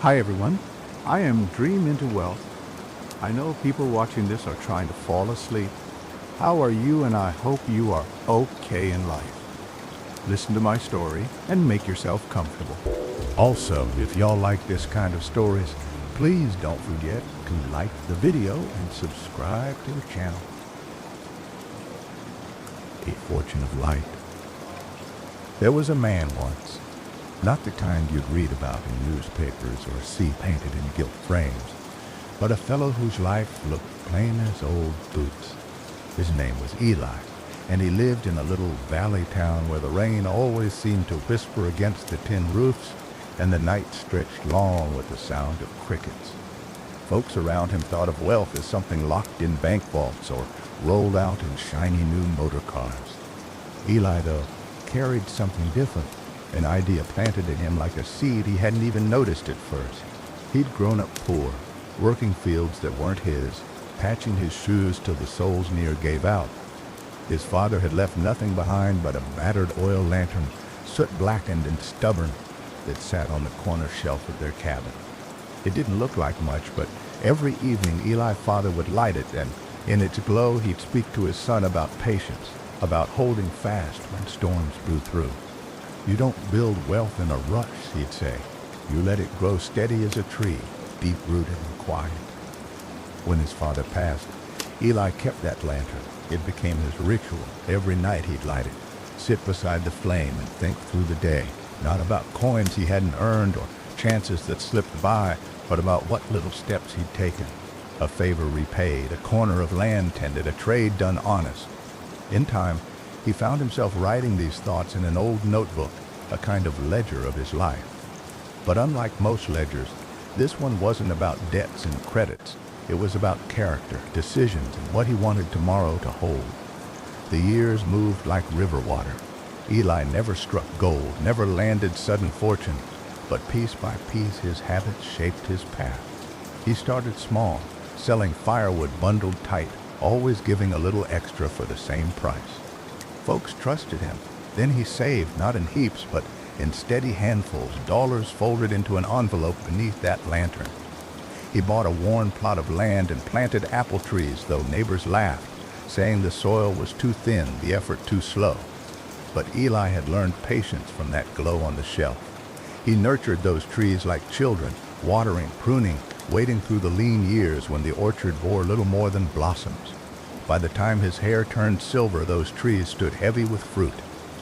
Hi everyone, I am Dream Into Wealth. I know people watching this are trying to fall asleep. How are you? And I hope you are okay in life. Listen to my story and make yourself comfortable. Also, if y'all like this kind of stories, please don't forget to like the video and subscribe to the channel. A Fortune of Light. There was a man once, not the kind you'd read about in newspapers or see painted in gilt frames, but a fellow whose life looked plain as old boots. His name was Eli, and he lived in a little valley town where the rain always seemed to whisper against the tin roofs and the night stretched long with the sound of crickets. Folks around him thought of wealth as something locked in bank vaults or rolled out in shiny new motor cars. Eli, though, carried something different, an idea planted in him like a seed he hadn't even noticed at first. He'd grown up poor, working fields that weren't his, patching his shoes till the soles near gave out. His father had left nothing behind but a battered oil lantern, soot-blackened and stubborn, that sat on the corner shelf of their cabin. It didn't look like much, but every evening Eli's father would light it, and in its glow he'd speak to his son about patience, about holding fast when storms blew through. You don't build wealth in a rush, he'd say. You let it grow steady as a tree, deep-rooted and quiet. When his father passed, Eli kept that lantern. It became his ritual. Every night he'd light it, sit beside the flame and think through the day, not about coins he hadn't earned or chances that slipped by, but about what little steps he'd taken. A favor repaid, a corner of land tended, a trade done honest. In time, he found himself writing these thoughts in an old notebook, a kind of ledger of his life. But unlike most ledgers, this one wasn't about debts and credits. It was about character, decisions, and what he wanted tomorrow to hold. The years moved like river water. Eli never struck gold, never landed sudden fortune, but piece by piece his habits shaped his path. He started small, selling firewood bundled tight, always giving a little extra for the same price. Folks trusted him. Then he saved, not in heaps, but in steady handfuls, dollars folded into an envelope beneath that lantern. He bought a worn plot of land and planted apple trees, though neighbors laughed, saying the soil was too thin, the effort too slow. But Eli had learned patience from that glow on the shelf. He nurtured those trees like children, watering, pruning, waiting through the lean years when the orchard bore little more than blossoms. By the time his hair turned silver, those trees stood heavy with fruit.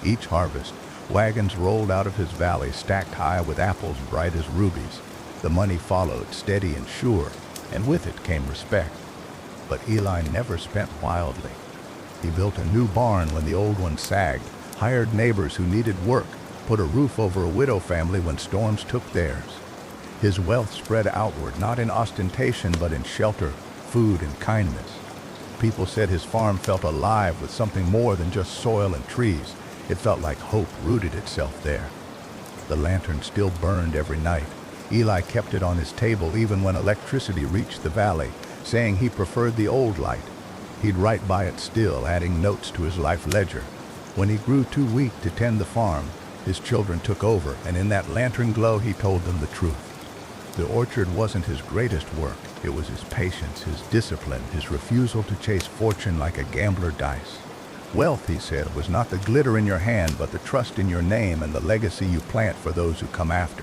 Each harvest, wagons rolled out of his valley, stacked high with apples bright as rubies. The money followed, steady and sure, and with it came respect. But Eli never spent wildly. He built a new barn when the old one sagged, hired neighbors who needed work, put a roof over a widow family when storms took theirs. His wealth spread outward, not in ostentation, but in shelter, food, and kindness. People said his farm felt alive with something more than just soil and trees. It felt like hope rooted itself there. The lantern still burned every night. Eli kept it on his table even when electricity reached the valley, saying he preferred the old light. He'd write by it still, adding notes to his life ledger. When he grew too weak to tend the farm, his children took over, and in that lantern glow he told them the truth. The orchard wasn't his greatest work. It was his patience, his discipline, his refusal to chase fortune like a gambler dice. Wealth, he said, was not the glitter in your hand, but the trust in your name and the legacy you plant for those who come after.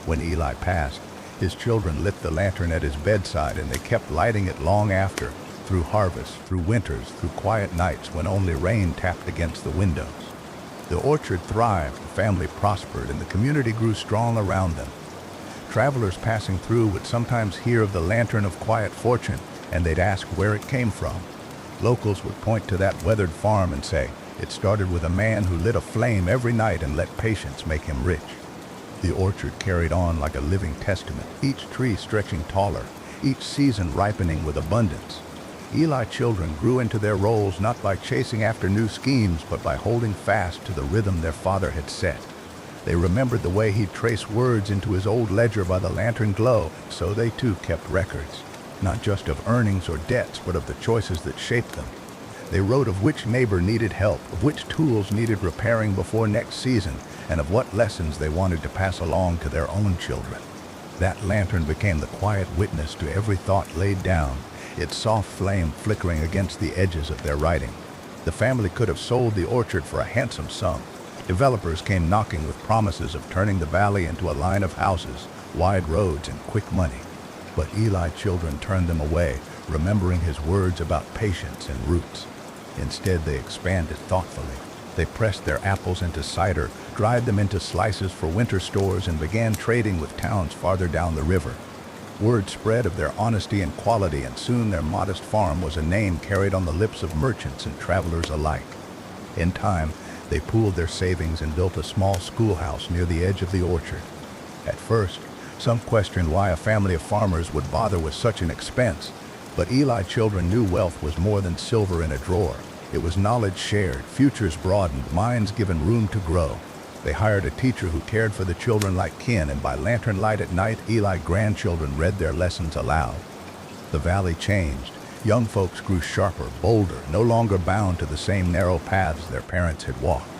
When Eli passed, his children lit the lantern at his bedside, and they kept lighting it long after, through harvests, through winters, through quiet nights when only rain tapped against the windows. The orchard thrived, the family prospered, and the community grew strong around them. Travelers passing through would sometimes hear of the lantern of quiet fortune, and they'd ask where it came from. Locals would point to that weathered farm and say, it started with a man who lit a flame every night and let patience make him rich. The orchard carried on like a living testament, each tree stretching taller, each season ripening with abundance. Eli's children grew into their roles not by chasing after new schemes, but by holding fast to the rhythm their father had set. They remembered the way he'd trace words into his old ledger by the lantern glow, so they too kept records, not just of earnings or debts, but of the choices that shaped them. They wrote of which neighbor needed help, of which tools needed repairing before next season, and of what lessons they wanted to pass along to their own children. That lantern became the quiet witness to every thought laid down, its soft flame flickering against the edges of their writing. The family could have sold the orchard for a handsome sum. Developers came knocking with promises of turning the valley into a line of houses, wide roads, and quick money. But Eli children turned them away, remembering his words about patience and roots. Instead, they expanded thoughtfully. They pressed their apples into cider, dried them into slices for winter stores, and began trading with towns farther down the river. Word spread of their honesty and quality, and soon their modest farm was a name carried on the lips of merchants and travelers alike. In time, they pooled their savings and built a small schoolhouse near the edge of the orchard. At first, some questioned why a family of farmers would bother with such an expense, but Eli children knew wealth was more than silver in a drawer. It was knowledge shared, futures broadened, minds given room to grow. They hired a teacher who cared for the children like kin, and by lantern light at night, Eli grandchildren read their lessons aloud. The valley changed. Young folks grew sharper, bolder, no longer bound to the same narrow paths their parents had walked.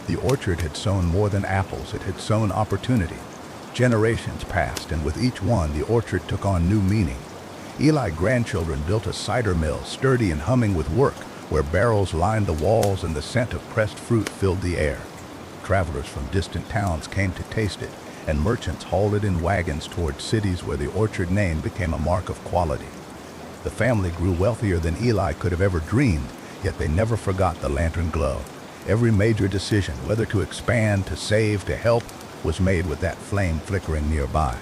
The orchard had sown more than apples, it had sown opportunity. Generations passed, and with each one, the orchard took on new meaning. Eli grandchildren built a cider mill, sturdy and humming with work, where barrels lined the walls and the scent of pressed fruit filled the air. Travelers from distant towns came to taste it, and merchants hauled it in wagons toward cities where the orchard name became a mark of quality. The family grew wealthier than Eli could have ever dreamed, yet they never forgot the lantern glow. Every major decision, whether to expand, to save, to help, was made with that flame flickering nearby.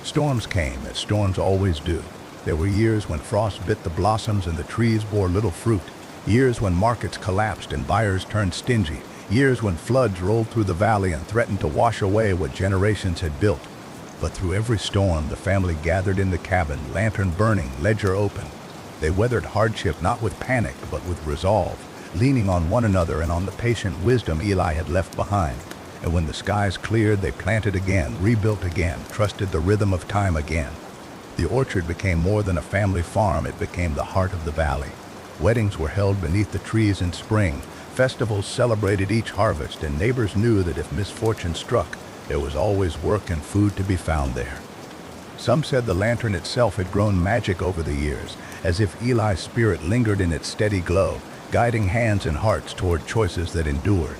Storms came, as storms always do. There were years when frost bit the blossoms and the trees bore little fruit. Years when markets collapsed and buyers turned stingy. Years when floods rolled through the valley and threatened to wash away what generations had built. But through every storm, the family gathered in the cabin, lantern burning, ledger open. They weathered hardship not with panic, but with resolve, leaning on one another and on the patient wisdom Eli had left behind. And when the skies cleared, they planted again, rebuilt again, trusted the rhythm of time again. The orchard became more than a family farm, it became the heart of the valley. Weddings were held beneath the trees in spring. Festivals celebrated each harvest, and neighbors knew that if misfortune struck, there was always work and food to be found there. Some said the lantern itself had grown magic over the years, as if Eli's spirit lingered in its steady glow, guiding hands and hearts toward choices that endured.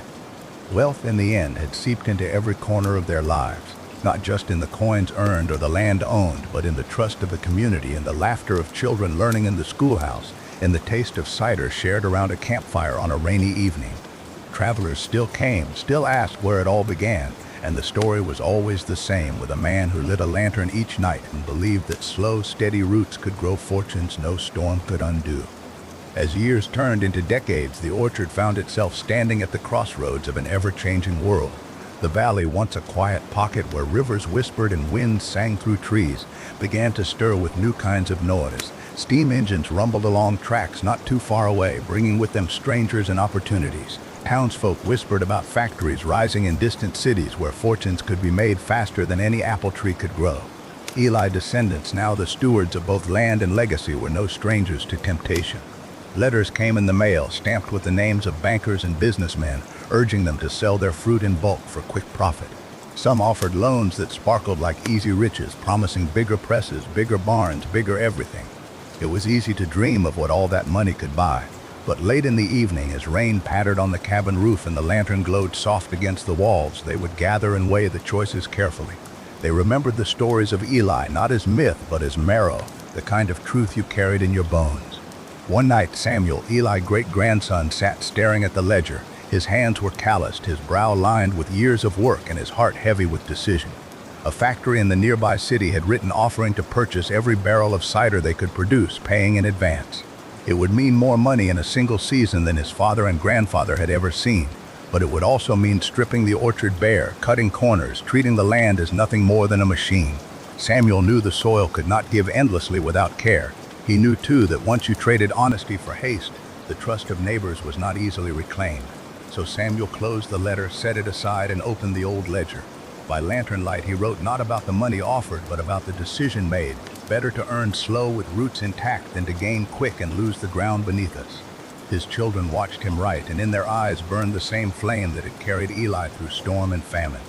Wealth, in the end, had seeped into every corner of their lives, not just in the coins earned or the land owned, but in the trust of the community, in the laughter of children learning in the schoolhouse, in the taste of cider shared around a campfire on a rainy evening. Travelers still came, still asked where it all began, and the story was always the same, with a man who lit a lantern each night and believed that slow, steady roots could grow fortunes no storm could undo. As years turned into decades, the orchard found itself standing at the crossroads of an ever-changing world. The valley, once a quiet pocket where rivers whispered and winds sang through trees, began to stir with new kinds of noise. Steam engines rumbled along tracks not too far away, bringing with them strangers and opportunities. Townsfolk whispered about factories rising in distant cities where fortunes could be made faster than any apple tree could grow. Eli descendants, now the stewards of both land and legacy, were no strangers to temptation. Letters came in the mail, stamped with the names of bankers and businessmen, urging them to sell their fruit in bulk for quick profit. Some offered loans that sparkled like easy riches, promising bigger presses, bigger barns, bigger everything. It was easy to dream of what all that money could buy. But late in the evening, as rain pattered on the cabin roof and the lantern glowed soft against the walls, they would gather and weigh the choices carefully. They remembered the stories of Eli, not as myth, but as marrow, the kind of truth you carried in your bones. One night, Samuel, Eli's great-grandson, sat staring at the ledger. His hands were calloused, his brow lined with years of work, and his heart heavy with decision. A factory in the nearby city had written offering to purchase every barrel of cider they could produce, paying in advance. It would mean more money in a single season than his father and grandfather had ever seen, but it would also mean stripping the orchard bare, cutting corners, treating the land as nothing more than a machine. Samuel knew the soil could not give endlessly without care. He knew, too, that once you traded honesty for haste, the trust of neighbors was not easily reclaimed. So Samuel closed the letter, set it aside, and opened the old ledger. By lantern light, he wrote not about the money offered, but about the decision made. Better to earn slow with roots intact than to gain quick and lose the ground beneath us. His children watched him write, and in their eyes burned the same flame that had carried Eli through storm and famine.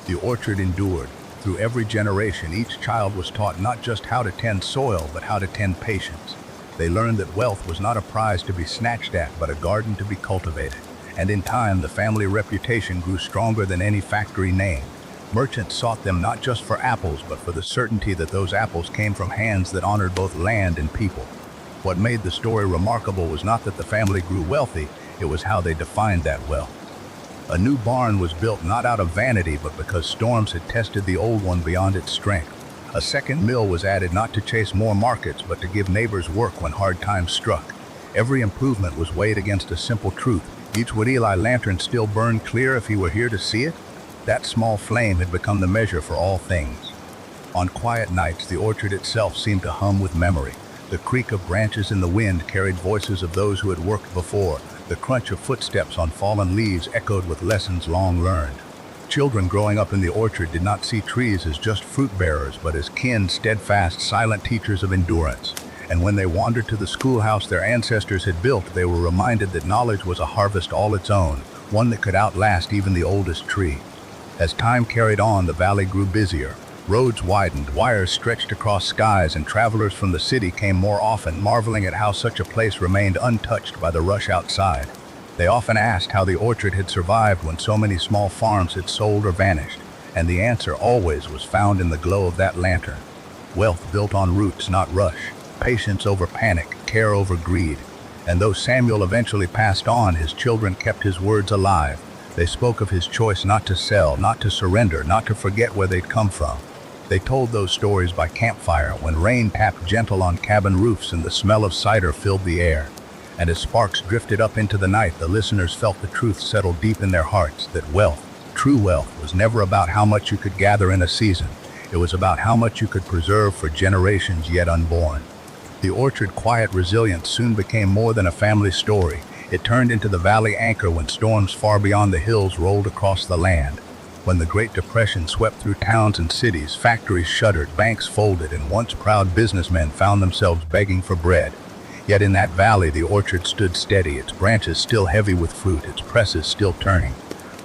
The orchard endured. Through every generation, each child was taught not just how to tend soil, but how to tend patience. They learned that wealth was not a prize to be snatched at, but a garden to be cultivated. And in time, the family reputation grew stronger than any factory name. Merchants sought them not just for apples, but for the certainty that those apples came from hands that honored both land and people. What made the story remarkable was not that the family grew wealthy, it was how they defined that wealth. A new barn was built not out of vanity, but because storms had tested the old one beyond its strength. A second mill was added not to chase more markets, but to give neighbors work when hard times struck. Every improvement was weighed against a simple truth. Each would Eli lantern still burn clear if he were here to see it? That small flame had become the measure for all things. On quiet nights, the orchard itself seemed to hum with memory. The creak of branches in the wind carried voices of those who had worked before. The crunch of footsteps on fallen leaves echoed with lessons long learned. Children growing up in the orchard did not see trees as just fruit bearers, but as kin, steadfast, silent teachers of endurance. And when they wandered to the schoolhouse their ancestors had built, they were reminded that knowledge was a harvest all its own, one that could outlast even the oldest tree. As time carried on, the valley grew busier. Roads widened, wires stretched across skies, and travelers from the city came more often, marveling at how such a place remained untouched by the rush outside. They often asked how the orchard had survived when so many small farms had sold or vanished, and the answer always was found in the glow of that lantern. Wealth built on roots, not rush. Patience over panic, care over greed. And though Samuel eventually passed on, his children kept his words alive. They spoke of his choice not to sell, not to surrender, not to forget where they'd come from. They told those stories by campfire, when rain tapped gentle on cabin roofs and the smell of cider filled the air. And as sparks drifted up into the night, the listeners felt the truth settle deep in their hearts, that wealth, true wealth, was never about how much you could gather in a season. It was about how much you could preserve for generations yet unborn. The orchard quiet resilience soon became more than a family story. It turned into the valley anchor when storms far beyond the hills rolled across the land. When the Great Depression swept through towns and cities, factories shuttered, banks folded, and once proud businessmen found themselves begging for bread. Yet in that valley, the orchard stood steady, its branches still heavy with fruit, its presses still turning.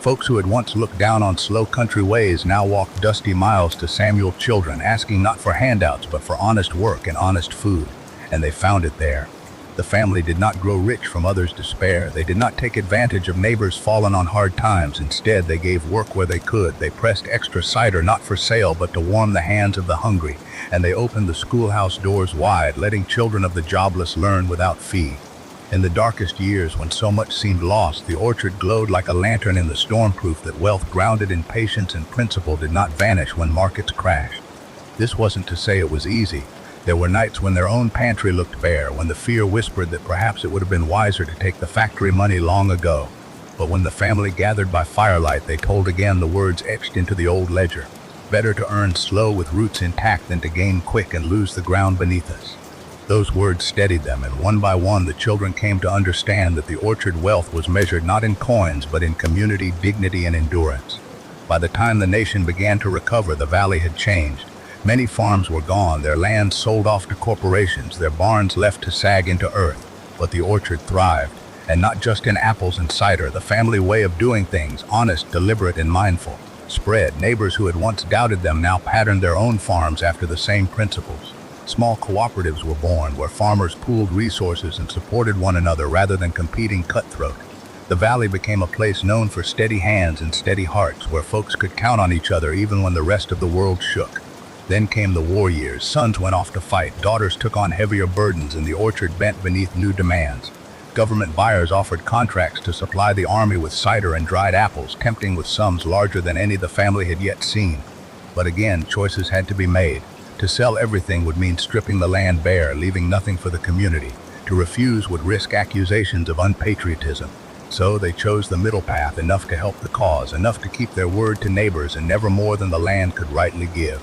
Folks who had once looked down on slow country ways now walked dusty miles to Samuel's children, asking not for handouts, but for honest work and honest food. And they found it there. The family did not grow rich from others' despair. They did not take advantage of neighbors fallen on hard times. Instead, they gave work where they could. They pressed extra cider not for sale, but to warm the hands of the hungry. And they opened the schoolhouse doors wide, letting children of the jobless learn without fee. In the darkest years, when so much seemed lost, the orchard glowed like a lantern in the storm, proof that wealth grounded in patience and principle did not vanish when markets crashed. This wasn't to say it was easy. There were nights when their own pantry looked bare, when the fear whispered that perhaps it would have been wiser to take the factory money long ago. But when the family gathered by firelight, they told again the words etched into the old ledger. Better to earn slow with roots intact than to gain quick and lose the ground beneath us. Those words steadied them, and one by one the children came to understand that the orchard wealth was measured not in coins, but in community, dignity, and endurance. By the time the nation began to recover, the valley had changed. Many farms were gone, their lands sold off to corporations, their barns left to sag into earth. But the orchard thrived, and not just in apples and cider. The family way of doing things, honest, deliberate, and mindful, spread. Neighbors who had once doubted them now patterned their own farms after the same principles. Small cooperatives were born, where farmers pooled resources and supported one another rather than competing cutthroat. The valley became a place known for steady hands and steady hearts, where folks could count on each other even when the rest of the world shook. Then came the war years. Sons went off to fight, daughters took on heavier burdens, and the orchard bent beneath new demands. Government buyers offered contracts to supply the army with cider and dried apples, tempting with sums larger than any the family had yet seen. But again, choices had to be made. To sell everything would mean stripping the land bare, leaving nothing for the community. To refuse would risk accusations of unpatriotism. So they chose the middle path, enough to help the cause, enough to keep their word to neighbors, and never more than the land could rightly give.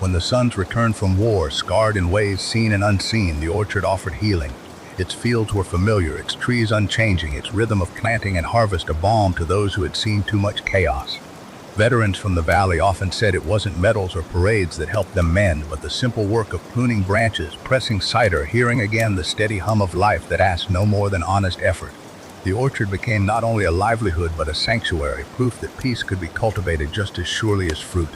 When the sons returned from war, scarred in ways seen and unseen, the orchard offered healing. Its fields were familiar, its trees unchanging, its rhythm of planting and harvest a balm to those who had seen too much chaos. Veterans from the valley often said it wasn't medals or parades that helped them mend, but the simple work of pruning branches, pressing cider, hearing again the steady hum of life that asked no more than honest effort. The orchard became not only a livelihood but a sanctuary, proof that peace could be cultivated just as surely as fruit.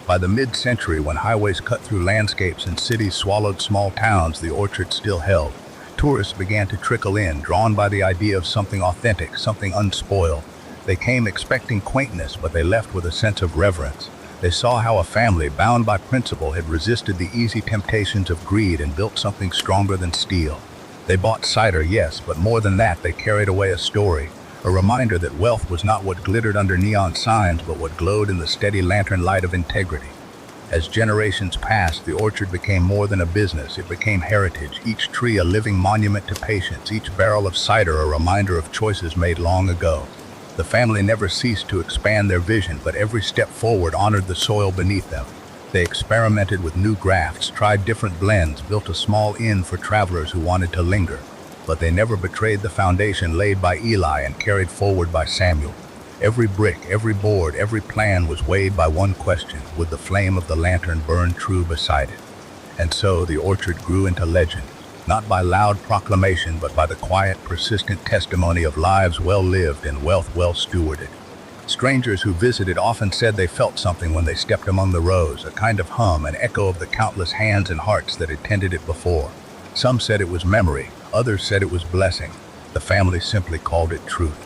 By the mid-century, when highways cut through landscapes and cities swallowed small towns, the orchard still held. Tourists began to trickle in, drawn by the idea of something authentic, something unspoiled. They came expecting quaintness, but they left with a sense of reverence. They saw how a family, bound by principle, had resisted the easy temptations of greed and built something stronger than steel. They bought cider, yes, but more than that, they carried away a story, a reminder that wealth was not what glittered under neon signs, but what glowed in the steady lantern light of integrity. As generations passed, the orchard became more than a business. It became heritage, each tree a living monument to patience, each barrel of cider a reminder of choices made long ago. The family never ceased to expand their vision, but every step forward honored the soil beneath them. They experimented with new grafts, tried different blends, built a small inn for travelers who wanted to linger. But they never betrayed the foundation laid by Eli and carried forward by Samuel. Every brick, every board, every plan was weighed by one question: would the flame of the lantern burn true beside it? And so the orchard grew into legend, not by loud proclamation, but by the quiet, persistent testimony of lives well lived and wealth well stewarded. Strangers who visited often said they felt something when they stepped among the rows, a kind of hum, an echo of the countless hands and hearts that had tended it before. Some said it was memory, others said it was blessing. The family simply called it truth.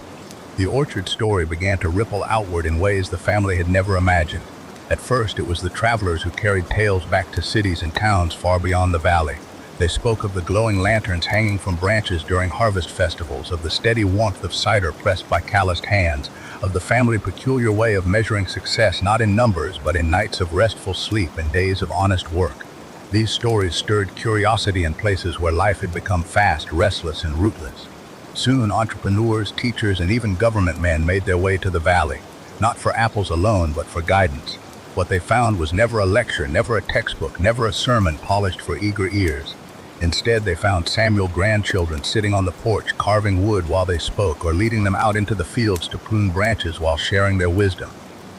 The orchard story began to ripple outward in ways the family had never imagined. At first, it was the travelers who carried tales back to cities and towns far beyond the valley. They spoke of the glowing lanterns hanging from branches during harvest festivals, of the steady warmth of cider pressed by calloused hands, of the family's peculiar way of measuring success not in numbers but in nights of restful sleep and days of honest work. These stories stirred curiosity in places where life had become fast, restless, and rootless. Soon, entrepreneurs, teachers, and even government men made their way to the valley, not for apples alone, but for guidance. What they found was never a lecture, never a textbook, never a sermon polished for eager ears. Instead, they found Samuel grandchildren sitting on the porch, carving wood while they spoke, or leading them out into the fields to prune branches while sharing their wisdom.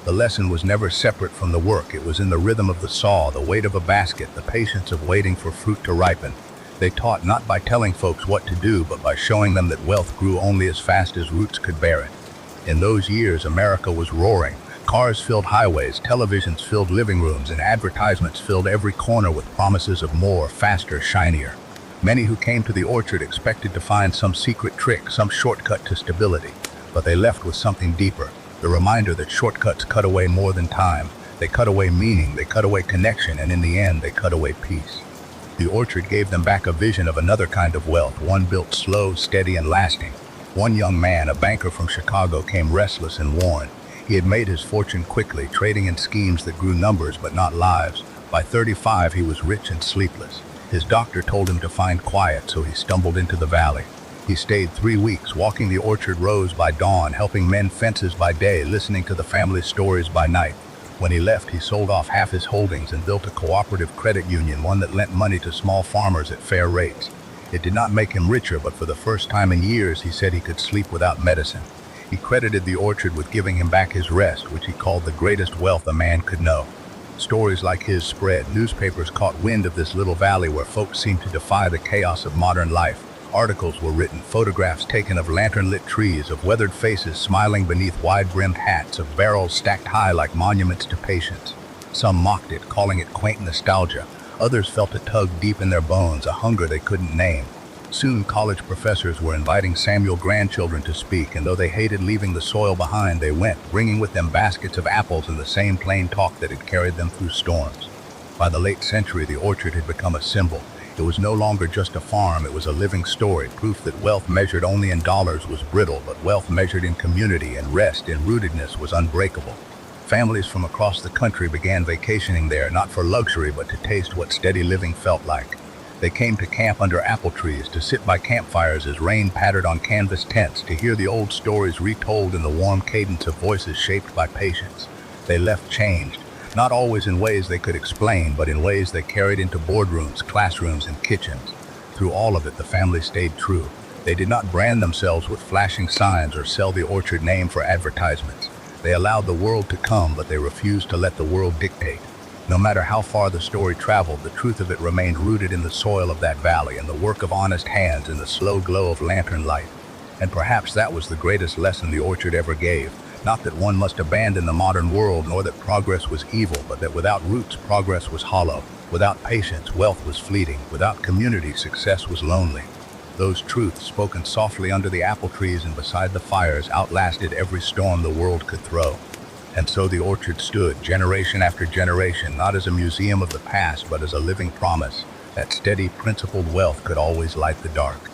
The lesson was never separate from the work. It was in the rhythm of the saw, the weight of a basket, the patience of waiting for fruit to ripen. They taught not by telling folks what to do, but by showing them that wealth grew only as fast as roots could bear it. In those years, America was roaring. Cars filled highways, televisions filled living rooms, and advertisements filled every corner with promises of more, faster, shinier. Many who came to the orchard expected to find some secret trick, some shortcut to stability, but they left with something deeper, the reminder that shortcuts cut away more than time. They cut away meaning, they cut away connection, and in the end, they cut away peace. The orchard gave them back a vision of another kind of wealth, one built slow, steady, and lasting. One young man, a banker from Chicago, came restless and worn. He had made his fortune quickly, trading in schemes that grew numbers but not lives. By 35, he was rich and sleepless. His doctor told him to find quiet, so he stumbled into the valley. He stayed 3 weeks, walking the orchard rows by dawn, helping mend fences by day, listening to the family's stories by night. When he left, he sold off half his holdings and built a cooperative credit union, one that lent money to small farmers at fair rates. It did not make him richer, but for the first time in years, he said he could sleep without medicine. He credited the orchard with giving him back his rest, which he called the greatest wealth a man could know. Stories like his spread. Newspapers caught wind of this little valley where folks seemed to defy the chaos of modern life. Articles were written, photographs taken of lantern-lit trees, of weathered faces smiling beneath wide-brimmed hats, of barrels stacked high like monuments to patience. Some mocked it, calling it quaint nostalgia. Others felt a tug deep in their bones, a hunger they couldn't name. Soon, college professors were inviting Samuel grandchildren to speak, and though they hated leaving the soil behind, they went, bringing with them baskets of apples and the same plain talk that had carried them through storms. By the late century, the orchard had become a symbol. It was no longer just a farm, it was a living story, proof that wealth measured only in dollars was brittle, but wealth measured in community and rest in rootedness was unbreakable. Families from across the country began vacationing there, not for luxury, but to taste what steady living felt like. They came to camp under apple trees, to sit by campfires as rain pattered on canvas tents, to hear the old stories retold in the warm cadence of voices shaped by patience. They left changed, not always in ways they could explain, but in ways they carried into boardrooms, classrooms, and kitchens. Through all of it, the family stayed true. They did not brand themselves with flashing signs or sell the orchard name for advertisements. They allowed the world to come, but they refused to let the world dictate. No matter how far the story traveled, the truth of it remained rooted in the soil of that valley, and the work of honest hands, and the slow glow of lantern light. And perhaps that was the greatest lesson the orchard ever gave. Not that one must abandon the modern world, nor that progress was evil, but that without roots, progress was hollow. Without patience, wealth was fleeting. Without community, success was lonely. Those truths, spoken softly under the apple trees and beside the fires, outlasted every storm the world could throw. And so the orchard stood, generation after generation, not as a museum of the past, but as a living promise that steady, principled wealth could always light the dark.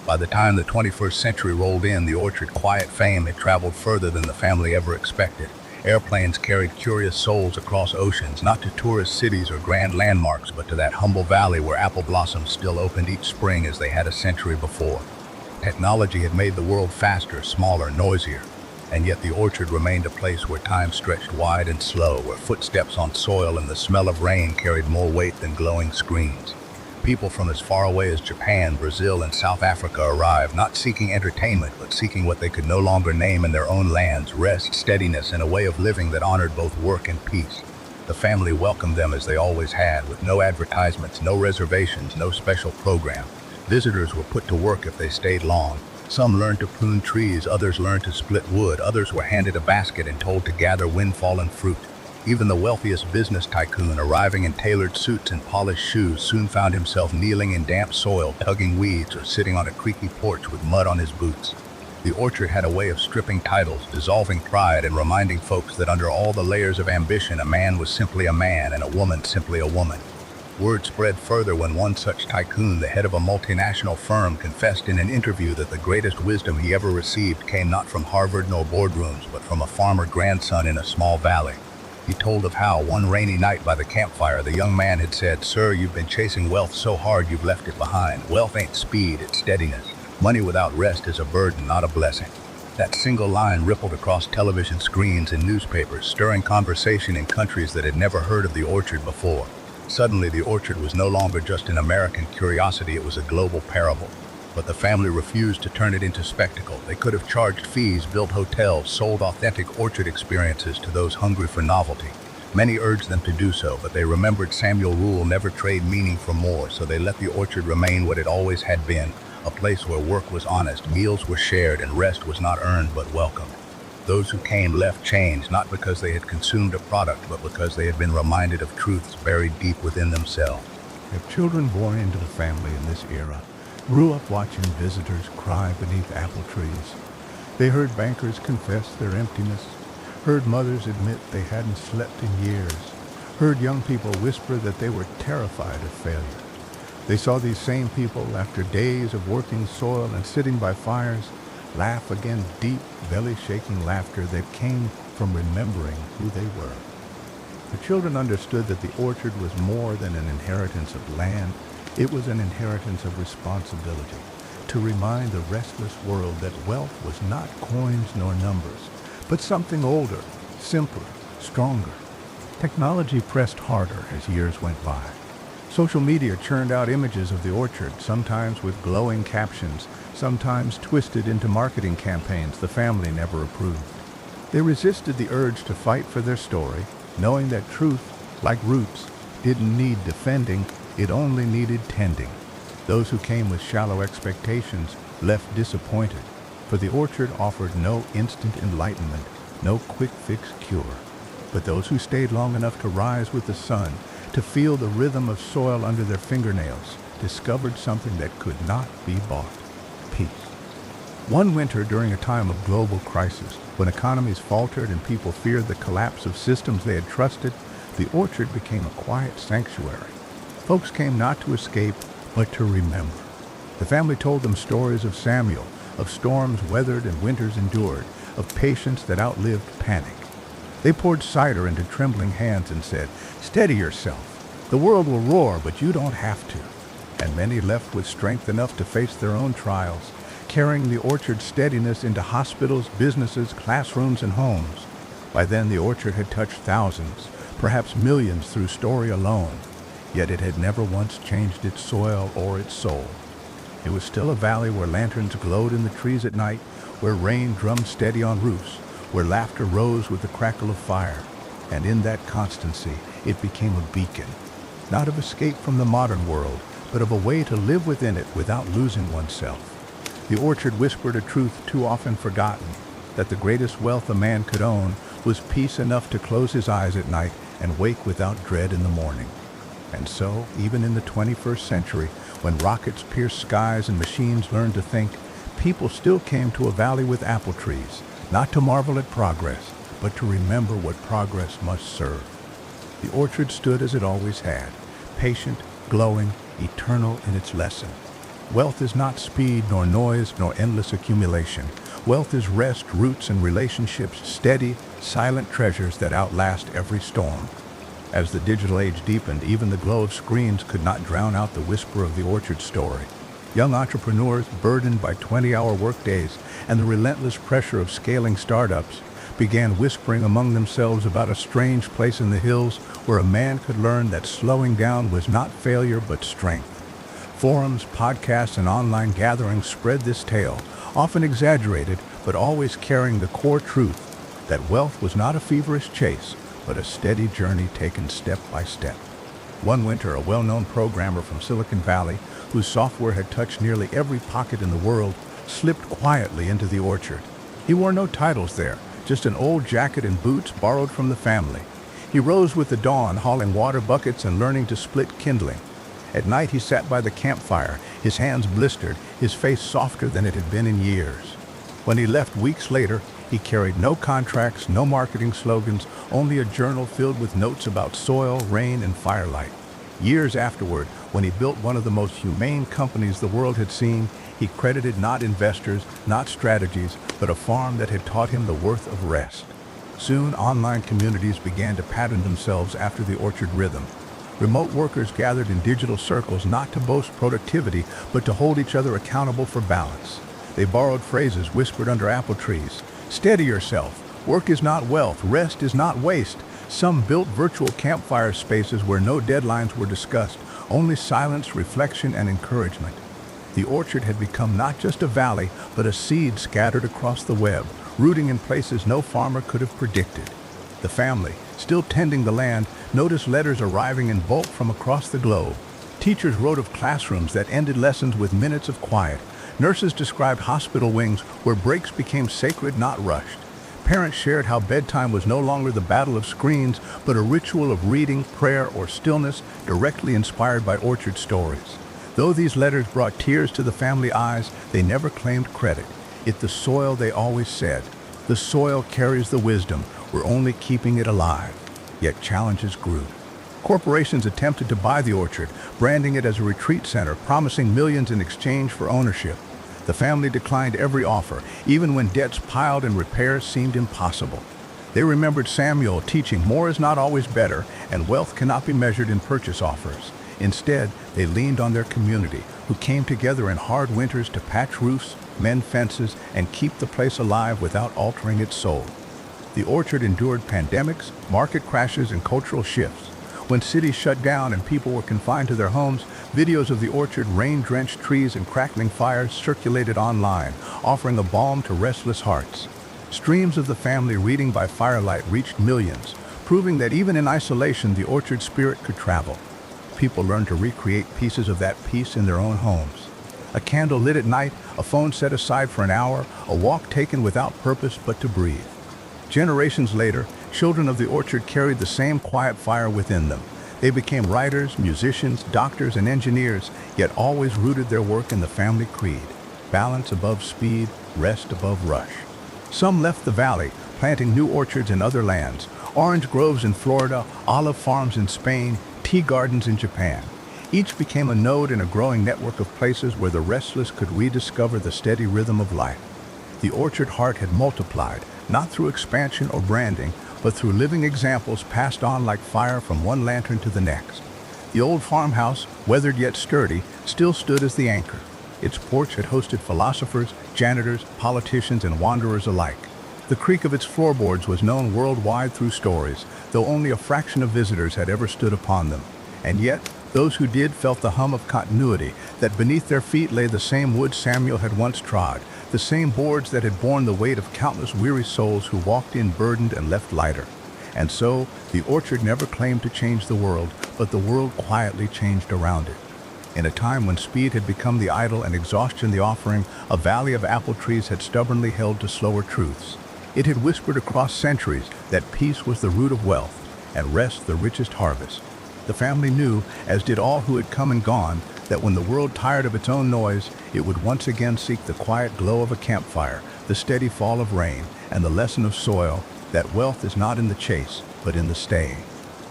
By the time the 21st century rolled in, the orchard's quiet fame had traveled further than the family ever expected. Airplanes carried curious souls across oceans, not to tourist cities or grand landmarks, but to that humble valley where apple blossoms still opened each spring as they had a century before. Technology had made the world faster, smaller, noisier, and yet the orchard remained a place where time stretched wide and slow, where footsteps on soil and the smell of rain carried more weight than glowing screens. People from as far away as Japan, Brazil, and South Africa arrived, not seeking entertainment, but seeking what they could no longer name in their own lands: rest, steadiness, and a way of living that honored both work and peace. The family welcomed them as they always had, with no advertisements, no reservations, no special program. Visitors were put to work if they stayed long. Some learned to prune trees, others learned to split wood, others were handed a basket and told to gather wind-fallen fruit. Even the wealthiest business tycoon, arriving in tailored suits and polished shoes, soon found himself kneeling in damp soil, tugging weeds, or sitting on a creaky porch with mud on his boots. The orchard had a way of stripping titles, dissolving pride, and reminding folks that under all the layers of ambition, a man was simply a man and a woman simply a woman. Word spread further when one such tycoon, the head of a multinational firm, confessed in an interview that the greatest wisdom he ever received came not from Harvard nor boardrooms, but from a farmer grandson in a small valley. He told of how, one rainy night by the campfire, the young man had said, "Sir, you've been chasing wealth so hard you've left it behind. Wealth ain't speed, it's steadiness. Money without rest is a burden, not a blessing." That single line rippled across television screens and newspapers, stirring conversation in countries that had never heard of the orchard before. Suddenly, the orchard was no longer just an American curiosity, it was a global parable. But the family refused to turn it into spectacle. They could have charged fees, built hotels, sold authentic orchard experiences to those hungry for novelty. Many urged them to do so, but they remembered Samuel Rule, never trade meaning for more, so they let the orchard remain what it always had been, a place where work was honest, meals were shared, and rest was not earned but welcomed. Those who came left changed, not because they had consumed a product, but because they had been reminded of truths buried deep within themselves. If children born into the family in this era grew up watching visitors cry beneath apple trees, they heard bankers confess their emptiness, heard mothers admit they hadn't slept in years, heard young people whisper that they were terrified of failure. They saw these same people, after days of working soil and sitting by fires, laugh again, deep, belly-shaking laughter that came from remembering who they were. The children understood that the orchard was more than an inheritance of land. It was an inheritance of responsibility, to remind the restless world that wealth was not coins nor numbers, but something older, simpler, stronger. Technology pressed harder as years went by. Social media churned out images of the orchard, sometimes with glowing captions, sometimes twisted into marketing campaigns the family never approved. They resisted the urge to fight for their story, knowing that truth, like roots, didn't need defending, it only needed tending. Those who came with shallow expectations left disappointed, for the orchard offered no instant enlightenment, no quick-fix cure. But those who stayed long enough to rise with the sun, to feel the rhythm of soil under their fingernails, discovered something that could not be bought: peace. One winter, during a time of global crisis, when economies faltered and people feared the collapse of systems they had trusted, the orchard became a quiet sanctuary. Folks came not to escape, but to remember. The family told them stories of Samuel, of storms weathered and winters endured, of patience that outlived panic. They poured cider into trembling hands and said, "Steady yourself. The world will roar, but you don't have to." And many left with strength enough to face their own trials, carrying the orchard's steadiness into hospitals, businesses, classrooms, and homes. By then, the orchard had touched thousands, perhaps millions through story alone, yet it had never once changed its soil or its soul. It was still a valley where lanterns glowed in the trees at night, where rain drummed steady on roofs, where laughter rose with the crackle of fire. And in that constancy, it became a beacon, not of escape from the modern world, but of a way to live within it without losing oneself. The orchard whispered a truth too often forgotten. that the greatest wealth a man could own was peace enough to close his eyes at night and wake without dread in the morning. And so, even in the 21st century, when rockets pierced skies and machines learned to think, people still came to a valley with apple trees, not to marvel at progress, but to remember what progress must serve. The orchard stood as it always had, patient, glowing, eternal in its lesson. Wealth is not speed, nor noise, nor endless accumulation. Wealth is rest, roots, and relationships, steady, silent treasures that outlast every storm. As the digital age deepened, even the glow of screens could not drown out the whisper of the orchard story. Young entrepreneurs, burdened by 20-hour workdays and the relentless pressure of scaling startups, began whispering among themselves about a strange place in the hills where a man could learn that slowing down was not failure but strength. Forums, podcasts, and online gatherings spread this tale, often exaggerated but always carrying the core truth that wealth was not a feverish chase, but a steady journey taken step by step. One winter, a well-known programmer from Silicon Valley, whose software had touched nearly every pocket in the world, slipped quietly into the orchard. He wore no titles there, just an old jacket and boots borrowed from the family. He rose with the dawn, hauling water buckets and learning to split kindling. At night he sat by the campfire, his hands blistered, his face softer than it had been in years. When he left weeks later, he carried no contracts, no marketing slogans, only a journal filled with notes about soil, rain, and firelight. Years afterward, when he built one of the most humane companies the world had seen, he credited not investors, not strategies, but a farm that had taught him the worth of rest. Soon, online communities began to pattern themselves after the orchard rhythm. Remote workers gathered in digital circles not to boast productivity, but to hold each other accountable for balance. They borrowed phrases whispered under apple trees. Steady yourself. Work is not wealth. Rest is not waste. Some built virtual campfire spaces where no deadlines were discussed, only silence, reflection, and encouragement. The orchard had become not just a valley, but a seed scattered across the web, rooting in places no farmer could have predicted. The family, still tending the land, noticed letters arriving in bulk from across the globe. Teachers wrote of classrooms that ended lessons with minutes of quiet. Nurses described hospital wings where breaks became sacred, not rushed. Parents shared how bedtime was no longer the battle of screens, but a ritual of reading, prayer, or stillness directly inspired by orchard stories. Though these letters brought tears to the family eyes, they never claimed credit. It's the soil, they always said. The soil carries the wisdom. We're only keeping it alive. Yet challenges grew. Corporations attempted to buy the orchard, branding it as a retreat center, promising millions in exchange for ownership. The family declined every offer, even when debts piled and repairs seemed impossible. They remembered Samuel teaching more is not always better, and wealth cannot be measured in purchase offers. Instead, they leaned on their community, who came together in hard winters to patch roofs, mend fences, and keep the place alive without altering its soul. The orchard endured pandemics, market crashes, and cultural shifts. When cities shut down and people were confined to their homes, videos of the orchard, rain-drenched trees, and crackling fires circulated online, offering a balm to restless hearts. Streams of the family reading by firelight reached millions, proving that even in isolation, the orchard spirit could travel. People learned to recreate pieces of that peace in their own homes. A candle lit at night, a phone set aside for an hour, a walk taken without purpose but to breathe. Generations later, children of the orchard carried the same quiet fire within them. They became writers, musicians, doctors, and engineers, yet always rooted their work in the family creed: balance above speed, rest above rush. Some left the valley, planting new orchards in other lands: orange groves in Florida, olive farms in Spain, tea gardens in Japan. Each became a node in a growing network of places where the restless could rediscover the steady rhythm of life. The orchard heart had multiplied, not through expansion or branding, but through living examples passed on like fire from one lantern to the next. The old farmhouse, weathered yet sturdy, still stood as the anchor. Its porch had hosted philosophers, janitors, politicians, and wanderers alike. The creak of its floorboards was known worldwide through stories, though only a fraction of visitors had ever stood upon them. And yet, those who did felt the hum of continuity, that beneath their feet lay the same wood Samuel had once trod, the same boards that had borne the weight of countless weary souls who walked in burdened and left lighter. And so, the orchard never claimed to change the world, but the world quietly changed around it. In a time when speed had become the idol and exhaustion the offering, a valley of apple trees had stubbornly held to slower truths. It had whispered across centuries that peace was the root of wealth and rest the richest harvest. The family knew, as did all who had come and gone, that when the world tired of its own noise, it would once again seek the quiet glow of a campfire, the steady fall of rain, and the lesson of soil that wealth is not in the chase, but in the staying.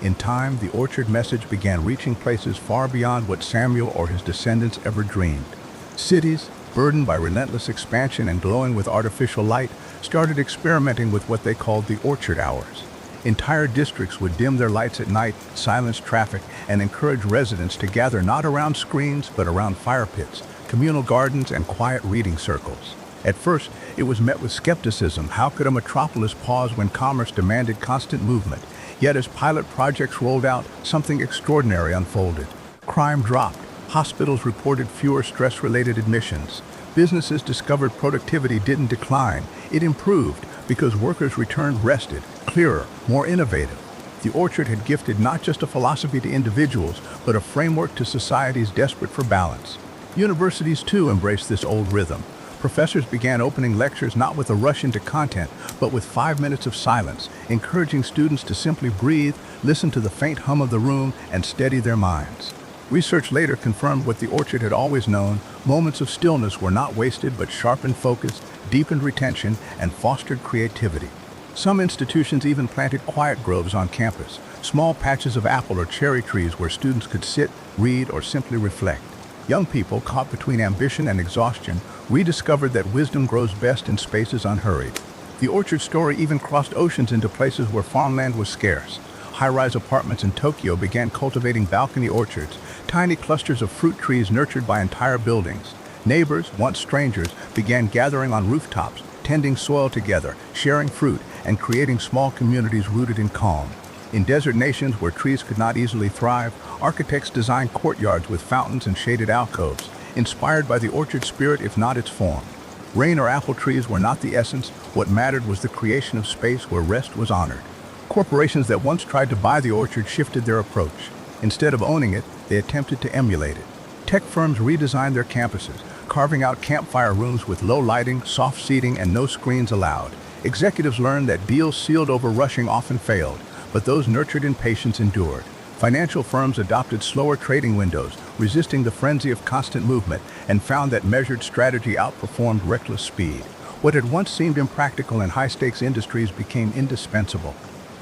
In time, the orchard message began reaching places far beyond what Samuel or his descendants ever dreamed. Cities, burdened by relentless expansion and glowing with artificial light, started experimenting with what they called the orchard hours. Entire districts would dim their lights at night, silence traffic, and encourage residents to gather not around screens but around fire pits, communal gardens, and quiet reading circles. At first, it was met with skepticism. How could a metropolis pause when commerce demanded constant movement? Yet as pilot projects rolled out, something extraordinary unfolded. Crime dropped. Hospitals reported fewer stress-related admissions. Businesses discovered productivity didn't decline. It improved because workers returned rested, clearer, more innovative. The orchard had gifted not just a philosophy to individuals, but a framework to societies desperate for balance. Universities, too, embraced this old rhythm. Professors began opening lectures not with a rush into content, but with 5 minutes of silence, encouraging students to simply breathe, listen to the faint hum of the room, and steady their minds. Research later confirmed what the orchard had always known: moments of stillness were not wasted but sharpened focus, deepened retention, and fostered creativity. Some institutions even planted quiet groves on campus, small patches of apple or cherry trees where students could sit, read, or simply reflect. Young people, caught between ambition and exhaustion, rediscovered that wisdom grows best in spaces unhurried. The orchard story even crossed oceans into places where farmland was scarce. High-rise apartments in Tokyo began cultivating balcony orchards, tiny clusters of fruit trees nurtured by entire buildings. Neighbors, once strangers, began gathering on rooftops, tending soil together, sharing fruit, and creating small communities rooted in calm. In desert nations where trees could not easily thrive, architects designed courtyards with fountains and shaded alcoves, inspired by the orchard spirit if not its form. Rain or apple trees were not the essence. What mattered was the creation of space where rest was honored. Corporations that once tried to buy the orchard shifted their approach. Instead of owning it, they attempted to emulate it. Tech firms redesigned their campuses, carving out campfire rooms with low lighting, soft seating, and no screens allowed. Executives learned that deals sealed over rushing often failed, but those nurtured in patience endured. Financial firms adopted slower trading windows, resisting the frenzy of constant movement, and found that measured strategy outperformed reckless speed. What had once seemed impractical in high-stakes industries became indispensable.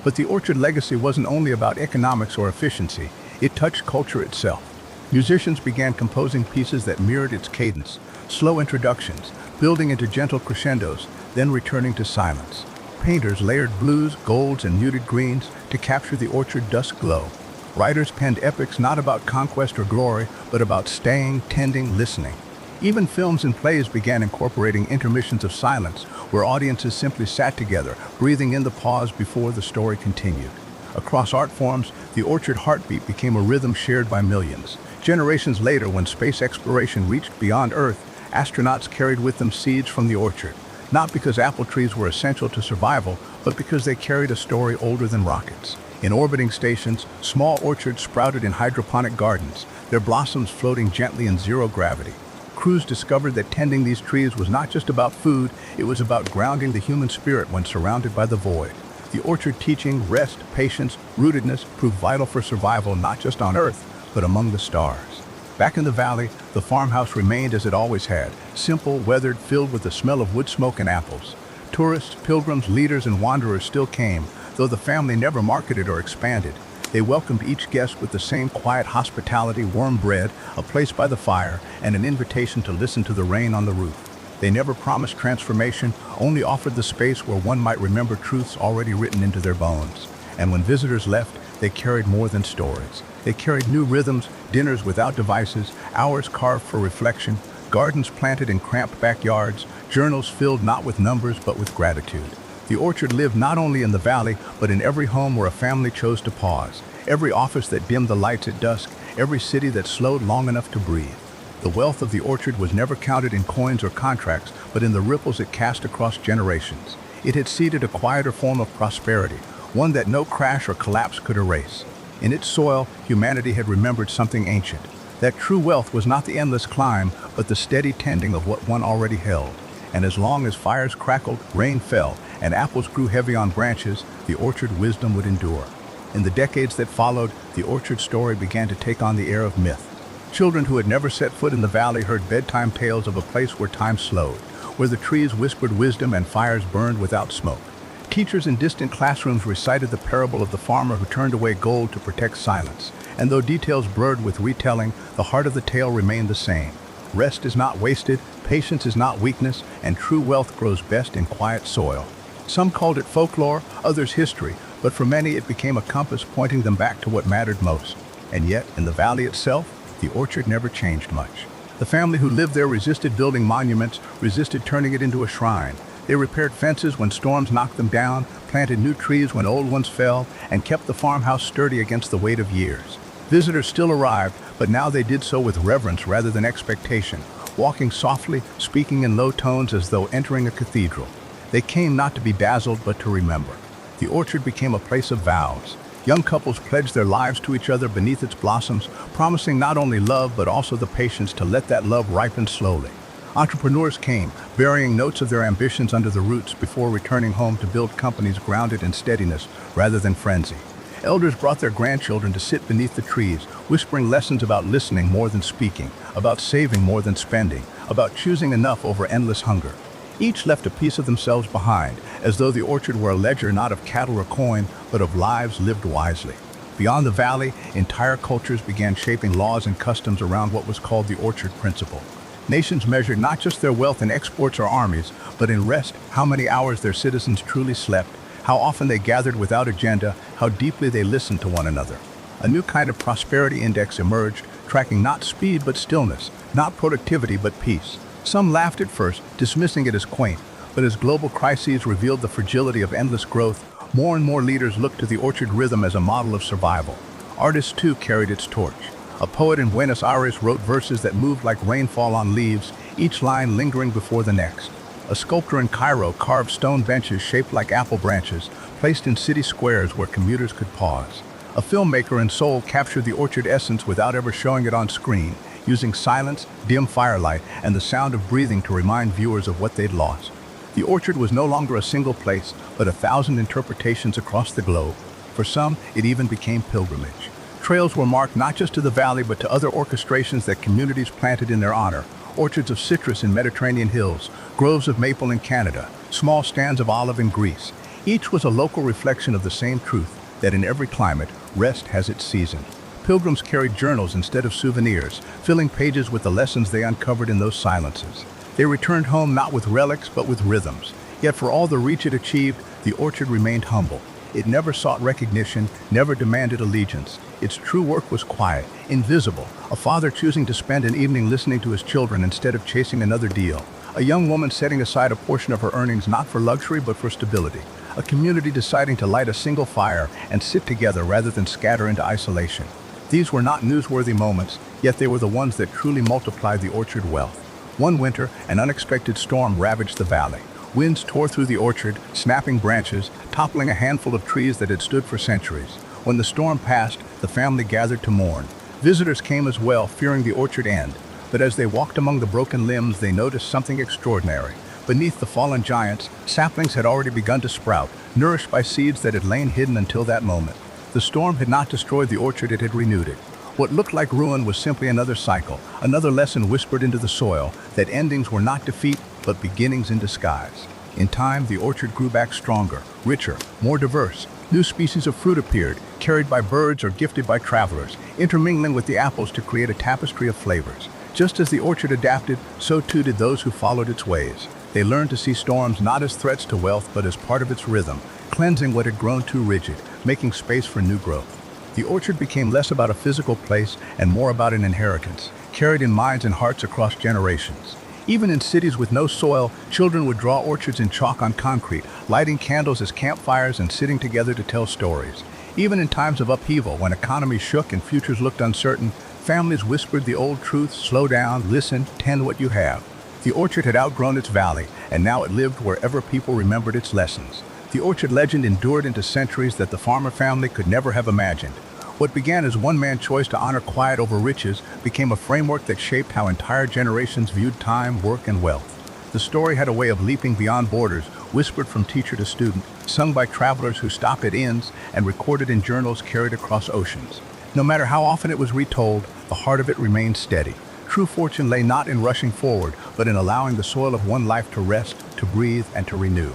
But the orchard legacy wasn't only about economics or efficiency, it touched culture itself. Musicians began composing pieces that mirrored its cadence, slow introductions, building into gentle crescendos, then returning to silence. Painters layered blues, golds, and muted greens to capture the orchard dusk glow. Writers penned epics not about conquest or glory, but about staying, tending, listening. Even films and plays began incorporating intermissions of silence, where audiences simply sat together, breathing in the pause before the story continued. Across art forms, the orchard heartbeat became a rhythm shared by millions. Generations later, when space exploration reached beyond Earth, astronauts carried with them seeds from the orchard, not because apple trees were essential to survival, but because they carried a story older than rockets. In orbiting stations, small orchards sprouted in hydroponic gardens, their blossoms floating gently in zero gravity. Crews discovered that tending these trees was not just about food, it was about grounding the human spirit when surrounded by the void. The orchard teaching, rest, patience, rootedness proved vital for survival not just on Earth, but among the stars. Back in the valley, the farmhouse remained as it always had, simple, weathered, filled with the smell of wood smoke and apples. Tourists, pilgrims, leaders, and wanderers still came, though the family never marketed or expanded. They welcomed each guest with the same quiet hospitality: warm bread, a place by the fire, and an invitation to listen to the rain on the roof. They never promised transformation, only offered the space where one might remember truths already written into their bones. And when visitors left, they carried more than stories. They carried new rhythms, dinners without devices, hours carved for reflection, gardens planted in cramped backyards, journals filled not with numbers but with gratitude. The orchard lived not only in the valley, but in every home where a family chose to pause, every office that dimmed the lights at dusk, every city that slowed long enough to breathe. The wealth of the orchard was never counted in coins or contracts, but in the ripples it cast across generations. It had seeded a quieter form of prosperity, one that no crash or collapse could erase. In its soil, humanity had remembered something ancient, that true wealth was not the endless climb, but the steady tending of what one already held. And as long as fires crackled, rain fell, and apples grew heavy on branches, the orchard wisdom would endure. In the decades that followed, the orchard story began to take on the air of myth. Children who had never set foot in the valley heard bedtime tales of a place where time slowed, where the trees whispered wisdom and fires burned without smoke. Teachers in distant classrooms recited the parable of the farmer who turned away gold to protect silence. And though details blurred with retelling, the heart of the tale remained the same. Rest is not wasted, patience is not weakness, and true wealth grows best in quiet soil. Some called it folklore, others history, but for many it became a compass pointing them back to what mattered most. And yet, in the valley itself, the orchard never changed much. The family who lived there resisted building monuments, resisted turning it into a shrine. They repaired fences when storms knocked them down, planted new trees when old ones fell, and kept the farmhouse sturdy against the weight of years. Visitors still arrived, but now they did so with reverence rather than expectation, walking softly, speaking in low tones as though entering a cathedral. They came not to be dazzled, but to remember. The orchard became a place of vows. Young couples pledged their lives to each other beneath its blossoms, promising not only love but also the patience to let that love ripen slowly. Entrepreneurs came, burying notes of their ambitions under the roots before returning home to build companies grounded in steadiness rather than frenzy. Elders brought their grandchildren to sit beneath the trees, whispering lessons about listening more than speaking, about saving more than spending, about choosing enough over endless hunger. Each left a piece of themselves behind, as though the orchard were a ledger not of cattle or coin, but of lives lived wisely. Beyond the valley, entire cultures began shaping laws and customs around what was called the orchard principle. Nations measured not just their wealth in exports or armies, but in rest, how many hours their citizens truly slept, how often they gathered without agenda, how deeply they listened to one another. A new kind of prosperity index emerged, tracking not speed but stillness, not productivity but peace. Some laughed at first, dismissing it as quaint, but as global crises revealed the fragility of endless growth, more and more leaders looked to the orchard rhythm as a model of survival. Artists too carried its torch. A poet in Buenos Aires wrote verses that moved like rainfall on leaves, each line lingering before the next. A sculptor in Cairo carved stone benches shaped like apple branches, placed in city squares where commuters could pause. A filmmaker in Seoul captured the orchard essence without ever showing it on screen, using silence, dim firelight, and the sound of breathing to remind viewers of what they'd lost. The orchard was no longer a single place, but 1,000 interpretations across the globe. For some, it even became pilgrimage. Trails were marked not just to the valley, but to other orchestrations that communities planted in their honor. Orchards of citrus in Mediterranean hills, groves of maple in Canada, small stands of olive in Greece. Each was a local reflection of the same truth, that in every climate, rest has its season. Pilgrims carried journals instead of souvenirs, filling pages with the lessons they uncovered in those silences. They returned home not with relics, but with rhythms. Yet for all the reach it achieved, the orchard remained humble. It never sought recognition, never demanded allegiance. Its true work was quiet, invisible, a father choosing to spend an evening listening to his children instead of chasing another deal. A young woman setting aside a portion of her earnings not for luxury but for stability. A community deciding to light a single fire and sit together rather than scatter into isolation. These were not newsworthy moments, yet they were the ones that truly multiplied the orchard wealth. One winter, an unexpected storm ravaged the valley. Winds tore through the orchard, snapping branches, toppling a handful of trees that had stood for centuries. When the storm passed, the family gathered to mourn. Visitors came as well, fearing the orchard end. But as they walked among the broken limbs, they noticed something extraordinary. Beneath the fallen giants, saplings had already begun to sprout, nourished by seeds that had lain hidden until that moment. The storm had not destroyed the orchard, it had renewed it. What looked like ruin was simply another cycle, another lesson whispered into the soil, that endings were not defeat, but beginnings in disguise. In time, the orchard grew back stronger, richer, more diverse. New species of fruit appeared, carried by birds or gifted by travelers, intermingling with the apples to create a tapestry of flavors. Just as the orchard adapted, so too did those who followed its ways. They learned to see storms not as threats to wealth, but as part of its rhythm, cleansing what had grown too rigid, making space for new growth. The orchard became less about a physical place and more about an inheritance, carried in minds and hearts across generations. Even in cities with no soil, children would draw orchards in chalk on concrete, lighting candles as campfires and sitting together to tell stories. Even in times of upheaval, when economies shook and futures looked uncertain, families whispered the old truth: slow down, listen, tend what you have. The orchard had outgrown its valley, and now it lived wherever people remembered its lessons. The orchard legend endured into centuries that the farmer family could never have imagined. What began as one man's choice to honor quiet over riches became a framework that shaped how entire generations viewed time, work, and wealth. The story had a way of leaping beyond borders, whispered from teacher to student, sung by travelers who stopped at inns, and recorded in journals carried across oceans. No matter how often it was retold, the heart of it remained steady. True fortune lay not in rushing forward, but in allowing the soil of one life to rest, to breathe, and to renew.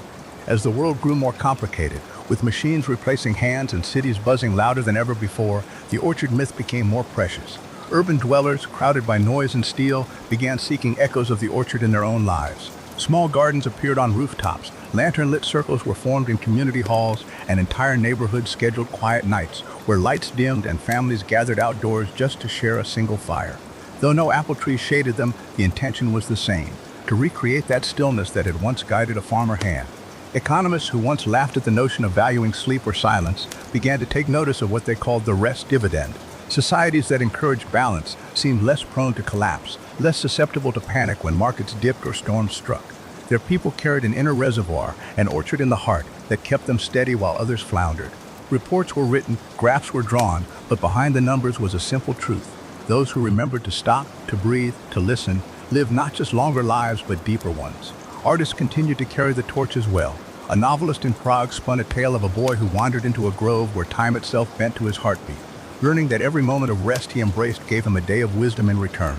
As the world grew more complicated, with machines replacing hands and cities buzzing louder than ever before, the orchard myth became more precious. Urban dwellers, crowded by noise and steel, began seeking echoes of the orchard in their own lives. Small gardens appeared on rooftops, lantern-lit circles were formed in community halls, and entire neighborhoods scheduled quiet nights, where lights dimmed and families gathered outdoors just to share a single fire. Though no apple trees shaded them, the intention was the same: to recreate that stillness that had once guided a farmer hand. Economists who once laughed at the notion of valuing sleep or silence began to take notice of what they called the rest dividend. Societies that encouraged balance seemed less prone to collapse, less susceptible to panic when markets dipped or storms struck. Their people carried an inner reservoir, an orchard in the heart, that kept them steady while others floundered. Reports were written, graphs were drawn, but behind the numbers was a simple truth. Those who remembered to stop, to breathe, to listen, lived not just longer lives but deeper ones. Artists continued to carry the torch as well. A novelist in Prague spun a tale of a boy who wandered into a grove where time itself bent to his heartbeat, learning that every moment of rest he embraced gave him a day of wisdom in return.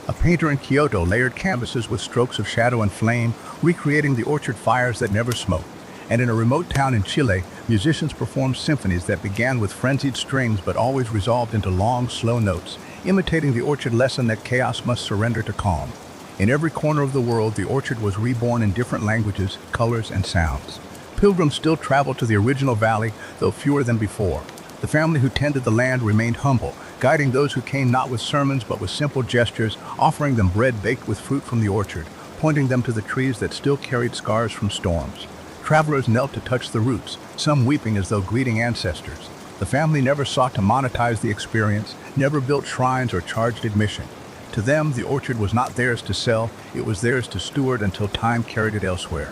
A painter in Kyoto layered canvases with strokes of shadow and flame, recreating the orchard fires that never smoked. And in a remote town in Chile, musicians performed symphonies that began with frenzied strings but always resolved into long, slow notes, imitating the orchard lesson that chaos must surrender to calm. In every corner of the world, the orchard was reborn in different languages, colors, and sounds. Pilgrims still traveled to the original valley, though fewer than before. The family who tended the land remained humble, guiding those who came not with sermons but with simple gestures, offering them bread baked with fruit from the orchard, pointing them to the trees that still carried scars from storms. Travelers knelt to touch the roots, some weeping as though greeting ancestors. The family never sought to monetize the experience, never built shrines or charged admission. To them, the orchard was not theirs to sell, it was theirs to steward until time carried it elsewhere.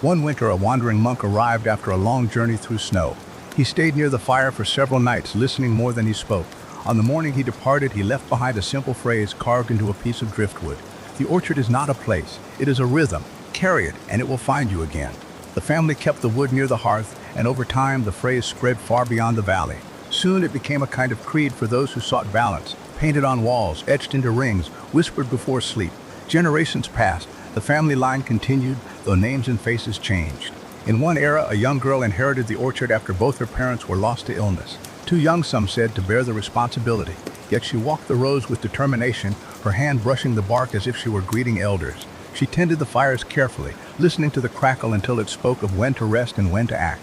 One winter, a wandering monk arrived after a long journey through snow. He stayed near the fire for several nights, listening more than he spoke. On the morning he departed, he left behind a simple phrase carved into a piece of driftwood. The orchard is not a place, it is a rhythm. Carry it, and it will find you again. The family kept the wood near the hearth, and over time the phrase spread far beyond the valley. Soon it became a kind of creed for those who sought balance, painted on walls, etched into rings, whispered before sleep. Generations passed, the family line continued, though names and faces changed. In one era, a young girl inherited the orchard after both her parents were lost to illness. Too young, some said, to bear the responsibility. Yet she walked the rows with determination, her hand brushing the bark as if she were greeting elders. She tended the fires carefully, listening to the crackle until it spoke of when to rest and when to act.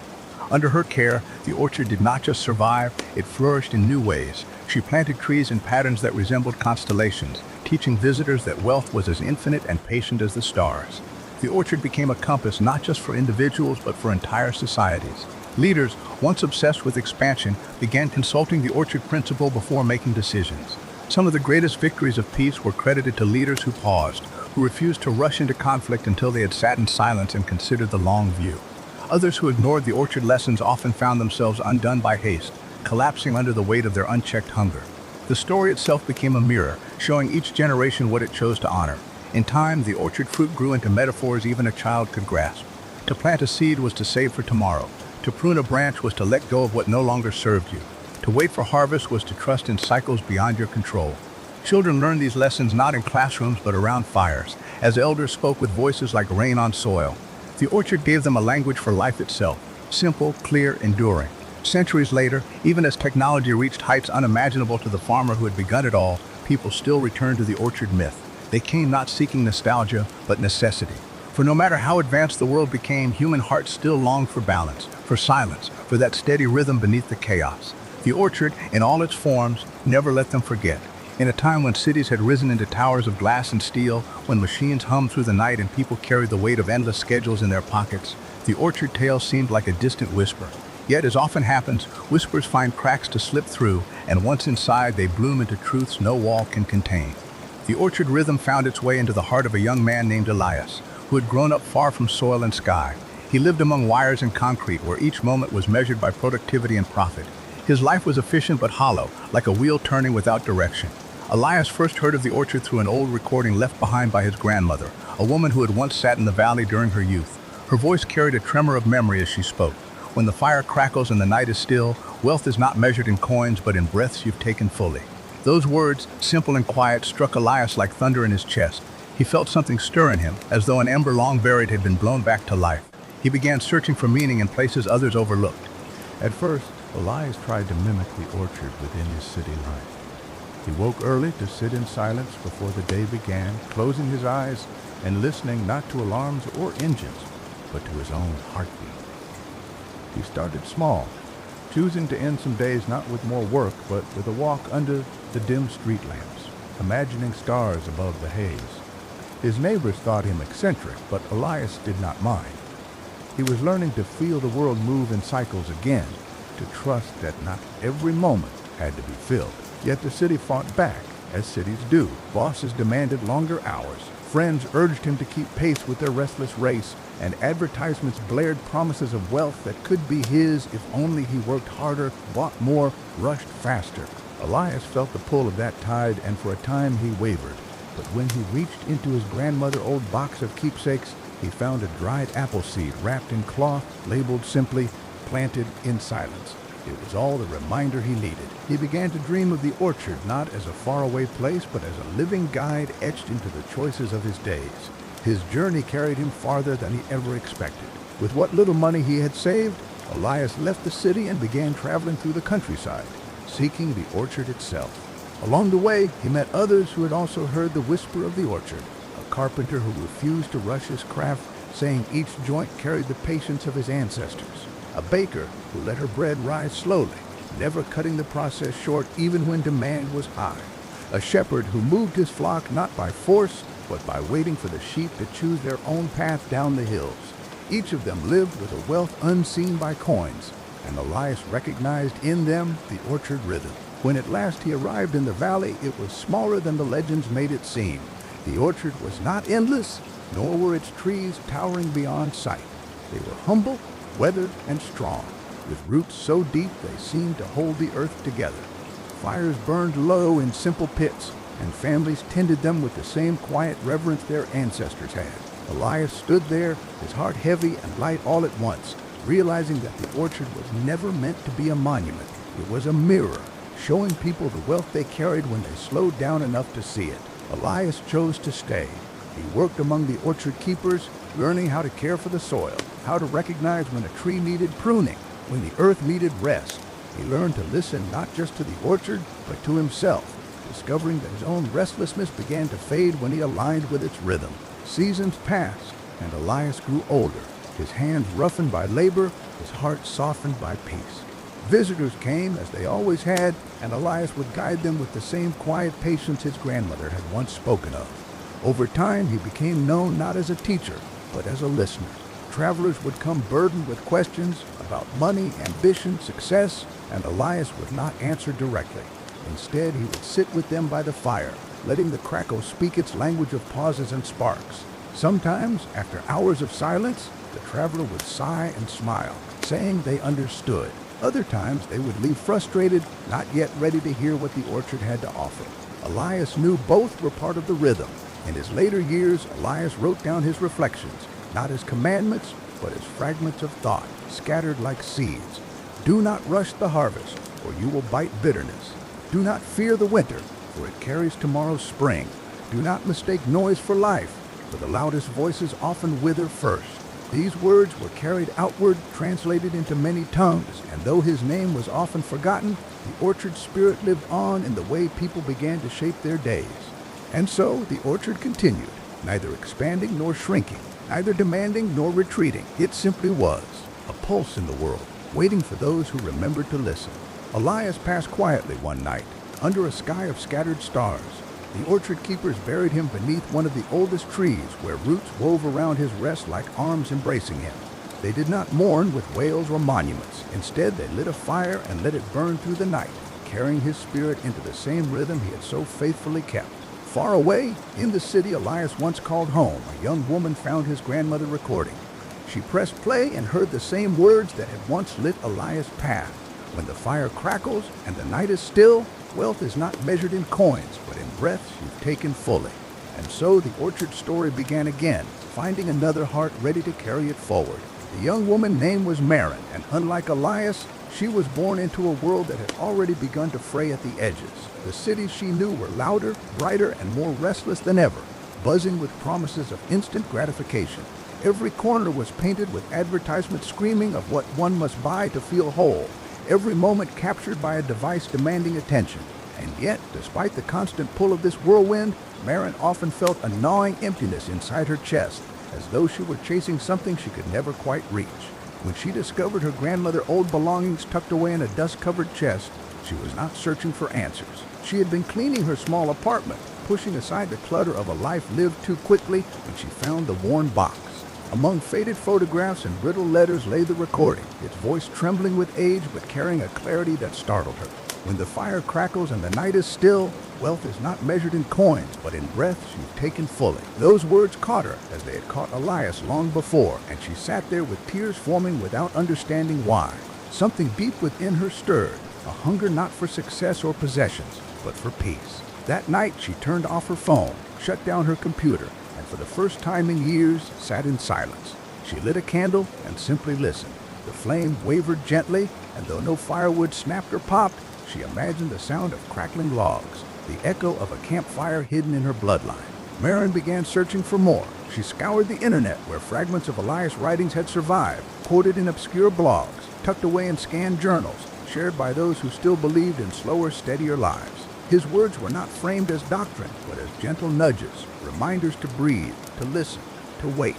Under her care, the orchard did not just survive, it flourished in new ways. She planted trees in patterns that resembled constellations, teaching visitors that wealth was as infinite and patient as the stars. The orchard became a compass not just for individuals but for entire societies. Leaders, once obsessed with expansion, began consulting the orchard principle before making decisions. Some of the greatest victories of peace were credited to leaders who paused, who refused to rush into conflict until they had sat in silence and considered the long view. Others who ignored the orchard lessons often found themselves undone by haste, collapsing under the weight of their unchecked hunger. The story itself became a mirror, showing each generation what it chose to honor. In time, the orchard fruit grew into metaphors even a child could grasp. To plant a seed was to save for tomorrow. To prune a branch was to let go of what no longer served you. To wait for harvest was to trust in cycles beyond your control. Children learned these lessons not in classrooms but around fires, as elders spoke with voices like rain on soil. The orchard gave them a language for life itself, simple, clear, enduring. Centuries later, even as technology reached heights unimaginable to the farmer who had begun it all, people still returned to the orchard myth. They came not seeking nostalgia, but necessity. For no matter how advanced the world became, human hearts still longed for balance, for silence, for that steady rhythm beneath the chaos. The orchard, in all its forms, never let them forget. In a time when cities had risen into towers of glass and steel, when machines hummed through the night and people carried the weight of endless schedules in their pockets, the orchard tale seemed like a distant whisper. Yet, as often happens, whispers find cracks to slip through, and once inside, they bloom into truths no wall can contain. The orchard rhythm found its way into the heart of a young man named Elias, who had grown up far from soil and sky. He lived among wires and concrete, where each moment was measured by productivity and profit. His life was efficient but hollow, like a wheel turning without direction. Elias first heard of the orchard through an old recording left behind by his grandmother, a woman who had once sat in the valley during her youth. Her voice carried a tremor of memory as she spoke. When the fire crackles and the night is still, wealth is not measured in coins, but in breaths you've taken fully. Those words, simple and quiet, struck Elias like thunder in his chest. He felt something stir in him, as though an ember long buried had been blown back to life. He began searching for meaning in places others overlooked. At first, Elias tried to mimic the orchard within his city life. He woke early to sit in silence before the day began, closing his eyes and listening not to alarms or engines, but to his own heartbeat. He started small, choosing to end some days not with more work, but with a walk under the dim street lamps, imagining stars above the haze. His neighbors thought him eccentric, but Elias did not mind. He was learning to feel the world move in cycles again, to trust that not every moment had to be filled. Yet the city fought back, as cities do. Bosses demanded longer hours. Friends urged him to keep pace with their restless race, and advertisements blared promises of wealth that could be his if only he worked harder, bought more, rushed faster. Elias felt the pull of that tide, and for a time he wavered. But when he reached into his grandmother's old box of keepsakes, he found a dried apple seed wrapped in cloth, labeled simply, "Planted in Silence." It was all the reminder he needed. He began to dream of the orchard not as a faraway place, but as a living guide etched into the choices of his days. His journey carried him farther than he ever expected. With what little money he had saved, Elias left the city and began traveling through the countryside, seeking the orchard itself. Along the way, he met others who had also heard the whisper of the orchard. A carpenter who refused to rush his craft, saying each joint carried the patience of his ancestors. A baker who let her bread rise slowly, never cutting the process short even when demand was high. A shepherd who moved his flock not by force, but by waiting for the sheep to choose their own path down the hills. Each of them lived with a wealth unseen by coins, and Elias recognized in them the orchard rhythm. When at last he arrived in the valley, it was smaller than the legends made it seem. The orchard was not endless, nor were its trees towering beyond sight. They were humble, weathered, and strong, with roots so deep they seemed to hold the earth together. Fires burned low in simple pits, and families tended them with the same quiet reverence their ancestors had. Elias stood there, his heart heavy and light all at once, realizing that the orchard was never meant to be a monument. It was a mirror, showing people the wealth they carried when they slowed down enough to see it. Elias chose to stay. He worked among the orchard keepers, learning how to care for the soil, how to recognize when a tree needed pruning, when the earth needed rest. He learned to listen not just to the orchard, but to himself, discovering that his own restlessness began to fade when he aligned with its rhythm. Seasons passed, and Elias grew older, his hands roughened by labor, his heart softened by peace. Visitors came, as they always had, and Elias would guide them with the same quiet patience his grandmother had once spoken of. Over time, he became known not as a teacher, but as a listener. Travelers would come burdened with questions about money, ambition, success, and Elias would not answer directly. Instead, he would sit with them by the fire, letting the crackle speak its language of pauses and sparks. Sometimes, after hours of silence, the traveler would sigh and smile, saying they understood. Other times, they would leave frustrated, not yet ready to hear what the orchard had to offer. Elias knew both were part of the rhythm. In his later years, Elias wrote down his reflections, not as commandments, but as fragments of thought, scattered like seeds. Do not rush the harvest, or you will bite bitterness. Do not fear the winter, for it carries tomorrow's spring. Do not mistake noise for life, for the loudest voices often wither first. These words were carried outward, translated into many tongues, and though his name was often forgotten, the orchard spirit lived on in the way people began to shape their days. And so the orchard continued, neither expanding nor shrinking, neither demanding nor retreating. It simply was, a pulse in the world, waiting for those who remembered to listen. Elias passed quietly one night, under a sky of scattered stars. The orchard keepers buried him beneath one of the oldest trees, where roots wove around his rest like arms embracing him. They did not mourn with wails or monuments. Instead, they lit a fire and let it burn through the night, carrying his spirit into the same rhythm he had so faithfully kept. Far away, in the city Elias once called home, a young woman found his grandmother recording. She pressed play and heard the same words that had once lit Elias' path. When the fire crackles and the night is still, wealth is not measured in coins, but in breaths you've taken fully. And so the orchard story began again, finding another heart ready to carry it forward. The young woman's name was Marin, and unlike Elias, she was born into a world that had already begun to fray at the edges. The cities she knew were louder, brighter, and more restless than ever, buzzing with promises of instant gratification. Every corner was painted with advertisements screaming of what one must buy to feel whole, every moment captured by a device demanding attention. And yet, despite the constant pull of this whirlwind, Marin often felt a gnawing emptiness inside her chest, as though she were chasing something she could never quite reach. When she discovered her grandmother's old belongings tucked away in a dust-covered chest, she was not searching for answers. She had been cleaning her small apartment, pushing aside the clutter of a life lived too quickly, when she found the worn box. Among faded photographs and brittle letters lay the recording, its voice trembling with age but carrying a clarity that startled her. When the fire crackles and the night is still, wealth is not measured in coins, but in breaths you've taken fully. Those words caught her as they had caught Elias long before, and she sat there with tears forming without understanding why. Something deep within her stirred, a hunger not for success or possessions, but for peace. That night she turned off her phone, shut down her computer, and for the first time in years sat in silence. She lit a candle and simply listened. The flame wavered gently, and though no firewood snapped or popped, she imagined the sound of crackling logs, the echo of a campfire hidden in her bloodline. Marin began searching for more. She scoured the internet where fragments of Elias' writings had survived, quoted in obscure blogs, tucked away in scanned journals, shared by those who still believed in slower, steadier lives. His words were not framed as doctrine, but as gentle nudges, reminders to breathe, to listen, to wait.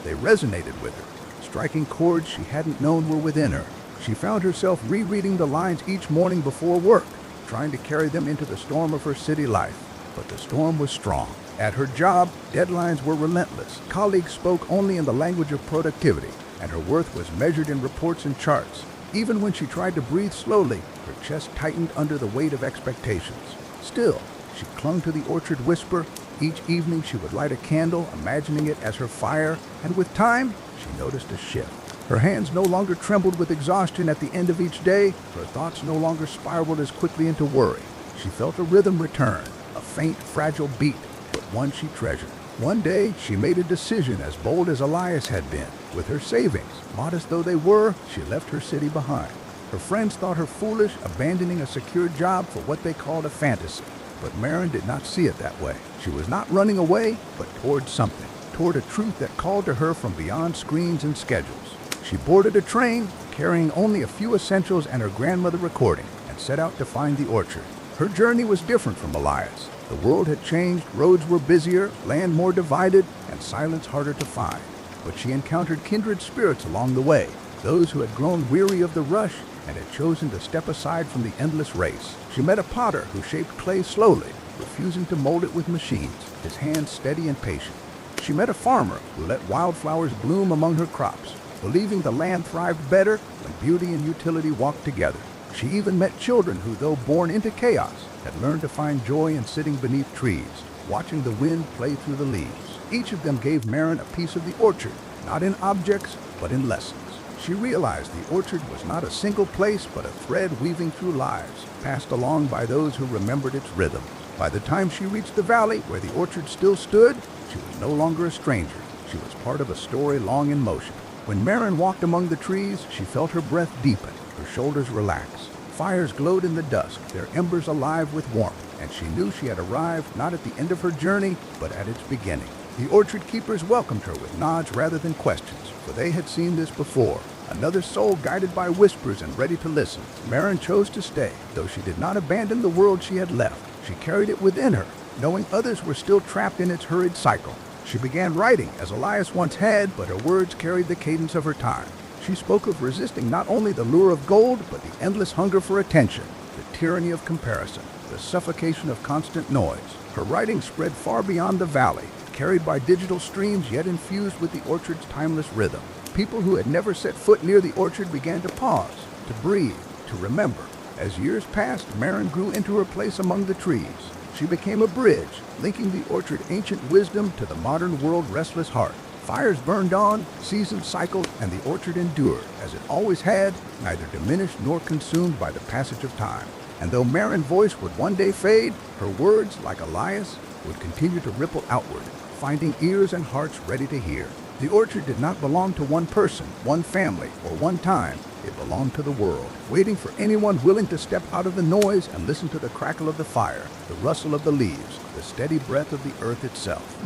They resonated with her, striking chords she hadn't known were within her. She found herself rereading the lines each morning before work, trying to carry them into the storm of her city life. But the storm was strong. At her job, deadlines were relentless. Colleagues spoke only in the language of productivity, and her worth was measured in reports and charts. Even when she tried to breathe slowly, her chest tightened under the weight of expectations. Still, she clung to the orchard whisper. Each evening she would light a candle, imagining it as her fire, and with time, she noticed a shift. Her hands no longer trembled with exhaustion at the end of each day. Her thoughts no longer spiraled as quickly into worry. She felt a rhythm return, a faint, fragile beat, but one she treasured. One day, she made a decision as bold as Elias had been. With her savings, modest though they were, she left her city behind. Her friends thought her foolish, abandoning a secure job for what they called a fantasy. But Marin did not see it that way. She was not running away, but toward something, toward a truth that called to her from beyond screens and schedules. She boarded a train, carrying only a few essentials and her grandmother recording, and set out to find the orchard. Her journey was different from Elias. The world had changed, roads were busier, land more divided, and silence harder to find. But she encountered kindred spirits along the way, those who had grown weary of the rush and had chosen to step aside from the endless race. She met a potter who shaped clay slowly, refusing to mold it with machines, his hands steady and patient. She met a farmer who let wildflowers bloom among her crops, believing the land thrived better when beauty and utility walked together. She even met children who, though born into chaos, had learned to find joy in sitting beneath trees, watching the wind play through the leaves. Each of them gave Marin a piece of the orchard, not in objects, but in lessons. She realized the orchard was not a single place, but a thread weaving through lives, passed along by those who remembered its rhythm. By the time she reached the valley where the orchard still stood, she was no longer a stranger. She was part of a story long in motion. When Marin walked among the trees, she felt her breath deepen, her shoulders relax. Fires glowed in the dusk, their embers alive with warmth, and she knew she had arrived not at the end of her journey, but at its beginning. The orchard keepers welcomed her with nods rather than questions, for they had seen this before. Another soul guided by whispers and ready to listen. Marin chose to stay, though she did not abandon the world she had left. She carried it within her, knowing others were still trapped in its hurried cycle. She began writing, as Elias once had, but her words carried the cadence of her time. She spoke of resisting not only the lure of gold, but the endless hunger for attention, the tyranny of comparison, the suffocation of constant noise. Her writing spread far beyond the valley, carried by digital streams yet infused with the orchard's timeless rhythm. People who had never set foot near the orchard began to pause, to breathe, to remember. As years passed, Marin grew into her place among the trees. She became a bridge, linking the orchard's ancient wisdom to the modern world's restless heart. Fires burned on, seasons cycled, and the orchard endured, as it always had, neither diminished nor consumed by the passage of time. And though Marin's voice would one day fade, her words, like Elias, would continue to ripple outward, finding ears and hearts ready to hear. The orchard did not belong to one person, one family, or one time. It belonged to the world, waiting for anyone willing to step out of the noise and listen to the crackle of the fire, the rustle of the leaves, the steady breath of the earth itself.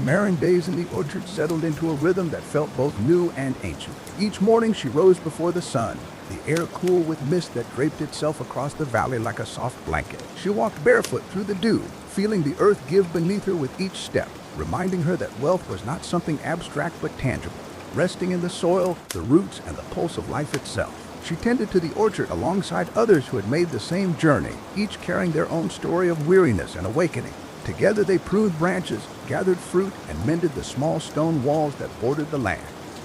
Marin's days in the orchard settled into a rhythm that felt both new and ancient. Each morning she rose before the sun, the air cool with mist that draped itself across the valley like a soft blanket. She walked barefoot through the dew, feeling the earth give beneath her with each step, reminding her that wealth was not something abstract but tangible, resting in the soil, the roots, and the pulse of life itself. She tended to the orchard alongside others who had made the same journey, each carrying their own story of weariness and awakening. Together they pruned branches, gathered fruit, and mended the small stone walls that bordered the land.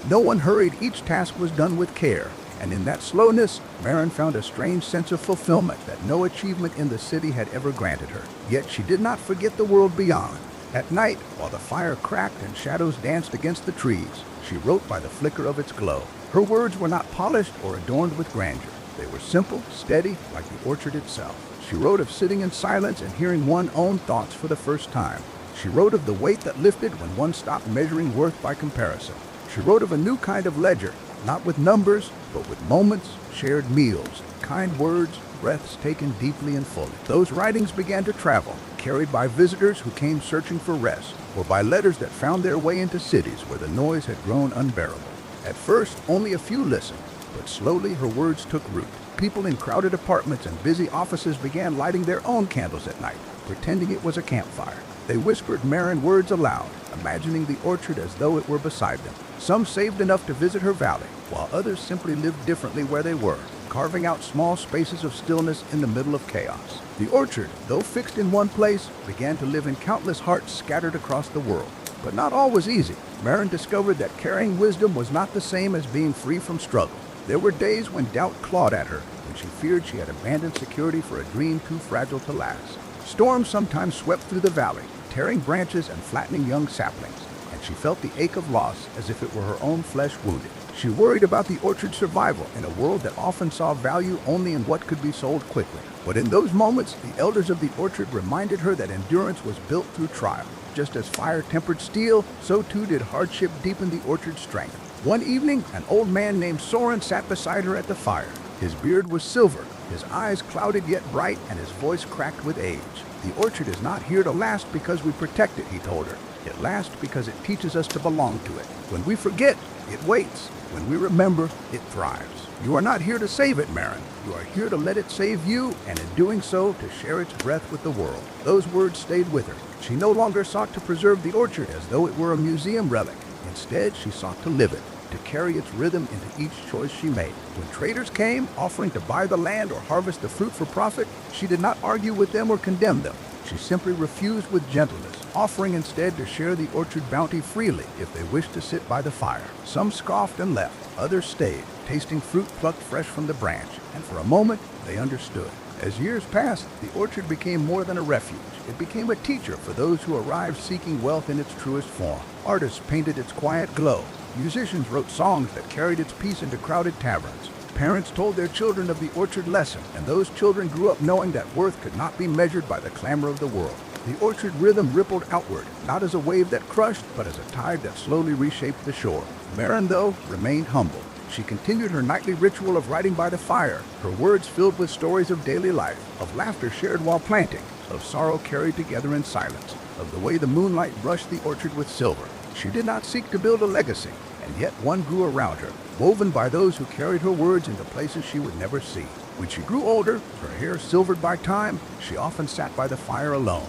No one hurried, each task was done with care, and in that slowness, Marin found a strange sense of fulfillment that no achievement in the city had ever granted her. Yet she did not forget the world beyond. At night, while the fire cracked and shadows danced against the trees, she wrote by the flicker of its glow. Her words were not polished or adorned with grandeur. They were simple, steady, like the orchard itself. She wrote of sitting in silence and hearing one's own thoughts for the first time. She wrote of the weight that lifted when one stopped measuring worth by comparison. She wrote of a new kind of ledger, not with numbers, but with moments, shared meals, kind words, breaths taken deeply and fully. Those writings began to travel, carried by visitors who came searching for rest, or by letters that found their way into cities where the noise had grown unbearable. At first, only a few listened, but slowly her words took root. People in crowded apartments and busy offices began lighting their own candles at night, pretending it was a campfire. They whispered Marin words aloud, imagining the orchard as though it were beside them. Some saved enough to visit her valley, while others simply lived differently where they were, carving out small spaces of stillness in the middle of chaos. The orchard, though fixed in one place, began to live in countless hearts scattered across the world. But not all was easy. Marin discovered that carrying wisdom was not the same as being free from struggle. There were days when doubt clawed at her, when she feared she had abandoned security for a dream too fragile to last. Storms sometimes swept through the valley, tearing branches and flattening young saplings, and she felt the ache of loss as if it were her own flesh wounded. She worried about the orchard's survival in a world that often saw value only in what could be sold quickly. But in those moments, the elders of the orchard reminded her that endurance was built through trial. Just as fire tempered steel, so too did hardship deepen the orchard's strength. One evening, an old man named Soren sat beside her at the fire. His beard was silver, his eyes clouded yet bright, and his voice cracked with age. The orchard is not here to last because we protect it, he told her. It lasts because it teaches us to belong to it. When we forget, it waits. When we remember, it thrives. You are not here to save it, Marin. You are here to let it save you, and in doing so, to share its breath with the world. Those words stayed with her. She no longer sought to preserve the orchard as though it were a museum relic. Instead, she sought to live it, to carry its rhythm into each choice she made. When traders came, offering to buy the land or harvest the fruit for profit, she did not argue with them or condemn them. She simply refused with gentleness, offering instead to share the orchard bounty freely if they wished to sit by the fire. Some scoffed and left, others stayed, tasting fruit plucked fresh from the branch, and for a moment they understood. As years passed, the orchard became more than a refuge. It became a teacher for those who arrived seeking wealth in its truest form. Artists painted its quiet glow. Musicians wrote songs that carried its peace into crowded taverns. Parents told their children of the orchard lesson, and those children grew up knowing that worth could not be measured by the clamor of the world. The orchard rhythm rippled outward, not as a wave that crushed, but as a tide that slowly reshaped the shore. Marin, though, remained humble. She continued her nightly ritual of writing by the fire, her words filled with stories of daily life, of laughter shared while planting, of sorrow carried together in silence, of the way the moonlight brushed the orchard with silver. She did not seek to build a legacy, and yet one grew around her, woven by those who carried her words into places she would never see. When she grew older, her hair silvered by time, she often sat by the fire alone.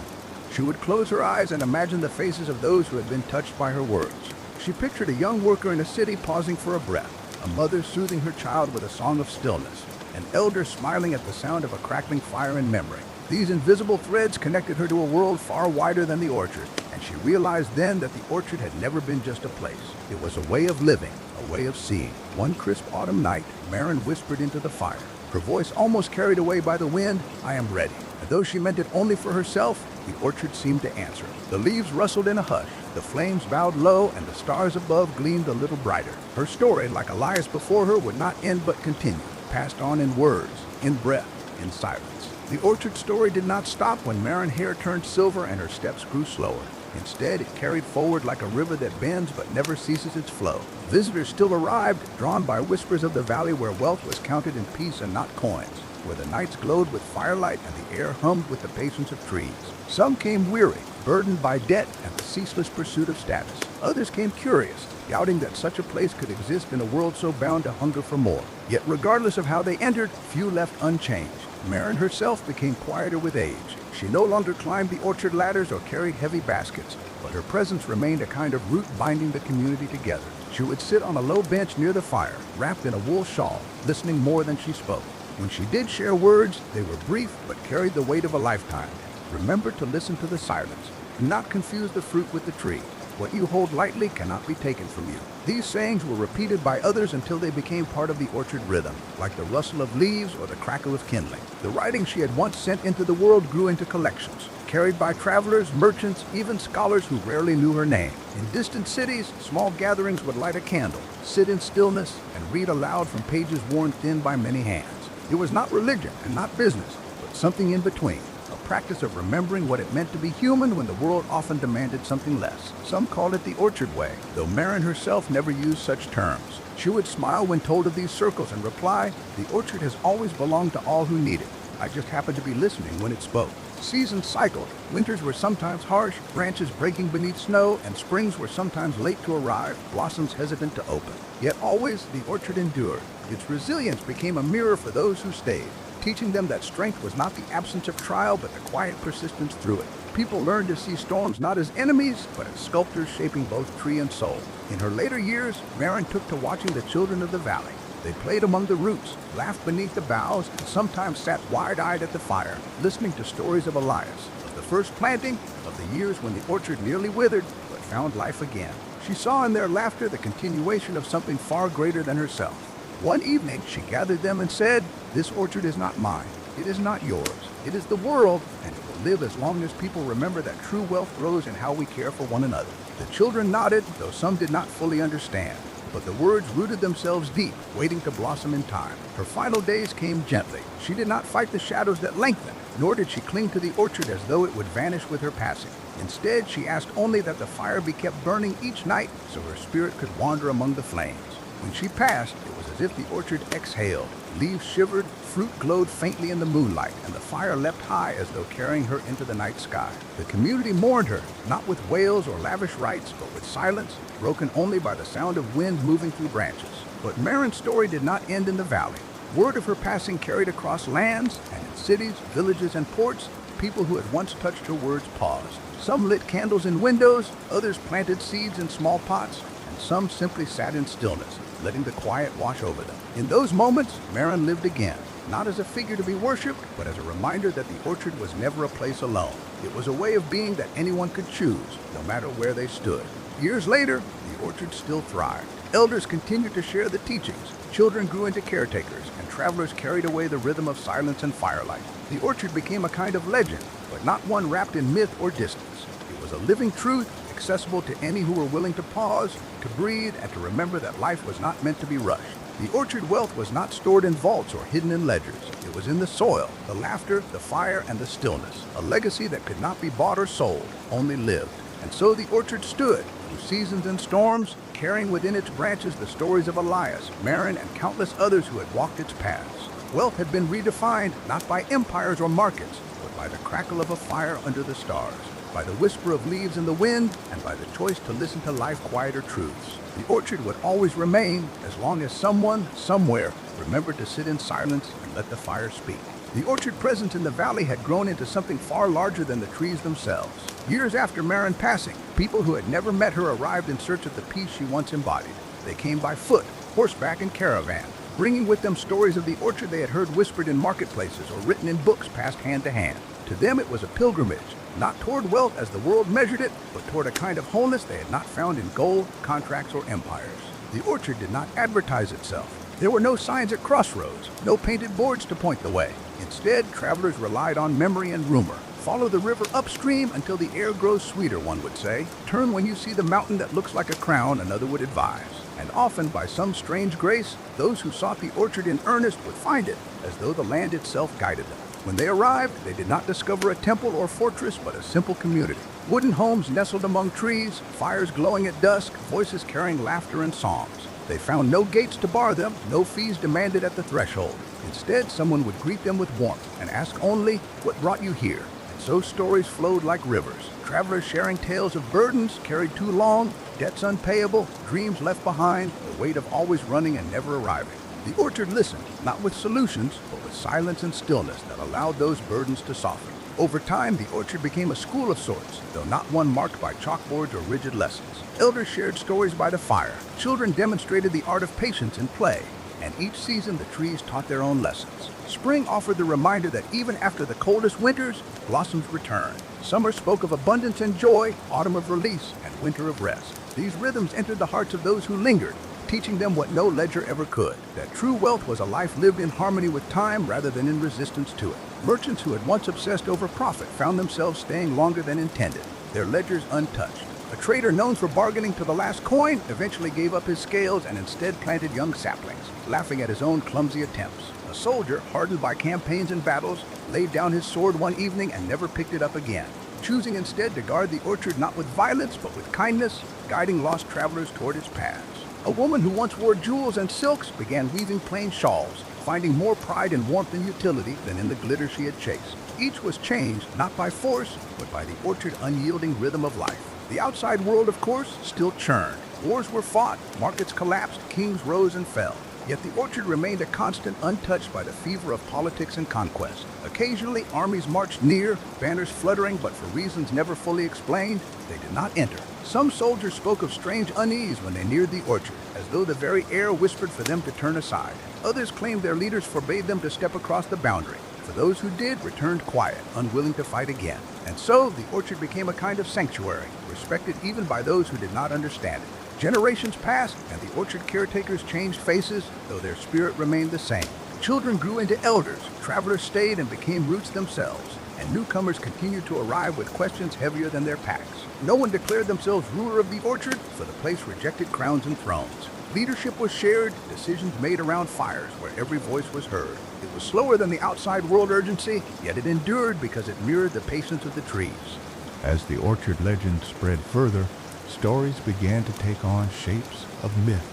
She would close her eyes and imagine the faces of those who had been touched by her words. She pictured a young worker in a city pausing for a breath, a mother soothing her child with a song of stillness, an elder smiling at the sound of a crackling fire in memory. These invisible threads connected her to a world far wider than the orchard, and she realized then that the orchard had never been just a place. It was a way of living, a way of seeing. One crisp autumn night, Marin whispered into the fire. Her voice almost carried away by the wind, "I am ready." And though she meant it only for herself, the orchard seemed to answer. The leaves rustled in a hush, the flames bowed low, and the stars above gleamed a little brighter. Her story, like Elias before her, would not end but continue, passed on in words, in breath, in silence. The orchard story did not stop when Marin's hair turned silver and her steps grew slower. Instead, it carried forward like a river that bends but never ceases its flow. Visitors still arrived, drawn by whispers of the valley where wealth was counted in peace and not coins, where the nights glowed with firelight and the air hummed with the patience of trees. Some came weary, burdened by debt and the ceaseless pursuit of status. Others came curious, doubting that such a place could exist in a world so bound to hunger for more. Yet regardless of how they entered, few left unchanged. Marin herself became quieter with age. She no longer climbed the orchard ladders or carried heavy baskets, but her presence remained a kind of root binding the community together. She would sit on a low bench near the fire, wrapped in a wool shawl, listening more than she spoke. When she did share words, they were brief but carried the weight of a lifetime. Remember to listen to the silence. Do not confuse the fruit with the tree. What you hold lightly cannot be taken from you. These sayings were repeated by others until they became part of the orchard rhythm, like the rustle of leaves or the crackle of kindling. The writing she had once sent into the world grew into collections, carried by travelers, merchants, even scholars who rarely knew her name. In distant cities, small gatherings would light a candle, sit in stillness, and read aloud from pages worn thin by many hands. It was not religion and not business, but something in between. A practice of remembering what it meant to be human when the world often demanded something less. Some called it the orchard way, though Marin herself never used such terms. She would smile when told of these circles and reply, "The orchard has always belonged to all who need it. I just happened to be listening when it spoke." Seasons cycled. Winters were sometimes harsh, branches breaking beneath snow, and springs were sometimes late to arrive, blossoms hesitant to open. Yet always the orchard endured. Its resilience became a mirror for those who stayed, teaching them that strength was not the absence of trial, but the quiet persistence through it. People learned to see storms not as enemies, but as sculptors shaping both tree and soul. In her later years, Marin took to watching the children of the valley. They played among the roots, laughed beneath the boughs, and sometimes sat wide-eyed at the fire, listening to stories of Elias, of the first planting, of the years when the orchard nearly withered, but found life again. She saw in their laughter the continuation of something far greater than herself. One evening, she gathered them and said, "This orchard is not mine. It is not yours. It is the world, and it will live as long as people remember that true wealth grows in how we care for one another." The children nodded, though some did not fully understand. But the words rooted themselves deep, waiting to blossom in time. Her final days came gently. She did not fight the shadows that lengthened, nor did she cling to the orchard as though it would vanish with her passing. Instead, she asked only that the fire be kept burning each night so her spirit could wander among the flames. When she passed, it was as if the orchard exhaled. Leaves shivered, fruit glowed faintly in the moonlight, and the fire leapt high as though carrying her into the night sky. The community mourned her, not with wails or lavish rites, but with silence, broken only by the sound of wind moving through branches. But Marin's story did not end in the valley. Word of her passing carried across lands, and in cities, villages, and ports, people who had once touched her words paused. Some lit candles in windows, others planted seeds in small pots, and some simply sat in stillness, letting the quiet wash over them. In those moments, Marin lived again, not as a figure to be worshipped, but as a reminder that the orchard was never a place alone. It was a way of being that anyone could choose, no matter where they stood. Years later, the orchard still thrived. Elders continued to share the teachings, children grew into caretakers, and travelers carried away the rhythm of silence and firelight. The orchard became a kind of legend, but not one wrapped in myth or distance. It was a living truth, accessible to any who were willing to pause, to breathe, and to remember that life was not meant to be rushed. The orchard wealth was not stored in vaults or hidden in ledgers. It was in the soil, the laughter, the fire, and the stillness, a legacy that could not be bought or sold, only lived. And so the orchard stood, through seasons and storms, carrying within its branches the stories of Elias, Marin, and countless others who had walked its paths. Wealth had been redefined not by empires or markets, but by the crackle of a fire under the stars, by the whisper of leaves in the wind, and by the choice to listen to life's quieter truths. The orchard would always remain as long as someone, somewhere, remembered to sit in silence and let the fire speak. The orchard presence in the valley had grown into something far larger than the trees themselves. Years after Marin's passing, people who had never met her arrived in search of the peace she once embodied. They came by foot, horseback, and caravan, bringing with them stories of the orchard they had heard whispered in marketplaces or written in books passed hand to hand. To them it was a pilgrimage, not toward wealth as the world measured it, but toward a kind of wholeness they had not found in gold, contracts, or empires. The orchard did not advertise itself. There were no signs at crossroads, no painted boards to point the way. Instead, travelers relied on memory and rumor. Follow the river upstream until the air grows sweeter, one would say. Turn when you see the mountain that looks like a crown, another would advise. And often, by some strange grace, those who sought the orchard in earnest would find it, as though the land itself guided them. When they arrived, they did not discover a temple or fortress, but a simple community. Wooden homes nestled among trees, fires glowing at dusk, voices carrying laughter and songs. They found no gates to bar them, no fees demanded at the threshold. Instead, someone would greet them with warmth and ask only, "What brought you here?" And so stories flowed like rivers. Travelers sharing tales of burdens carried too long, debts unpayable, dreams left behind, the weight of always running and never arriving. The orchard listened, not with solutions, but with silence and stillness that allowed those burdens to soften. Over time, the orchard became a school of sorts, though not one marked by chalkboards or rigid lessons. Elders shared stories by the fire. Children demonstrated the art of patience in play. And each season, the trees taught their own lessons. Spring offered the reminder that even after the coldest winters, blossoms return. Summer spoke of abundance and joy, autumn of release, and winter of rest. These rhythms entered the hearts of those who lingered, teaching them what no ledger ever could, that true wealth was a life lived in harmony with time rather than in resistance to it. Merchants who had once obsessed over profit found themselves staying longer than intended, their ledgers untouched. A trader known for bargaining to the last coin eventually gave up his scales and instead planted young saplings, laughing at his own clumsy attempts. A soldier, hardened by campaigns and battles, laid down his sword one evening and never picked it up again, choosing instead to guard the orchard not with violence but with kindness, guiding lost travelers toward its paths. A woman who once wore jewels and silks began weaving plain shawls, finding more pride in warmth and utility than in the glitter she had chased. Each was changed not by force, but by the orchard's unyielding rhythm of life. The outside world, of course, still churned. Wars were fought, markets collapsed, kings rose and fell. Yet the orchard remained a constant, untouched by the fever of politics and conquest. Occasionally, armies marched near, banners fluttering, but for reasons never fully explained, they did not enter. Some soldiers spoke of strange unease when they neared the orchard, as though the very air whispered for them to turn aside. Others claimed their leaders forbade them to step across the boundary. For those who did, returned quiet, unwilling to fight again. And so, the orchard became a kind of sanctuary, respected even by those who did not understand it. Generations passed, and the orchard caretakers changed faces, though their spirit remained the same. Children grew into elders, travelers stayed and became roots themselves, and newcomers continued to arrive with questions heavier than their packs. No one declared themselves ruler of the orchard, for the place rejected crowns and thrones. Leadership was shared, decisions made around fires where every voice was heard. It was slower than the outside world urgency, yet it endured because it mirrored the patience of the trees. As the orchard legend spread further, stories began to take on shapes of myth.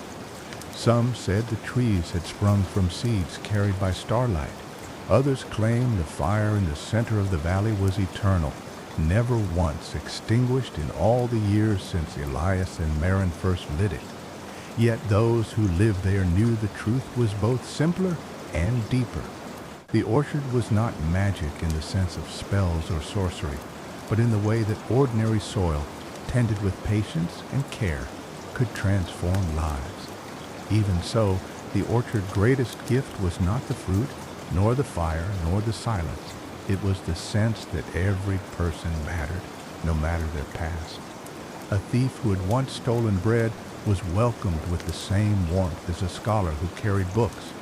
Some said the trees had sprung from seeds carried by starlight. Others claimed the fire in the center of the valley was eternal, never once extinguished in all the years since Elias and Marin first lit it. Yet those who lived there knew the truth was both simpler and deeper. The orchard was not magic in the sense of spells or sorcery, but in the way that ordinary soil, tended with patience and care, could transform lives. Even so, the orchard's greatest gift was not the fruit, nor the fire, nor the silence. It was the sense that every person mattered, no matter their past. A thief who had once stolen bread was welcomed with the same warmth as a scholar who carried books.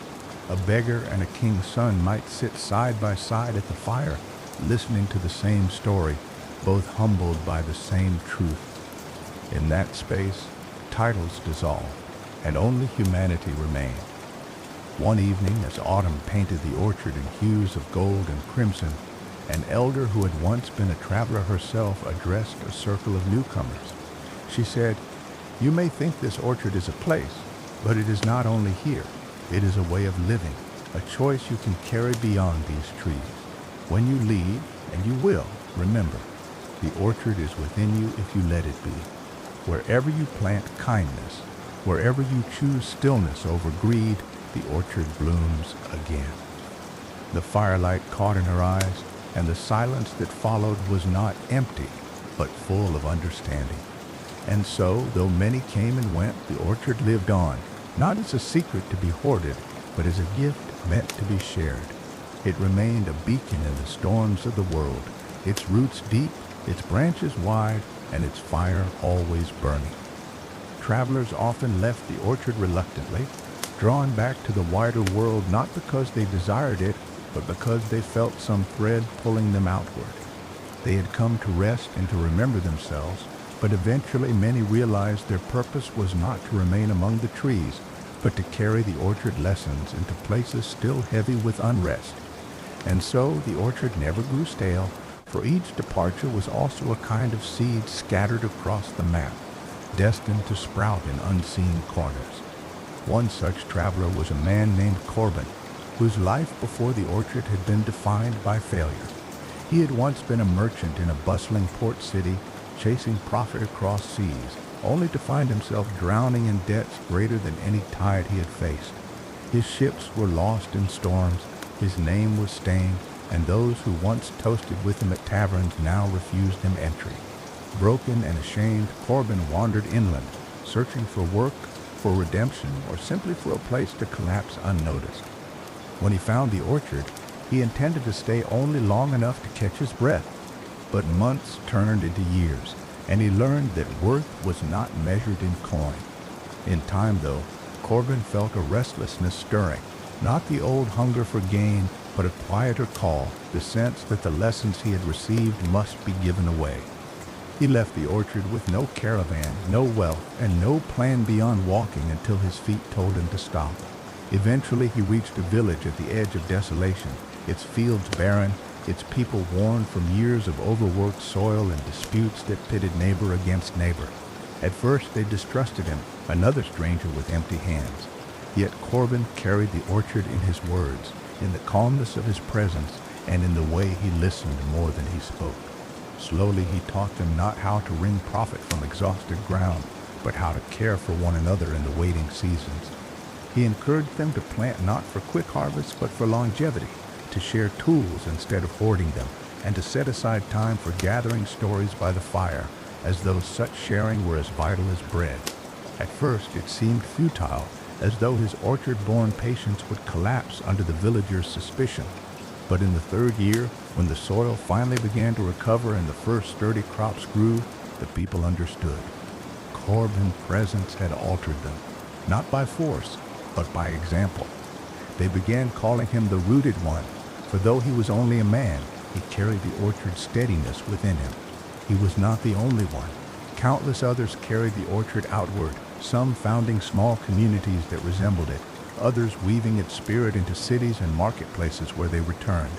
A beggar and a king's son might sit side by side at the fire, listening to the same story, both humbled by the same truth. In that space, titles dissolved, and only humanity remained. One evening, as autumn painted the orchard in hues of gold and crimson, an elder who had once been a traveler herself addressed a circle of newcomers. She said, "You may think this orchard is a place, but it is not only here. It is a way of living, a choice you can carry beyond these trees. When you leave, and you will, remember, the orchard is within you if you let it be. Wherever you plant kindness, wherever you choose stillness over greed, the orchard blooms again." The firelight caught in her eyes, and the silence that followed was not empty, but full of understanding. And so, though many came and went, the orchard lived on, not as a secret to be hoarded, but as a gift meant to be shared. It remained a beacon in the storms of the world, its roots deep, its branches wide, and its fire always burning. Travelers often left the orchard reluctantly, drawn back to the wider world not because they desired it, but because they felt some thread pulling them outward. They had come to rest and to remember themselves, but eventually many realized their purpose was not to remain among the trees, but to carry the orchard lessons into places still heavy with unrest. And so the orchard never grew stale, for each departure was also a kind of seed scattered across the map, destined to sprout in unseen corners. One such traveler was a man named Corbin, whose life before the orchard had been defined by failure. He had once been a merchant in a bustling port city, chasing profit across seas, only to find himself drowning in debts greater than any tide he had faced. His ships were lost in storms, his name was stained, and those who once toasted with him at taverns now refused him entry. Broken and ashamed, Corbin wandered inland, searching for work, for redemption, or simply for a place to collapse unnoticed. When he found the orchard, he intended to stay only long enough to catch his breath. But months turned into years, and he learned that worth was not measured in coin. In time, though, Corbin felt a restlessness stirring, not the old hunger for gain, but a quieter call, the sense that the lessons he had received must be given away. He left the orchard with no caravan, no wealth, and no plan beyond walking until his feet told him to stop. Eventually, he reached a village at the edge of desolation, its fields barren, its people worn from years of overworked soil and disputes that pitted neighbor against neighbor. At first, they distrusted him, another stranger with empty hands. Yet Corbin carried the orchard in his words, in the calmness of his presence, and in the way he listened more than he spoke. Slowly, he taught them not how to wring profit from exhausted ground, but how to care for one another in the waiting seasons. He encouraged them to plant not for quick harvests, but for longevity, to share tools instead of hoarding them, and to set aside time for gathering stories by the fire, as though such sharing were as vital as bread. At first, it seemed futile, as though his orchard-born patience would collapse under the villagers' suspicion. But in the third year, when the soil finally began to recover and the first sturdy crops grew, the people understood. Corbin's presence had altered them, not by force, but by example. They began calling him the Rooted One, for though he was only a man, he carried the orchard's steadiness within him. He was not the only one. Countless others carried the orchard outward, some founding small communities that resembled it, others weaving its spirit into cities and marketplaces where they returned.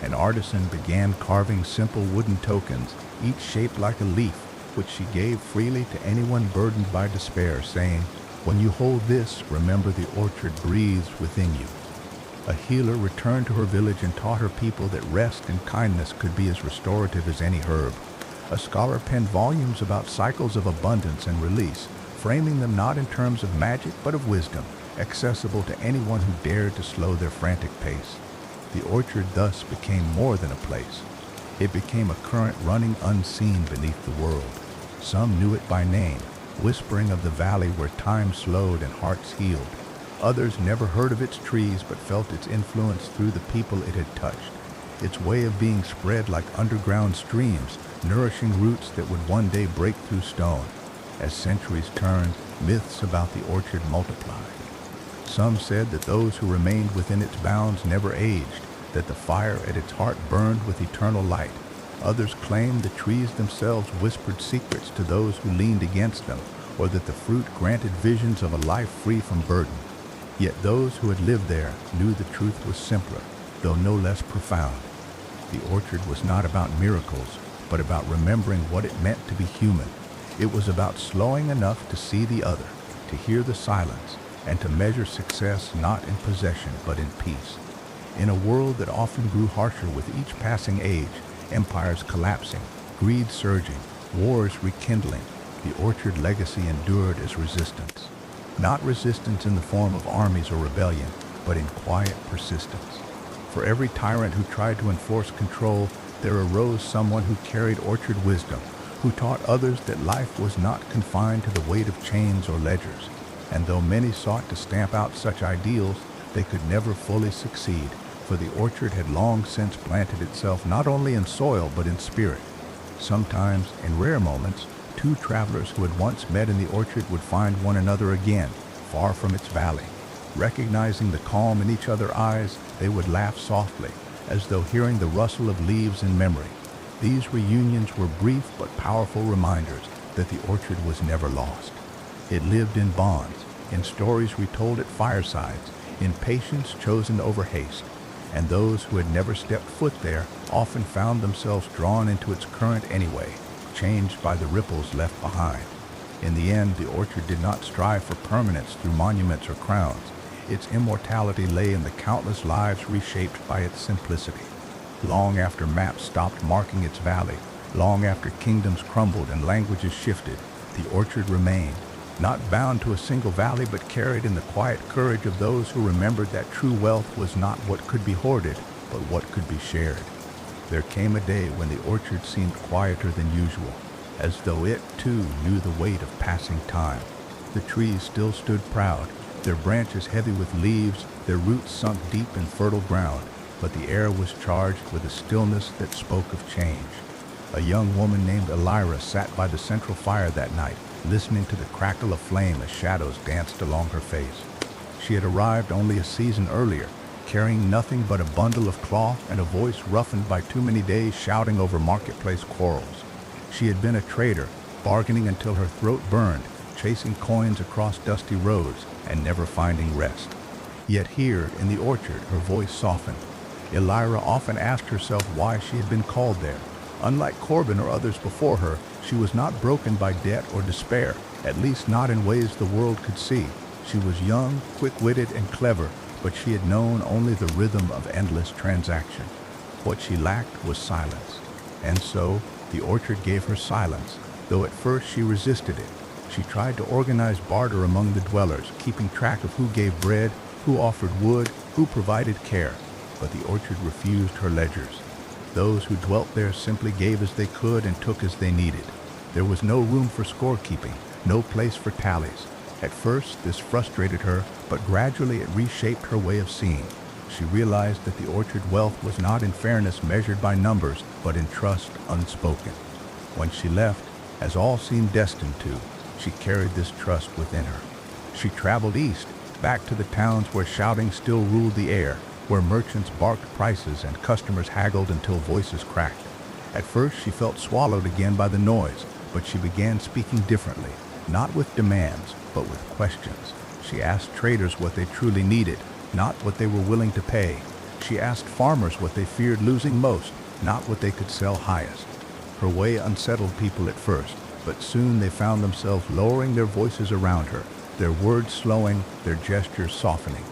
An artisan began carving simple wooden tokens, each shaped like a leaf, which she gave freely to anyone burdened by despair, saying, "When you hold this, remember the orchard breathes within you." A healer returned to her village and taught her people that rest and kindness could be as restorative as any herb. A scholar penned volumes about cycles of abundance and release, framing them not in terms of magic but of wisdom, accessible to anyone who dared to slow their frantic pace. The orchard thus became more than a place. It became a current running unseen beneath the world. Some knew it by name, whispering of the valley where time slowed and hearts healed. Others never heard of its trees but felt its influence through the people it had touched. Its way of being spread like underground streams, nourishing roots that would one day break through stone. As centuries turned, myths about the orchard multiplied. Some said that those who remained within its bounds never aged, that the fire at its heart burned with eternal light. Others claimed the trees themselves whispered secrets to those who leaned against them, or that the fruit granted visions of a life free from burden. Yet those who had lived there knew the truth was simpler, though no less profound. The orchard was not about miracles, but about remembering what it meant to be human. It was about slowing enough to see the other, to hear the silence, and to measure success not in possession but in peace. In a world that often grew harsher with each passing age, empires collapsing, greed surging, wars rekindling, the orchard legacy endured as resistance. Not resistance in the form of armies or rebellion, but in quiet persistence. For every tyrant who tried to enforce control, there arose someone who carried orchard wisdom, who taught others that life was not confined to the weight of chains or ledgers. And though many sought to stamp out such ideals, they could never fully succeed, for the orchard had long since planted itself not only in soil but in spirit. Sometimes, in rare moments, two travelers who had once met in the orchard would find one another again, far from its valley. Recognizing the calm in each other's eyes, they would laugh softly, as though hearing the rustle of leaves in memory. These reunions were brief but powerful reminders that the orchard was never lost. It lived in bonds, in stories retold at firesides, in patience chosen over haste. and those who had never stepped foot there often found themselves drawn into its current anyway, changed by the ripples left behind. In the end, the orchard did not strive for permanence through monuments or crowns. Its immortality lay in the countless lives reshaped by its simplicity. Long after maps stopped marking its valley, long after kingdoms crumbled and languages shifted, the orchard remained, not bound to a single valley, but carried in the quiet courage of those who remembered that true wealth was not what could be hoarded, but what could be shared. There came a day when the orchard seemed quieter than usual, as though it, too, knew the weight of passing time. The trees still stood proud, their branches heavy with leaves, their roots sunk deep in fertile ground, but the air was charged with a stillness that spoke of change. A young woman named Elira sat by the central fire that night, listening to the crackle of flame as shadows danced along her face. She had arrived only a season earlier, carrying nothing but a bundle of cloth and a voice roughened by too many days shouting over marketplace quarrels. She had been a trader, bargaining until her throat burned, chasing coins across dusty roads and never finding rest. Yet here, in the orchard, her voice softened. Elira often asked herself why she had been called there. Unlike Corbin or others before her, she was not broken by debt or despair, at least not in ways the world could see. She was young, quick-witted, and clever, but she had known only the rhythm of endless transaction. What she lacked was silence. And so, the orchard gave her silence, though at first she resisted it. She tried to organize barter among the dwellers, keeping track of who gave bread, who offered wood, who provided care. But the orchard refused her ledgers. Those who dwelt there simply gave as they could and took as they needed. There was no room for scorekeeping, no place for tallies. At first, this frustrated her, but gradually it reshaped her way of seeing. She realized that the orchard wealth was not in fairness measured by numbers, but in trust unspoken. When she left, as all seemed destined to, she carried this trust within her. She traveled east, back to the towns where shouting still ruled the air, where merchants barked prices and customers haggled until voices cracked. At first, she felt swallowed again by the noise, but she began speaking differently, not with demands, but with questions. She asked traders what they truly needed, not what they were willing to pay. She asked farmers what they feared losing most, not what they could sell highest. Her way unsettled people at first, but soon they found themselves lowering their voices around her, their words slowing, their gestures softening.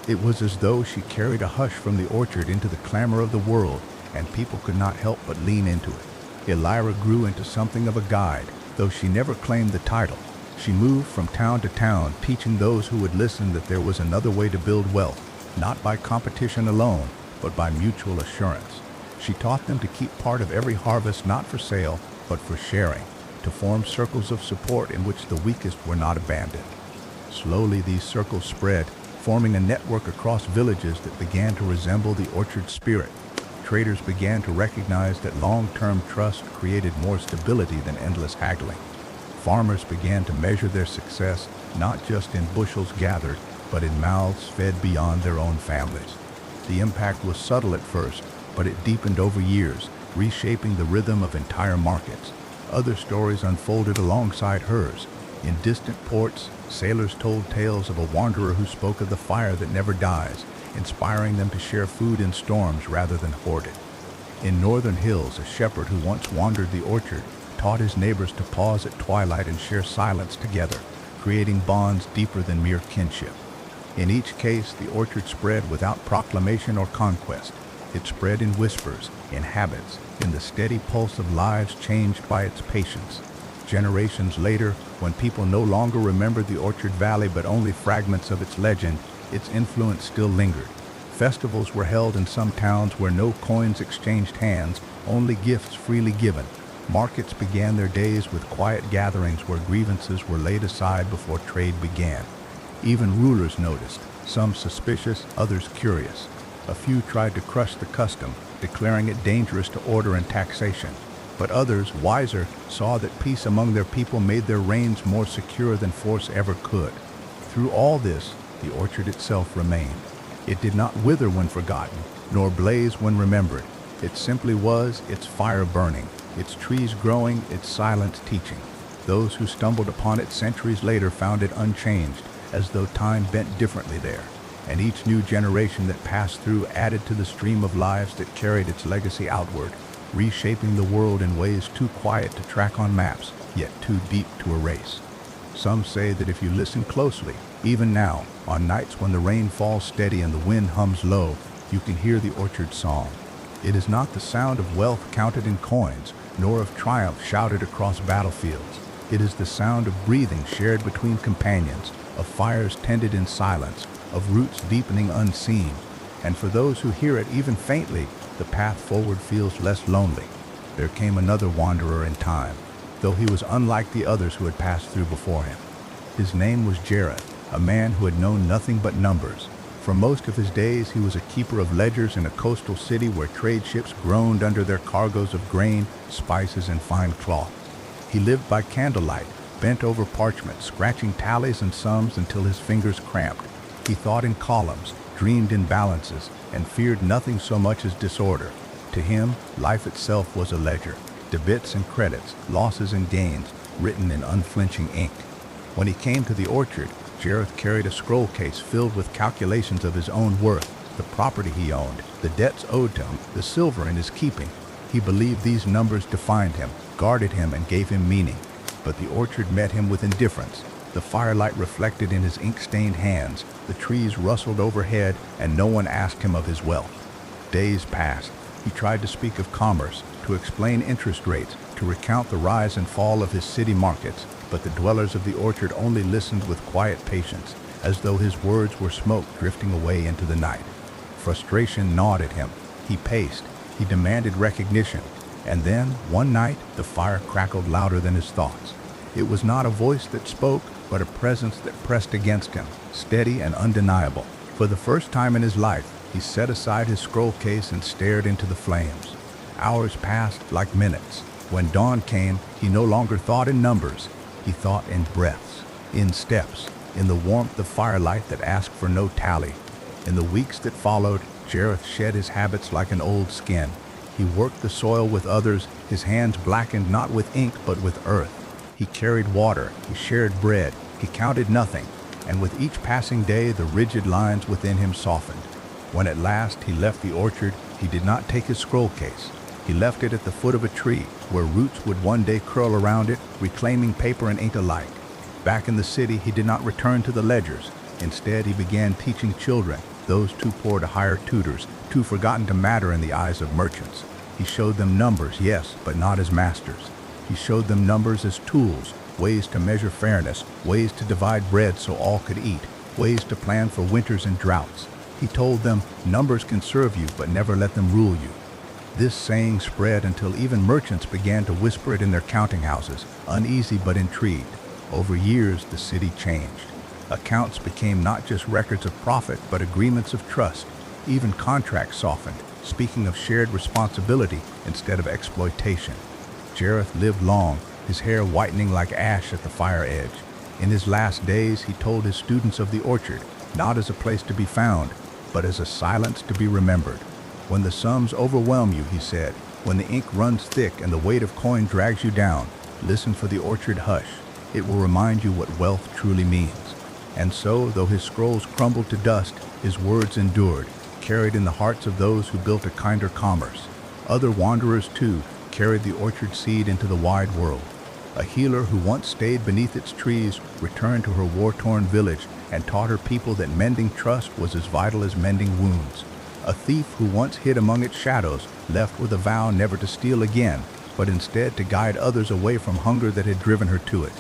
It was as though she carried a hush from the orchard into the clamor of the world, and people could not help but lean into it. Elira grew into something of a guide, though she never claimed the title. She moved from town to town, teaching those who would listen that there was another way to build wealth, not by competition alone, but by mutual assurance. She taught them to keep part of every harvest not for sale, but for sharing, to form circles of support in which the weakest were not abandoned. Slowly these circles spread, forming a network across villages that began to resemble the orchard spirit. Traders began to recognize that long-term trust created more stability than endless haggling. Farmers began to measure their success not just in bushels gathered, but in mouths fed beyond their own families. The impact was subtle at first, but it deepened over years, reshaping the rhythm of entire markets. Other stories unfolded alongside hers. In distant ports, sailors told tales of a wanderer who spoke of the fire that never dies, inspiring them to share food in storms rather than hoard it. In northern hills, a shepherd who once wandered the orchard taught his neighbors to pause at twilight and share silence together, creating bonds deeper than mere kinship. In each case, the orchard spread without proclamation or conquest. It spread in whispers, in habits, in the steady pulse of lives changed by its patience. Generations later, when people no longer remembered the Orchard Valley but only fragments of its legend, its influence still lingered. Festivals were held in some towns where no coins exchanged hands, only gifts freely given. Markets began their days with quiet gatherings where grievances were laid aside before trade began. Even rulers noticed, some suspicious, others curious. A few tried to crush the custom, declaring it dangerous to order and taxation. But others, wiser, saw that peace among their people made their reigns more secure than force ever could. Through all this, the orchard itself remained. It did not wither when forgotten, nor blaze when remembered. It simply was, its fire burning, its trees growing, its silence teaching. Those who stumbled upon it centuries later found it unchanged, as though time bent differently there. and each new generation that passed through added to the stream of lives that carried its legacy outward, reshaping the world in ways too quiet to track on maps, yet too deep to erase. Some say that if you listen closely, even now, on nights when the rain falls steady and the wind hums low, you can hear the orchard song. It is not the sound of wealth counted in coins, nor of triumph shouted across battlefields. It is the sound of breathing shared between companions, of fires tended in silence, of roots deepening unseen. And for those who hear it even faintly, the path forward feels less lonely. There came another wanderer in time, though he was unlike the others who had passed through before him. His name was Jareth, a man who had known nothing but numbers. For most of his days, he was a keeper of ledgers in a coastal city where trade ships groaned under their cargoes of grain, spices, and fine cloth. He lived by candlelight, bent over parchment, scratching tallies and sums until his fingers cramped. He thought in columns, dreamed in balances, and feared nothing so much as disorder. To him, life itself was a ledger, debits and credits, losses and gains, written in unflinching ink. When he came to the orchard, Jareth carried a scroll case filled with calculations of his own worth, the property he owned, the debts owed to him, the silver in his keeping. He believed these numbers defined him, guarded him, and gave him meaning. But the orchard met him with indifference. The firelight reflected in his ink-stained hands, the trees rustled overhead, and no one asked him of his wealth. Days passed. He tried to speak of commerce, to explain interest rates, to recount the rise and fall of his city markets, but the dwellers of the orchard only listened with quiet patience, as though his words were smoke drifting away into the night. Frustration gnawed at him. He paced. He demanded recognition. And then, one night, the fire crackled louder than his thoughts. It was not a voice that spoke, but a presence that pressed against him, steady and undeniable. For the first time in his life, he set aside his scroll case and stared into the flames. Hours passed like minutes. When dawn came, he no longer thought in numbers. He thought in breaths, in steps, in the warmth of firelight that asked for no tally. In the weeks that followed, Jareth shed his habits like an old skin. He worked the soil with others, his hands blackened not with ink but with earth. He carried water, he shared bread, he counted nothing, and with each passing day the rigid lines within him softened. When at last he left the orchard, he did not take his scroll case. He left it at the foot of a tree, where roots would one day curl around it, reclaiming paper and ink alike. Back in the city, he did not return to the ledgers. Instead, he began teaching children, those too poor to hire tutors, too forgotten to matter in the eyes of merchants. He showed them numbers, yes, but not as masters. He showed them numbers as tools, ways to measure fairness, ways to divide bread so all could eat, ways to plan for winters and droughts. He told them, numbers can serve you, but never let them rule you. This saying spread until even merchants began to whisper it in their counting houses, uneasy but intrigued. Over years, the city changed. Accounts became not just records of profit, but agreements of trust. Even contracts softened, speaking of shared responsibility instead of exploitation. Jareth lived long, his hair whitening like ash at the fire edge. In his last days, he told his students of the orchard, not as a place to be found, but as a silence to be remembered. When the sums overwhelm you, he said, when the ink runs thick and the weight of coin drags you down, listen for the orchard hush. It will remind you what wealth truly means. And so, though his scrolls crumbled to dust, his words endured, carried in the hearts of those who built a kinder commerce. Other wanderers, too, carried the orchard seed into the wide world. A healer who once stayed beneath its trees returned to her war-torn village and taught her people that mending trust was as vital as mending wounds. A thief who once hid among its shadows left with a vow never to steal again, but instead to guide others away from hunger that had driven her to it.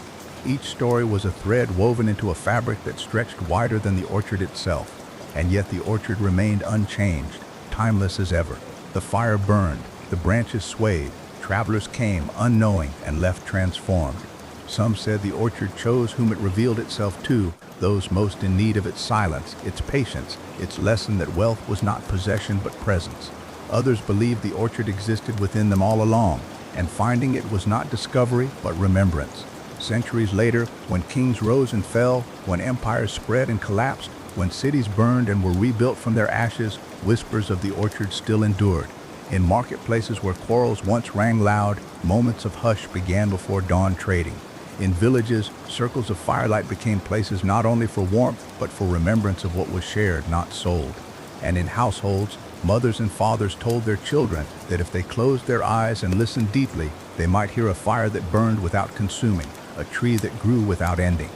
Each story was a thread woven into a fabric that stretched wider than the orchard itself, and yet the orchard remained unchanged, timeless as ever. The fire burned, the branches swayed, travelers came unknowing and left transformed. Some said the orchard chose whom it revealed itself to, those most in need of its silence, its patience, its lesson that wealth was not possession but presence. Others believed the orchard existed within them all along, and finding it was not discovery but remembrance. Centuries later, when kings rose and fell, when empires spread and collapsed, when cities burned and were rebuilt from their ashes, whispers of the orchard still endured. In marketplaces where quarrels once rang loud, moments of hush began before dawn trading. In villages, circles of firelight became places not only for warmth, but for remembrance of what was shared, not sold. And in households, mothers and fathers told their children that if they closed their eyes and listened deeply, they might hear a fire that burned without consuming, a tree that grew without ending.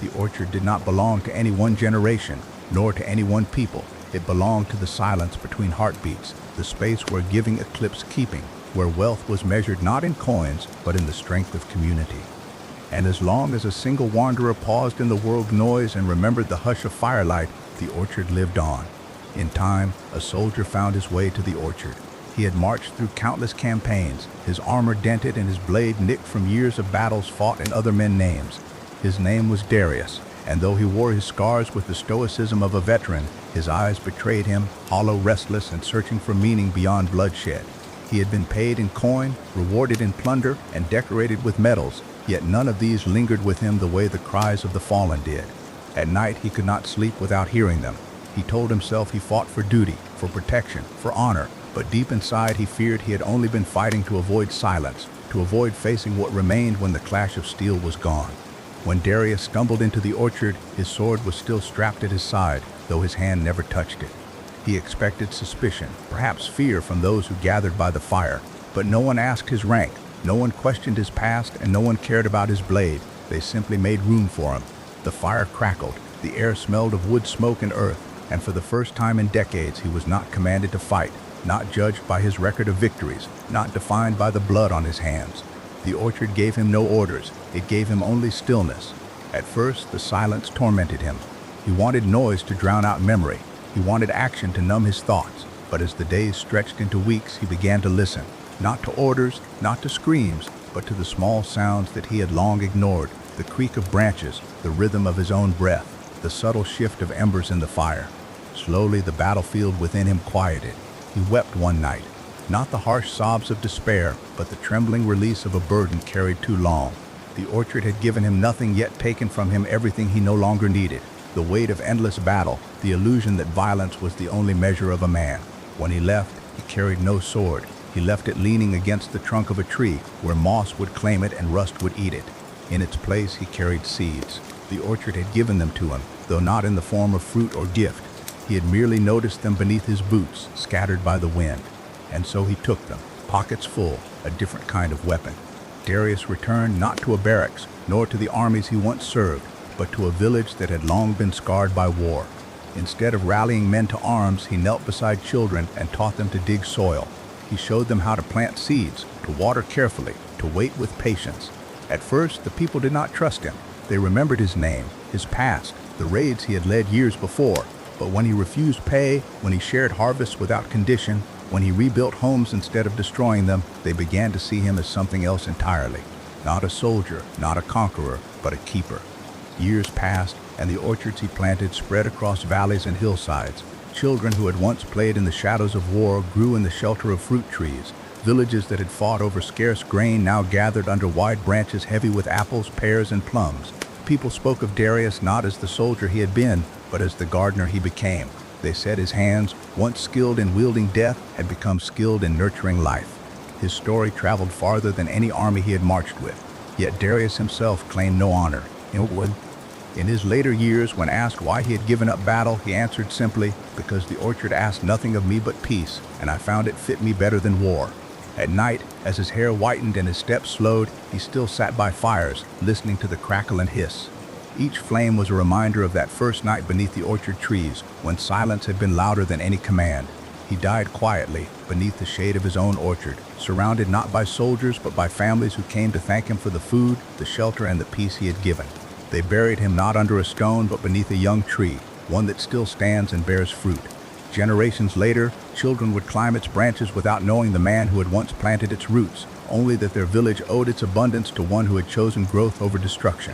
The orchard did not belong to any one generation, nor to any one people. It belonged to the silence between heartbeats, the space where giving eclipsed keeping, where wealth was measured not in coins, but in the strength of community. And as long as a single wanderer paused in the world noise and remembered the hush of firelight, the orchard lived on. In time, a soldier found his way to the orchard. He had marched through countless campaigns, his armor dented and his blade nicked from years of battles fought in other men's names. His name was Darius, and though he wore his scars with the stoicism of a veteran, his eyes betrayed him, hollow, restless, and searching for meaning beyond bloodshed. He had been paid in coin, rewarded in plunder, and decorated with medals, yet none of these lingered with him the way the cries of the fallen did. At night he could not sleep without hearing them. He told himself he fought for duty, for protection, for honor, but deep inside he feared he had only been fighting to avoid silence, to avoid facing what remained when the clash of steel was gone. When Darius stumbled into the orchard, his sword was still strapped at his side, though his hand never touched it. He expected suspicion, perhaps fear from those who gathered by the fire, but no one asked his rank, no one questioned his past, and no one cared about his blade. They simply made room for him. The fire crackled, the air smelled of wood smoke and earth, and for the first time in decades he was not commanded to fight, not judged by his record of victories, not defined by the blood on his hands. The orchard gave him no orders, it gave him only stillness. At first, the silence tormented him. He wanted noise to drown out memory. He wanted action to numb his thoughts. But as the days stretched into weeks, he began to listen, not to orders, not to screams, but to the small sounds that he had long ignored, the creak of branches, the rhythm of his own breath, the subtle shift of embers in the fire. Slowly, the battlefield within him quieted. He wept one night, not the harsh sobs of despair, but the trembling release of a burden carried too long. The orchard had given him nothing, yet taken from him everything he no longer needed. The weight of endless battle, the illusion that violence was the only measure of a man. When he left, he carried no sword. He left it leaning against the trunk of a tree, where moss would claim it and rust would eat it. In its place, he carried seeds. The orchard had given them to him, though not in the form of fruit or gift. He had merely noticed them beneath his boots, scattered by the wind. And so he took them, pockets full, a different kind of weapon. Darius returned not to a barracks, nor to the armies he once served, but to a village that had long been scarred by war. Instead of rallying men to arms, he knelt beside children and taught them to dig soil. He showed them how to plant seeds, to water carefully, to wait with patience. At first, the people did not trust him. They remembered his name, his past, the raids he had led years before. But when he refused pay, when he shared harvests without condition, when he rebuilt homes instead of destroying them, they began to see him as something else entirely. Not a soldier, not a conqueror, but a keeper. Years passed, and the orchards he planted spread across valleys and hillsides. Children who had once played in the shadows of war grew in the shelter of fruit trees. Villages that had fought over scarce grain now gathered under wide branches heavy with apples, pears, and plums. People spoke of Darius not as the soldier he had been, but as the gardener he became. They said his hands, once skilled in wielding death, had become skilled in nurturing life. His story traveled farther than any army he had marched with. Yet Darius himself claimed no honor. In his later years, when asked why he had given up battle, he answered simply, "Because the orchard asked nothing of me but peace, and I found it fit me better than war." At night, as his hair whitened and his steps slowed, he still sat by fires, listening to the crackle and hiss. Each flame was a reminder of that first night beneath the orchard trees, when silence had been louder than any command. He died quietly, beneath the shade of his own orchard, surrounded not by soldiers but by families who came to thank him for the food, the shelter, and the peace he had given. They buried him not under a stone but beneath a young tree, one that still stands and bears fruit. Generations later, children would climb its branches without knowing the man who had once planted its roots, only that their village owed its abundance to one who had chosen growth over destruction.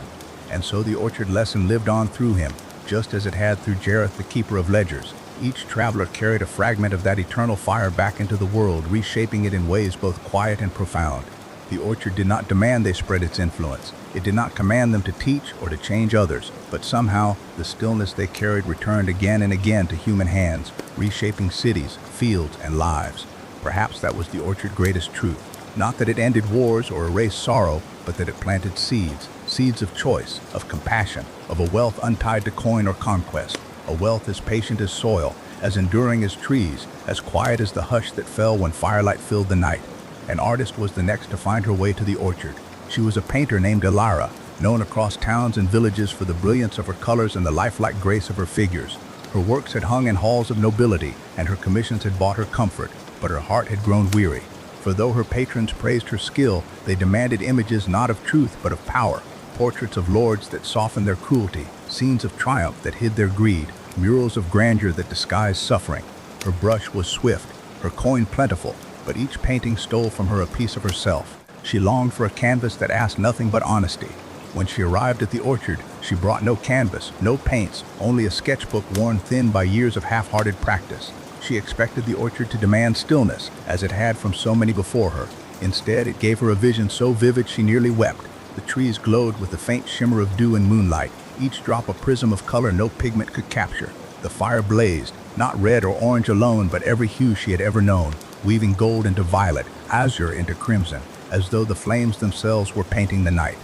And so the orchard lesson lived on through him, just as it had through Jareth, the keeper of ledgers. Each traveler carried a fragment of that eternal fire back into the world, reshaping it in ways both quiet and profound. The orchard did not demand they spread its influence. It did not command them to teach or to change others, but somehow the stillness they carried returned again and again to human hands, reshaping cities, fields, and lives. Perhaps that was the orchard's greatest truth. Not that it ended wars or erased sorrow, but that it planted seeds, seeds of choice, of compassion, of a wealth untied to coin or conquest, a wealth as patient as soil, as enduring as trees, as quiet as the hush that fell when firelight filled the night. An artist was the next to find her way to the orchard. She was a painter named Elara, known across towns and villages for the brilliance of her colors and the lifelike grace of her figures. Her works had hung in halls of nobility, and her commissions had bought her comfort, but her heart had grown weary. For though her patrons praised her skill, they demanded images not of truth but of power, portraits of lords that softened their cruelty, scenes of triumph that hid their greed, murals of grandeur that disguised suffering. Her brush was swift, her coin plentiful, but each painting stole from her a piece of herself. She longed for a canvas that asked nothing but honesty. When she arrived at the orchard, she brought no canvas, no paints, only a sketchbook worn thin by years of half-hearted practice. She expected the orchard to demand stillness, as it had from so many before her. Instead, it gave her a vision so vivid she nearly wept. The trees glowed with the faint shimmer of dew and moonlight, each drop a prism of color no pigment could capture. The fire blazed, not red or orange alone, but every hue she had ever known, weaving gold into violet, azure into crimson, as though the flames themselves were painting the night.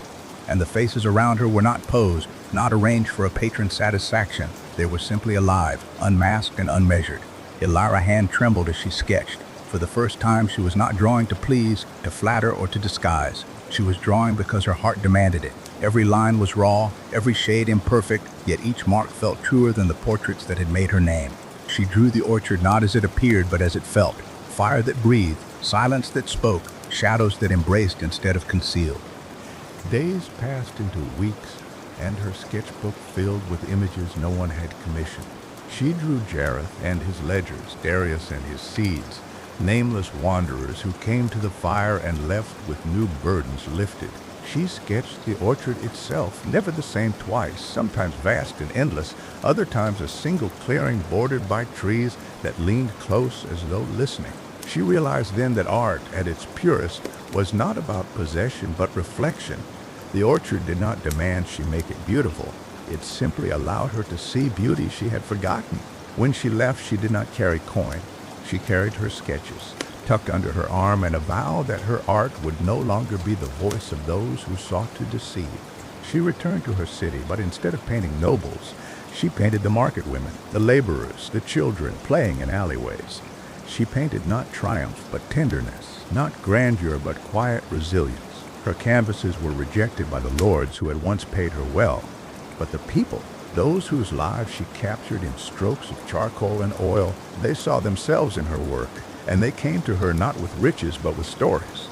And the faces around her were not posed, not arranged for a patron's satisfaction. They were simply alive, unmasked and unmeasured. Elara's hand trembled as she sketched. For the first time, she was not drawing to please, to flatter, or to disguise. She was drawing because her heart demanded it. Every line was raw, every shade imperfect, yet each mark felt truer than the portraits that had made her name. She drew the orchard not as it appeared, but as it felt. Fire that breathed, silence that spoke, shadows that embraced instead of concealed. Days passed into weeks, and her sketchbook filled with images no one had commissioned. She drew Jareth and his ledgers, Darius and his seeds, nameless wanderers who came to the fire and left with new burdens lifted. She sketched the orchard itself, never the same twice, sometimes vast and endless, other times a single clearing bordered by trees that leaned close as though listening. She realized then that art, at its purest, was not about possession but reflection. The orchard did not demand she make it beautiful. It simply allowed her to see beauty she had forgotten. When she left, she did not carry coin. She carried her sketches, tucked under her arm, and a vow that her art would no longer be the voice of those who sought to deceive. She returned to her city, but instead of painting nobles, she painted the market women, the laborers, the children playing in alleyways. She painted not triumph, but tenderness, not grandeur, but quiet resilience. Her canvases were rejected by the lords who had once paid her well, but the people, those whose lives she captured in strokes of charcoal and oil, they saw themselves in her work, and they came to her not with riches but with stories.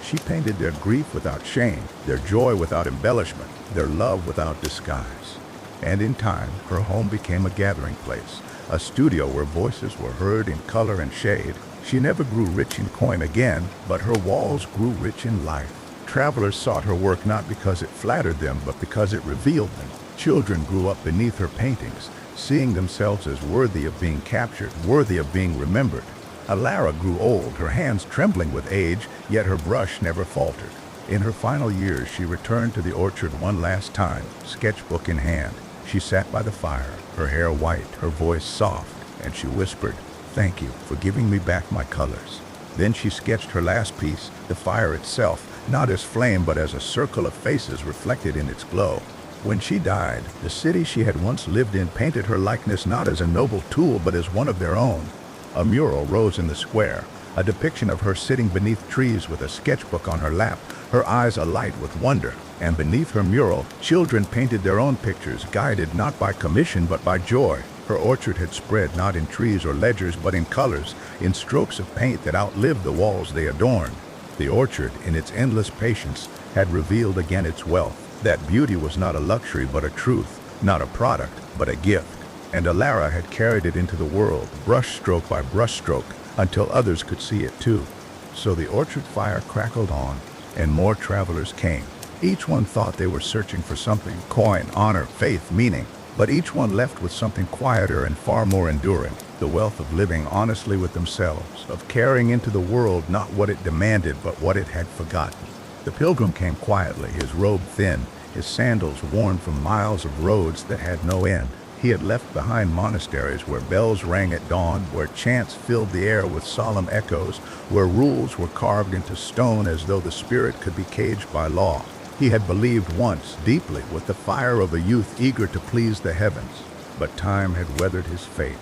She painted their grief without shame, their joy without embellishment, their love without disguise. And in time, her home became a gathering place, a studio where voices were heard in color and shade. She never grew rich in coin again, but her walls grew rich in life. Travelers sought her work not because it flattered them, but because it revealed them. Children grew up beneath her paintings, seeing themselves as worthy of being captured, worthy of being remembered. Elara grew old, her hands trembling with age, yet her brush never faltered. In her final years, she returned to the orchard one last time, sketchbook in hand. She sat by the fire, her hair white, her voice soft, and she whispered, "Thank you for giving me back my colors." Then she sketched her last piece, the fire itself, not as flame but as a circle of faces reflected in its glow. When she died, the city she had once lived in painted her likeness not as a noble tool but as one of their own. A mural rose in the square, a depiction of her sitting beneath trees with a sketchbook on her lap, her eyes alight with wonder. And beneath her mural, children painted their own pictures, guided not by commission but by joy. Her orchard had spread not in trees or ledgers but in colors, in strokes of paint that outlived the walls they adorned. The orchard, in its endless patience, had revealed again its wealth. That beauty was not a luxury but a truth, not a product but a gift. And Elara had carried it into the world, brushstroke by brushstroke, until others could see it too. So the orchard fire crackled on, and more travelers came. Each one thought they were searching for something, coin, honor, faith, meaning, but each one left with something quieter and far more enduring, the wealth of living honestly with themselves, of carrying into the world not what it demanded but what it had forgotten. The pilgrim came quietly, his robe thin, his sandals worn from miles of roads that had no end. He had left behind monasteries where bells rang at dawn, where chants filled the air with solemn echoes, where rules were carved into stone as though the spirit could be caged by law. He had believed once, deeply, with the fire of a youth eager to please the heavens, but time had weathered his faith.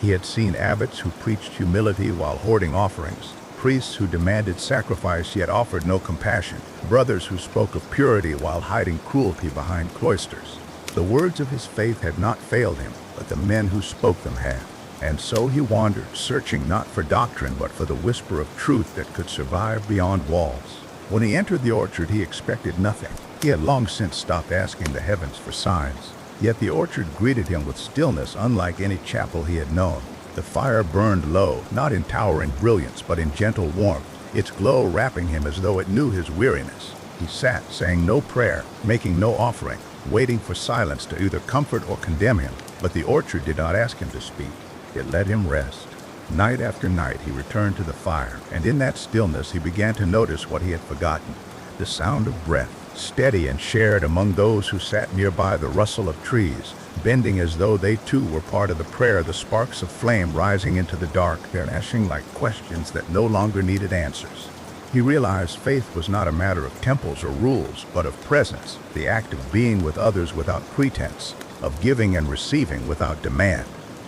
He had seen abbots who preached humility while hoarding offerings, priests who demanded sacrifice yet offered no compassion, brothers who spoke of purity while hiding cruelty behind cloisters. The words of his faith had not failed him, but the men who spoke them had. And so he wandered, searching not for doctrine but for the whisper of truth that could survive beyond walls. When he entered the orchard, he expected nothing. He had long since stopped asking the heavens for signs. Yet the orchard greeted him with stillness unlike any chapel he had known. The fire burned low, not in towering brilliance, but in gentle warmth, its glow wrapping him as though it knew his weariness. He sat, saying no prayer, making no offering, waiting for silence to either comfort or condemn him. But the orchard did not ask him to speak. It let him rest. Night after night he returned to the fire, and in that stillness he began to notice what he had forgotten. The sound of breath, steady and shared among those who sat nearby, the rustle of trees, bending as though they too were part of the prayer, the sparks of flame rising into the dark, flashing like questions that no longer needed answers. He realized faith was not a matter of temples or rules, but of presence, the act of being with others without pretense, of giving and receiving without demand.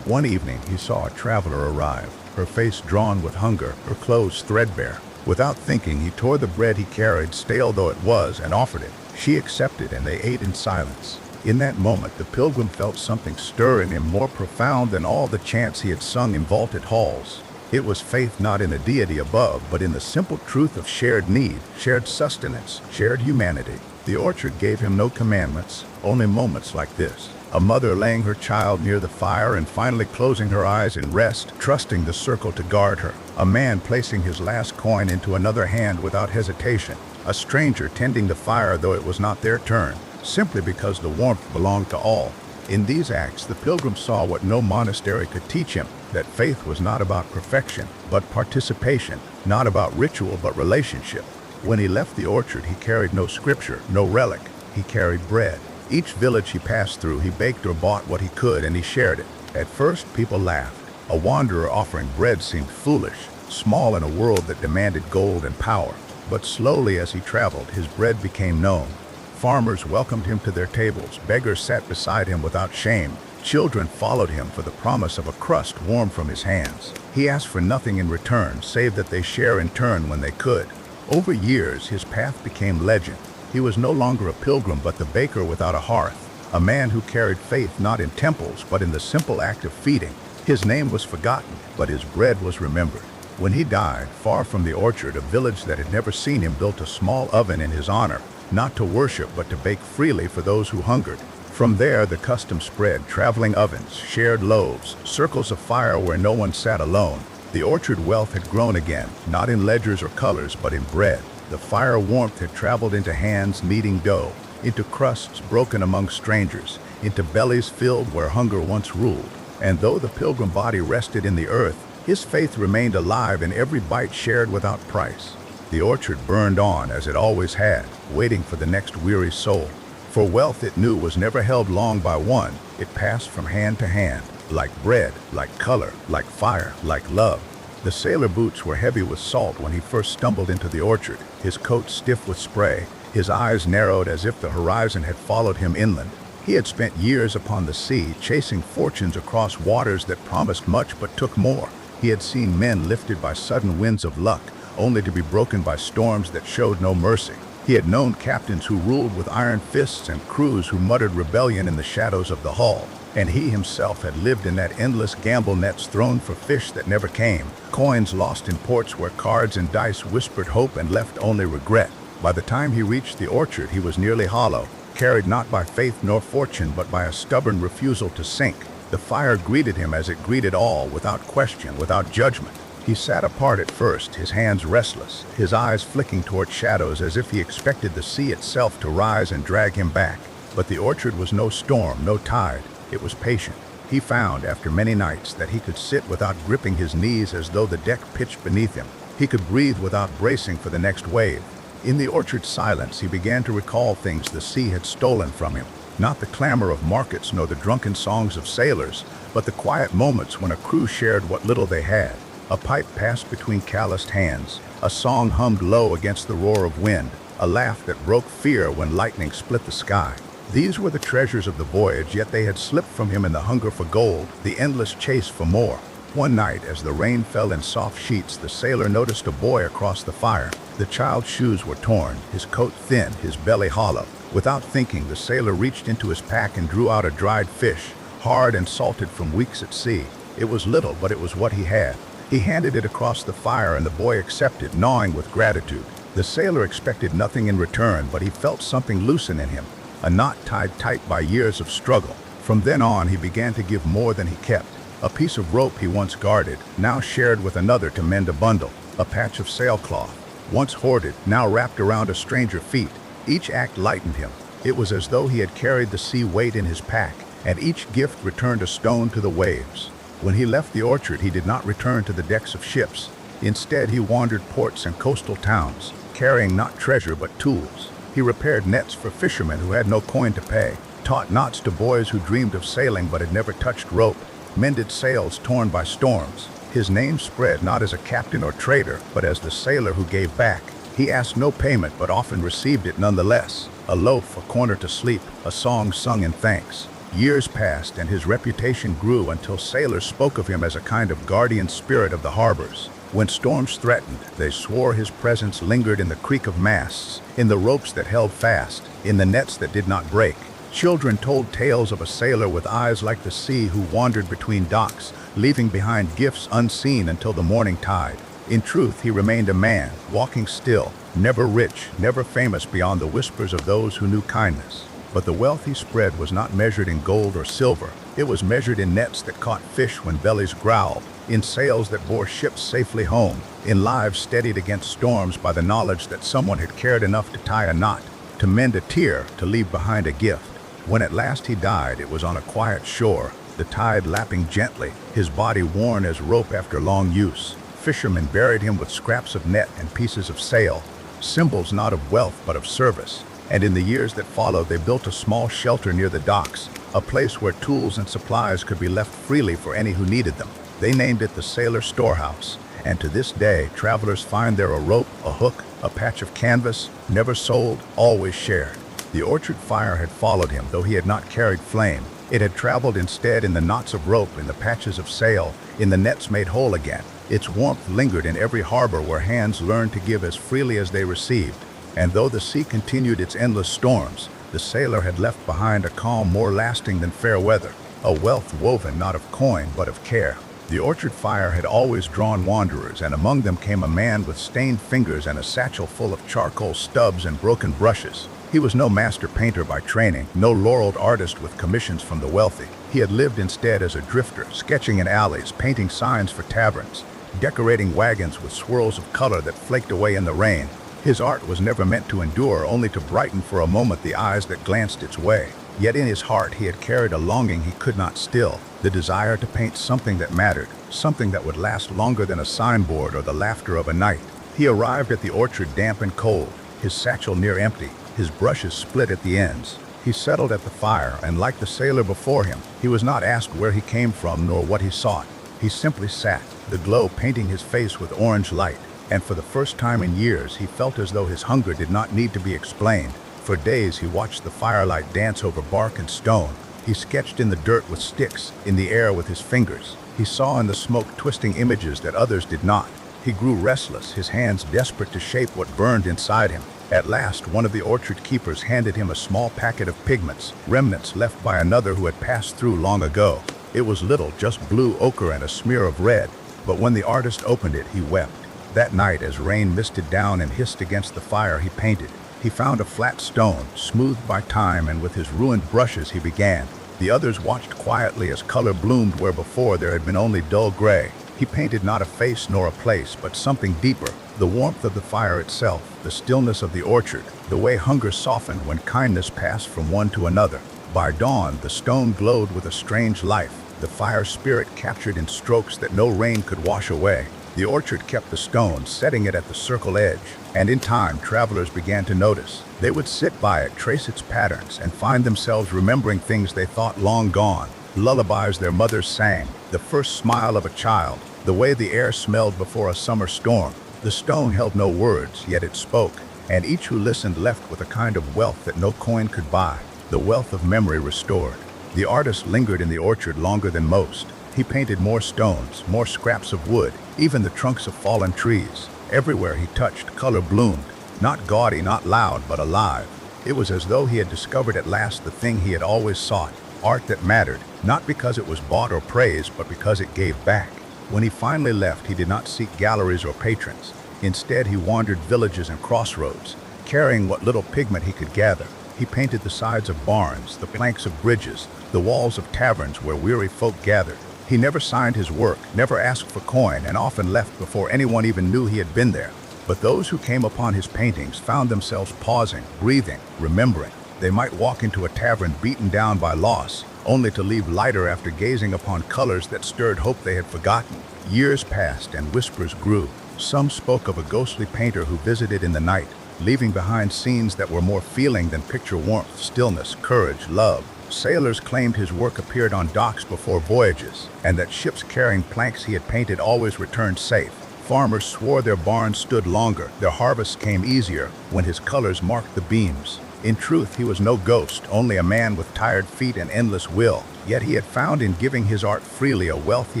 One evening he saw a traveler arrive, her face drawn with hunger, her clothes threadbare. Without thinking, he tore the bread he carried, stale though it was, and offered it. She accepted, and they ate in silence. In that moment, the pilgrim felt something stir in him more profound than all the chants he had sung in vaulted halls. It was faith not in a deity above, but in the simple truth of shared need, shared sustenance, shared humanity. The orchard gave him no commandments, only moments like this. A mother laying her child near the fire and finally closing her eyes in rest, trusting the circle to guard her. A man placing his last coin into another hand without hesitation. A stranger tending the fire though it was not their turn, simply because the warmth belonged to all. In these acts, the pilgrim saw what no monastery could teach him, that faith was not about perfection, but participation, not about ritual, but relationship. When he left the orchard, he carried no scripture, no relic. He carried bread. Each village he passed through, he baked or bought what he could, and he shared it. At first, people laughed. A wanderer offering bread seemed foolish, small in a world that demanded gold and power. But slowly as he traveled, his bread became known. Farmers welcomed him to their tables. Beggars sat beside him without shame. Children followed him for the promise of a crust warm from his hands. He asked for nothing in return, save that they share in turn when they could. Over years, his path became legend. He was no longer a pilgrim, but the baker without a hearth, a man who carried faith not in temples, but in the simple act of feeding. His name was forgotten, but his bread was remembered. When he died, far from the orchard, a village that had never seen him built a small oven in his honor, not to worship, but to bake freely for those who hungered. From there, the custom spread, traveling ovens, shared loaves, circles of fire where no one sat alone. The orchard wealth had grown again, not in ledgers or colors, but in bread. The fire warmth had traveled into hands kneading dough, into crusts broken among strangers, into bellies filled where hunger once ruled. And though the pilgrim body rested in the earth, his faith remained alive in every bite shared without price. The orchard burned on as it always had, waiting for the next weary soul. For wealth it knew was never held long by one. It passed from hand to hand, like bread, like color, like fire, like love. The sailor boots were heavy with salt when he first stumbled into the orchard, his coat stiff with spray, his eyes narrowed as if the horizon had followed him inland. He had spent years upon the sea, chasing fortunes across waters that promised much but took more. He had seen men lifted by sudden winds of luck, only to be broken by storms that showed no mercy. He had known captains who ruled with iron fists and crews who muttered rebellion in the shadows of the hull. And he himself had lived in that endless gamble, nets thrown for fish that never came, coins lost in ports where cards and dice whispered hope and left only regret. By the time he reached the orchard, he was nearly hollow, carried not by faith nor fortune, but by a stubborn refusal to sink. The fire greeted him as it greeted all, without question, without judgment. He sat apart at first, his hands restless, his eyes flicking toward shadows as if he expected the sea itself to rise and drag him back. But the orchard was no storm, no tide. It was patient. He found, after many nights, that he could sit without gripping his knees as though the deck pitched beneath him. He could breathe without bracing for the next wave. In the orchard's silence, he began to recall things the sea had stolen from him. Not the clamor of markets nor the drunken songs of sailors, but the quiet moments when a crew shared what little they had. A pipe passed between calloused hands, a song hummed low against the roar of wind, a laugh that broke fear when lightning split the sky. These were the treasures of the voyage, yet they had slipped from him in the hunger for gold, the endless chase for more. One night, as the rain fell in soft sheets, the sailor noticed a boy across the fire. The child's shoes were torn, his coat thin, his belly hollow. Without thinking, the sailor reached into his pack and drew out a dried fish, hard and salted from weeks at sea. It was little, but it was what he had. He handed it across the fire, and the boy accepted, gnawing with gratitude. The sailor expected nothing in return, but he felt something loosen in him, a knot tied tight by years of struggle. From then on, he began to give more than he kept. A piece of rope he once guarded, now shared with another to mend a bundle. A patch of sailcloth, once hoarded, now wrapped around a stranger's feet. Each act lightened him. It was as though he had carried the sea weight in his pack, and each gift returned a stone to the waves. When he left the orchard, he did not return to the decks of ships. Instead, he wandered ports and coastal towns, carrying not treasure but tools. He repaired nets for fishermen who had no coin to pay, taught knots to boys who dreamed of sailing but had never touched rope, mended sails torn by storms. His name spread not as a captain or trader, but as the sailor who gave back. He asked no payment, but often received it nonetheless. A loaf, a corner to sleep, a song sung in thanks. Years passed, and his reputation grew until sailors spoke of him as a kind of guardian spirit of the harbors. When storms threatened, they swore his presence lingered in the creak of masts, in the ropes that held fast, in the nets that did not break. Children told tales of a sailor with eyes like the sea who wandered between docks, leaving behind gifts unseen until the morning tide. In truth, he remained a man, walking still, never rich, never famous beyond the whispers of those who knew kindness. But the wealth he spread was not measured in gold or silver. It was measured in nets that caught fish when bellies growled, in sails that bore ships safely home, in lives steadied against storms by the knowledge that someone had cared enough to tie a knot, to mend a tear, to leave behind a gift. When at last he died, it was on a quiet shore, the tide lapping gently, his body worn as rope after long use. Fishermen buried him with scraps of net and pieces of sail, symbols not of wealth but of service. And in the years that followed, they built a small shelter near the docks, a place where tools and supplies could be left freely for any who needed them. They named it the Sailor Storehouse, and to this day, travelers find there a rope, a hook, a patch of canvas, never sold, always shared. The orchard fire had followed him, though he had not carried flame. It had traveled instead in the knots of rope, in the patches of sail, in the nets made whole again. Its warmth lingered in every harbor where hands learned to give as freely as they received. And though the sea continued its endless storms, the sailor had left behind a calm more lasting than fair weather, a wealth woven not of coin but of care. The orchard fire had always drawn wanderers, and among them came a man with stained fingers and a satchel full of charcoal stubs and broken brushes. He was no master painter by training, no laureled artist with commissions from the wealthy. He had lived instead as a drifter, sketching in alleys, painting signs for taverns, decorating wagons with swirls of color that flaked away in the rain. His art was never meant to endure, only to brighten for a moment the eyes that glanced its way. Yet in his heart he had carried a longing he could not still, the desire to paint something that mattered, something that would last longer than a signboard or the laughter of a night. He arrived at the orchard damp and cold, his satchel near empty, his brushes split at the ends. He settled at the fire, and like the sailor before him, he was not asked where he came from nor what he sought. He simply sat, the glow painting his face with orange light, and for the first time in years he felt as though his hunger did not need to be explained. For days he watched the firelight dance over bark and stone. He sketched in the dirt with sticks, in the air with his fingers. He saw in the smoke twisting images that others did not. He grew restless, his hands desperate to shape what burned inside him. At last, one of the orchard keepers handed him a small packet of pigments, remnants left by another who had passed through long ago. It was little, just blue ochre and a smear of red, but when the artist opened it, he wept. That night, as rain misted down and hissed against the fire he painted, he found a flat stone, smoothed by time, and with his ruined brushes he began. The others watched quietly as color bloomed where before there had been only dull gray. He painted not a face nor a place, but something deeper, the warmth of the fire itself, the stillness of the orchard, the way hunger softened when kindness passed from one to another. By dawn, the stone glowed with a strange life, the fire spirit captured in strokes that no rain could wash away. The orchard kept the stone, setting it at the circle edge, and in time travelers began to notice. They would sit by it, trace its patterns, and find themselves remembering things they thought long gone, lullabies their mothers sang, the first smile of a child, the way the air smelled before a summer storm. The stone held no words, yet it spoke, and each who listened left with a kind of wealth that no coin could buy, the wealth of memory restored. The artist lingered in the orchard longer than most. He painted more stones, more scraps of wood, even the trunks of fallen trees. Everywhere he touched, color bloomed, not gaudy, not loud, but alive. It was as though he had discovered at last the thing he had always sought, art that mattered, not because it was bought or praised, but because it gave back. When he finally left, he did not seek galleries or patrons. Instead, he wandered villages and crossroads, carrying what little pigment he could gather. He painted the sides of barns, the planks of bridges, the walls of taverns where weary folk gathered. He never signed his work, never asked for coin, and often left before anyone even knew he had been there. But those who came upon his paintings found themselves pausing, breathing, remembering. They might walk into a tavern beaten down by loss, only to leave lighter after gazing upon colors that stirred hope they had forgotten. Years passed and whispers grew. Some spoke of a ghostly painter who visited in the night, leaving behind scenes that were more feeling than picture warmth, stillness, courage, love. Sailors claimed his work appeared on docks before voyages, and that ships carrying planks he had painted always returned safe. Farmers swore their barns stood longer, their harvests came easier when his colors marked the beams. In truth, he was no ghost, only a man with tired feet and endless will. Yet he had found in giving his art freely a wealth he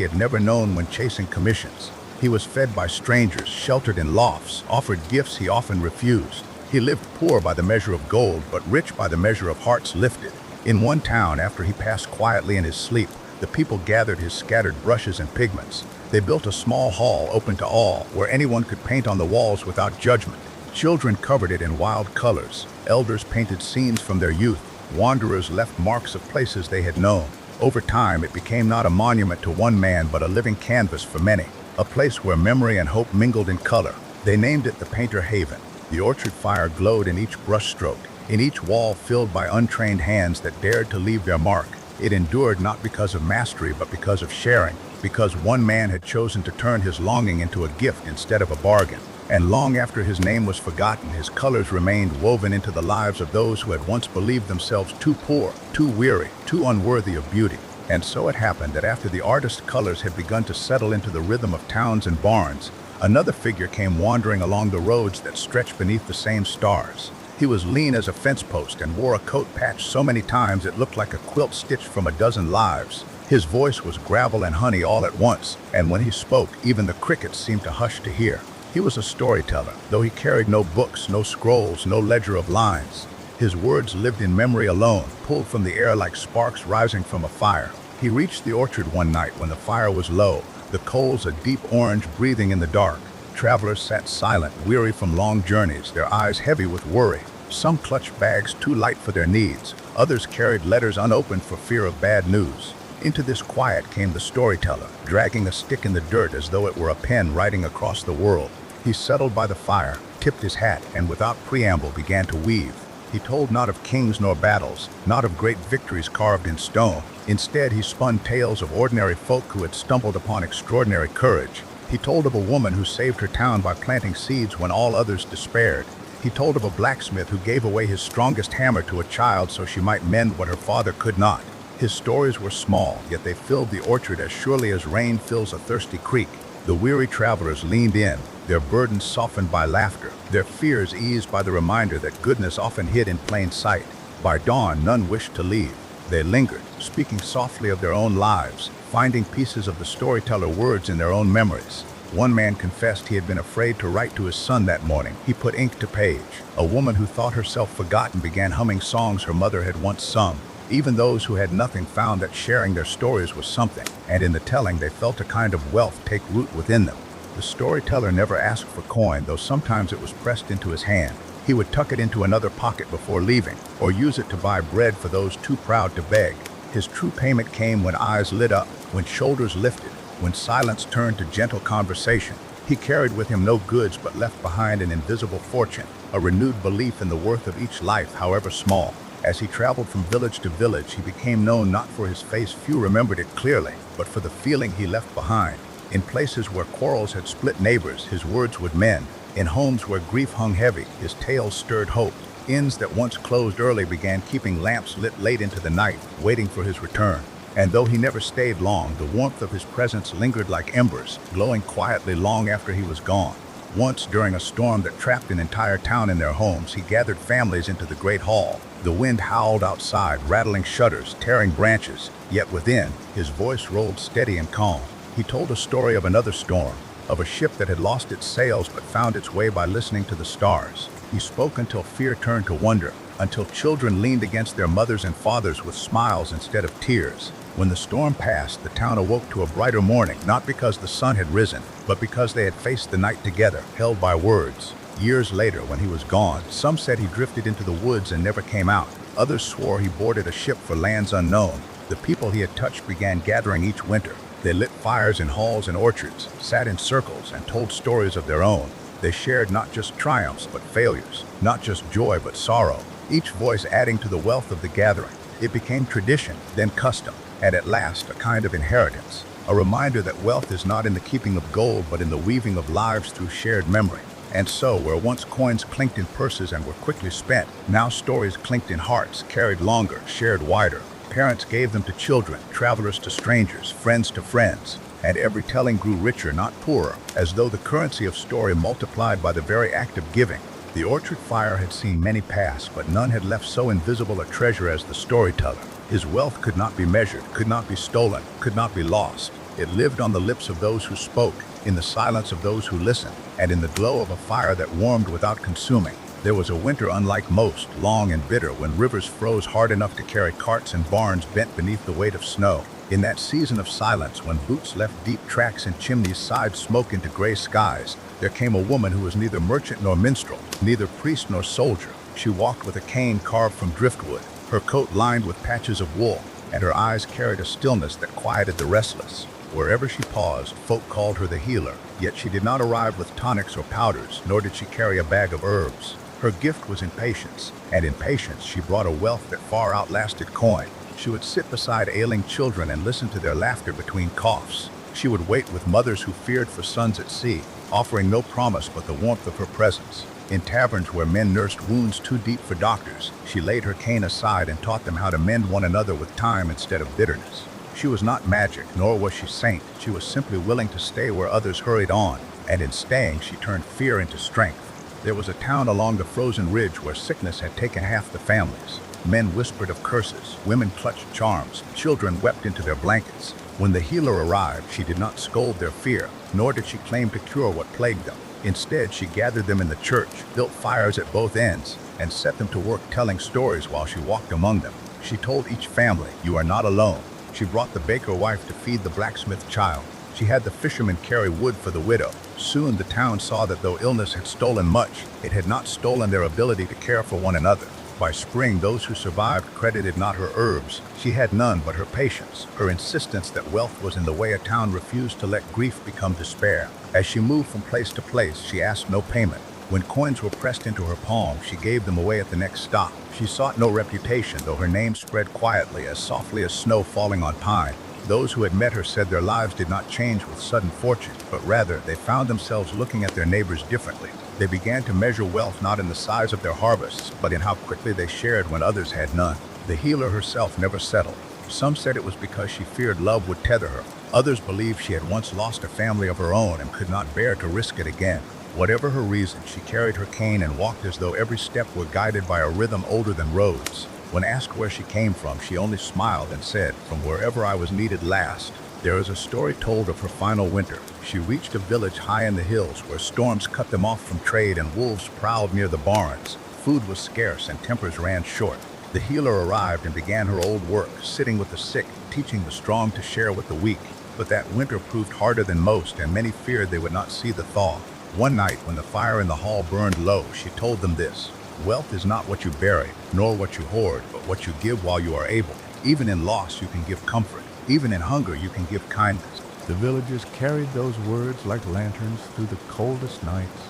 had never known when chasing commissions. He was fed by strangers, sheltered in lofts, offered gifts he often refused. He lived poor by the measure of gold, but rich by the measure of hearts lifted. In one town, after he passed quietly in his sleep, the people gathered his scattered brushes and pigments. They built a small hall open to all, where anyone could paint on the walls without judgment. Children covered it in wild colors. Elders painted scenes from their youth. Wanderers left marks of places they had known. Over time, it became not a monument to one man, but a living canvas for many, a place where memory and hope mingled in color. They named it the Painter Haven. The orchard fire glowed in each brushstroke, in each wall filled by untrained hands that dared to leave their mark. It endured not because of mastery, but because of sharing, because one man had chosen to turn his longing into a gift instead of a bargain. And long after his name was forgotten, his colors remained woven into the lives of those who had once believed themselves too poor, too weary, too unworthy of beauty. And so it happened that after the artist's colors had begun to settle into the rhythm of towns and barns, another figure came wandering along the roads that stretched beneath the same stars. He was lean as a fence post and wore a coat patched so many times it looked like a quilt stitched from a dozen lives. His voice was gravel and honey all at once, and when he spoke, even the crickets seemed to hush to hear. He was a storyteller, though he carried no books, no scrolls, no ledger of lines. His words lived in memory alone, pulled from the air like sparks rising from a fire. He reached the orchard one night when the fire was low, the coals a deep orange breathing in the dark. Travelers sat silent, weary from long journeys, their eyes heavy with worry. Some clutched bags too light for their needs. Others carried letters unopened for fear of bad news. Into this quiet came the storyteller, dragging a stick in the dirt as though it were a pen writing across the world. He settled by the fire, tipped his hat, and without preamble began to weave. He told not of kings nor battles, not of great victories carved in stone. Instead, he spun tales of ordinary folk who had stumbled upon extraordinary courage. He told of a woman who saved her town by planting seeds when all others despaired. He told of a blacksmith who gave away his strongest hammer to a child so she might mend what her father could not. His stories were small, yet they filled the orchard as surely as rain fills a thirsty creek. The weary travelers leaned in, their burdens softened by laughter, their fears eased by the reminder that goodness often hid in plain sight. By dawn, none wished to leave. They lingered, speaking softly of their own lives, finding pieces of the storyteller words in their own memories. One man confessed he had been afraid to write to his son that morning. He put ink to page. A woman who thought herself forgotten began humming songs her mother had once sung. Even those who had nothing found that sharing their stories was something, and in the telling they felt a kind of wealth take root within them. The storyteller never asked for coin, though sometimes it was pressed into his hand. He would tuck it into another pocket before leaving, or use it to buy bread for those too proud to beg. His true payment came when eyes lit up, when shoulders lifted, when silence turned to gentle conversation. He carried with him no goods but left behind an invisible fortune, a renewed belief in the worth of each life, however small. As he traveled from village to village, he became known not for his face, few remembered it clearly, but for the feeling he left behind. In places where quarrels had split neighbors, his words would mend. In homes where grief hung heavy, his tales stirred hope. Inns that once closed early began keeping lamps lit late into the night, waiting for his return. And though he never stayed long, the warmth of his presence lingered like embers, glowing quietly long after he was gone. Once, during a storm that trapped an entire town in their homes, he gathered families into the great hall. The wind howled outside, rattling shutters, tearing branches, yet within, his voice rolled steady and calm. He told a story of another storm, of a ship that had lost its sails but found its way by listening to the stars. He spoke until fear turned to wonder, until children leaned against their mothers and fathers with smiles instead of tears. When the storm passed, the town awoke to a brighter morning, not because the sun had risen, but because they had faced the night together, held by words. Years later, when he was gone, some said he drifted into the woods and never came out. Others swore he boarded a ship for lands unknown. The people he had touched began gathering each winter. They lit fires in halls and orchards, sat in circles, and told stories of their own. They shared not just triumphs but failures, not just joy but sorrow, each voice adding to the wealth of the gathering. It became tradition, then custom, and at last a kind of inheritance, a reminder that wealth is not in the keeping of gold but in the weaving of lives through shared memory. And so, where once coins clinked in purses and were quickly spent, now stories clinked in hearts, carried longer, shared wider. Parents gave them to children, travelers to strangers, friends to friends, and every telling grew richer, not poorer, as though the currency of story multiplied by the very act of giving. The orchard fire had seen many pass, but none had left so invisible a treasure as the storyteller. His wealth could not be measured, could not be stolen, could not be lost. It lived on the lips of those who spoke, in the silence of those who listened, and in the glow of a fire that warmed without consuming. There was a winter unlike most, long and bitter, when rivers froze hard enough to carry carts and barns bent beneath the weight of snow. In that season of silence, when boots left deep tracks and chimneys sighed smoke into gray skies, there came a woman who was neither merchant nor minstrel, neither priest nor soldier. She walked with a cane carved from driftwood, her coat lined with patches of wool, and her eyes carried a stillness that quieted the restless. Wherever she paused, folk called her the healer, yet she did not arrive with tonics or powders, nor did she carry a bag of herbs. Her gift was in patience, and in patience she brought a wealth that far outlasted coin. She would sit beside ailing children and listen to their laughter between coughs. She would wait with mothers who feared for sons at sea, offering no promise but the warmth of her presence. In taverns where men nursed wounds too deep for doctors, she laid her cane aside and taught them how to mend one another with time instead of bitterness. She was not magic, nor was she saint. She was simply willing to stay where others hurried on, and in staying she turned fear into strength. There was a town along the frozen ridge where sickness had taken half the families. Men whispered of curses, women clutched charms, children wept into their blankets. When the healer arrived, she did not scold their fear, nor did she claim to cure what plagued them. Instead, she gathered them in the church, built fires at both ends, and set them to work telling stories while she walked among them. She told each family, "You are not alone." She brought the baker wife to feed the blacksmith child. She had the fishermen carry wood for the widow. Soon the town saw that though illness had stolen much, it had not stolen their ability to care for one another. By spring, those who survived credited not her herbs. She had none but her patience, her insistence that wealth was in the way a town refused to let grief become despair. As she moved from place to place, she asked no payment. When coins were pressed into her palm, she gave them away at the next stop. She sought no reputation, though her name spread quietly, as softly as snow falling on pine. Those who had met her said their lives did not change with sudden fortune, but rather they found themselves looking at their neighbors differently. They began to measure wealth not in the size of their harvests, but in how quickly they shared when others had none. The healer herself never settled. Some said it was because she feared love would tether her. Others believed she had once lost a family of her own and could not bear to risk it again. Whatever her reason, she carried her cane and walked as though every step were guided by a rhythm older than roads. When asked where she came from, she only smiled and said, "From wherever I was needed last." There is a story told of her final winter. She reached a village high in the hills where storms cut them off from trade and wolves prowled near the barns. Food was scarce and tempers ran short. The healer arrived and began her old work, sitting with the sick, teaching the strong to share with the weak. But that winter proved harder than most, and many feared they would not see the thaw. One night, when the fire in the hall burned low, she told them this: "Wealth is not what you bury, nor what you hoard, but what you give while you are able. Even in loss, you can give comfort. Even in hunger, you can give kindness." The villagers carried those words like lanterns through the coldest nights.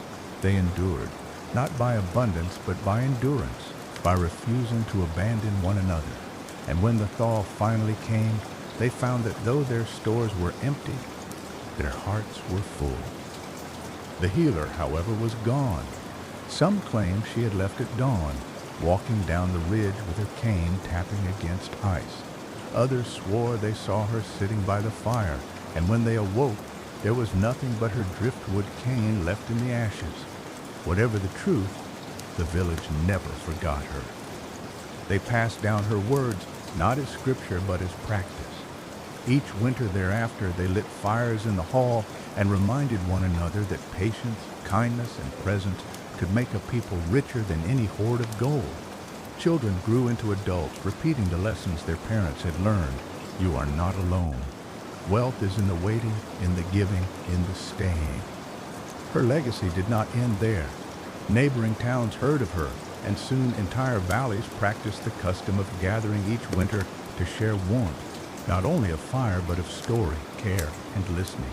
They endured, not by abundance, but by endurance, by refusing to abandon one another. And when the thaw finally came, they found that though their stores were empty, Their hearts were full. The healer, however, was gone. Some claimed she had left at dawn, walking down the ridge with her cane tapping against ice. Others swore they saw her sitting by the fire, and when they awoke, there was nothing but her driftwood cane left in the ashes. Whatever the truth, the village never forgot her. They passed down her words, not as scripture, but as practice. Each winter thereafter, they lit fires in the hall and reminded one another that patience, kindness, and presence could make a people richer than any hoard of gold. Children grew into adults, repeating the lessons their parents had learned. You are not alone. Wealth is in the waiting, in the giving, in the staying. Her legacy did not end there. Neighboring towns heard of her, and soon entire valleys practiced the custom of gathering each winter to share warmth, not only of fire, but of story, care, and listening.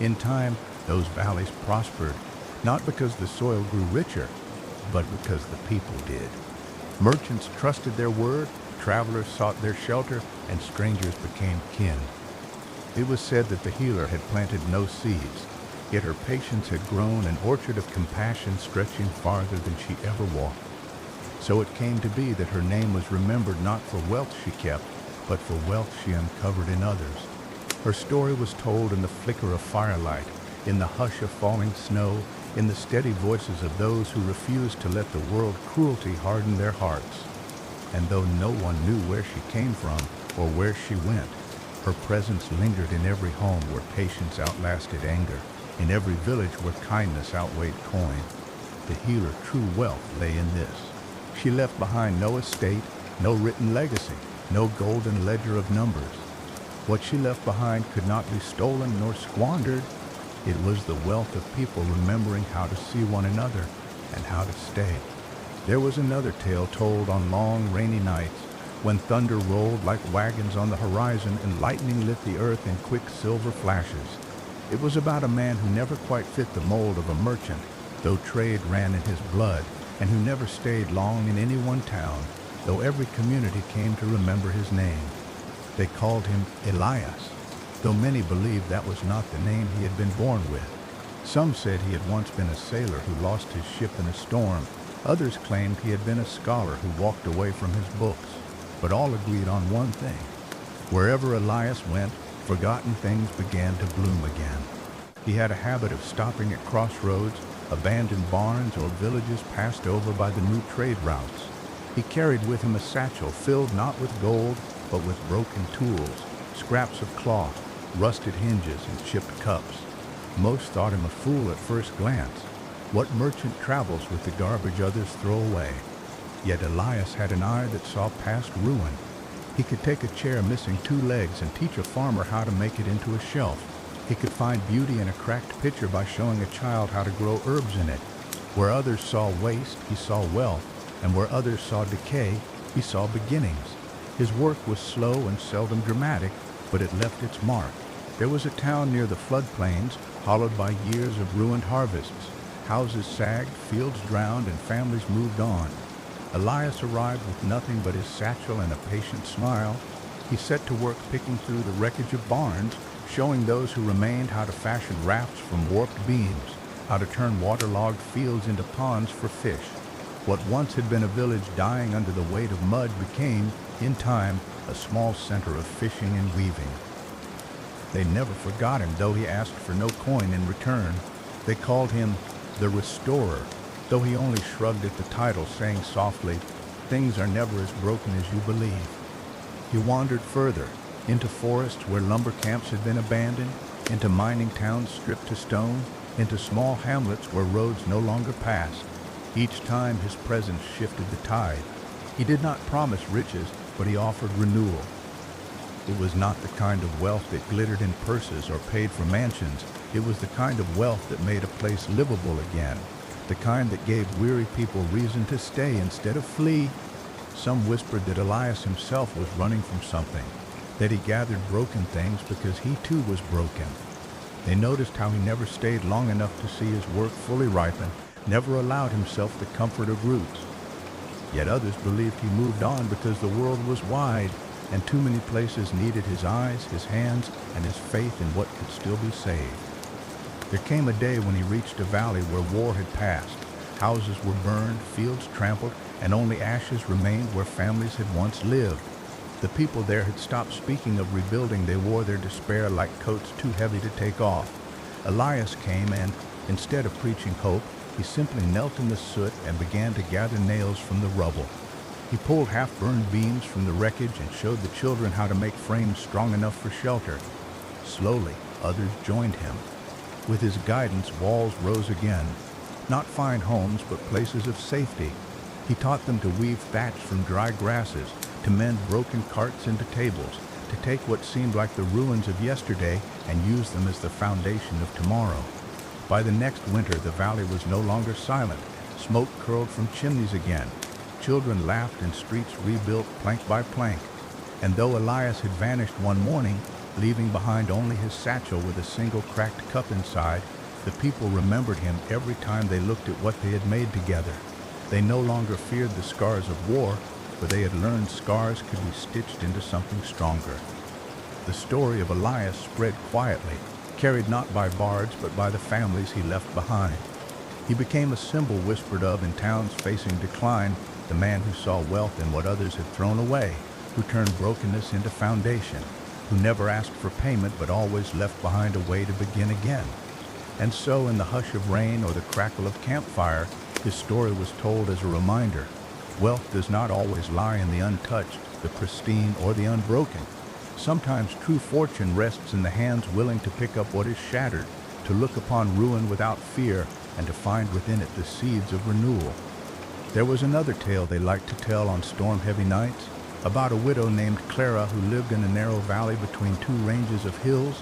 In time, those valleys prospered, not because the soil grew richer, but because the people did. Merchants trusted their word, travelers sought their shelter, and strangers became kin. It was said that the healer had planted no seeds, yet her patience had grown an orchard of compassion stretching farther than she ever walked. So it came to be that her name was remembered not for wealth she kept, but for wealth she uncovered in others. Her story was told in the flicker of firelight, in the hush of falling snow, in the steady voices of those who refused to let the world cruelty harden their hearts. And though no one knew where she came from or where she went, her presence lingered in every home where patience outlasted anger, in every village where kindness outweighed coin. The healer's true wealth lay in this. She left behind no estate, no written legacy, no golden ledger of numbers. What she left behind could not be stolen nor squandered. It was the wealth of people remembering how to see one another and how to stay. There was another tale told on long, rainy nights when thunder rolled like wagons on the horizon and lightning lit the earth in quick silver flashes. It was about a man who never quite fit the mold of a merchant, though trade ran in his blood, and who never stayed long in any one town, though every community came to remember his name. They called him Elias, though many believed that was not the name he had been born with. Some said he had once been a sailor who lost his ship in a storm. Others claimed he had been a scholar who walked away from his books. But all agreed on one thing. Wherever Elias went, forgotten things began to bloom again. He had a habit of stopping at crossroads, abandoned barns, or villages passed over by the new trade routes. He carried with him a satchel filled not with gold, but with broken tools, scraps of cloth, rusted hinges, and chipped cups. Most thought him a fool at first glance. What merchant travels with the garbage others throw away? Yet Elias had an eye that saw past ruin. He could take a chair missing 2 legs and teach a farmer how to make it into a shelf. He could find beauty in a cracked pitcher by showing a child how to grow herbs in it. Where others saw waste, he saw wealth, and where others saw decay, he saw beginnings. His work was slow and seldom dramatic, but it left its mark. There was a town near the floodplains, hollowed by years of ruined harvests. Houses sagged, fields drowned, and families moved on. Elias arrived with nothing but his satchel and a patient smile. He set to work picking through the wreckage of barns, showing those who remained how to fashion rafts from warped beams, how to turn waterlogged fields into ponds for fish. What once had been a village dying under the weight of mud became, in time, a small center of fishing and weaving. They never forgot him, though he asked for no coin in return. They called him the Restorer, though he only shrugged at the title, saying softly, "Things are never as broken as you believe." He wandered further, into forests where lumber camps had been abandoned, into mining towns stripped to stone, into small hamlets where roads no longer passed. Each time his presence shifted the tide. He did not promise riches, but he offered renewal. It was not the kind of wealth that glittered in purses or paid for mansions. It was the kind of wealth that made a place livable again, the kind that gave weary people reason to stay instead of flee. Some whispered that Elias himself was running from something, that he gathered broken things because he too was broken. They noticed how he never stayed long enough to see his work fully ripen, never allowed himself the comfort of roots. Yet others believed he moved on because the world was wide, and too many places needed his eyes, his hands, and his faith in what could still be saved. There came a day when he reached a valley where war had passed. Houses were burned, fields trampled, and only ashes remained where families had once lived. The people there had stopped speaking of rebuilding. They wore their despair like coats too heavy to take off. Elias came and, instead of preaching hope, he simply knelt in the soot and began to gather nails from the rubble. He pulled half-burned beams from the wreckage and showed the children how to make frames strong enough for shelter. Slowly, others joined him. With his guidance, walls rose again. Not fine homes, but places of safety. He taught them to weave thatch from dry grasses, to mend broken carts into tables, to take what seemed like the ruins of yesterday and use them as the foundation of tomorrow. By the next winter, the valley was no longer silent. Smoke curled from chimneys again. Children laughed and streets rebuilt plank by plank. And though Elias had vanished one morning, leaving behind only his satchel with a single cracked cup inside, the people remembered him every time they looked at what they had made together. They no longer feared the scars of war, for they had learned scars could be stitched into something stronger. The story of Elias spread quietly, carried not by bards but by the families he left behind. He became a symbol whispered of in towns facing decline, the man who saw wealth in what others had thrown away, who turned brokenness into foundation, who never asked for payment but always left behind a way to begin again. And so, in the hush of rain or the crackle of campfire, his story was told as a reminder. Wealth does not always lie in the untouched, the pristine, or the unbroken. Sometimes true fortune rests in the hands willing to pick up what is shattered, to look upon ruin without fear, and to find within it the seeds of renewal. There was another tale they liked to tell on storm-heavy nights, about a widow named Clara who lived in a narrow valley between two ranges of hills.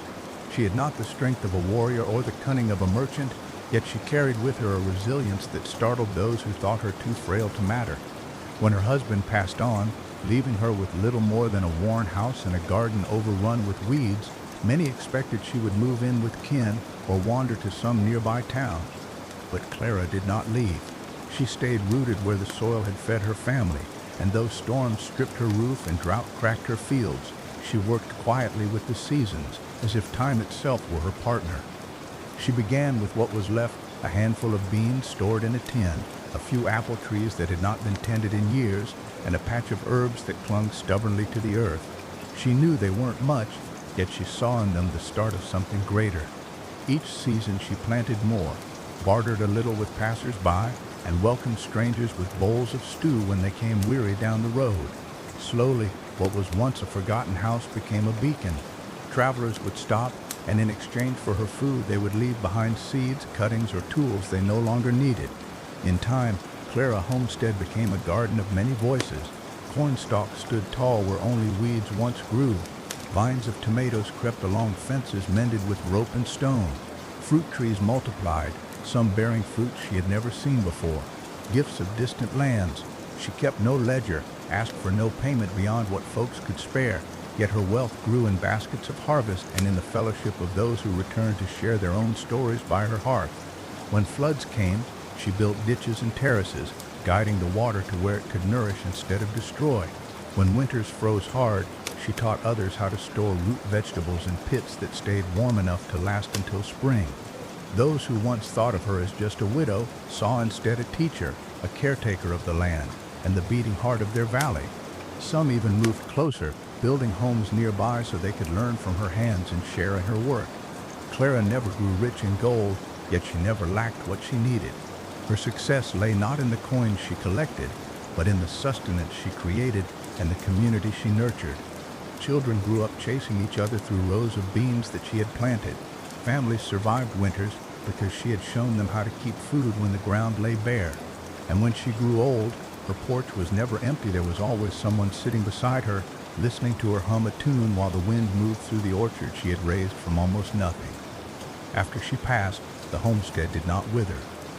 She had not the strength of a warrior or the cunning of a merchant, yet she carried with her a resilience that startled those who thought her too frail to matter. When her husband passed on, leaving her with little more than a worn house and a garden overrun with weeds, many expected she would move in with kin or wander to some nearby town. But Clara did not leave. She stayed rooted where the soil had fed her family, and though storms stripped her roof and drought cracked her fields, she worked quietly with the seasons, as if time itself were her partner. She began with what was left, a handful of beans stored in a tin, a few apple trees that had not been tended in years, and a patch of herbs that clung stubbornly to the earth. She knew they weren't much, yet she saw in them the start of something greater. Each season she planted more, bartered a little with passers-by, and welcomed strangers with bowls of stew when they came weary down the road. Slowly, what was once a forgotten house became a beacon. Travelers would stop, and in exchange for her food they would leave behind seeds, cuttings, or tools they no longer needed. In time, Clara Homestead became a garden of many voices. Corn stalks stood tall where only weeds once grew. Vines of tomatoes crept along fences mended with rope and stone. Fruit trees multiplied, some bearing fruit she had never seen before. Gifts of distant lands. She kept no ledger, asked for no payment beyond what folks could spare, yet her wealth grew in baskets of harvest and in the fellowship of those who returned to share their own stories by her hearth. When floods came, she built ditches and terraces, guiding the water to where it could nourish instead of destroy. When winters froze hard, she taught others how to store root vegetables in pits that stayed warm enough to last until spring. Those who once thought of her as just a widow saw instead a teacher, a caretaker of the land, and the beating heart of their valley. Some even moved closer, building homes nearby so they could learn from her hands and share in her work. Clara never grew rich in gold, yet she never lacked what she needed. Her success lay not in the coins she collected, but in the sustenance she created and the community she nurtured. Children grew up chasing each other through rows of beans that she had planted. Families survived winters because she had shown them how to keep food when the ground lay bare. And when she grew old, her porch was never empty. There was always someone sitting beside her, listening to her hum a tune while the wind moved through the orchard she had raised from almost nothing. After she passed, the homestead did not wither.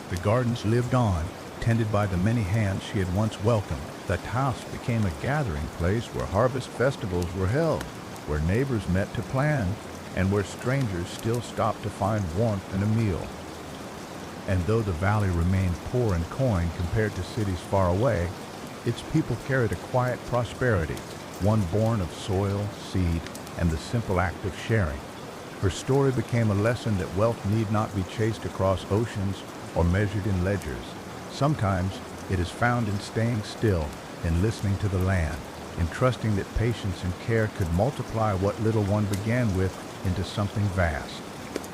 The gardens lived on, tended by the many hands she had once welcomed. That house became a gathering place where harvest festivals were held, where neighbors met to plan, and where strangers still stopped to find warmth and a meal. And though the valley remained poor in coin compared to cities far away, its people carried a quiet prosperity. one born of soil, seed, and the simple act of sharing. Her story became a lesson that wealth need not be chased across oceans or measured in ledgers. Sometimes it is found in staying still, in listening to the land, in trusting that patience and care could multiply what little one began with into something vast.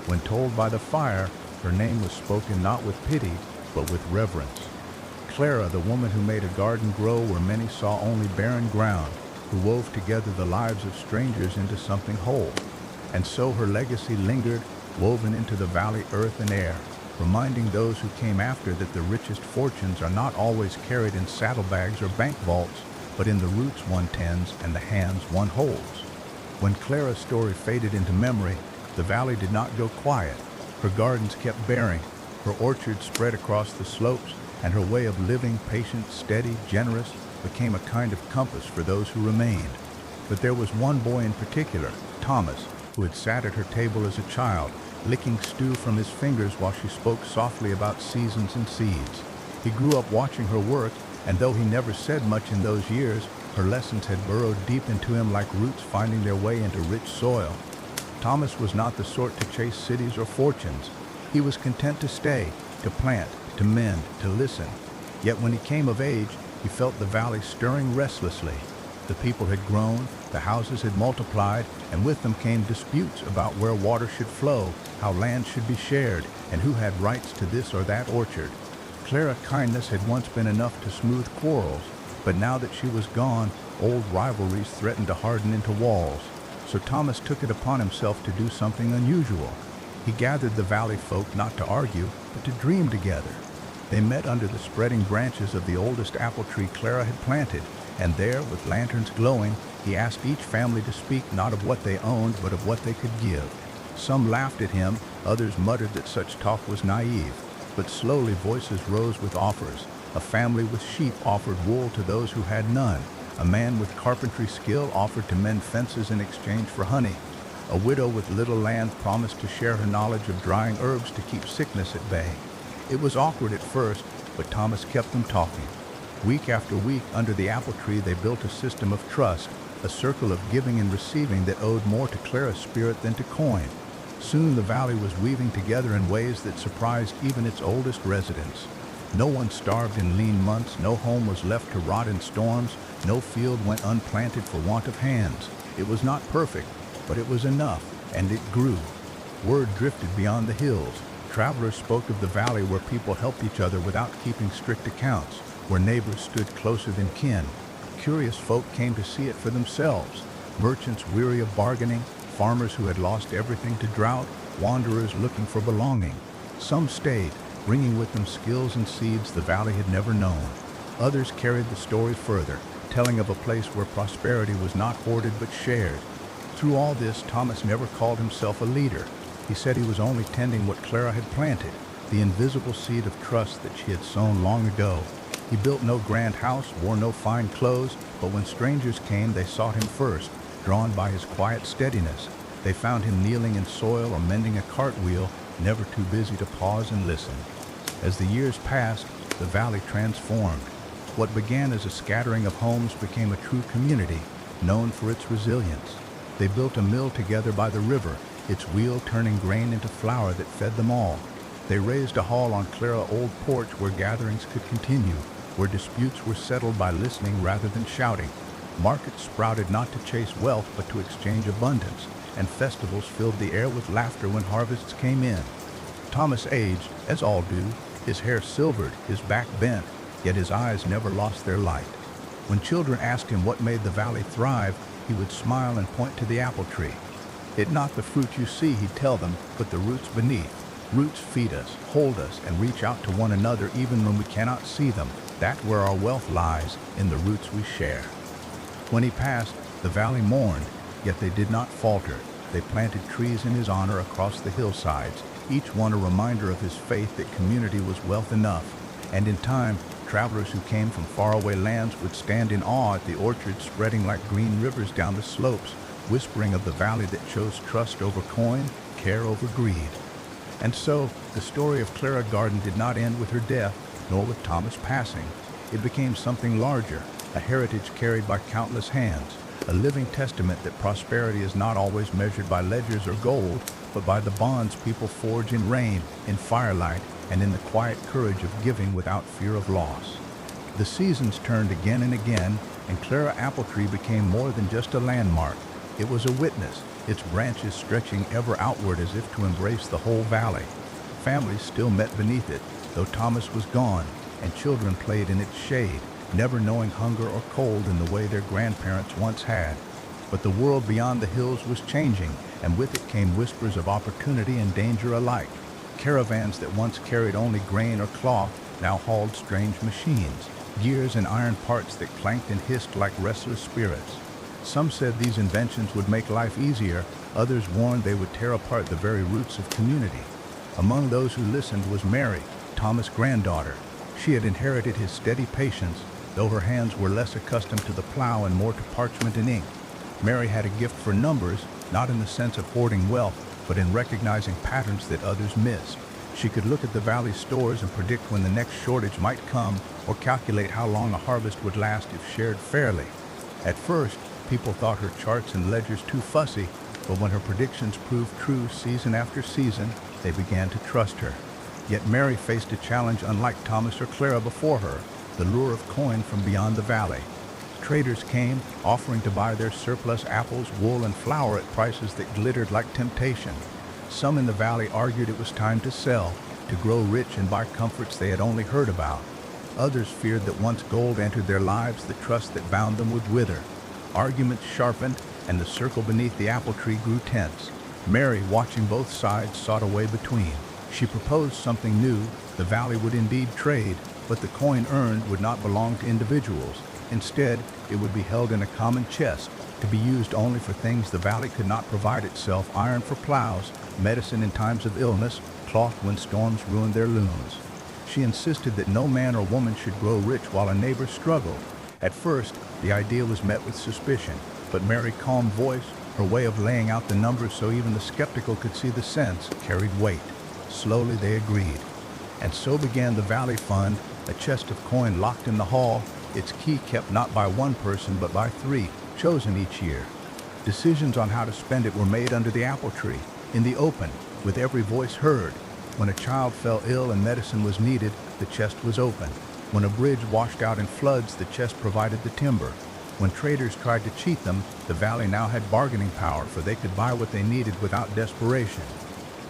When told by the fire, her name was spoken not with pity, but with reverence. Clara, the woman who made a garden grow where many saw only barren ground, who wove together the lives of strangers into something whole. And so her legacy lingered, woven into the valley earth and air, reminding those who came after that the richest fortunes are not always carried in saddlebags or bank vaults, but in the roots one tends and the hands one holds. When Clara's story faded into memory, the valley did not go quiet. Her gardens kept bearing, her orchards spread across the slopes, and her way of living, patient, steady, generous, became a kind of compass for those who remained. But there was one boy in particular, Thomas, who had sat at her table as a child, licking stew from his fingers while she spoke softly about seasons and seeds. He grew up watching her work, and though he never said much in those years, her lessons had burrowed deep into him like roots finding their way into rich soil. Thomas was not the sort to chase cities or fortunes. He was content to stay, to plant, to mend, to listen. Yet when he came of age, he felt the valley stirring restlessly. The people had grown, the houses had multiplied, and with them came disputes about where water should flow, how land should be shared, and who had rights to this or that orchard. Clara's kindness had once been enough to smooth quarrels, but now that she was gone, old rivalries threatened to harden into walls. So Thomas took it upon himself to do something unusual. He gathered the valley folk not to argue, but to dream together. They met under the spreading branches of the oldest apple tree Clara had planted, and there, with lanterns glowing, he asked each family to speak not of what they owned, but of what they could give. Some laughed at him, others muttered that such talk was naive. But slowly voices rose with offers. A family with sheep offered wool to those who had none. A man with carpentry skill offered to mend fences in exchange for honey. A widow with little land promised to share her knowledge of drying herbs to keep sickness at bay. It was awkward at first, but Thomas kept them talking. Week after week, under the apple tree, they built a system of trust, a circle of giving and receiving that owed more to Clara's spirit than to coin. Soon the valley was weaving together in ways that surprised even its oldest residents. No one starved in lean months, no home was left to rot in storms, no field went unplanted for want of hands. It was not perfect, but it was enough, and it grew. Word drifted beyond the hills. Travelers spoke of the valley where people helped each other without keeping strict accounts, where neighbors stood closer than kin. Curious folk came to see it for themselves. Merchants weary of bargaining, farmers who had lost everything to drought, wanderers looking for belonging. Some stayed, bringing with them skills and seeds the valley had never known. Others carried the story further, telling of a place where prosperity was not hoarded but shared. Through all this, Thomas never called himself a leader. He said he was only tending what Clara had planted, the invisible seed of trust that she had sown long ago. He built no grand house, wore no fine clothes, but when strangers came, they sought him first, drawn by his quiet steadiness. They found him kneeling in soil or mending a cartwheel, never too busy to pause and listen. As the years passed, the valley transformed. What began as a scattering of homes became a true community, known for its resilience. They built a mill together by the river, its wheel turning grain into flour that fed them all. They raised a hall on Clara's old porch where gatherings could continue, where disputes were settled by listening rather than shouting. Markets sprouted not to chase wealth but to exchange abundance, and festivals filled the air with laughter when harvests came in. Thomas aged, as all do, his hair silvered, his back bent, yet his eyes never lost their light. When children asked him what made the valley thrive, he would smile and point to the apple tree. "It not the fruit you see," he'd tell them, "but the roots beneath. Roots feed us, hold us, and reach out to one another even when we cannot see them. That's where our wealth lies, in the roots we share." When he passed, the valley mourned, yet they did not falter. They planted trees in his honor across the hillsides, each one a reminder of his faith that community was wealth enough. And in time, travelers who came from faraway lands would stand in awe at the orchards spreading like green rivers down the slopes, whispering of the valley that chose trust over coin, care over greed. And so, the story of Clara Garden did not end with her death, nor with Thomas passing. It became something larger, a heritage carried by countless hands, a living testament that prosperity is not always measured by ledgers or gold, but by the bonds people forge in rain, in firelight, and in the quiet courage of giving without fear of loss. The seasons turned again and again, and Clara Apple Tree became more than just a landmark. It was a witness, its branches stretching ever outward as if to embrace the whole valley. Families still met beneath it, though Thomas was gone, and children played in its shade, never knowing hunger or cold in the way their grandparents once had. But the world beyond the hills was changing, and with it came whispers of opportunity and danger alike. Caravans that once carried only grain or cloth now hauled strange machines, gears and iron parts that clanked and hissed like restless spirits. Some said these inventions would make life easier, others warned they would tear apart the very roots of community. Among those who listened was Mary, Thomas' granddaughter. She had inherited his steady patience, though her hands were less accustomed to the plow and more to parchment and ink. Mary had a gift for numbers, not in the sense of hoarding wealth, but in recognizing patterns that others missed. She could look at the valley stores and predict when the next shortage might come, or calculate how long a harvest would last if shared fairly. At first, people thought her charts and ledgers too fussy, but when her predictions proved true season after season, they began to trust her. Yet Mary faced a challenge unlike Thomas or Clara before her, the lure of coin from beyond the valley. Traders came, offering to buy their surplus apples, wool, and flour at prices that glittered like temptation. Some in the valley argued it was time to sell, to grow rich and buy comforts they had only heard about. Others feared that once gold entered their lives, the trust that bound them would wither. Arguments sharpened, and the circle beneath the apple tree grew tense. Mary, watching both sides, sought a way between. She proposed something new. The valley would indeed trade, but the coin earned would not belong to individuals. Instead, it would be held in a common chest, to be used only for things the valley could not provide itself: iron for plows, medicine in times of illness, cloth when storms ruined their looms. She insisted that no man or woman should grow rich while a neighbor struggled. At first, the idea was met with suspicion, but Mary's calm voice, her way of laying out the numbers so even the skeptical could see the sense, carried weight. Slowly they agreed. And so began the Valley Fund, a chest of coin locked in the hall, its key kept not by one person but by three, chosen each year. Decisions on how to spend it were made under the apple tree, in the open, with every voice heard. When a child fell ill and medicine was needed, the chest was open. When a bridge washed out in floods, the chest provided the timber. When traders tried to cheat them, the valley now had bargaining power, for they could buy what they needed without desperation.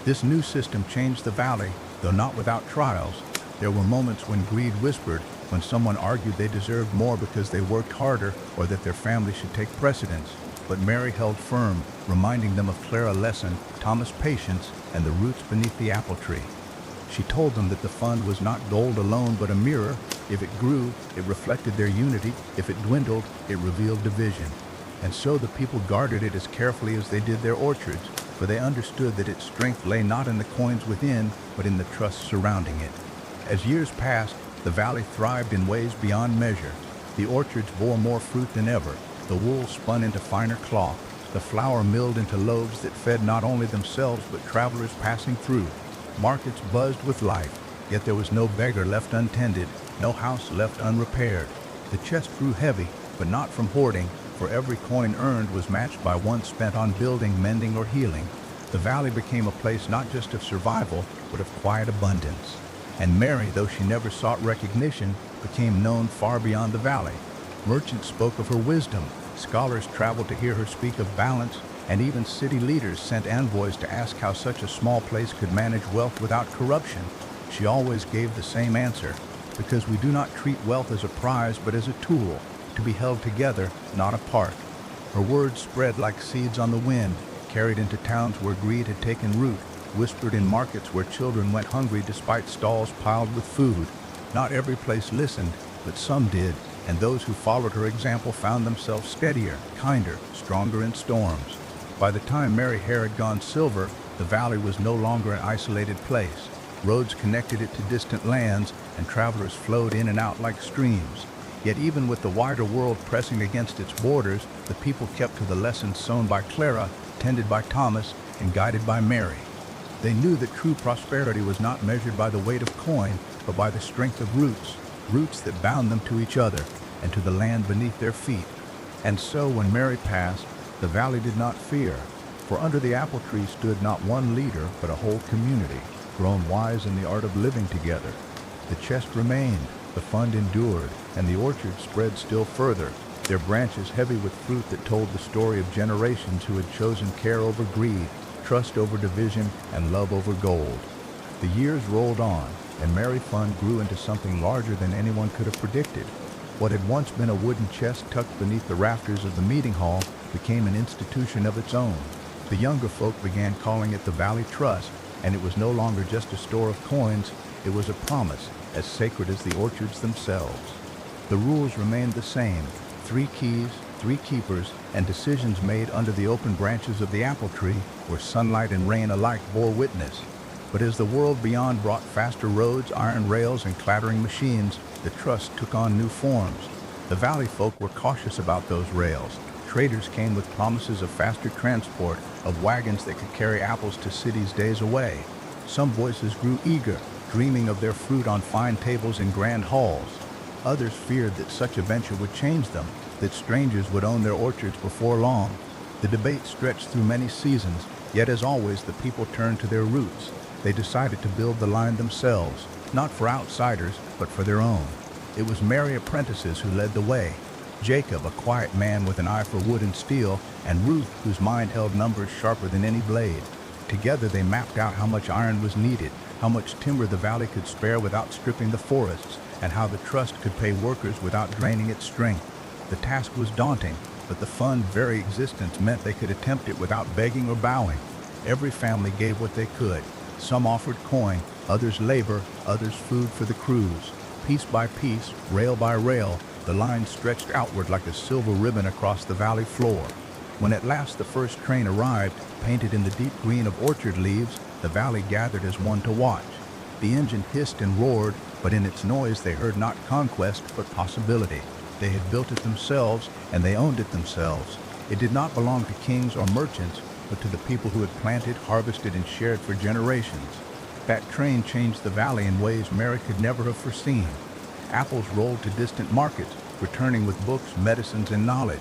This new system changed the valley, though not without trials. There were moments when greed whispered, when someone argued they deserved more because they worked harder or that their family should take precedence. But Mary held firm, reminding them of Clara's lesson, Thomas' patience, and the roots beneath the apple tree. She told them that the fund was not gold alone but a mirror. If it grew, it reflected their unity. If it dwindled, it revealed division. And so the people guarded it as carefully as they did their orchards, for they understood that its strength lay not in the coins within, but in the trust surrounding it. As years passed, the valley thrived in ways beyond measure. The orchards bore more fruit than ever. The wool spun into finer cloth. The flour milled into loaves that fed not only themselves but travelers passing through. Markets buzzed with life, yet there was no beggar left untended, no house left unrepaired. The chest grew heavy, but not from hoarding, for every coin earned was matched by one spent on building, mending, or healing. The valley became a place not just of survival, but of quiet abundance. And Mary, though she never sought recognition, became known far beyond the valley. Merchants spoke of her wisdom, scholars traveled to hear her speak of balance, and even city leaders sent envoys to ask how such a small place could manage wealth without corruption. She always gave the same answer: because we do not treat wealth as a prize but as a tool, to be held together, not apart. Her words spread like seeds on the wind, carried into towns where greed had taken root, whispered in markets where children went hungry despite stalls piled with food. Not every place listened, but some did, and those who followed her example found themselves steadier, kinder, stronger in storms. By the time Mary hair had gone silver, the valley was no longer an isolated place. Roads connected it to distant lands, and travelers flowed in and out like streams. Yet even with the wider world pressing against its borders, the people kept to the lessons sown by Clara, tended by Thomas, and guided by Mary. They knew that true prosperity was not measured by the weight of coin, but by the strength of roots, roots that bound them to each other and to the land beneath their feet. And so when Mary passed, the valley did not fear, for under the apple tree stood not one leader, but a whole community, grown wise in the art of living together. The chest remained, the fund endured, and the orchard spread still further, their branches heavy with fruit that told the story of generations who had chosen care over greed, trust over division, and love over gold. The years rolled on, and Mary Fund grew into something larger than anyone could have predicted. What had once been a wooden chest tucked beneath the rafters of the meeting hall became an institution of its own. The younger folk began calling it the Valley Trust, and it was no longer just a store of coins, it was a promise, as sacred as the orchards themselves. The rules remained the same: 3 keys, 3 keepers, and decisions made under the open branches of the apple tree, where sunlight and rain alike bore witness. But as the world beyond brought faster roads, iron rails, and clattering machines, the trust took on new forms. The valley folk were cautious about those rails. Traders came with promises of faster transport, of wagons that could carry apples to cities days away. Some voices grew eager, dreaming of their fruit on fine tables in grand halls. Others feared that such a venture would change them, that strangers would own their orchards before long. The debate stretched through many seasons, yet as always the people turned to their roots. They decided to build the line themselves, not for outsiders, but for their own. It was merry apprentices who led the way. Jacob, a quiet man with an eye for wood and steel, and Ruth, whose mind held numbers sharper than any blade. Together they mapped out how much iron was needed, how much timber the valley could spare without stripping the forests, and how the trust could pay workers without draining its strength. The task was daunting, but the fund's very existence meant they could attempt it without begging or bowing. Every family gave what they could. Some offered coin, others labor, others food for the crews. Piece by piece, rail by rail, the line stretched outward like a silver ribbon across the valley floor. When at last the first train arrived, painted in the deep green of orchard leaves, the valley gathered as one to watch. The engine hissed and roared, but in its noise they heard not conquest, but possibility. They had built it themselves, and they owned it themselves. It did not belong to kings or merchants, but to the people who had planted, harvested, and shared for generations. That train changed the valley in ways Mary could never have foreseen. Apples rolled to distant markets, returning with books, medicines, and knowledge.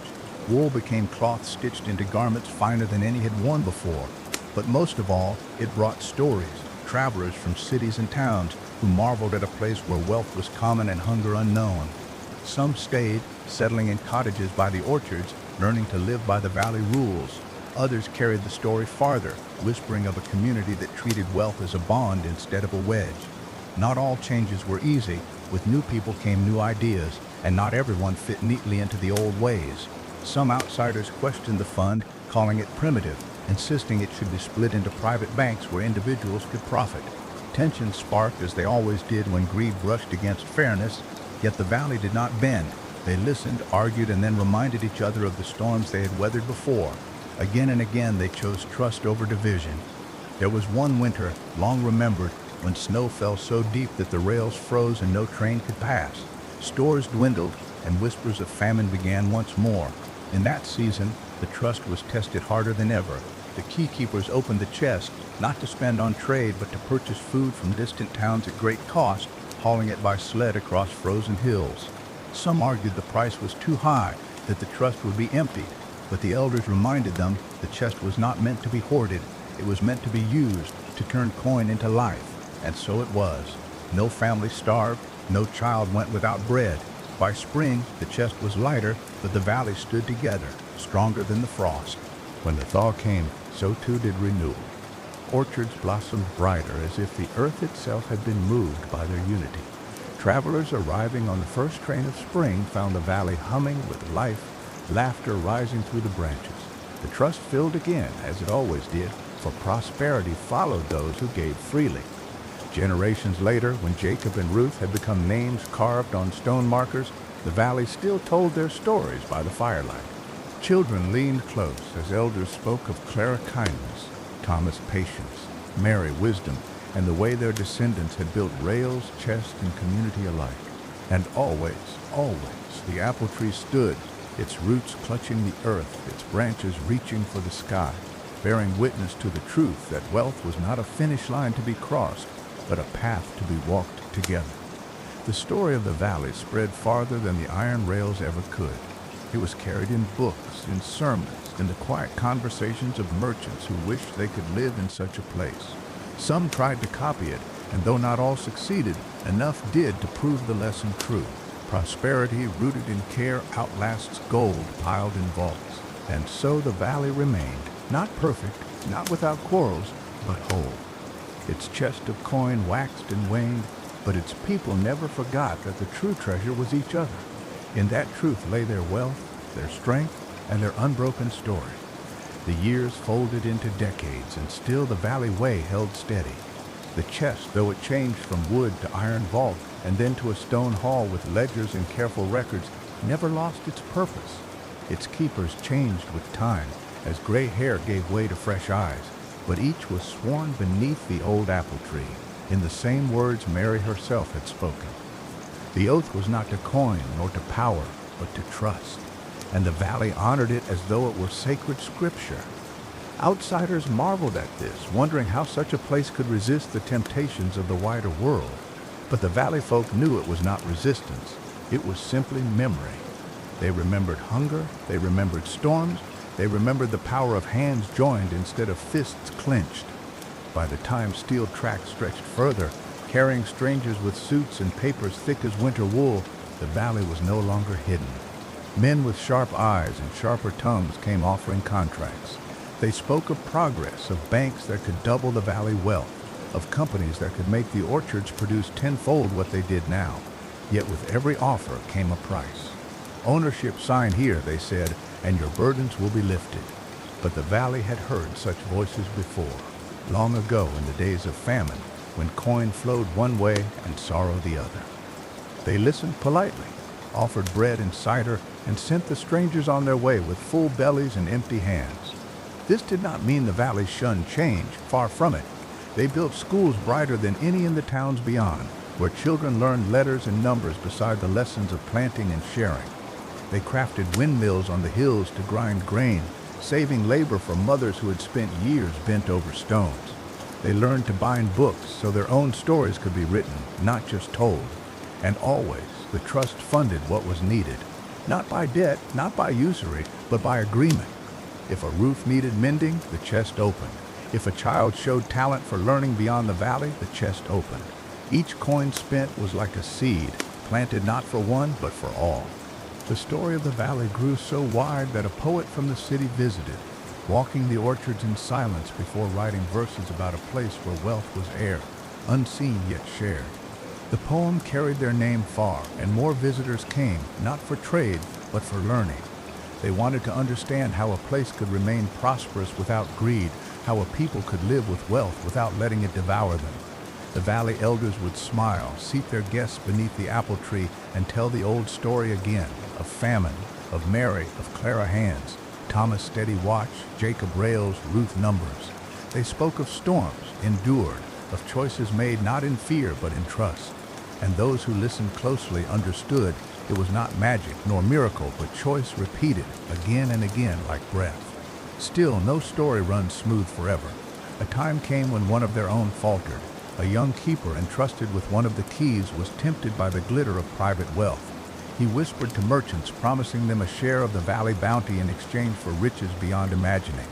Wool became cloth stitched into garments finer than any had worn before. But most of all, it brought stories, travelers from cities and towns who marveled at a place where wealth was common and hunger unknown. Some stayed, settling in cottages by the orchards, learning to live by the valley rules. Others carried the story farther, whispering of a community that treated wealth as a bond instead of a wedge. Not all changes were easy. With new people came new ideas, and not everyone fit neatly into the old ways. Some outsiders questioned the fund, calling it primitive, insisting it should be split into private banks where individuals could profit. Tensions sparked, as they always did when greed brushed against fairness, yet the valley did not bend. They listened, argued, and then reminded each other of the storms they had weathered before. Again and again they chose trust over division. There was one winter, long remembered, when snow fell so deep that the rails froze and no train could pass. Stores dwindled, and whispers of famine began once more. In that season, the trust was tested harder than ever. The key-keepers opened the chest, not to spend on trade, but to purchase food from distant towns at great cost, hauling it by sled across frozen hills. Some argued the price was too high, that the trust would be emptied, but the elders reminded them the chest was not meant to be hoarded, it was meant to be used to turn coin into life. And so it was. No family starved, no child went without bread. By spring, the chest was lighter, but the valley stood together, stronger than the frost. When the thaw came, so too did renewal. Orchards blossomed brighter, as if the earth itself had been moved by their unity. Travelers arriving on the first train of spring found the valley humming with life, laughter rising through the branches. The trust filled again, as it always did, for prosperity followed those who gave freely. Generations later, when Jacob and Ruth had become names carved on stone markers, the valley still told their stories by the firelight. Children leaned close as elders spoke of Clara kindness, Thomas patience, Mary wisdom, and the way their descendants had built rails, chest, and community alike. And always, always, the apple tree stood, its roots clutching the earth, its branches reaching for the sky, bearing witness to the truth that wealth was not a finish line to be crossed, but a path to be walked together. The story of the valley spread farther than the iron rails ever could. It was carried in books, in sermons, in the quiet conversations of merchants who wished they could live in such a place. Some tried to copy it, and though not all succeeded, enough did to prove the lesson true. Prosperity rooted in care outlasts gold piled in vaults. And so the valley remained, not perfect, not without quarrels, but whole. Its chest of coin waxed and waned, but its people never forgot that the true treasure was each other. In that truth lay their wealth, their strength, and their unbroken story. The years folded into decades, and still the valley way held steady. The chest, though it changed from wood to iron vault, and then to a stone hall with ledgers and careful records, never lost its purpose. Its keepers changed with time, as gray hair gave way to fresh eyes, but each was sworn beneath the old apple tree, in the same words Mary herself had spoken. The oath was not to coin nor to power, but to trust, and the valley honored it as though it were sacred scripture. Outsiders marveled at this, wondering how such a place could resist the temptations of the wider world. But the valley folk knew it was not resistance, it was simply memory. They remembered hunger, they remembered storms, they remembered the power of hands joined instead of fists clenched. By the time steel tracks stretched further, carrying strangers with suits and papers thick as winter wool, the valley was no longer hidden. Men with sharp eyes and sharper tongues came offering contracts. They spoke of progress, of banks that could double the valley wealth, of companies that could make the orchards produce tenfold what they did now. Yet with every offer came a price. Ownership sign here, they said, and your burdens will be lifted. But the valley had heard such voices before, long ago in the days of famine, when coin flowed one way and sorrow the other. They listened politely, offered bread and cider, and sent the strangers on their way with full bellies and empty hands. This did not mean the valley shunned change, far from it. They built schools brighter than any in the towns beyond, where children learned letters and numbers beside the lessons of planting and sharing. They crafted windmills on the hills to grind grain, saving labor for mothers who had spent years bent over stones. They learned to bind books so their own stories could be written, not just told. And always, the trust funded what was needed, not by debt, not by usury, but by agreement. If a roof needed mending, the chest opened. If a child showed talent for learning beyond the valley, the chest opened. Each coin spent was like a seed, planted not for one, but for all. The story of the valley grew so wide that a poet from the city visited, walking the orchards in silence before writing verses about a place where wealth was air, unseen yet shared. The poem carried their name far, and more visitors came, not for trade, but for learning. They wanted to understand how a place could remain prosperous without greed, how a people could live with wealth without letting it devour them. The valley elders would smile, seat their guests beneath the apple tree, and tell the old story again, of famine, of Mary, of Clara Hands, Thomas Steady Watch, Jacob Rails, Ruth Numbers. They spoke of storms, endured, of choices made not in fear but in trust. And those who listened closely understood it was not magic nor miracle, but choice repeated again and again like breath. Still, no story runs smooth forever. A time came when one of their own faltered. A young keeper entrusted with one of the keys was tempted by the glitter of private wealth. He whispered to merchants, promising them a share of the valley bounty in exchange for riches beyond imagining.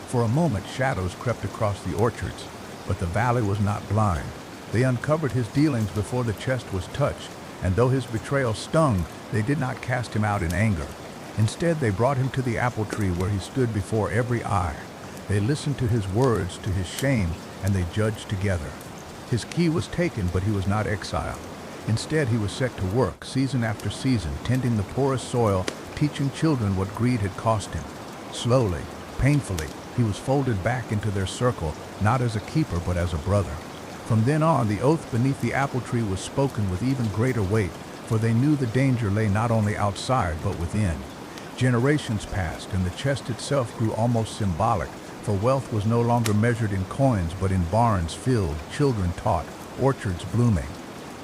For a moment, shadows crept across the orchards, but the valley was not blind. They uncovered his dealings before the chest was touched, and though his betrayal stung, they did not cast him out in anger. Instead, they brought him to the apple tree where he stood before every eye. They listened to his words, to his shame, and they judged together. His key was taken, but he was not exiled. Instead, he was set to work, season after season, tending the poorest soil, teaching children what greed had cost him. Slowly, painfully, he was folded back into their circle, not as a keeper, but as a brother. From then on, the oath beneath the apple tree was spoken with even greater weight, for they knew the danger lay not only outside, but within. Generations passed, and the chest itself grew almost symbolic, for wealth was no longer measured in coins, but in barns filled, children taught, orchards blooming.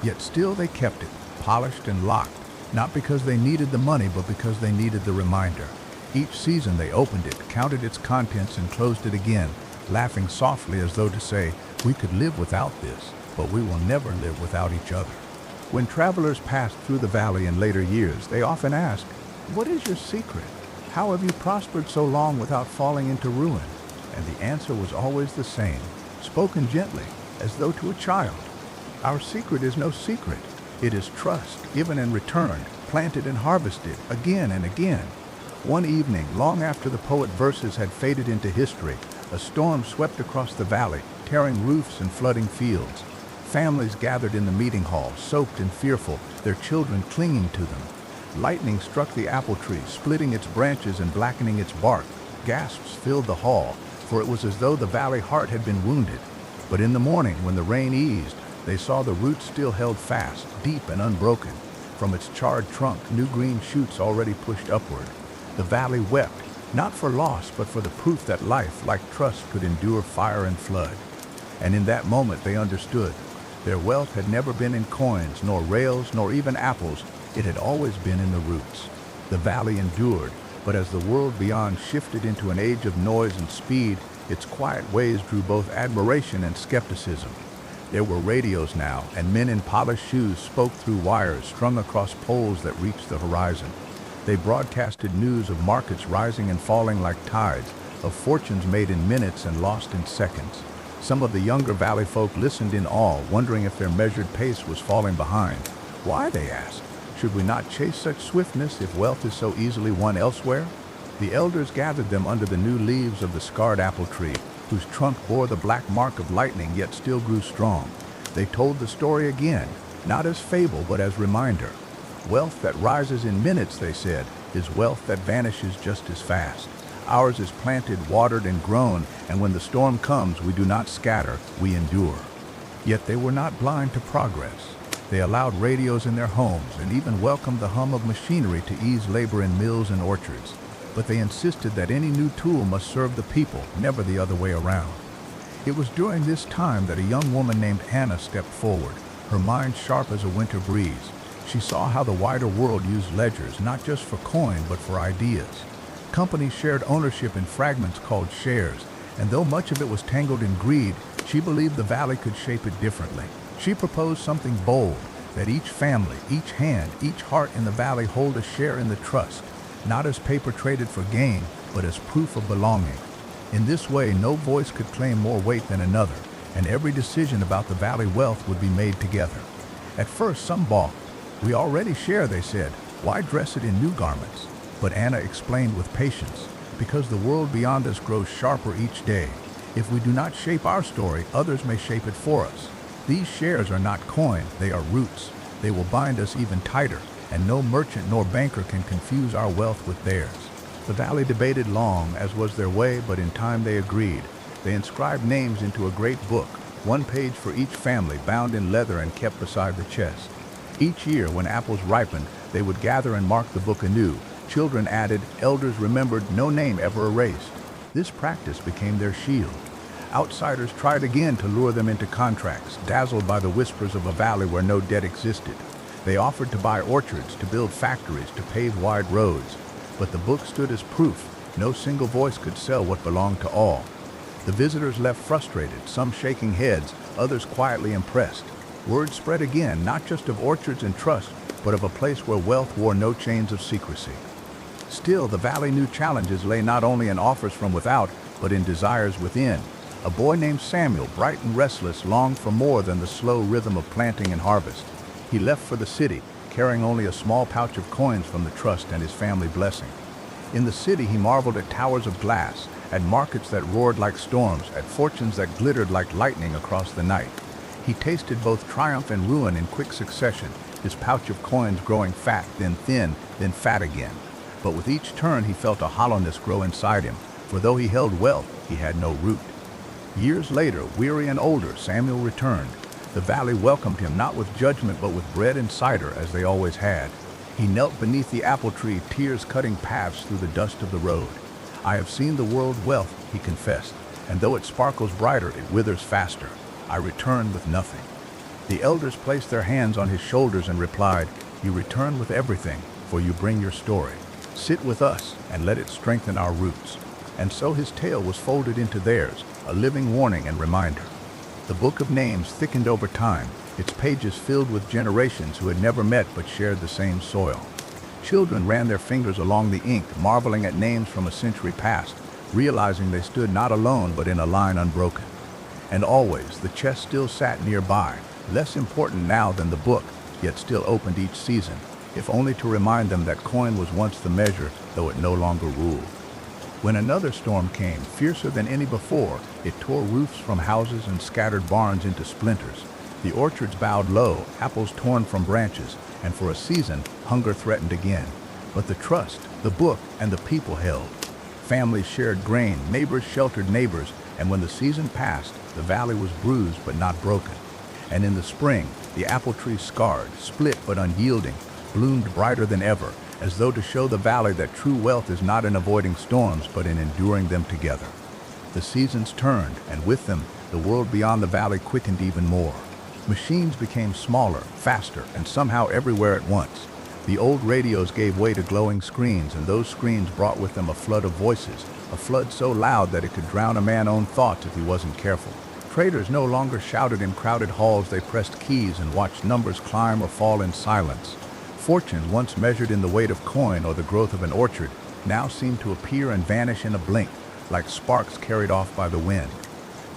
Yet still they kept it, polished and locked, not because they needed the money, but because they needed the reminder. Each season they opened it, counted its contents, and closed it again, laughing softly as though to say, "We could live without this, but we will never live without each other." When travelers passed through the valley in later years, they often asked, "What is your secret? How have you prospered so long without falling into ruin?" And the answer was always the same, spoken gently, as though to a child. "Our secret is no secret. It is trust, given and returned, planted and harvested, again and again." One evening, long after the poet's verses had faded into history, a storm swept across the valley, tearing roofs and flooding fields. Families gathered in the meeting hall, soaked and fearful, their children clinging to them. Lightning struck the apple tree, splitting its branches and blackening its bark. Gasps filled the hall, for it was as though the valley heart had been wounded. But in the morning, when the rain eased, they saw the roots still held fast, deep and unbroken. From its charred trunk, new green shoots already pushed upward. The valley wept, not for loss, but for the proof that life, like trust, could endure fire and flood. And in that moment they understood. Their wealth had never been in coins, nor rails, nor even apples. It had always been in the roots. The valley endured, but as the world beyond shifted into an age of noise and speed, its quiet ways drew both admiration and skepticism. There were radios now, and men in polished shoes spoke through wires strung across poles that reached the horizon. They broadcasted news of markets rising and falling like tides, of fortunes made in minutes and lost in seconds. Some of the younger valley folk listened in awe, wondering if their measured pace was falling behind. Why, they asked. Should we not chase such swiftness if wealth is so easily won elsewhere? The elders gathered them under the new leaves of the scarred apple tree, whose trunk bore the black mark of lightning yet still grew strong. They told the story again, not as fable but as reminder. Wealth that rises in minutes, they said, is wealth that vanishes just as fast. Ours is planted, watered, and grown, and when the storm comes, we do not scatter, we endure. Yet they were not blind to progress. They allowed radios in their homes and even welcomed the hum of machinery to ease labor in mills and orchards. But they insisted that any new tool must serve the people, never the other way around. It was during this time that a young woman named Anna stepped forward, her mind sharp as a winter breeze. She saw how the wider world used ledgers, not just for coin, but for ideas. Companies shared ownership in fragments called shares, and though much of it was tangled in greed, she believed the valley could shape it differently. She proposed something bold, that each family, each hand, each heart in the valley hold a share in the trust, not as paper traded for gain, but as proof of belonging. In this way, no voice could claim more weight than another, and every decision about the valley wealth would be made together. At first, some balked. "We already share," they said. "Why dress it in new garments?" But Anna explained with patience, "Because the world beyond us grows sharper each day. If we do not shape our story, others may shape it for us. These shares are not coin, they are roots. They will bind us even tighter, and no merchant nor banker can confuse our wealth with theirs." The valley debated long, as was their way, but in time they agreed. They inscribed names into a great book, one page for each family, bound in leather and kept beside the chest. Each year, when apples ripened, they would gather and mark the book anew. Children added, elders remembered, no name ever erased. This practice became their shield. Outsiders tried again to lure them into contracts, dazzled by the whispers of a valley where no debt existed. They offered to buy orchards, to build factories, to pave wide roads. But the book stood as proof. No single voice could sell what belonged to all. The visitors left frustrated, some shaking heads, others quietly impressed. Word spread again, not just of orchards and trust, but of a place where wealth wore no chains of secrecy. Still, the valley knew challenges lay not only in offers from without, but in desires within. A boy named Samuel, bright and restless, longed for more than the slow rhythm of planting and harvest. He left for the city, carrying only a small pouch of coins from the trust and his family blessing. In the city, he marveled at towers of glass, at markets that roared like storms, at fortunes that glittered like lightning across the night. He tasted both triumph and ruin in quick succession, his pouch of coins growing fat, then thin, then fat again. But with each turn, he felt a hollowness grow inside him, for though he held wealth, he had no root. Years later, weary and older, Samuel returned. The valley welcomed him not with judgment but with bread and cider, as they always had. He knelt beneath the apple tree, tears cutting paths through the dust of the road. "I have seen the world's wealth," he confessed, "and though it sparkles brighter, it withers faster. I return with nothing." The elders placed their hands on his shoulders and replied, "You return with everything, for you bring your story. Sit with us and let it strengthen our roots." And so his tale was folded into theirs, a living warning and reminder. The book of names thickened over time, its pages filled with generations who had never met but shared the same soil. Children ran their fingers along the ink, marveling at names from a century past, realizing they stood not alone but in a line unbroken. And always, the chest still sat nearby, less important now than the book, yet still opened each season, if only to remind them that coin was once the measure, though it no longer ruled. When another storm came, fiercer than any before, it tore roofs from houses and scattered barns into splinters. The orchards bowed low, apples torn from branches, and for a season, hunger threatened again. But the trust, the book, and the people held. Families shared grain, neighbors sheltered neighbors, and when the season passed, the valley was bruised but not broken. And in the spring, the apple tree scarred, split but unyielding, bloomed brighter than ever, as though to show the valley that true wealth is not in avoiding storms but in enduring them together. The seasons turned, and with them, the world beyond the valley quickened even more. Machines became smaller, faster, and somehow everywhere at once. The old radios gave way to glowing screens, and those screens brought with them a flood of voices, a flood so loud that it could drown a man's own thoughts if he wasn't careful. Traders no longer shouted in crowded halls, they pressed keys and watched numbers climb or fall in silence. Fortune, once measured in the weight of coin or the growth of an orchard, now seemed to appear and vanish in a blink, like sparks carried off by the wind.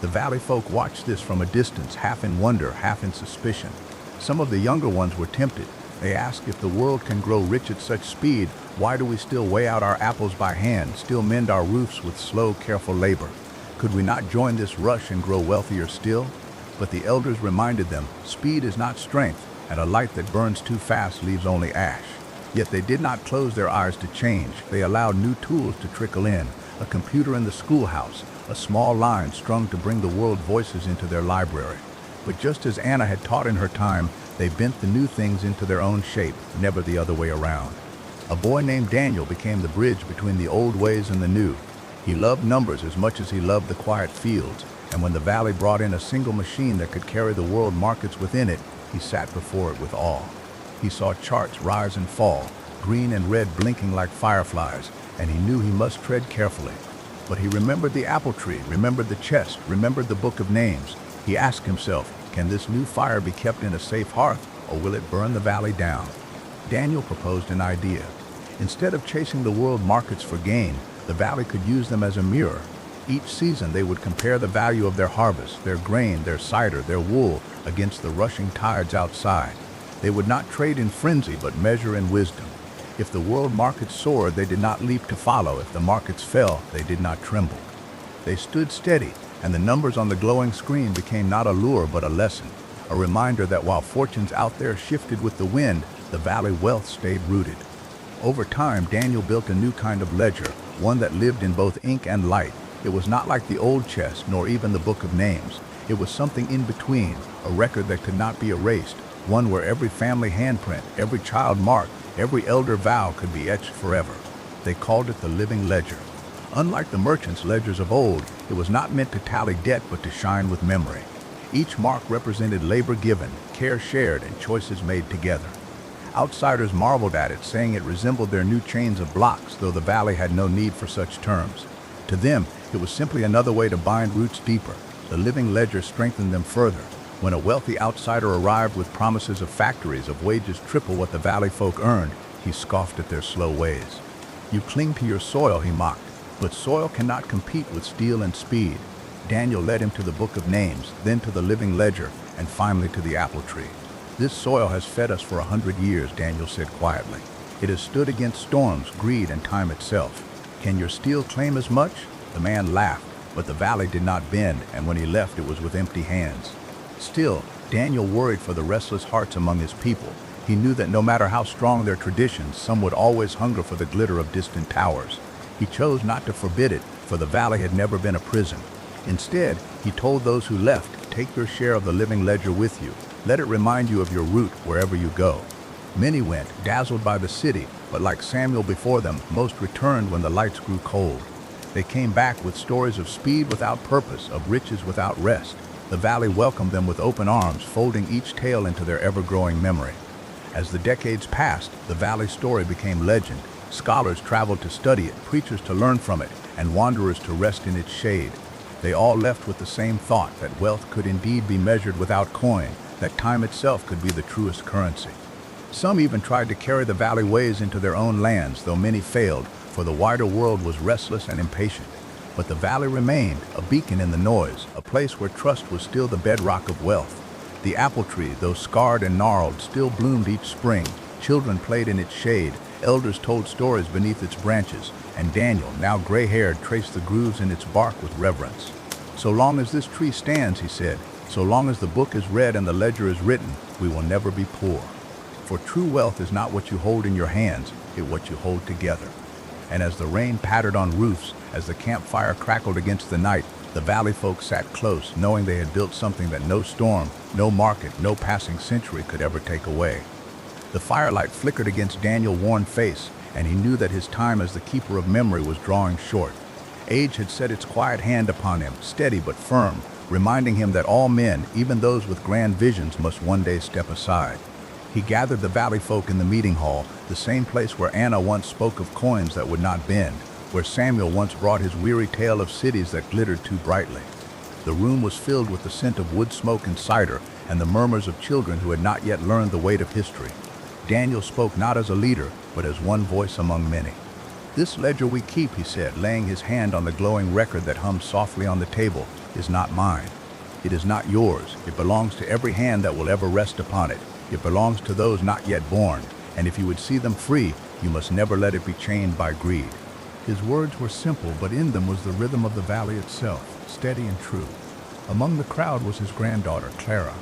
The valley folk watched this from a distance, half in wonder, half in suspicion. Some of the younger ones were tempted. They asked, if the world can grow rich at such speed, why do we still weigh out our apples by hand, still mend our roofs with slow, careful labor? Could we not join this rush and grow wealthier still? But the elders reminded them, speed is not strength, and a light that burns too fast leaves only ash. Yet they did not close their eyes to change. They allowed new tools to trickle in, a computer in the schoolhouse, a small line strung to bring the world voices into their library. But just as Anna had taught in her time, they bent the new things into their own shape, never the other way around. A boy named Daniel became the bridge between the old ways and the new. He loved numbers as much as he loved the quiet fields, and when the valley brought in a single machine that could carry the world markets within it, he sat before it with awe. He saw charts rise and fall, green and red blinking like fireflies, and he knew he must tread carefully. But he remembered the apple tree, remembered the chest, remembered the book of names. He asked himself, can this new fire be kept in a safe hearth, or will it burn the valley down? Daniel proposed an idea. Instead of chasing the world markets for gain, the valley could use them as a mirror. Each season they would compare the value of their harvest, their grain, their cider, their wool, against the rushing tides outside. They would not trade in frenzy, but measure in wisdom. If the world markets soared, they did not leap to follow. If the markets fell, they did not tremble. They stood steady, and the numbers on the glowing screen became not a lure but a lesson, a reminder that while fortunes out there shifted with the wind, the valley wealth stayed rooted. Over time, Daniel built a new kind of ledger, one that lived in both ink and light. It was not like the old chest, nor even the book of names. It was something in between, a record that could not be erased, one where every family handprint, every child mark, every elder vow could be etched forever. They called it the living ledger. Unlike the merchants' ledgers of old, it was not meant to tally debt but to shine with memory. Each mark represented labor given, care shared, and choices made together. Outsiders marveled at it, saying it resembled their new chains of blocks, though the valley had no need for such terms. To them, it was simply another way to bind roots deeper. The living ledger strengthened them further. When a wealthy outsider arrived with promises of factories, of wages triple what the valley folk earned, he scoffed at their slow ways. You cling to your soil, he mocked, but soil cannot compete with steel and speed. Daniel led him to the book of names, then to the living ledger, and finally to the apple tree. This soil has fed us for 100 years, Daniel said quietly. It has stood against storms, greed, and time itself. Can your steel claim as much? The man laughed, but the valley did not bend, and when he left it was with empty hands. Still, Daniel worried for the restless hearts among his people. He knew that no matter how strong their traditions, some would always hunger for the glitter of distant towers. He chose not to forbid it, for the valley had never been a prison. Instead, he told those who left, take your share of the living ledger with you. Let it remind you of your root wherever you go. Many went, dazzled by the city, but like Samuel before them, most returned when the lights grew cold. They came back with stories of speed without purpose, of riches without rest. The valley welcomed them with open arms, folding each tale into their ever-growing memory. As the decades passed, the valley story became legend. Scholars traveled to study it, preachers to learn from it, and wanderers to rest in its shade. They all left with the same thought, that wealth could indeed be measured without coin, that time itself could be the truest currency. Some even tried to carry the valley ways into their own lands, though many failed, for the wider world was restless and impatient. But the valley remained, a beacon in the noise, a place where trust was still the bedrock of wealth. The apple tree, though scarred and gnarled, still bloomed each spring. Children played in its shade, elders told stories beneath its branches, and Daniel, now gray-haired, traced the grooves in its bark with reverence. "So long as this tree stands," he said, "so long as the book is read and the ledger is written, we will never be poor. For true wealth is not what you hold in your hands, it's what you hold together." And as the rain pattered on roofs, as the campfire crackled against the night, the valley folk sat close, knowing they had built something that no storm, no market, no passing century could ever take away. The firelight flickered against Daniel's worn face, and he knew that his time as the keeper of memory was drawing short. Age had set its quiet hand upon him, steady but firm, reminding him that all men, even those with grand visions, must one day step aside. He gathered the valley folk in the meeting hall, the same place where Anna once spoke of coins that would not bend, where Samuel once brought his weary tale of cities that glittered too brightly. The room was filled with the scent of wood smoke and cider, and the murmurs of children who had not yet learned the weight of history. Daniel spoke not as a leader, but as one voice among many. "This ledger we keep," he said, laying his hand on the glowing record that hummed softly on the table, "is not mine. It is not yours. It belongs to every hand that will ever rest upon it. It belongs to those not yet born, and if you would see them free, you must never let it be chained by greed." His words were simple, but in them was the rhythm of the valley itself, steady and true. Among the crowd was his granddaughter, Clara.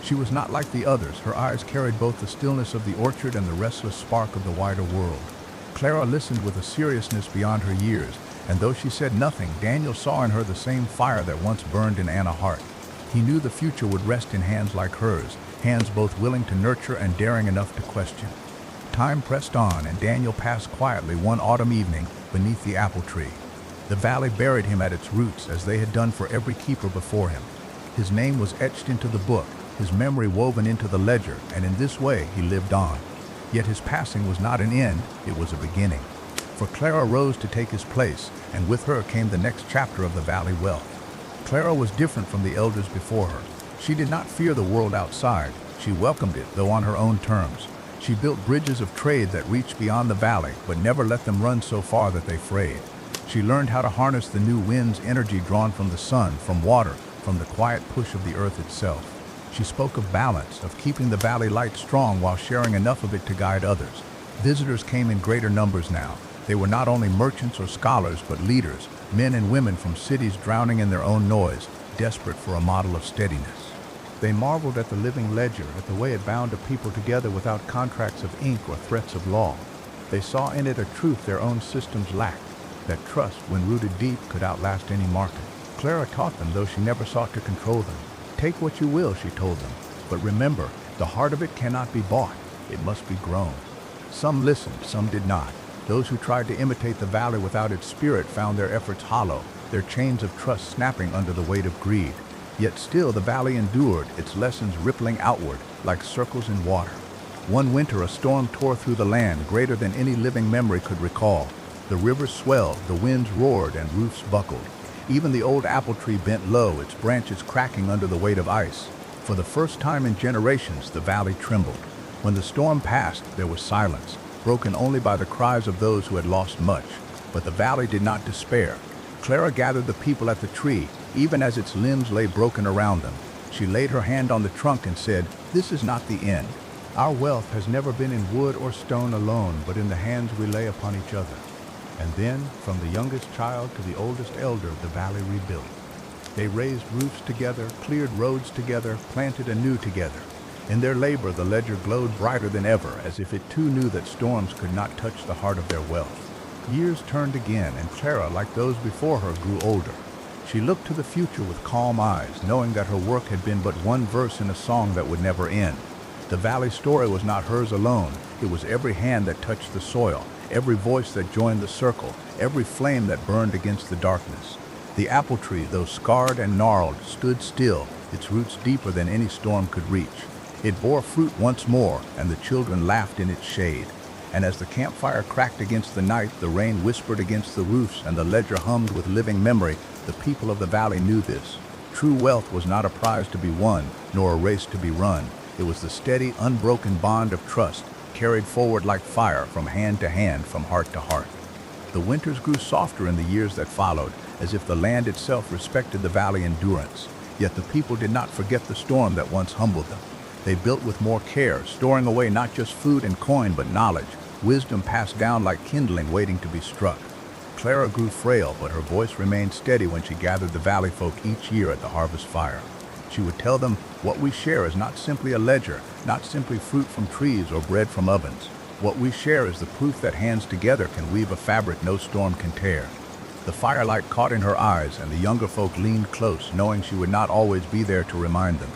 She was not like the others. Her eyes carried both the stillness of the orchard and the restless spark of the wider world. Clara listened with a seriousness beyond her years, and though she said nothing, Daniel saw in her the same fire that once burned in Anna's heart. He knew the future would rest in hands like hers, hands both willing to nurture and daring enough to question. Time pressed on, and Daniel passed quietly one autumn evening beneath the apple tree. The valley buried him at its roots, as they had done for every keeper before him. His name was etched into the book, his memory woven into the ledger, and in this way he lived on. Yet his passing was not an end, it was a beginning. For Clara rose to take his place, and with her came the next chapter of the valley wealth. Clara was different from the elders before her. She did not fear the world outside. She welcomed it, though on her own terms. She built bridges of trade that reached beyond the valley, but never let them run so far that they frayed. She learned how to harness the new wind's energy drawn from the sun, from water, from the quiet push of the earth itself. She spoke of balance, of keeping the valley light strong while sharing enough of it to guide others. Visitors came in greater numbers now. They were not only merchants or scholars, but leaders, men and women from cities drowning in their own noise, desperate for a model of steadiness. They marveled at the living ledger, at the way it bound a people together without contracts of ink or threats of law. They saw in it a truth their own systems lacked, that trust, when rooted deep, could outlast any market. Clara taught them, though she never sought to control them. "Take what you will," she told them, "but remember, the heart of it cannot be bought. It must be grown." Some listened, some did not. Those who tried to imitate the valley without its spirit found their efforts hollow, their chains of trust snapping under the weight of greed. Yet still the valley endured, its lessons rippling outward like circles in water. One winter a storm tore through the land, greater than any living memory could recall. The rivers swelled, the winds roared, and roofs buckled. Even the old apple tree bent low, its branches cracking under the weight of ice. For the first time in generations, the valley trembled. When the storm passed, there was silence, broken only by the cries of those who had lost much. But the valley did not despair. Clara gathered the people at the tree, even as its limbs lay broken around them. She laid her hand on the trunk and said, "This is not the end. Our wealth has never been in wood or stone alone, but in the hands we lay upon each other." And then, from the youngest child to the oldest elder, the valley rebuilt. They raised roofs together, cleared roads together, planted anew together. In their labor, the ledger glowed brighter than ever, as if it too knew that storms could not touch the heart of their wealth. Years turned again, and Clara, like those before her, grew older. She looked to the future with calm eyes, knowing that her work had been but one verse in a song that would never end. The valley story was not hers alone. It was every hand that touched the soil, every voice that joined the circle, every flame that burned against the darkness. The apple tree, though scarred and gnarled, stood still, its roots deeper than any storm could reach. It bore fruit once more, and the children laughed in its shade. And as the campfire cracked against the night, the rain whispered against the roofs, and the ledger hummed with living memory, the people of the valley knew this. True wealth was not a prize to be won, nor a race to be run. It was the steady, unbroken bond of trust, carried forward like fire from hand to hand, from heart to heart. The winters grew softer in the years that followed, as if the land itself respected the valley endurance. Yet the people did not forget the storm that once humbled them. They built with more care, storing away not just food and coin, but knowledge, wisdom passed down like kindling waiting to be struck. Clara grew frail, but her voice remained steady when she gathered the valley folk each year at the harvest fire. She would tell them, what we share is not simply a ledger, not simply fruit from trees or bread from ovens. What we share is the proof that hands together can weave a fabric no storm can tear. The firelight caught in her eyes, and the younger folk leaned close, knowing she would not always be there to remind them.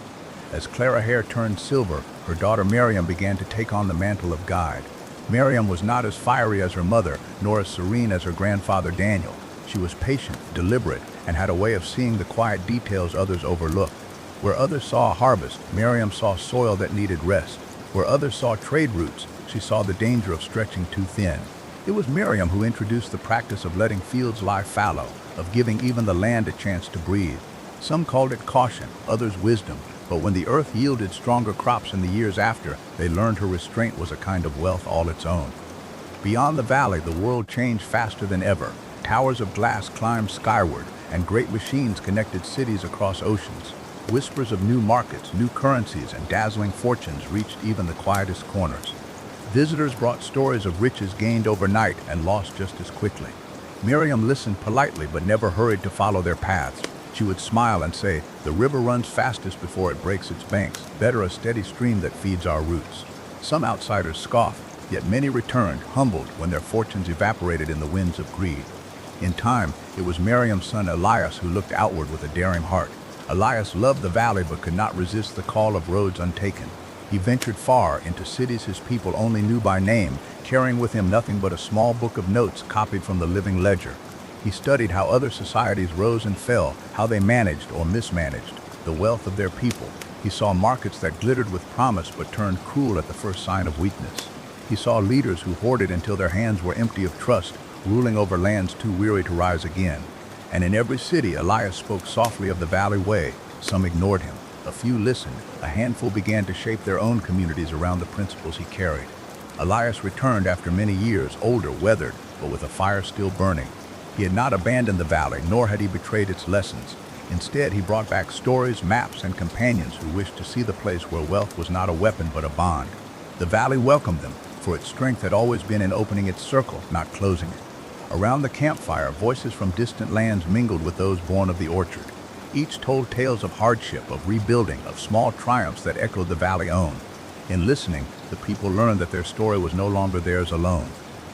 As Clara's hair turned silver, her daughter Miriam began to take on the mantle of guide. Miriam was not as fiery as her mother, nor as serene as her grandfather Daniel. She was patient, deliberate, and had a way of seeing the quiet details others overlooked. Where others saw a harvest, Miriam saw soil that needed rest. Where others saw trade routes, she saw the danger of stretching too thin. It was Miriam who introduced the practice of letting fields lie fallow, of giving even the land a chance to breathe. Some called it caution, others wisdom, but when the earth yielded stronger crops in the years after, they learned her restraint was a kind of wealth all its own. Beyond the valley, the world changed faster than ever. Towers of glass climbed skyward, and great machines connected cities across oceans. Whispers of new markets, new currencies, and dazzling fortunes reached even the quietest corners. Visitors brought stories of riches gained overnight and lost just as quickly. Miriam listened politely but never hurried to follow their paths. She would smile and say, the river runs fastest before it breaks its banks. Better a steady stream that feeds our roots. Some outsiders scoffed, yet many returned, humbled when their fortunes evaporated in the winds of greed. In time, it was Miriam's son Elias who looked outward with a daring heart. Elias loved the valley but could not resist the call of roads untaken. He ventured far into cities his people only knew by name, carrying with him nothing but a small book of notes copied from the living ledger. He studied how other societies rose and fell, how they managed or mismanaged the wealth of their people. He saw markets that glittered with promise but turned cruel at the first sign of weakness. He saw leaders who hoarded until their hands were empty of trust, ruling over lands too weary to rise again. And in every city, Elias spoke softly of the valley way. Some ignored him. A few listened. A handful began to shape their own communities around the principles he carried. Elias returned after many years, older, weathered, but with a fire still burning. He had not abandoned the valley, nor had he betrayed its lessons. Instead, he brought back stories, maps, and companions who wished to see the place where wealth was not a weapon but a bond. The valley welcomed them, for its strength had always been in opening its circle, not closing it. Around the campfire, voices from distant lands mingled with those born of the orchard. Each told tales of hardship, of rebuilding, of small triumphs that echoed the valley own. In listening, the people learned that their story was no longer theirs alone.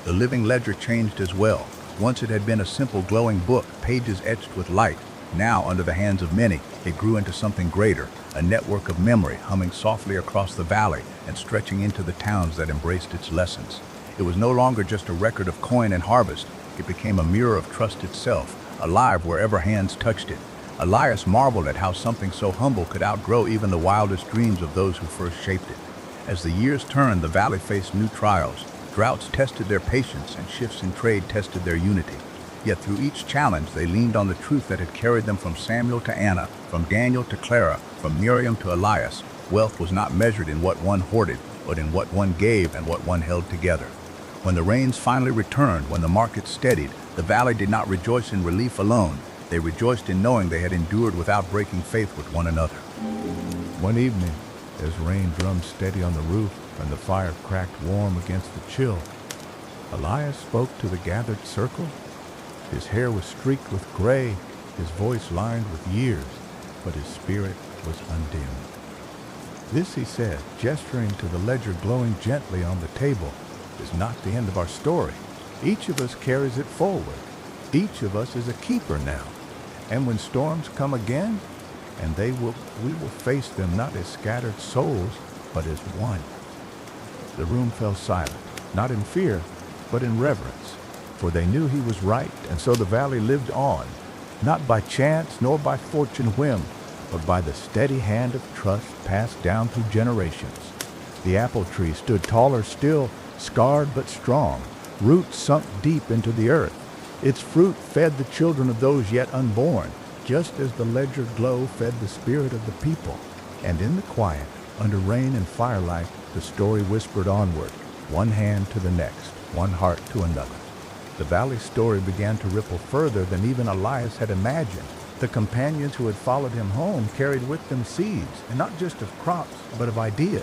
The living ledger changed as well. Once it had been a simple glowing book, pages etched with light. Now, under the hands of many, it grew into something greater, a network of memory humming softly across the valley and stretching into the towns that embraced its lessons. It was no longer just a record of coin and harvest. It became a mirror of trust itself, alive wherever hands touched it. Elias marveled at how something so humble could outgrow even the wildest dreams of those who first shaped it. As the years turned, the valley faced new trials. Droughts tested their patience, and shifts in trade tested their unity. Yet through each challenge, they leaned on the truth that had carried them from Samuel to Anna, from Daniel to Clara, from Miriam to Elias. Wealth was not measured in what one hoarded, but in what one gave and what one held together. When the rains finally returned, when the market steadied, the valley did not rejoice in relief alone. They rejoiced in knowing they had endured without breaking faith with one another. One evening, as rain drummed steady on the roof and the fire cracked warm against the chill, Elias spoke to the gathered circle. His hair was streaked with gray, his voice lined with years, but his spirit was undimmed. This, he said, gesturing to the ledger glowing gently on the table, is not the end of our story. Each of us carries it forward. Each of us is a keeper now. And when storms come again, and we will face them not as scattered souls, but as one. The room fell silent, not in fear, but in reverence, for they knew he was right, and so the valley lived on, not by chance nor by fortune whim, but by the steady hand of trust passed down through generations. The apple tree stood taller still, scarred but strong, roots sunk deep into the earth. Its fruit fed the children of those yet unborn, just as the ledger glow fed the spirit of the people. And in the quiet, under rain and firelight, the story whispered onward, one hand to the next, one heart to another. The valley's story began to ripple further than even Elias had imagined. The companions who had followed him home carried with them seeds, and not just of crops, but of ideas.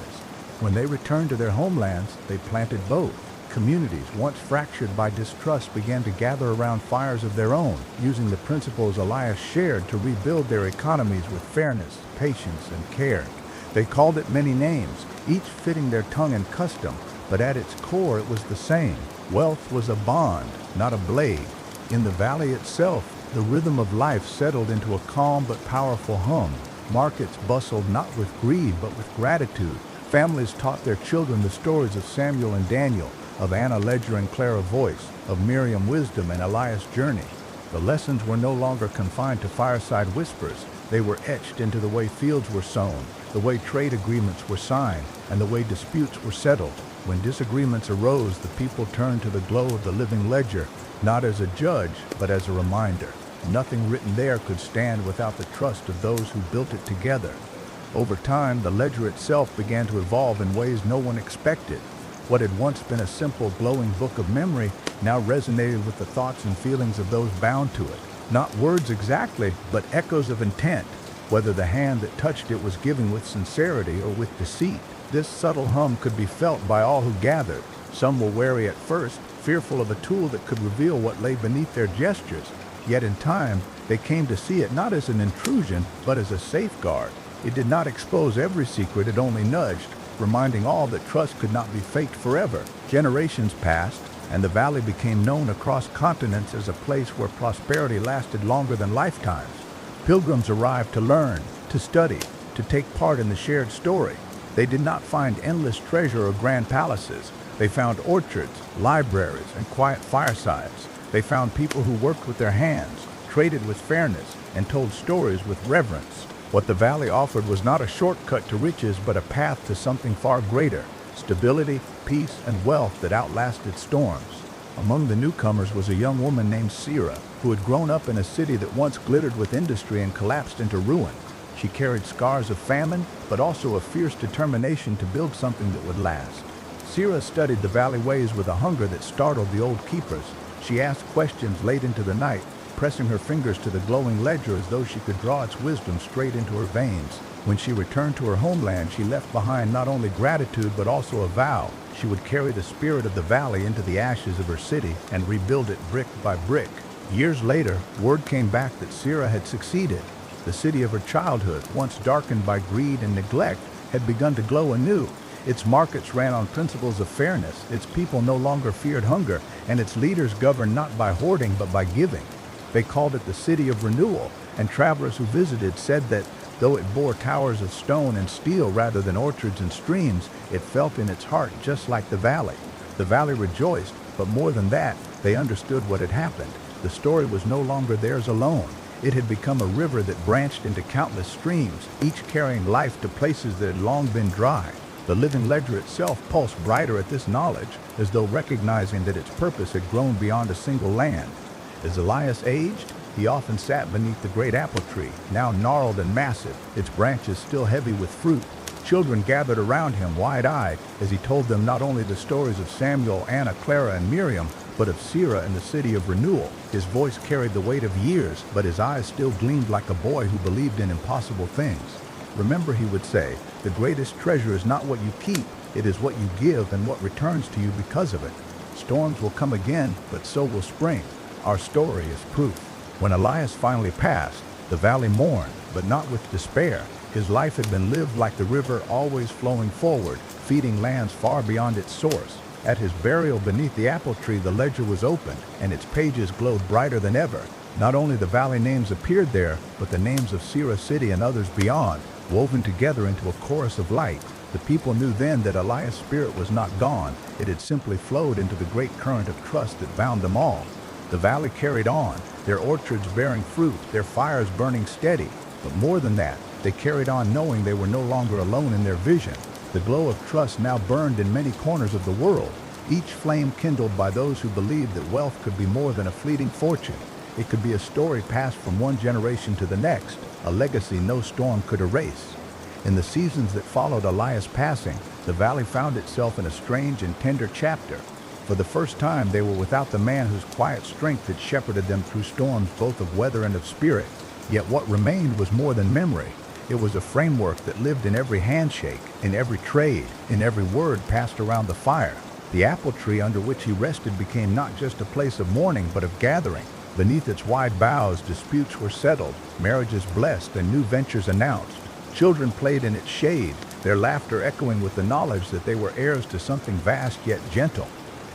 When they returned to their homelands, they planted both. Communities, once fractured by distrust, began to gather around fires of their own, using the principles Elias shared to rebuild their economies with fairness, patience, and care. They called it many names, each fitting their tongue and custom, but at its core it was the same. Wealth was a bond, not a blade. In the valley itself, the rhythm of life settled into a calm but powerful hum. Markets bustled not with greed but with gratitude. Families taught their children the stories of Samuel and Daniel, of Anna Ledger and Clara Voice, of Miriam wisdom and Elias' journey. The lessons were no longer confined to fireside whispers. They were etched into the way fields were sown, the way trade agreements were signed, and the way disputes were settled. When disagreements arose, the people turned to the glow of the living ledger, not as a judge, but as a reminder. Nothing written there could stand without the trust of those who built it together. Over time, the ledger itself began to evolve in ways no one expected. What had once been a simple, glowing book of memory now resonated with the thoughts and feelings of those bound to it. Not words exactly, but echoes of intent, whether the hand that touched it was giving with sincerity or with deceit. This subtle hum could be felt by all who gathered. Some were wary at first, fearful of a tool that could reveal what lay beneath their gestures. Yet in time, they came to see it not as an intrusion, but as a safeguard. It did not expose every secret, it only nudged, reminding all that trust could not be faked forever. Generations passed, and the valley became known across continents as a place where prosperity lasted longer than lifetimes. Pilgrims arrived to learn, to study, to take part in the shared story. They did not find endless treasure or grand palaces. They found orchards, libraries, and quiet firesides. They found people who worked with their hands, traded with fairness, and told stories with reverence. What the valley offered was not a shortcut to riches, but a path to something far greater: stability, peace, and wealth that outlasted storms. Among the newcomers was a young woman named Sira, who had grown up in a city that once glittered with industry and collapsed into ruin. She carried scars of famine, but also a fierce determination to build something that would last. Sira studied the valley ways with a hunger that startled the old keepers. She asked questions late into the night, pressing her fingers to the glowing ledger as though she could draw its wisdom straight into her veins. When she returned to her homeland, she left behind not only gratitude but also a vow. She would carry the spirit of the valley into the ashes of her city and rebuild it brick by brick. Years later, word came back that Sira had succeeded. The city of her childhood, once darkened by greed and neglect, had begun to glow anew. Its markets ran on principles of fairness, its people no longer feared hunger, and its leaders governed not by hoarding but by giving. They called it the City of Renewal, and travelers who visited said that, though it bore towers of stone and steel rather than orchards and streams, it felt in its heart just like the valley. The valley rejoiced, but more than that, they understood what had happened. The story was no longer theirs alone. It had become a river that branched into countless streams, each carrying life to places that had long been dry. The living ledger itself pulsed brighter at this knowledge, as though recognizing that its purpose had grown beyond a single land. As Elias aged, he often sat beneath the great apple tree, now gnarled and massive, its branches still heavy with fruit. Children gathered around him wide-eyed as he told them not only the stories of Samuel, Anna, Clara, and Miriam, but of Sira and the City of Renewal. His voice carried the weight of years, but his eyes still gleamed like a boy who believed in impossible things. Remember, he would say, the greatest treasure is not what you keep, it is what you give and what returns to you because of it. Storms will come again, but so will spring. Our story is proof. When Elias finally passed, the valley mourned, but not with despair. His life had been lived like the river, always flowing forward, feeding lands far beyond its source. At his burial beneath the apple tree, the ledger was opened, and its pages glowed brighter than ever. Not only the valley names appeared there, but the names of Sira City and others beyond, woven together into a chorus of light. The people knew then that Elias' spirit was not gone. It had simply flowed into the great current of trust that bound them all. The valley carried on, their orchards bearing fruit, their fires burning steady. But more than that, they carried on knowing they were no longer alone in their vision. The glow of trust now burned in many corners of the world, each flame kindled by those who believed that wealth could be more than a fleeting fortune. It could be a story passed from one generation to the next, a legacy no storm could erase. In the seasons that followed Elias' passing, the valley found itself in a strange and tender chapter. For the first time, they were without the man whose quiet strength had shepherded them through storms both of weather and of spirit. Yet what remained was more than memory. It was a framework that lived in every handshake, in every trade, in every word passed around the fire. The apple tree under which he rested became not just a place of mourning, but of gathering. Beneath its wide boughs, disputes were settled, marriages blessed, and new ventures announced. Children played in its shade, their laughter echoing with the knowledge that they were heirs to something vast yet gentle.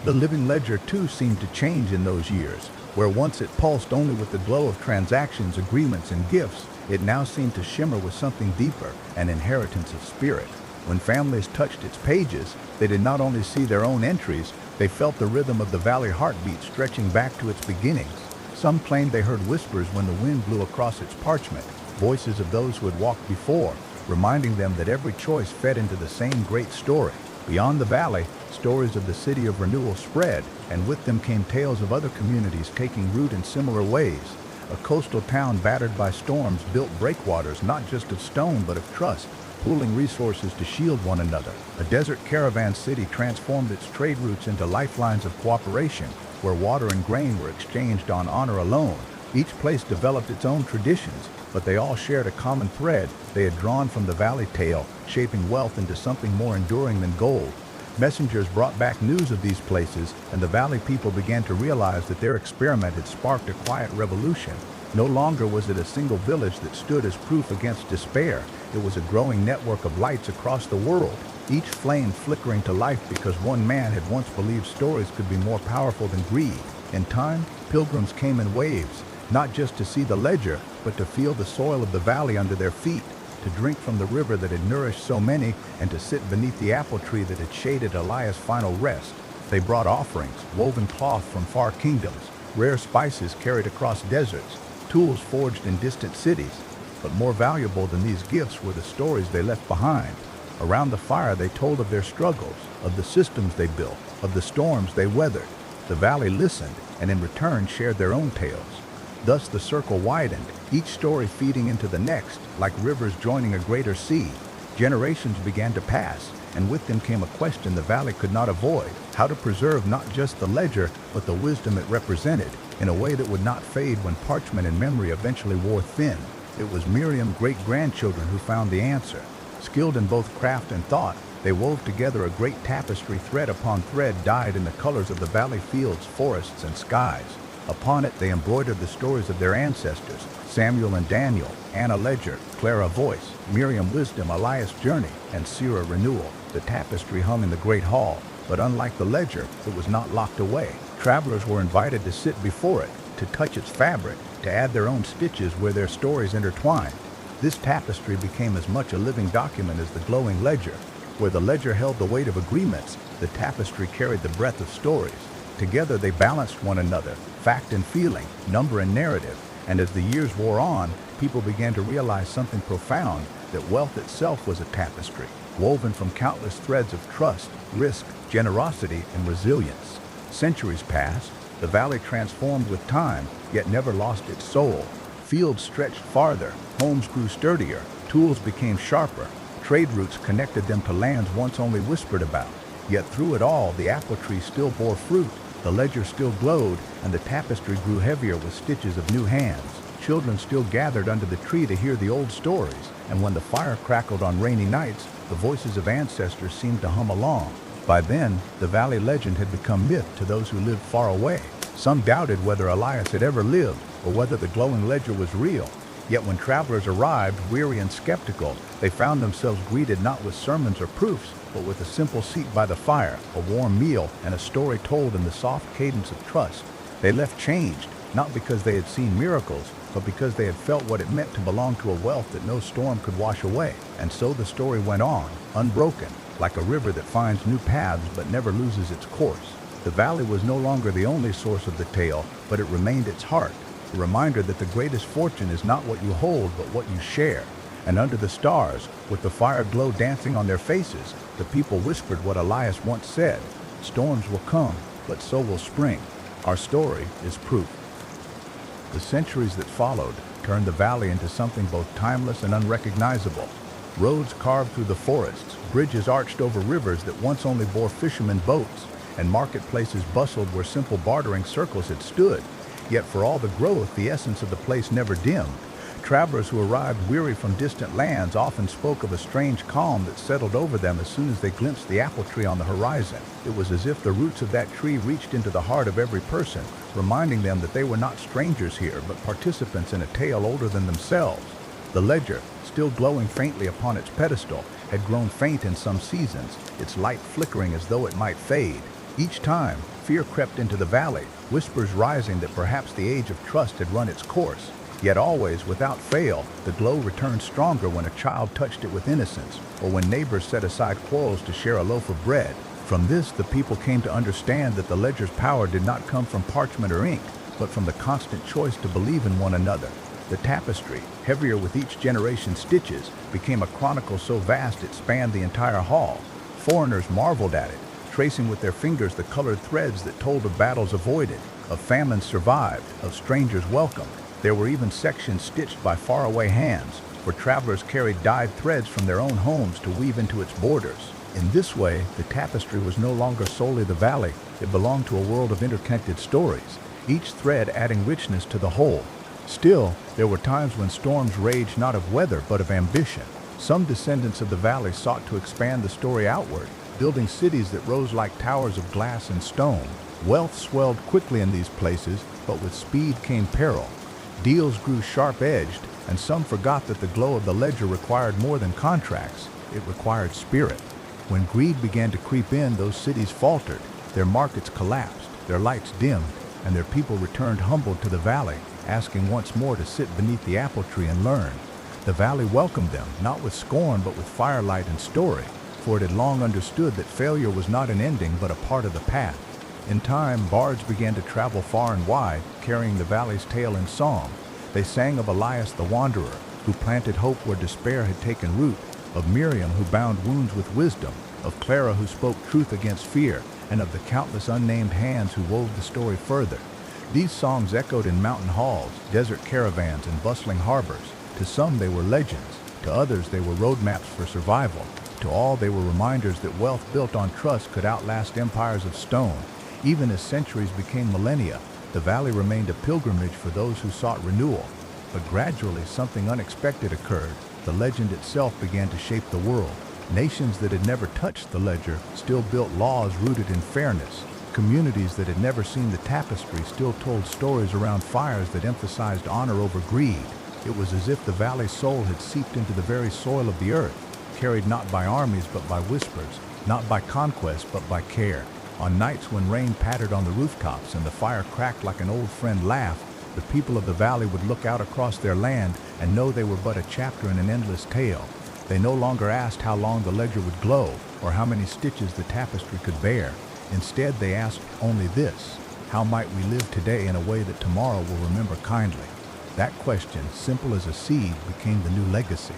The living ledger, too, seemed to change in those years. Where once it pulsed only with the glow of transactions, agreements, and gifts, it now seemed to shimmer with something deeper, an inheritance of spirit. When families touched its pages, they did not only see their own entries, they felt the rhythm of the valley heartbeat stretching back to its beginnings. Some claimed they heard whispers when the wind blew across its parchment, voices of those who had walked before, reminding them that every choice fed into the same great story. Beyond the valley, stories of the city of renewal spread, and with them came tales of other communities taking root in similar ways. A coastal town battered by storms built breakwaters not just of stone but of trust, pooling resources to shield one another. A desert caravan city transformed its trade routes into lifelines of cooperation, where water and grain were exchanged on honor alone. Each place developed its own traditions, but they all shared a common thread they had drawn from the valley tale, shaping wealth into something more enduring than gold. Messengers brought back news of these places, and the valley people began to realize that their experiment had sparked a quiet revolution. No longer was it a single village that stood as proof against despair. It was a growing network of lights across the world, each flame flickering to life because one man had once believed stories could be more powerful than greed. In time, pilgrims came in waves, not just to see the ledger, but to feel the soil of the valley under their feet, to drink from the river that had nourished so many, and to sit beneath the apple tree that had shaded Elias' final rest. They brought offerings, woven cloth from far kingdoms, rare spices carried across deserts, tools forged in distant cities. But more valuable than these gifts were the stories they left behind. Around the fire they told of their struggles, of the systems they built, of the storms they weathered. The valley listened, and in return shared their own tales. Thus the circle widened, each story feeding into the next, like rivers joining a greater sea. Generations began to pass, and with them came a question the valley could not avoid: how to preserve not just the ledger, but the wisdom it represented, in a way that would not fade when parchment and memory eventually wore thin. It was Miriam's great-grandchildren who found the answer. Skilled in both craft and thought, they wove together a great tapestry, thread upon thread dyed in the colors of the valley fields, forests, and skies. Upon it they embroidered the stories of their ancestors: Samuel and Daniel, Anna Ledger, Clara Voice, Miriam Wisdom, Elias Journey, and Sarah Renewal. The tapestry hung in the great hall, but unlike the ledger, it was not locked away. Travelers were invited to sit before it, to touch its fabric, to add their own stitches where their stories intertwined. This tapestry became as much a living document as the glowing ledger. Where the ledger held the weight of agreements, the tapestry carried the breath of stories. Together they balanced one another, fact and feeling, number and narrative. And as the years wore on, people began to realize something profound, that wealth itself was a tapestry, woven from countless threads of trust, risk, generosity, and resilience. Centuries passed, the valley transformed with time, yet never lost its soul. Fields stretched farther, homes grew sturdier, tools became sharper, trade routes connected them to lands once only whispered about. Yet through it all, the apple tree still bore fruit, the ledger still glowed, and the tapestry grew heavier with stitches of new hands. Children still gathered under the tree to hear the old stories, and when the fire crackled on rainy nights, the voices of ancestors seemed to hum along. By then, the valley legend had become myth to those who lived far away. Some doubted whether Elias had ever lived, or whether the glowing ledger was real. Yet when travelers arrived, weary and skeptical, they found themselves greeted not with sermons or proofs, but with a simple seat by the fire, a warm meal, and a story told in the soft cadence of trust. They left changed, not because they had seen miracles, but because they had felt what it meant to belong to a wealth that no storm could wash away. And so the story went on, unbroken, like a river that finds new paths but never loses its course. The valley was no longer the only source of the tale, but it remained its heart, a reminder that the greatest fortune is not what you hold, but what you share. And under the stars, with the fire glow dancing on their faces, the people whispered what Elias once said: "Storms will come, but so will spring." Our story is proof. The centuries that followed turned the valley into something both timeless and unrecognizable. Roads carved through the forests, bridges arched over rivers that once only bore fishermen boats, and marketplaces bustled where simple bartering circles had stood. Yet for all the growth, the essence of the place never dimmed. Travelers who arrived weary from distant lands often spoke of a strange calm that settled over them as soon as they glimpsed the apple tree on the horizon. It was as if the roots of that tree reached into the heart of every person, reminding them that they were not strangers here, but participants in a tale older than themselves. The ledger, still glowing faintly upon its pedestal, had grown faint in some seasons, its light flickering as though it might fade. Each time, fear crept into the valley, whispers rising that perhaps the age of trust had run its course. Yet always, without fail, the glow returned stronger when a child touched it with innocence, or when neighbors set aside quarrels to share a loaf of bread. From this, the people came to understand that the ledger's power did not come from parchment or ink, but from the constant choice to believe in one another. The tapestry, heavier with each generation's stitches, became a chronicle so vast it spanned the entire hall. Foreigners marveled at it, tracing with their fingers the colored threads that told of battles avoided, of famines survived, of strangers welcomed. There were even sections stitched by faraway hands, where travelers carried dyed threads from their own homes to weave into its borders. In this way, the tapestry was no longer solely the valley, it belonged to a world of interconnected stories, each thread adding richness to the whole. Still, there were times when storms raged not of weather but of ambition. Some descendants of the valley sought to expand the story outward, building cities that rose like towers of glass and stone. Wealth swelled quickly in these places, but with speed came peril. Deals grew sharp-edged, and some forgot that the glow of the ledger required more than contracts. It required spirit. When greed began to creep in, those cities faltered, their markets collapsed, their lights dimmed, and their people returned humbled to the valley, asking once more to sit beneath the apple tree and learn. The valley welcomed them, not with scorn but with firelight and story, for it had long understood that failure was not an ending but a part of the path. In time, bards began to travel far and wide, carrying the valley's tale in song. They sang of Elias the wanderer, who planted hope where despair had taken root, of Miriam who bound wounds with wisdom, of Clara who spoke truth against fear, and of the countless unnamed hands who wove the story further. These songs echoed in mountain halls, desert caravans, and bustling harbors. To some they were legends, to others they were roadmaps for survival. To all they were reminders that wealth built on trust could outlast empires of stone. Even as centuries became millennia, the valley remained a pilgrimage for those who sought renewal. But gradually something unexpected occurred. The legend itself began to shape the world. Nations that had never touched the ledger still built laws rooted in fairness. Communities that had never seen the tapestry still told stories around fires that emphasized honor over greed. It was as if the valley's soul had seeped into the very soil of the earth, carried not by armies but by whispers, not by conquest but by care. On nights when rain pattered on the rooftops and the fire cracked like an old friend laughed, the people of the valley would look out across their land and know they were but a chapter in an endless tale. They no longer asked how long the ledger would glow or how many stitches the tapestry could bear. Instead, they asked only this: how might we live today in a way that tomorrow will remember kindly? That question, simple as a seed, became the new legacy.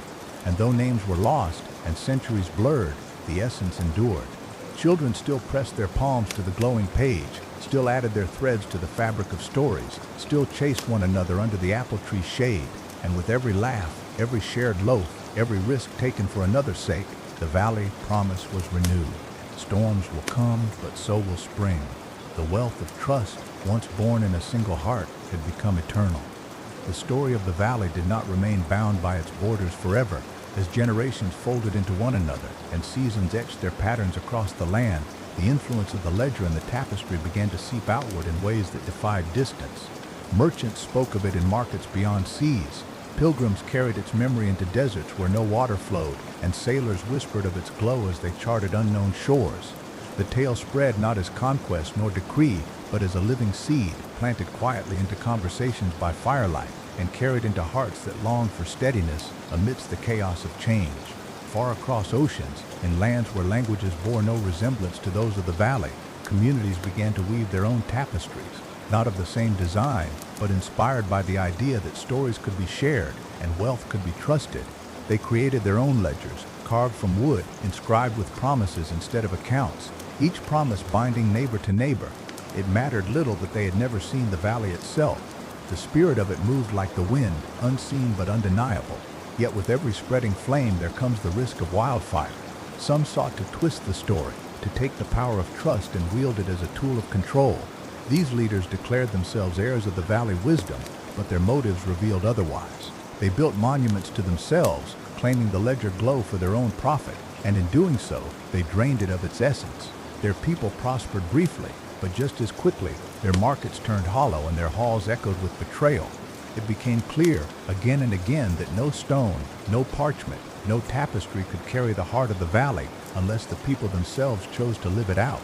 And though names were lost and centuries blurred, the essence endured. Children still pressed their palms to the glowing page, still added their threads to the fabric of stories, still chased one another under the apple tree's shade, and with every laugh, every shared loaf, every risk taken for another's sake, the valley promise was renewed. Storms will come, but so will spring. The wealth of trust, once born in a single heart, had become eternal. The story of the valley did not remain bound by its borders forever. As generations folded into one another and seasons etched their patterns across the land, the influence of the ledger and the tapestry began to seep outward in ways that defied distance. Merchants spoke of it in markets beyond seas. Pilgrims carried its memory into deserts where no water flowed, and sailors whispered of its glow as they charted unknown shores. The tale spread not as conquest nor decree, but as a living seed, planted quietly into conversations by firelight, and carried into hearts that longed for steadiness amidst the chaos of change. Far across oceans, in lands where languages bore no resemblance to those of the valley, communities began to weave their own tapestries, not of the same design, but inspired by the idea that stories could be shared and wealth could be trusted. They created their own ledgers, carved from wood, inscribed with promises instead of accounts, each promise binding neighbor to neighbor. It mattered little that they had never seen the valley itself. The spirit of it moved like the wind, unseen but undeniable. Yet with every spreading flame there comes the risk of wildfire. Some sought to twist the story, to take the power of trust and wield it as a tool of control. These leaders declared themselves heirs of the valley wisdom, but their motives revealed otherwise. They built monuments to themselves, claiming the ledger glow for their own profit, and in doing so, they drained it of its essence. Their people prospered briefly, but just as quickly, their markets turned hollow and their halls echoed with betrayal. It became clear, again and again, that no stone, no parchment, no tapestry could carry the heart of the valley unless the people themselves chose to live it out.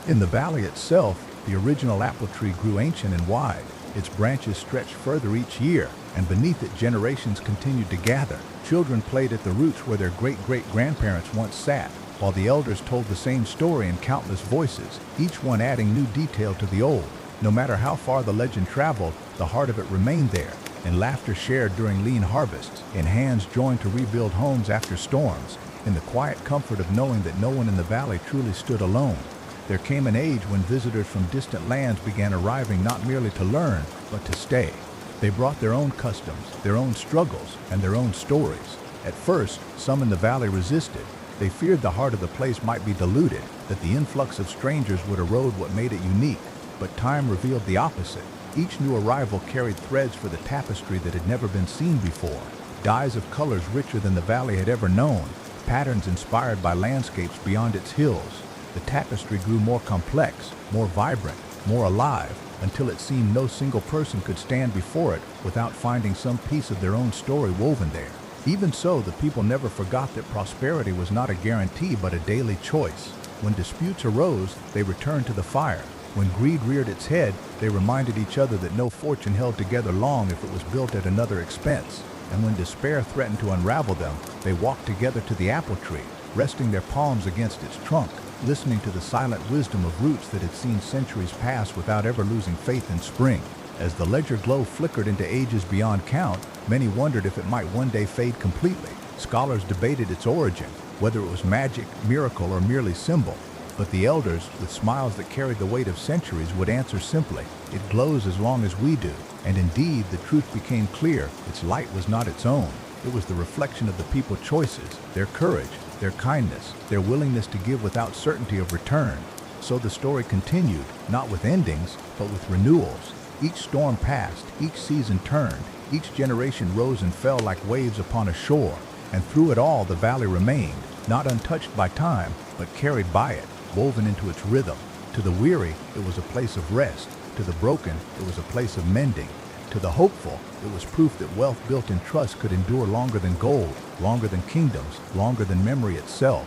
In the valley itself, the original apple tree grew ancient and wide. Its branches stretched further each year, and beneath it generations continued to gather. Children played at the roots where their great-great-grandparents once sat, while the elders told the same story in countless voices, each one adding new detail to the old. No matter how far the legend traveled, the heart of it remained there, in laughter shared during lean harvests, in hands joined to rebuild homes after storms, in the quiet comfort of knowing that no one in the valley truly stood alone. There came an age when visitors from distant lands began arriving not merely to learn, but to stay. They brought their own customs, their own struggles, and their own stories. At first, some in the valley resisted. They feared the heart of the place might be diluted, that the influx of strangers would erode what made it unique. But time revealed the opposite. Each new arrival carried threads for the tapestry that had never been seen before, dyes of colors richer than the valley had ever known, patterns inspired by landscapes beyond its hills. The tapestry grew more complex, more vibrant, more alive, until it seemed no single person could stand before it without finding some piece of their own story woven there. Even so, the people never forgot that prosperity was not a guarantee but a daily choice. When disputes arose, they returned to the fire. When greed reared its head, they reminded each other that no fortune held together long if it was built at another expense. And when despair threatened to unravel them, they walked together to the apple tree, resting their palms against its trunk, listening to the silent wisdom of roots that had seen centuries pass without ever losing faith in spring. As the ledger glow flickered into ages beyond count, many wondered if it might one day fade completely. Scholars debated its origin, whether it was magic, miracle, or merely symbol. But the elders, with smiles that carried the weight of centuries, would answer simply, "It glows as long as we do." And indeed, the truth became clear. Its light was not its own. It was the reflection of the people's choices, their courage, their kindness, their willingness to give without certainty of return. So the story continued, not with endings, but with renewals. Each storm passed, each season turned, each generation rose and fell like waves upon a shore. And through it all, the valley remained, not untouched by time, but carried by it, woven into its rhythm. To the weary, it was a place of rest. To the broken, it was a place of mending. To the hopeful, it was proof that wealth built in trust could endure longer than gold, longer than kingdoms, longer than memory itself.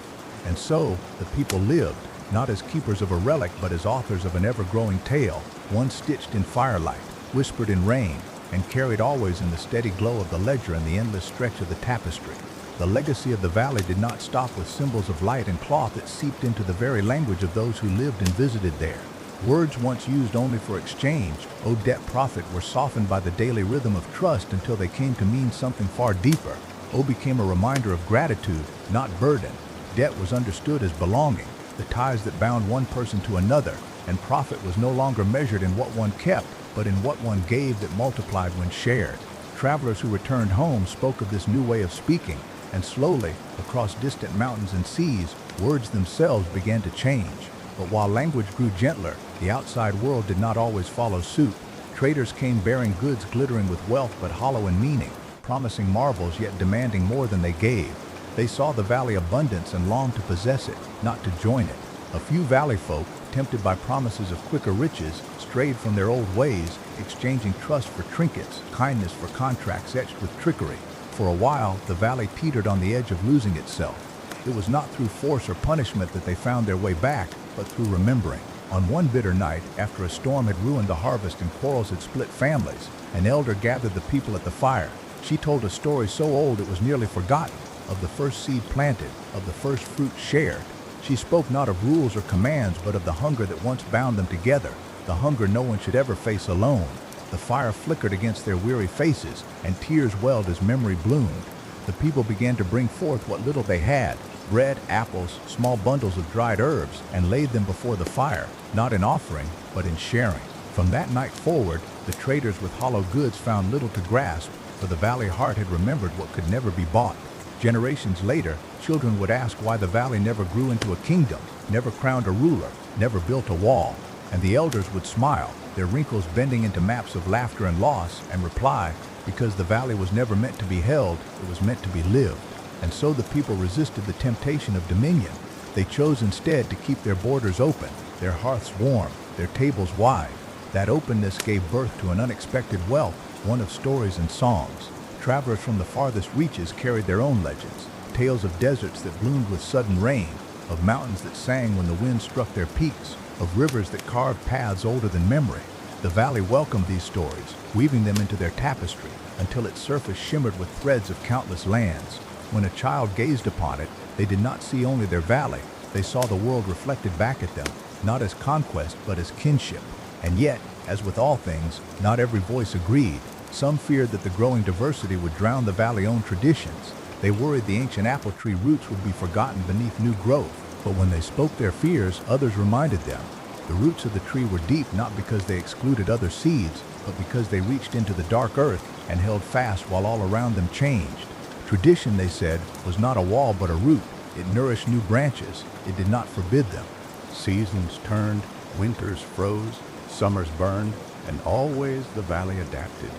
And so, the people lived, not as keepers of a relic, but as authors of an ever-growing tale, one stitched in firelight, whispered in rain, and carried always in the steady glow of the ledger and the endless stretch of the tapestry. The legacy of the valley did not stop with symbols of light and cloth. It seeped into the very language of those who lived and visited there. Words once used only for exchange, owed debt profit, were softened by the daily rhythm of trust until they came to mean something far deeper. O became a reminder of gratitude, not burden. Debt was understood as belonging, the ties that bound one person to another, and profit was no longer measured in what one kept, but in what one gave that multiplied when shared. Travelers who returned home spoke of this new way of speaking, and slowly, across distant mountains and seas, words themselves began to change. But while language grew gentler, the outside world did not always follow suit. Traders came bearing goods glittering with wealth but hollow in meaning, promising marvels yet demanding more than they gave. They saw the valley abundance and longed to possess it, not to join it. A few valley folk, tempted by promises of quicker riches, strayed from their old ways, exchanging trust for trinkets, kindness for contracts etched with trickery. For a while, the valley teetered on the edge of losing itself. It was not through force or punishment that they found their way back, but through remembering. On one bitter night, after a storm had ruined the harvest and quarrels had split families, an elder gathered the people at the fire. She told a story so old it was nearly forgotten, of the first seed planted, of the first fruit shared. She spoke not of rules or commands, but of the hunger that once bound them together, the hunger no one should ever face alone. The fire flickered against their weary faces, and tears welled as memory bloomed. The people began to bring forth what little they had, bread, apples, small bundles of dried herbs, and laid them before the fire, not in offering, but in sharing. From that night forward, the traders with hollow goods found little to grasp, for the valley heart had remembered what could never be bought. Generations later, children would ask why the valley never grew into a kingdom, never crowned a ruler, never built a wall, and the elders would smile, their wrinkles bending into maps of laughter and loss, and reply, because the valley was never meant to be held, it was meant to be lived. And so the people resisted the temptation of dominion. They chose instead to keep their borders open, their hearths warm, their tables wide. That openness gave birth to an unexpected wealth, one of stories and songs. Travelers from the farthest reaches carried their own legends, tales of deserts that bloomed with sudden rain, of mountains that sang when the wind struck their peaks, of rivers that carved paths older than memory. The valley welcomed these stories, weaving them into their tapestry, until its surface shimmered with threads of countless lands. When a child gazed upon it, they did not see only their valley, they saw the world reflected back at them, not as conquest but as kinship. And yet, as with all things, not every voice agreed. Some feared that the growing diversity would drown the valley's own traditions. They worried the ancient apple tree roots would be forgotten beneath new growth. But when they spoke their fears, others reminded them. The roots of the tree were deep not because they excluded other seeds, but because they reached into the dark earth and held fast while all around them changed. Tradition, they said, was not a wall but a root. It nourished new branches. It did not forbid them. Seasons turned, winters froze, summers burned, and always the valley adapted.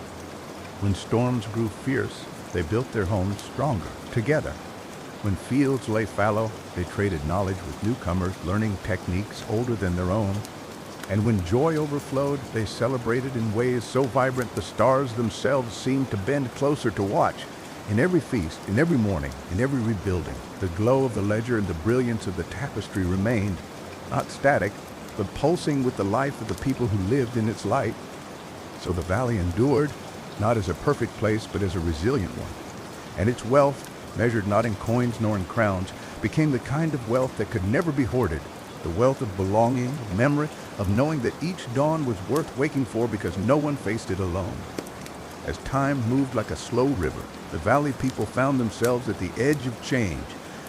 When storms grew fierce, they built their homes stronger, together. When fields lay fallow, they traded knowledge with newcomers, learning techniques older than their own. And when joy overflowed, they celebrated in ways so vibrant the stars themselves seemed to bend closer to watch. In every feast, in every mourning, in every rebuilding, the glow of the ledger and the brilliance of the tapestry remained, not static, but pulsing with the life of the people who lived in its light. So the valley endured, not as a perfect place, but as a resilient one. And its wealth, measured not in coins nor in crowns, became the kind of wealth that could never be hoarded, the wealth of belonging, of memory, of knowing that each dawn was worth waking for because no one faced it alone. As time moved like a slow river, the valley people found themselves at the edge of change.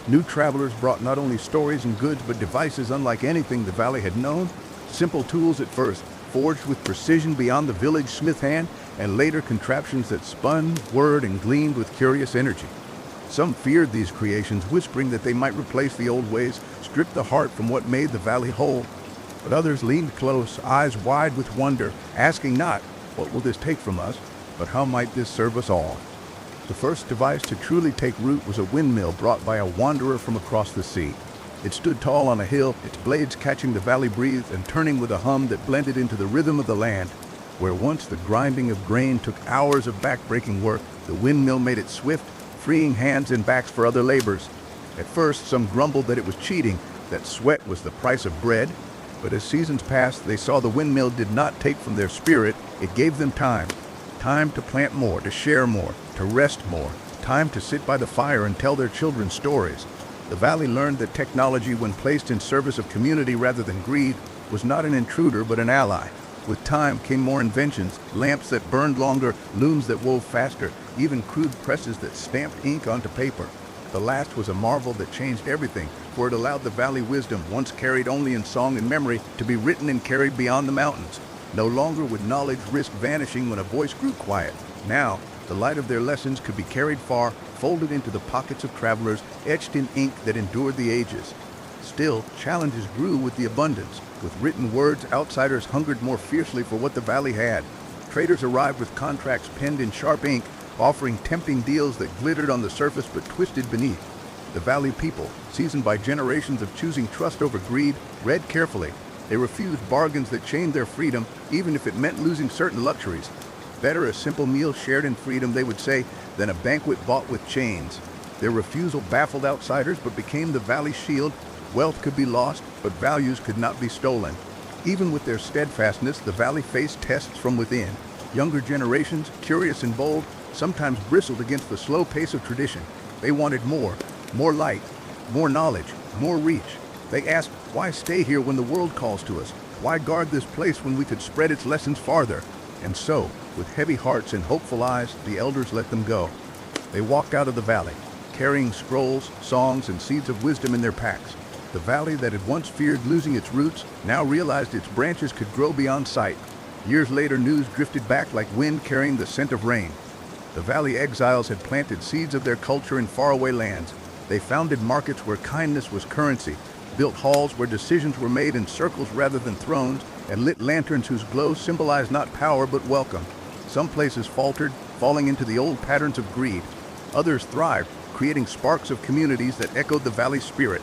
New travelers brought not only stories and goods, but devices unlike anything the valley had known. Simple tools at first, forged with precision beyond the village smith hand, and later contraptions that spun, whirred, and gleamed with curious energy. Some feared these creations, whispering that they might replace the old ways, strip the heart from what made the valley whole. But others leaned close, eyes wide with wonder, asking not, what will this take from us, but how might this serve us all? The first device to truly take root was a windmill brought by a wanderer from across the sea. It stood tall on a hill, its blades catching the valley breeze and turning with a hum that blended into the rhythm of the land. Where once the grinding of grain took hours of back-breaking work, the windmill made it swift, freeing hands and backs for other labors. At first, some grumbled that it was cheating, that sweat was the price of bread. But as seasons passed, they saw the windmill did not take from their spirit, it gave them time. Time to plant more, to share more, to rest more. Time to sit by the fire and tell their children stories. The valley learned that technology, when placed in service of community rather than greed, was not an intruder but an ally. With time came more inventions, lamps that burned longer, looms that wove faster, even crude presses that stamped ink onto paper. The last was a marvel that changed everything, for it allowed the valley wisdom, once carried only in song and memory, to be written and carried beyond the mountains. No longer would knowledge risk vanishing when a voice grew quiet. Now, the light of their lessons could be carried far, folded into the pockets of travelers, etched in ink that endured the ages. Still, challenges grew with the abundance. With written words, outsiders hungered more fiercely for what the valley had. Traders arrived with contracts penned in sharp ink, offering tempting deals that glittered on the surface but twisted beneath. The valley people, seasoned by generations of choosing trust over greed, read carefully. They refused bargains that chained their freedom, even if it meant losing certain luxuries. Better a simple meal shared in freedom, they would say, than a banquet bought with chains. Their refusal baffled outsiders but became the valley's shield. Wealth could be lost, but values could not be stolen. Even with their steadfastness, the valley faced tests from within. Younger generations, curious and bold, sometimes bristled against the slow pace of tradition. They wanted more light, more knowledge, more reach. They asked, why stay here when the world calls to us? Why guard this place when we could spread its lessons farther? And so, with heavy hearts and hopeful eyes, the elders let them go. They walked out of the valley, carrying scrolls, songs, and seeds of wisdom in their packs. The valley that had once feared losing its roots now realized its branches could grow beyond sight. Years later, news drifted back like wind carrying the scent of rain. The valley exiles had planted seeds of their culture in faraway lands. They founded markets where kindness was currency, built halls where decisions were made in circles rather than thrones, and lit lanterns whose glow symbolized not power but welcome. Some places faltered, falling into the old patterns of greed. Others thrived, creating sparks of communities that echoed the valley spirit.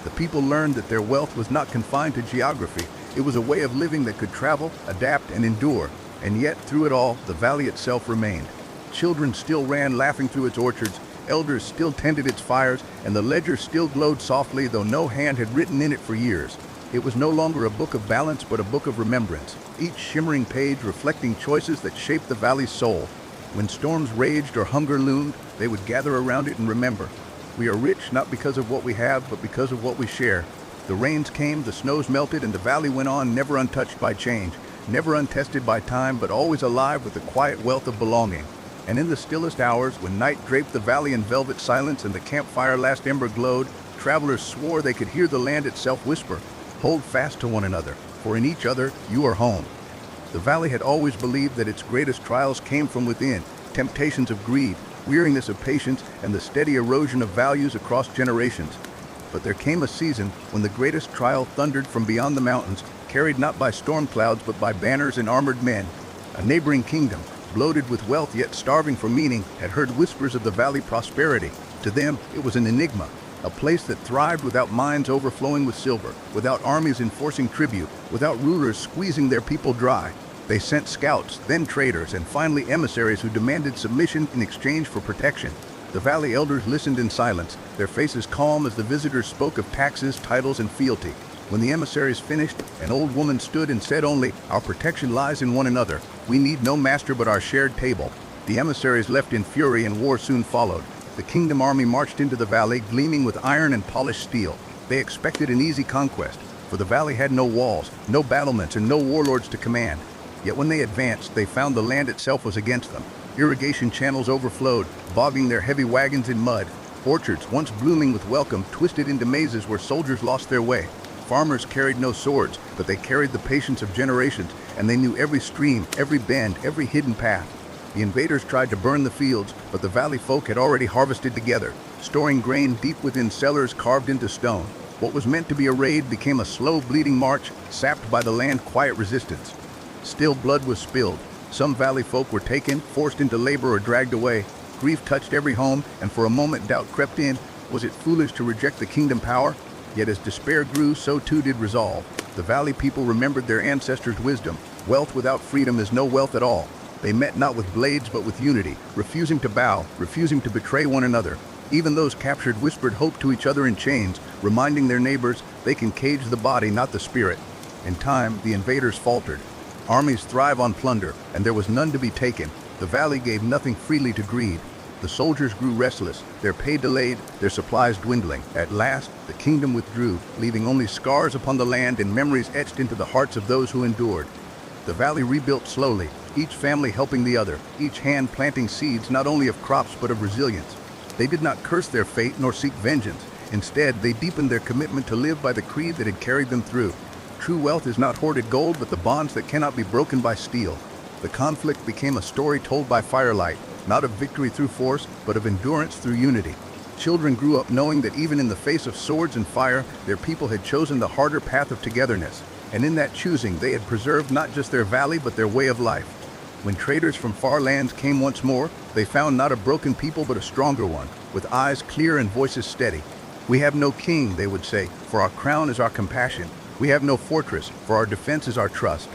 The people learned that their wealth was not confined to geography. It was a way of living that could travel, adapt, and endure. And yet, through it all, the valley itself remained. Children still ran laughing through its orchards, elders still tended its fires, and the ledger still glowed softly, though no hand had written in it for years. It was no longer a book of balance, but a book of remembrance, each shimmering page reflecting choices that shaped the valley's soul. When storms raged or hunger loomed, they would gather around it and remember. We are rich not because of what we have, but because of what we share. The rains came, the snows melted, and the valley went on, never untouched by change, never untested by time, but always alive with the quiet wealth of belonging. And in the stillest hours, when night draped the valley in velvet silence and the campfire last ember glowed, travelers swore they could hear the land itself whisper, "Hold fast to one another, for in each other you are home." The valley had always believed that its greatest trials came from within, temptations of greed, weariness of patience, and the steady erosion of values across generations. But there came a season when the greatest trial thundered from beyond the mountains, carried not by storm clouds but by banners and armored men. A neighboring kingdom, bloated with wealth yet starving for meaning, had heard whispers of the valley prosperity. To them, it was an enigma, a place that thrived without mines overflowing with silver, without armies enforcing tribute, without rulers squeezing their people dry. They sent scouts, then traders, and finally emissaries who demanded submission in exchange for protection. The valley elders listened in silence, their faces calm as the visitors spoke of taxes, titles, and fealty. When the emissaries finished, an old woman stood and said only, "Our protection lies in one another. We need no master but our shared table." The emissaries left in fury and war soon followed. The kingdom army marched into the valley, gleaming with iron and polished steel. They expected an easy conquest, for the valley had no walls, no battlements, and no warlords to command. Yet when they advanced, they found the land itself was against them. Irrigation channels overflowed, bogging their heavy wagons in mud. Orchards, once blooming with welcome, twisted into mazes where soldiers lost their way. Farmers carried no swords, but they carried the patience of generations, and they knew every stream, every bend, every hidden path. The invaders tried to burn the fields, but the valley folk had already harvested together, storing grain deep within cellars carved into stone. What was meant to be a raid became a slow, bleeding march, sapped by the land's quiet resistance. Still blood was spilled. Some valley folk were taken, forced into labor, or dragged away. Grief touched every home, and for a moment doubt crept in. Was it foolish to reject the kingdom power? Yet as despair grew, so too did resolve. The valley people remembered their ancestors' wisdom. Wealth without freedom is no wealth at all. They met not with blades but with unity, refusing to bow, refusing to betray one another. Even those captured whispered hope to each other in chains, reminding their neighbors they can cage the body, not the spirit. In time, the invaders faltered. Armies thrive on plunder, and there was none to be taken. The valley gave nothing freely to greed. The soldiers grew restless, their pay delayed, their supplies dwindling. At last, the kingdom withdrew, leaving only scars upon the land and memories etched into the hearts of those who endured. The valley rebuilt slowly, each family helping the other, each hand planting seeds not only of crops but of resilience. They did not curse their fate nor seek vengeance. Instead, they deepened their commitment to live by the creed that had carried them through. True wealth is not hoarded gold, but the bonds that cannot be broken by steel. The conflict became a story told by firelight, not of victory through force, but of endurance through unity. Children grew up knowing that even in the face of swords and fire, their people had chosen the harder path of togetherness. And in that choosing, they had preserved not just their valley, but their way of life. When traders from far lands came once more, they found not a broken people, but a stronger one, with eyes clear and voices steady. "We have no king," they would say, "for our crown is our compassion. We have no fortress, for our defense is our trust.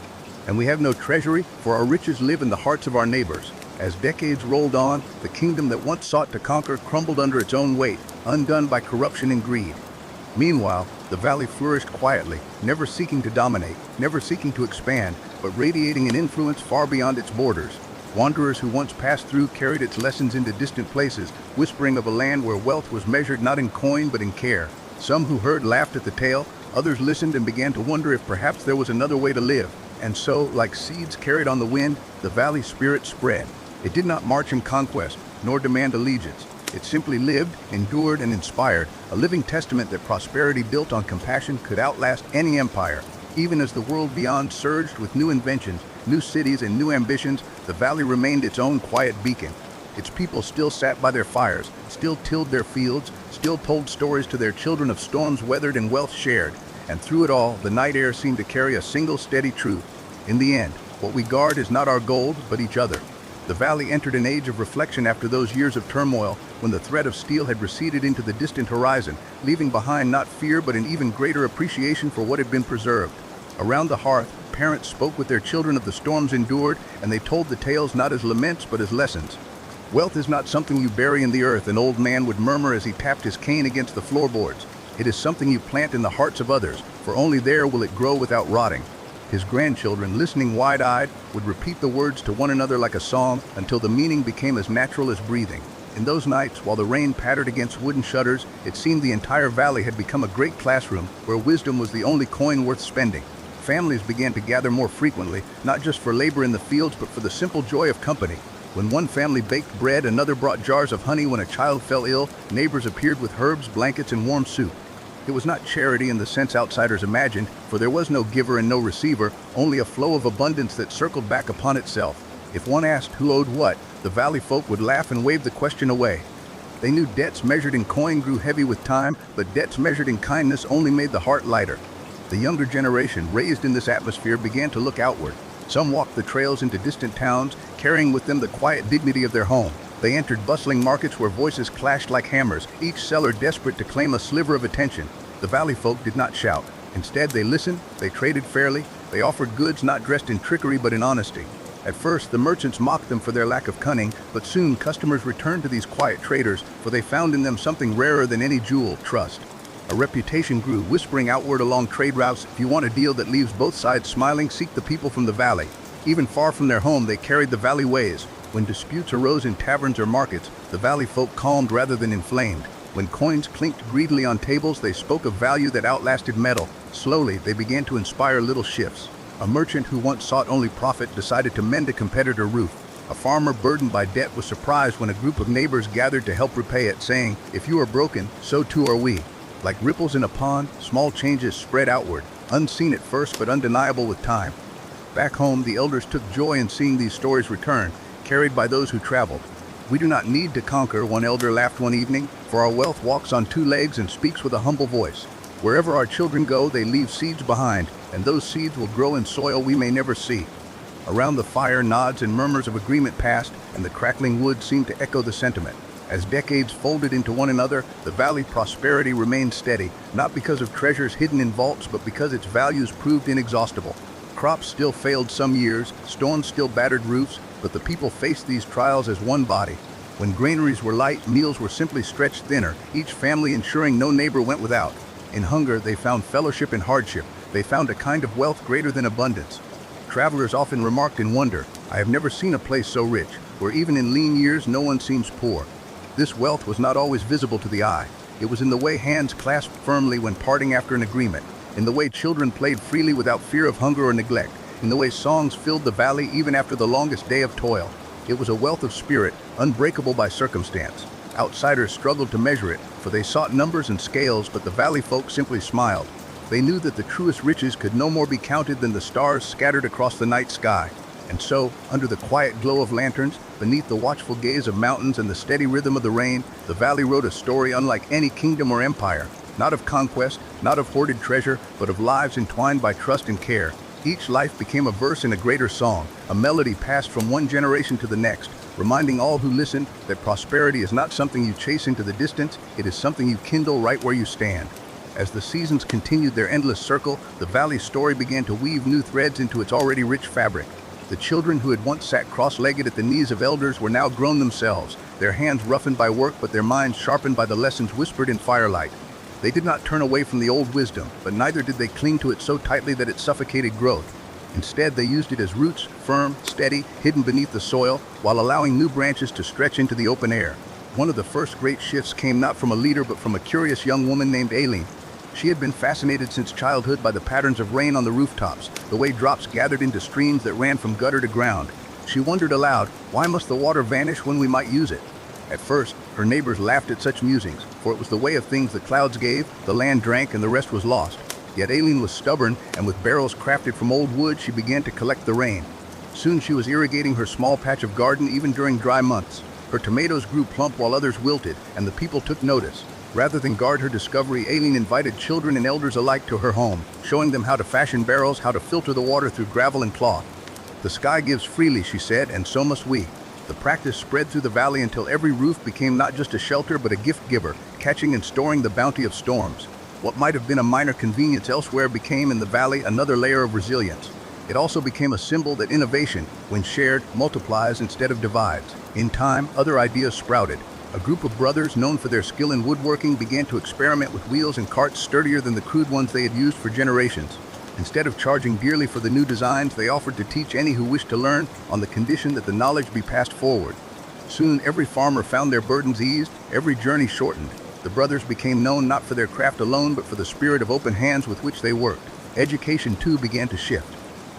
And we have no treasury, for our riches live in the hearts of our neighbors." As decades rolled on, the kingdom that once sought to conquer crumbled under its own weight, undone by corruption and greed. Meanwhile, the valley flourished quietly, never seeking to dominate, never seeking to expand, but radiating an influence far beyond its borders. Wanderers who once passed through carried its lessons into distant places, whispering of a land where wealth was measured not in coin but in care. Some who heard laughed at the tale, others listened and began to wonder if perhaps there was another way to live. And so, like seeds carried on the wind, the valley spirit spread. It did not march in conquest, nor demand allegiance. It simply lived, endured, and inspired, a living testament that prosperity built on compassion could outlast any empire. Even as the world beyond surged with new inventions, new cities, and new ambitions, the valley remained its own quiet beacon. Its people still sat by their fires, still tilled their fields, still told stories to their children of storms weathered and wealth shared. And through it all, the night air seemed to carry a single steady truth. In the end, what we guard is not our gold, but each other. The valley entered an age of reflection after those years of turmoil, when the threat of steel had receded into the distant horizon, leaving behind not fear but an even greater appreciation for what had been preserved. Around the hearth, parents spoke with their children of the storms endured, and they told the tales not as laments but as lessons. Wealth is not something you bury in the earth, an old man would murmur as he tapped his cane against the floorboards. It is something you plant in the hearts of others, for only there will it grow without rotting. His grandchildren, listening wide-eyed, would repeat the words to one another like a song until the meaning became as natural as breathing. In those nights, while the rain pattered against wooden shutters, it seemed the entire valley had become a great classroom where wisdom was the only coin worth spending. Families began to gather more frequently, not just for labor in the fields, but for the simple joy of company. When one family baked bread, another brought jars of honey. When a child fell ill, neighbors appeared with herbs, blankets, and warm soup. It was not charity in the sense outsiders imagined, for there was no giver and no receiver, only a flow of abundance that circled back upon itself. If one asked who owed what, the valley folk would laugh and wave the question away. They knew debts measured in coin grew heavy with time, but debts measured in kindness only made the heart lighter. The younger generation, raised in this atmosphere, began to look outward. Some walked the trails into distant towns, carrying with them the quiet dignity of their home. They entered bustling markets where voices clashed like hammers, each seller desperate to claim a sliver of attention. The valley folk did not shout. Instead, they listened, they traded fairly, they offered goods not dressed in trickery but in honesty. At first, the merchants mocked them for their lack of cunning, but soon customers returned to these quiet traders, for they found in them something rarer than any jewel: trust. A reputation grew, whispering outward along trade routes, if you want a deal that leaves both sides smiling, seek the people from the valley. Even far from their home, they carried the valley ways. When disputes arose in taverns or markets, the valley folk calmed rather than inflamed. When coins clinked greedily on tables, they spoke of value that outlasted metal. Slowly, they began to inspire little shifts. A merchant who once sought only profit decided to mend a competitor roof. A farmer burdened by debt was surprised when a group of neighbors gathered to help repay it, saying, "If you are broken, so too are we." Like ripples in a pond, small changes spread outward, unseen at first but undeniable with time. Back home, the elders took joy in seeing these stories return, carried by those who traveled. "We do not need to conquer," one elder laughed one evening, "for our wealth walks on two legs and speaks with a humble voice. Wherever our children go, they leave seeds behind, and those seeds will grow in soil we may never see." Around the fire, nods and murmurs of agreement passed, and the crackling wood seemed to echo the sentiment. As decades folded into one another, the valley prosperity remained steady, not because of treasures hidden in vaults, but because its values proved inexhaustible. Crops still failed some years, storms still battered roofs, but the people faced these trials as one body. When granaries were light, meals were simply stretched thinner, each family ensuring no neighbor went without. In hunger, they found fellowship in hardship. They found a kind of wealth greater than abundance. Travelers often remarked in wonder, "I have never seen a place so rich, where even in lean years no one seems poor." This wealth was not always visible to the eye. It was in the way hands clasped firmly when parting after an agreement, in the way children played freely without fear of hunger or neglect, in the way songs filled the valley even after the longest day of toil. It was a wealth of spirit, unbreakable by circumstance. Outsiders struggled to measure it, for they sought numbers and scales, but the valley folk simply smiled. They knew that the truest riches could no more be counted than the stars scattered across the night sky. And so, under the quiet glow of lanterns, beneath the watchful gaze of mountains and the steady rhythm of the rain, the valley wrote a story unlike any kingdom or empire, not of conquest, not of hoarded treasure, but of lives entwined by trust and care. Each life became a verse in a greater song, a melody passed from one generation to the next, reminding all who listened that prosperity is not something you chase into the distance, it is something you kindle right where you stand. As the seasons continued their endless circle, the valley's story began to weave new threads into its already rich fabric. The children who had once sat cross-legged at the knees of elders were now grown themselves, their hands roughened by work but their minds sharpened by the lessons whispered in firelight. They did not turn away from the old wisdom, but neither did they cling to it so tightly that it suffocated growth. Instead, they used it as roots, firm, steady, hidden beneath the soil, while allowing new branches to stretch into the open air. One of the first great shifts came not from a leader but from a curious young woman named Aileen. She had been fascinated since childhood by the patterns of rain on the rooftops, the way drops gathered into streams that ran from gutter to ground. She wondered aloud, why must the water vanish when we might use it? At first, her neighbors laughed at such musings, for it was the way of things the clouds gave, the land drank, and the rest was lost. Yet Aileen was stubborn, and with barrels crafted from old wood, she began to collect the rain. Soon she was irrigating her small patch of garden even during dry months. Her tomatoes grew plump while others wilted, and the people took notice. Rather than guard her discovery, Aileen invited children and elders alike to her home, showing them how to fashion barrels, how to filter the water through gravel and cloth. "The sky gives freely," she said, "and so must we." The practice spread through the valley until every roof became not just a shelter but a gift giver, catching and storing the bounty of storms. What might have been a minor convenience elsewhere became in the valley another layer of resilience. It also became a symbol that innovation, when shared, multiplies instead of divides. In time, other ideas sprouted. A group of brothers known for their skill in woodworking began to experiment with wheels and carts sturdier than the crude ones they had used for generations. Instead of charging dearly for the new designs, they offered to teach any who wished to learn, on the condition that the knowledge be passed forward. Soon, every farmer found their burdens eased, every journey shortened. The brothers became known not for their craft alone, but for the spirit of open hands with which they worked. Education, too, began to shift.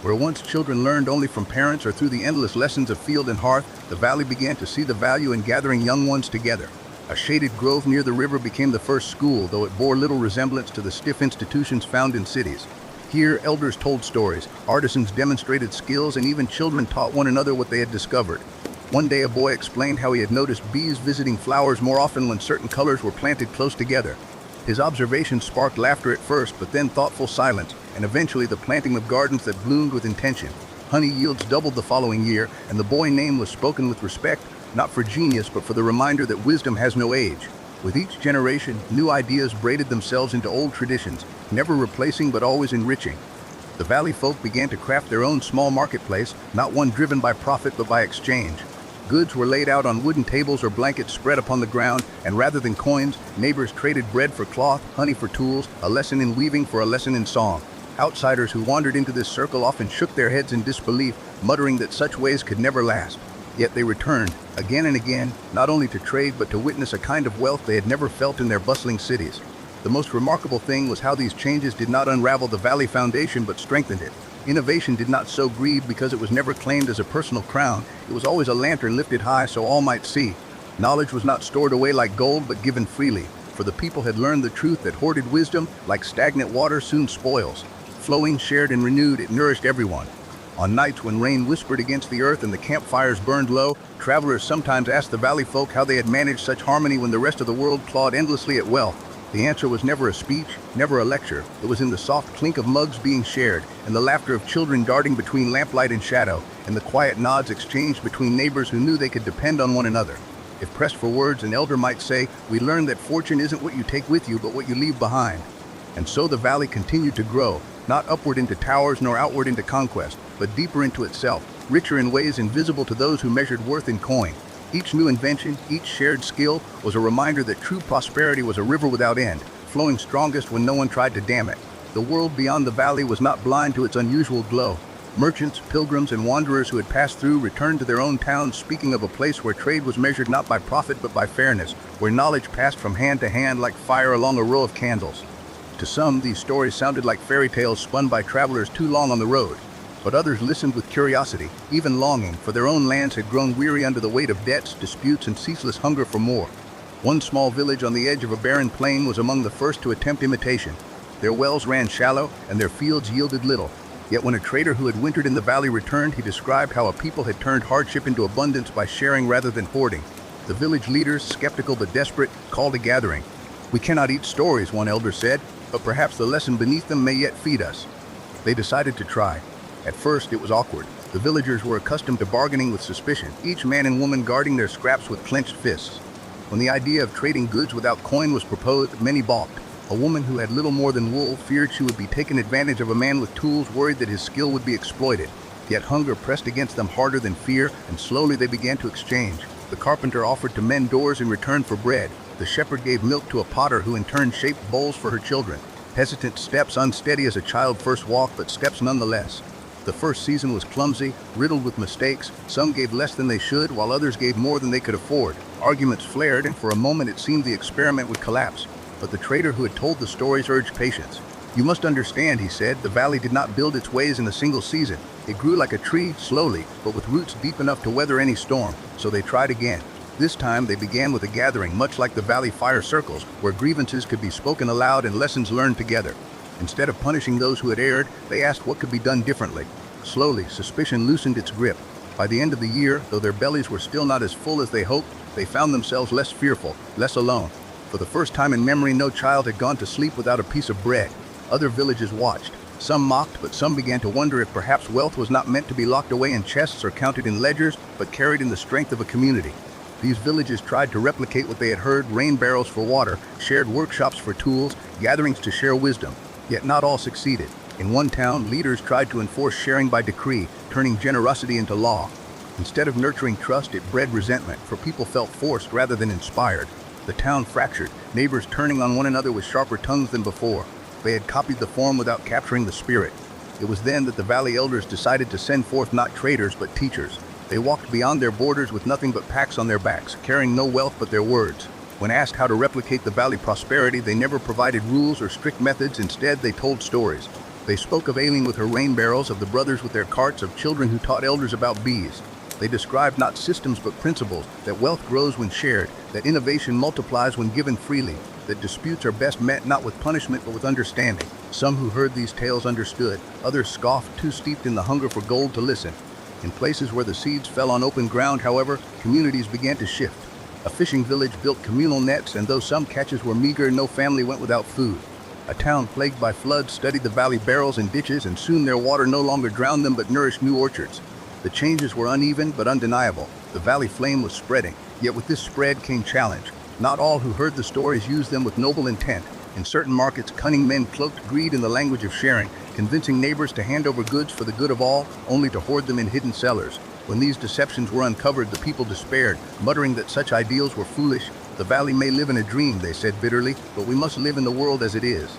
Where once children learned only from parents or through the endless lessons of field and hearth, the valley began to see the value in gathering young ones together. A shaded grove near the river became the first school, though it bore little resemblance to the stiff institutions found in cities. Here, elders told stories, artisans demonstrated skills, and even children taught one another what they had discovered. One day, a boy explained how he had noticed bees visiting flowers more often when certain colors were planted close together. His observations sparked laughter at first, but then thoughtful silence, and eventually the planting of gardens that bloomed with intention. Honey yields doubled the following year, and the boy's name was spoken with respect, not for genius, but for the reminder that wisdom has no age. With each generation, new ideas braided themselves into old traditions, never replacing but always enriching. The valley folk began to craft their own small marketplace, not one driven by profit but by exchange. Goods were laid out on wooden tables or blankets spread upon the ground, and rather than coins, neighbors traded bread for cloth, honey for tools, a lesson in weaving for a lesson in song. Outsiders who wandered into this circle often shook their heads in disbelief, muttering that such ways could never last. Yet they returned, again and again, not only to trade but to witness a kind of wealth they had never felt in their bustling cities. The most remarkable thing was how these changes did not unravel the valley foundation but strengthened it. Innovation did not sow greed because it was never claimed as a personal crown. It was always a lantern lifted high so all might see. Knowledge was not stored away like gold but given freely, for the people had learned the truth that hoarded wisdom, like stagnant water, soon spoils. Flowing, shared, and renewed, it nourished everyone. On nights when rain whispered against the earth and the campfires burned low, travelers sometimes asked the valley folk how they had managed such harmony when the rest of the world clawed endlessly at wealth. The answer was never a speech, never a lecture. It was in the soft clink of mugs being shared, and the laughter of children darting between lamplight and shadow, and the quiet nods exchanged between neighbors who knew they could depend on one another. If pressed for words, an elder might say, "We learned that fortune isn't what you take with you, but what you leave behind." And so the valley continued to grow, not upward into towers nor outward into conquest, but deeper into itself, richer in ways invisible to those who measured worth in coin. Each new invention, each shared skill, was a reminder that true prosperity was a river without end, flowing strongest when no one tried to dam it. The world beyond the valley was not blind to its unusual glow. Merchants, pilgrims, and wanderers who had passed through returned to their own towns, speaking of a place where trade was measured not by profit but by fairness, where knowledge passed from hand to hand like fire along a row of candles. To some, these stories sounded like fairy tales spun by travelers too long on the road. But others listened with curiosity, even longing, for their own lands had grown weary under the weight of debts, disputes, and ceaseless hunger for more. One small village on the edge of a barren plain was among the first to attempt imitation. Their wells ran shallow, and their fields yielded little. Yet when a trader who had wintered in the valley returned, he described how a people had turned hardship into abundance by sharing rather than hoarding. The village leaders, skeptical but desperate, called a gathering. "We cannot eat stories," one elder said, "but perhaps the lesson beneath them may yet feed us." They decided to try. At first, it was awkward. The villagers were accustomed to bargaining with suspicion, each man and woman guarding their scraps with clenched fists. When the idea of trading goods without coin was proposed, many balked. A woman who had little more than wool feared she would be taken advantage of. A man with tools worried that his skill would be exploited. Yet hunger pressed against them harder than fear, and slowly they began to exchange. The carpenter offered to mend doors in return for bread. The shepherd gave milk to a potter who in turn shaped bowls for her children. Hesitant steps, unsteady as a child first walked, but steps nonetheless. The first season was clumsy, riddled with mistakes. Some gave less than they should, while others gave more than they could afford. Arguments flared, and for a moment it seemed the experiment would collapse. But the trader who had told the stories urged patience. "You must understand," he said, "the valley did not build its ways in a single season. It grew like a tree, slowly, but with roots deep enough to weather any storm." So they tried again. This time they began with a gathering, much like the valley fire circles, where grievances could be spoken aloud and lessons learned together. Instead of punishing those who had erred, they asked what could be done differently. Slowly, suspicion loosened its grip. By the end of the year, though their bellies were still not as full as they hoped, they found themselves less fearful, less alone. For the first time in memory, no child had gone to sleep without a piece of bread. Other villages watched. Some mocked, but some began to wonder if perhaps wealth was not meant to be locked away in chests or counted in ledgers, but carried in the strength of a community. These villages tried to replicate what they had heard: rain barrels for water, shared workshops for tools, gatherings to share wisdom. Yet not all succeeded. In one town, leaders tried to enforce sharing by decree, turning generosity into law. Instead of nurturing trust, it bred resentment, for people felt forced rather than inspired. The town fractured, neighbors turning on one another with sharper tongues than before. They had copied the form without capturing the spirit. It was then that the valley elders decided to send forth not traders but teachers. They walked beyond their borders with nothing but packs on their backs, carrying no wealth but their words. When asked how to replicate the valley prosperity, they never provided rules or strict methods. Instead, they told stories. They spoke of Aileen with her rain barrels, of the brothers with their carts, of children who taught elders about bees. They described not systems but principles, that wealth grows when shared, that innovation multiplies when given freely, that disputes are best met not with punishment but with understanding. Some who heard these tales understood, others scoffed, too steeped in the hunger for gold to listen. In places where the seeds fell on open ground, however, communities began to shift. A fishing village built communal nets, and though some catches were meager, no family went without food. A town plagued by floods studied the valley barrels and ditches, and soon their water no longer drowned them but nourished new orchards. The changes were uneven but undeniable. The valley flame was spreading, yet with this spread came challenge. Not all who heard the stories used them with noble intent. In certain markets, cunning men cloaked greed in the language of sharing, convincing neighbors to hand over goods for the good of all, only to hoard them in hidden cellars. When these deceptions were uncovered, the people despaired, muttering that such ideals were foolish. The valley may live in a dream, they said bitterly, but we must live in the world as it is.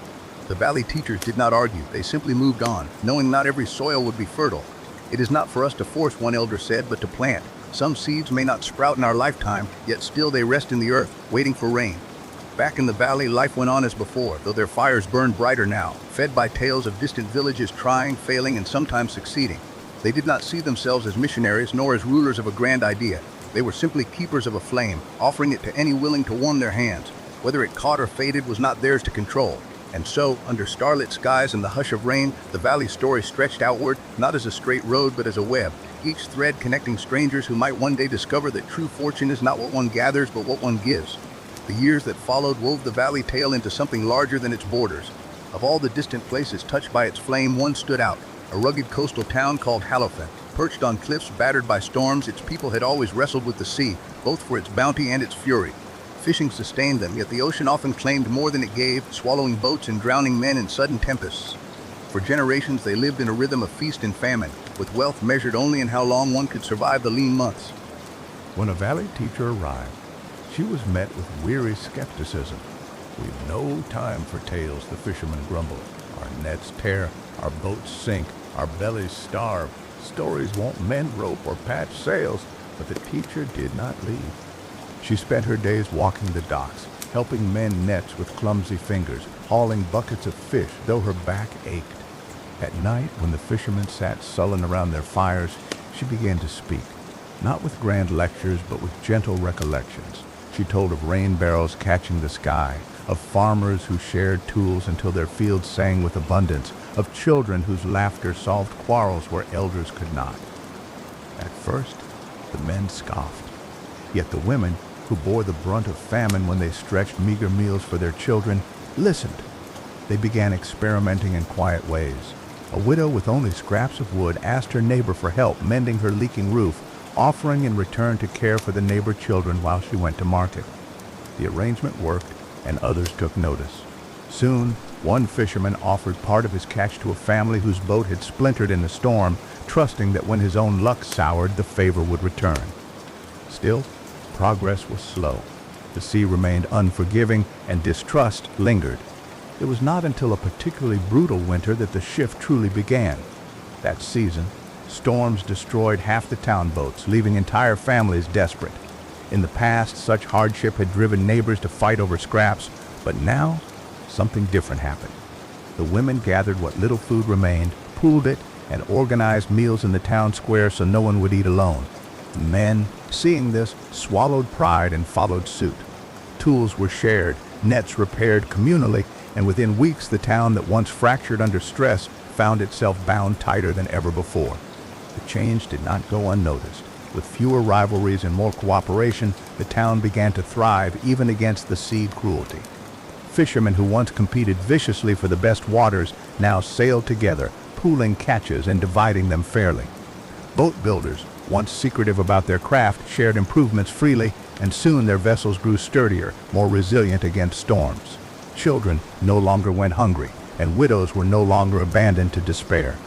The valley teachers did not argue. They simply moved on, knowing not every soil would be fertile. It is not for us to force, one elder said, but to plant. Some seeds may not sprout in our lifetime, yet still they rest in the earth, waiting for rain. Back in the valley, life went on as before, though their fires burned brighter now, fed by tales of distant villages trying, failing, and sometimes succeeding. They did not see themselves as missionaries, nor as rulers of a grand idea. They were simply keepers of a flame, offering it to any willing to warm their hands. Whether it caught or faded was not theirs to control. And so, under starlit skies and the hush of rain, the valley's story stretched outward, not as a straight road but as a web, each thread connecting strangers who might one day discover that true fortune is not what one gathers but what one gives. The years that followed wove the valley tale into something larger than its borders. Of all the distant places touched by its flame, one stood out, a rugged coastal town called Halofen. Perched on cliffs battered by storms, its people had always wrestled with the sea, both for its bounty and its fury. Fishing sustained them, yet the ocean often claimed more than it gave, swallowing boats and drowning men in sudden tempests. For generations they lived in a rhythm of feast and famine, with wealth measured only in how long one could survive the lean months. When a valley teacher arrived, she was met with weary skepticism. "We've no time for tales," the fishermen grumbled. "Our nets tear, our boats sink, our bellies starve. Stories won't mend rope or patch sails." But the teacher did not leave. She spent her days walking the docks, helping mend nets with clumsy fingers, hauling buckets of fish, though her back ached. At night, when the fishermen sat sullen around their fires, she began to speak, not with grand lectures, but with gentle recollections. She told of rain barrels catching the sky, of farmers who shared tools until their fields sang with abundance, of children whose laughter solved quarrels where elders could not. At first, the men scoffed. Yet the women, who bore the brunt of famine when they stretched meager meals for their children, listened. They began experimenting in quiet ways. A widow with only scraps of wood asked her neighbor for help mending her leaking roof, offering in return to care for the neighbor children while she went to market. The arrangement worked, and others took notice. Soon, one fisherman offered part of his catch to a family whose boat had splintered in the storm, trusting that when his own luck soured, the favor would return. Still, progress was slow. The sea remained unforgiving, and distrust lingered. It was not until a particularly brutal winter that the shift truly began. That season, storms destroyed half the town boats, leaving entire families desperate. In the past, such hardship had driven neighbors to fight over scraps, but now, something different happened. The women gathered what little food remained, pooled it, and organized meals in the town square so no one would eat alone. The men, seeing this, swallowed pride and followed suit. Tools were shared, nets repaired communally, and within weeks the town that once fractured under stress found itself bound tighter than ever before. The change did not go unnoticed. With fewer rivalries and more cooperation, the town began to thrive even against the sea cruelty. Fishermen who once competed viciously for the best waters now sailed together, pooling catches and dividing them fairly. Boat builders, once secretive about their craft, shared improvements freely, and soon their vessels grew sturdier, more resilient against storms. Children no longer went hungry, and widows were no longer abandoned to despair.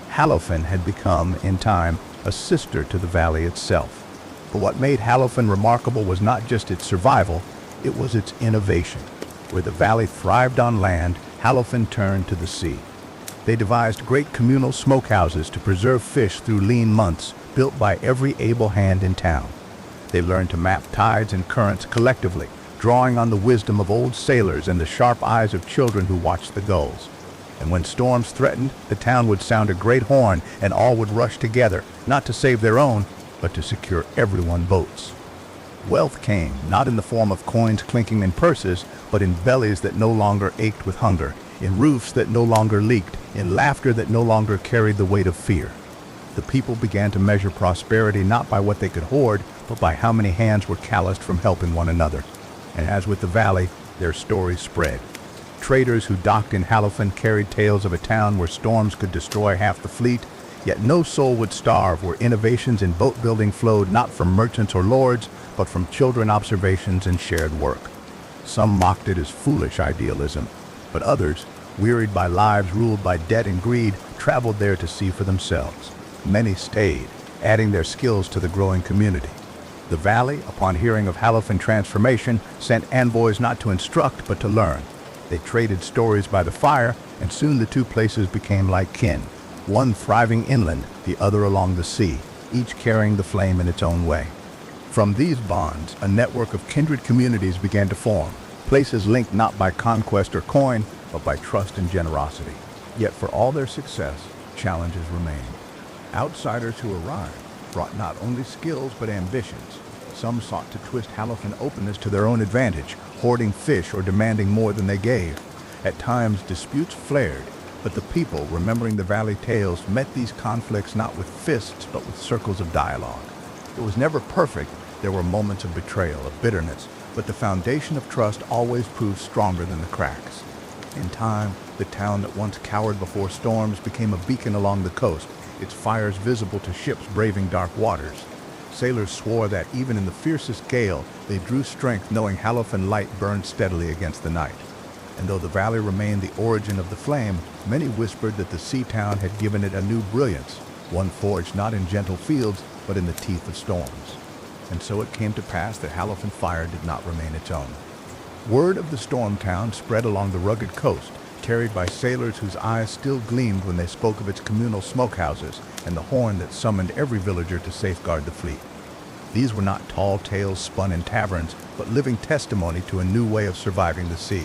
Hallowfen had become, in time, a sister to the valley itself. But what made Hallowfen remarkable was not just its survival, it was its innovation. Where the valley thrived on land, Hallowfen turned to the sea. They devised great communal smokehouses to preserve fish through lean months, built by every able hand in town. They learned to map tides and currents collectively, drawing on the wisdom of old sailors and the sharp eyes of children who watched the gulls. And when storms threatened, the town would sound a great horn and all would rush together, not to save their own, but to secure everyone's boats. Wealth came, not in the form of coins clinking in purses, but in bellies that no longer ached with hunger, in roofs that no longer leaked, in laughter that no longer carried the weight of fear. The people began to measure prosperity not by what they could hoard, but by how many hands were calloused from helping one another. And as with the valley, their stories spread. Traders who docked in Hallowfen carried tales of a town where storms could destroy half the fleet, yet no soul would starve, where innovations in boat building flowed not from merchants or lords, but from children observations and shared work. Some mocked it as foolish idealism, but others, wearied by lives ruled by debt and greed, traveled there to see for themselves. Many stayed, adding their skills to the growing community. The valley, upon hearing of Hallowfen transformation, sent envoys not to instruct but to learn. They traded stories by the fire, and soon the two places became like kin, one thriving inland, the other along the sea, each carrying the flame in its own way. From these bonds, a network of kindred communities began to form, places linked not by conquest or coin, but by trust and generosity. Yet for all their success, challenges remained. Outsiders who arrived brought not only skills but ambitions. Some sought to twist Hallowfen openness to their own advantage, hoarding fish or demanding more than they gave. At times, disputes flared, but the people, remembering the valley tales, met these conflicts not with fists but with circles of dialogue. It was never perfect. There were moments of betrayal, of bitterness, but the foundation of trust always proved stronger than the cracks. In time, the town that once cowered before storms became a beacon along the coast, its fires visible to ships braving dark waters. Sailors swore that even in the fiercest gale, they drew strength knowing Hallowfen light burned steadily against the night. And though the valley remained the origin of the flame, many whispered that the sea town had given it a new brilliance, one forged not in gentle fields, but in the teeth of storms. And so it came to pass that Hallowfen fire did not remain its own. Word of the storm town spread along the rugged coast, carried by sailors whose eyes still gleamed when they spoke of its communal smokehouses and the horn that summoned every villager to safeguard the fleet. These were not tall tales spun in taverns, but living testimony to a new way of surviving the sea.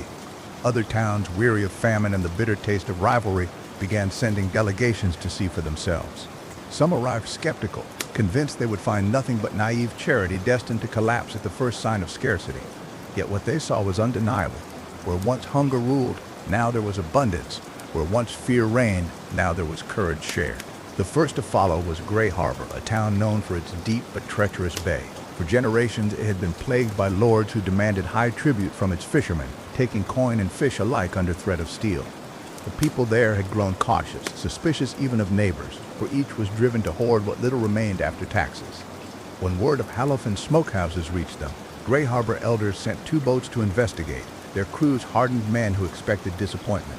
Other towns, weary of famine and the bitter taste of rivalry, began sending delegations to see for themselves. Some arrived skeptical, convinced they would find nothing but naive charity destined to collapse at the first sign of scarcity. Yet what they saw was undeniable. Where once hunger ruled, now there was abundance. Where once fear reigned, now there was courage shared. The first to follow was Gray Harbor, a town known for its deep but treacherous bay. For generations it had been plagued by lords who demanded high tribute from its fishermen, taking coin and fish alike under threat of steel. The people there had grown cautious, suspicious even of neighbors, for each was driven to hoard what little remained after taxes. When word of Hallowfen smokehouses reached them, Gray Harbor elders sent 2 boats to investigate, their crews hardened men who expected disappointment.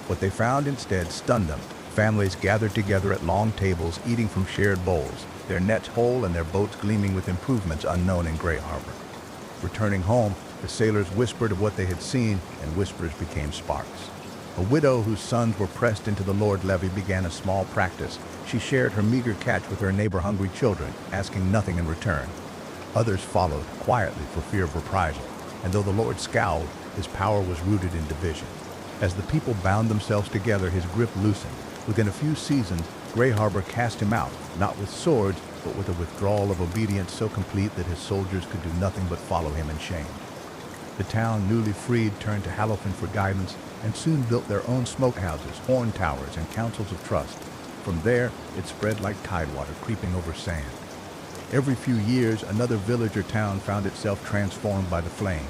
What they found instead stunned them. Families gathered together at long tables, eating from shared bowls, their nets whole and their boats gleaming with improvements unknown in Gray Harbor. Returning home, the sailors whispered of what they had seen, and whispers became sparks. A widow whose sons were pressed into the Lord levy began a small practice. She shared her meager catch with her neighbor-hungry children, asking nothing in return. Others followed, quietly for fear of reprisal, and though the Lord scowled, his power was rooted in division. As the people bound themselves together, his grip loosened. Within a few seasons, Gray Harbor cast him out, not with swords, but with a withdrawal of obedience so complete that his soldiers could do nothing but follow him in shame. The town, newly freed, turned to Hallowfen for guidance, and soon built their own smokehouses, horn towers, and councils of trust. From there, it spread like tidewater creeping over sand. Every few years, another village or town found itself transformed by the flame.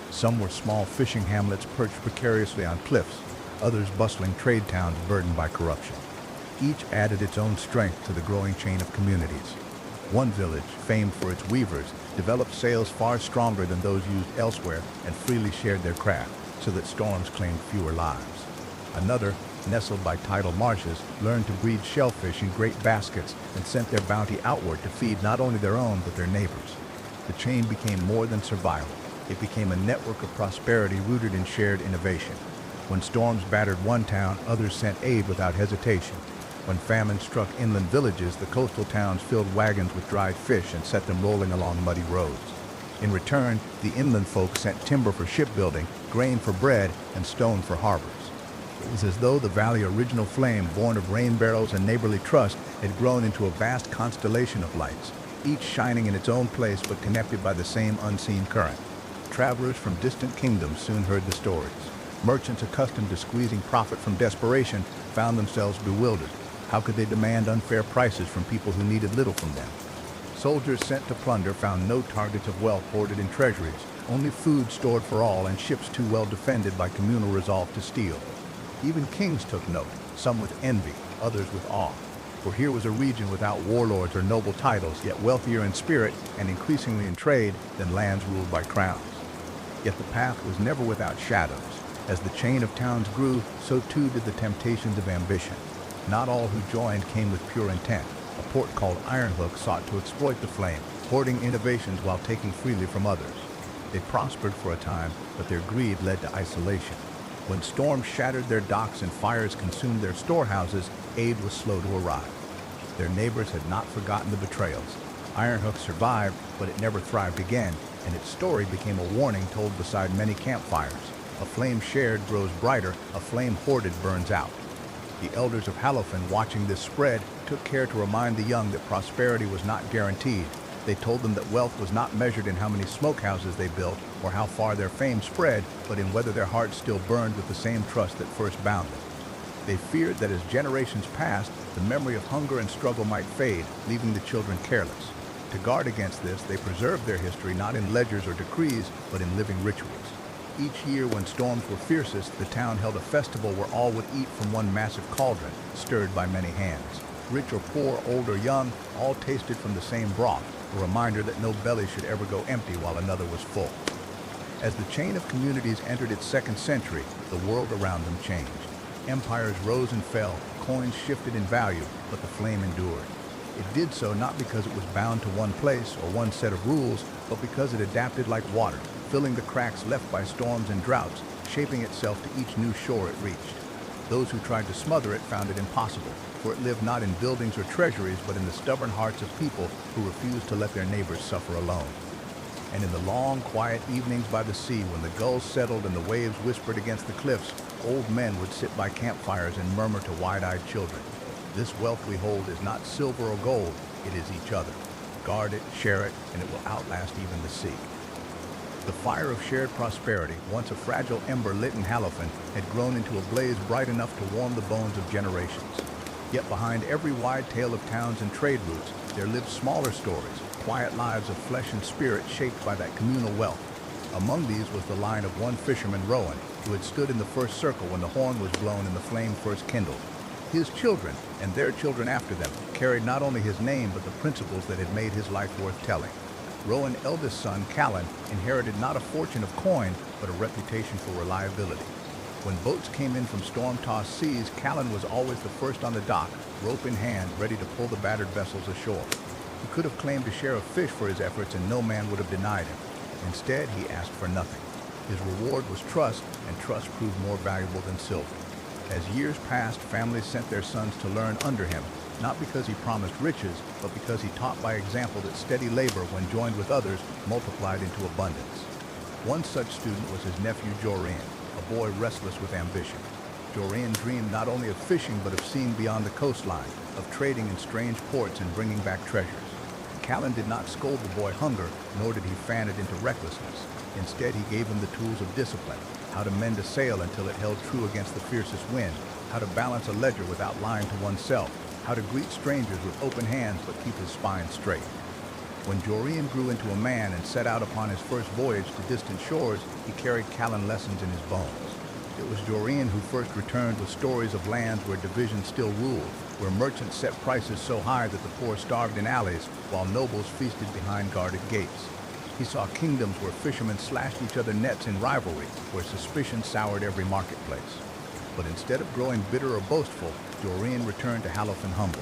Some were small fishing hamlets perched precariously on cliffs, others bustling trade towns burdened by corruption. Each added its own strength to the growing chain of communities. One village, famed for its weavers, developed sails far stronger than those used elsewhere and freely shared their craft, so that storms claimed fewer lives. Another, nestled by tidal marshes, learned to breed shellfish in great baskets and sent their bounty outward to feed not only their own but their neighbors. The chain became more than survival. It became a network of prosperity rooted in shared innovation. When storms battered one town, others sent aid without hesitation. When famine struck inland villages, the coastal towns filled wagons with dried fish and set them rolling along muddy roads. In return, the inland folk sent timber for shipbuilding, grain for bread, and stone for harbors. It was as though the valley original flame, born of rain barrels and neighborly trust, had grown into a vast constellation of lights, each shining in its own place but connected by the same unseen current. Travelers from distant kingdoms soon heard the stories. Merchants accustomed to squeezing profit from desperation found themselves bewildered. How could they demand unfair prices from people who needed little from them? Soldiers sent to plunder found no targets of wealth hoarded in treasuries, only food stored for all and ships too well defended by communal resolve to steal. Even kings took note, some with envy, others with awe. For here was a region without warlords or noble titles, yet wealthier in spirit and increasingly in trade than lands ruled by crowns. Yet the path was never without shadows. As the chain of towns grew, so too did the temptations of ambition. Not all who joined came with pure intent. A port called Iron Hook sought to exploit the flame, hoarding innovations while taking freely from others. They prospered for a time, but their greed led to isolation. When storms shattered their docks and fires consumed their storehouses, aid was slow to arrive. Their neighbors had not forgotten the betrayals. Iron Hook survived, but it never thrived again, and its story became a warning told beside many campfires. A flame shared grows brighter, a flame hoarded burns out. The elders of Halofin, watching this spread, took care to remind the young that prosperity was not guaranteed. They told them that wealth was not measured in how many smokehouses they built or how far their fame spread, but in whether their hearts still burned with the same trust that first bound them. They feared that as generations passed, the memory of hunger and struggle might fade, leaving the children careless. To guard against this, they preserved their history not in ledgers or decrees, but in living rituals. Each year when storms were fiercest, the town held a festival where all would eat from one massive cauldron, stirred by many hands. Rich or poor, old or young, all tasted from the same broth, a reminder that no belly should ever go empty while another was full. As the chain of communities entered its second century, the world around them changed. Empires rose and fell, coins shifted in value, but the flame endured. It did so not because it was bound to one place or one set of rules, but because it adapted like water, filling the cracks left by storms and droughts, shaping itself to each new shore it reached. Those who tried to smother it found it impossible, for it lived not in buildings or treasuries, but in the stubborn hearts of people who refused to let their neighbors suffer alone. And in the long, quiet evenings by the sea, when the gulls settled and the waves whispered against the cliffs, old men would sit by campfires and murmur to wide-eyed children, "This wealth we hold is not silver or gold, it is each other. Guard it, share it, and it will outlast even the sea." The fire of shared prosperity, once a fragile ember lit in Halofin, had grown into a blaze bright enough to warm the bones of generations. Yet behind every wide tale of towns and trade routes, there lived smaller stories, quiet lives of flesh and spirit shaped by that communal wealth. Among these was the line of one fisherman, Rowan, who had stood in the first circle when the horn was blown and the flame first kindled. His children, and their children after them, carried not only his name but the principles that had made his life worth telling. Rowan's eldest son, Callan, inherited not a fortune of coin, but a reputation for reliability. When boats came in from storm-tossed seas, Callan was always the first on the dock, rope in hand, ready to pull the battered vessels ashore. He could have claimed a share of fish for his efforts, and no man would have denied him. Instead, he asked for nothing. His reward was trust, and trust proved more valuable than silver. As years passed, families sent their sons to learn under him, not because he promised riches, but because he taught by example that steady labor, when joined with others, multiplied into abundance. One such student was his nephew Joreen, a boy restless with ambition. Joreen dreamed not only of fishing, but of seeing beyond the coastline, of trading in strange ports and bringing back treasures. Callan did not scold the boy hunger, nor did he fan it into recklessness. Instead, he gave him the tools of discipline, how to mend a sail until it held true against the fiercest wind, how to balance a ledger without lying to oneself, how to greet strangers with open hands but keep his spine straight. When Jorian grew into a man and set out upon his first voyage to distant shores, he carried Callan lessons in his bones. It was Jorian who first returned with stories of lands where division still ruled, where merchants set prices so high that the poor starved in alleys, while nobles feasted behind guarded gates. He saw kingdoms where fishermen slashed each other's nets in rivalry, where suspicion soured every marketplace. But instead of growing bitter or boastful, Jorian returned to Halofin humble.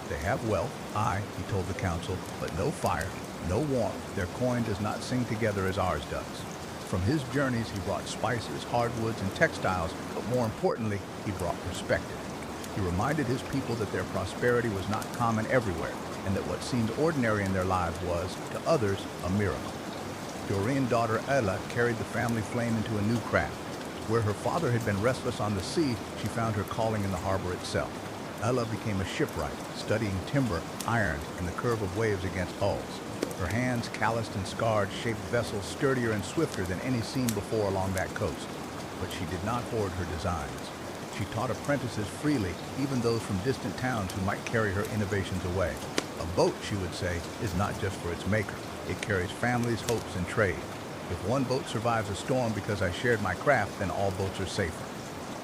They have wealth, aye, he told the council, but no fire, no warmth. Their coin does not sing together as ours does. From his journeys, he brought spices, hardwoods, and textiles, but more importantly, he brought perspective. He reminded his people that their prosperity was not common everywhere, and that what seemed ordinary in their lives was, to others, a miracle. Jorian's daughter Ella carried the family flame into a new craft. Where her father had been restless on the sea, she found her calling in the harbor itself. Ella became a shipwright, studying timber, iron, and the curve of waves against hulls. Her hands, calloused and scarred, shaped vessels sturdier and swifter than any seen before along that coast. But she did not hoard her designs. She taught apprentices freely, even those from distant towns who might carry her innovations away. A boat, she would say, is not just for its maker. It carries families, hopes, and trade. If one boat survives a storm because I shared my craft, then all boats are safer.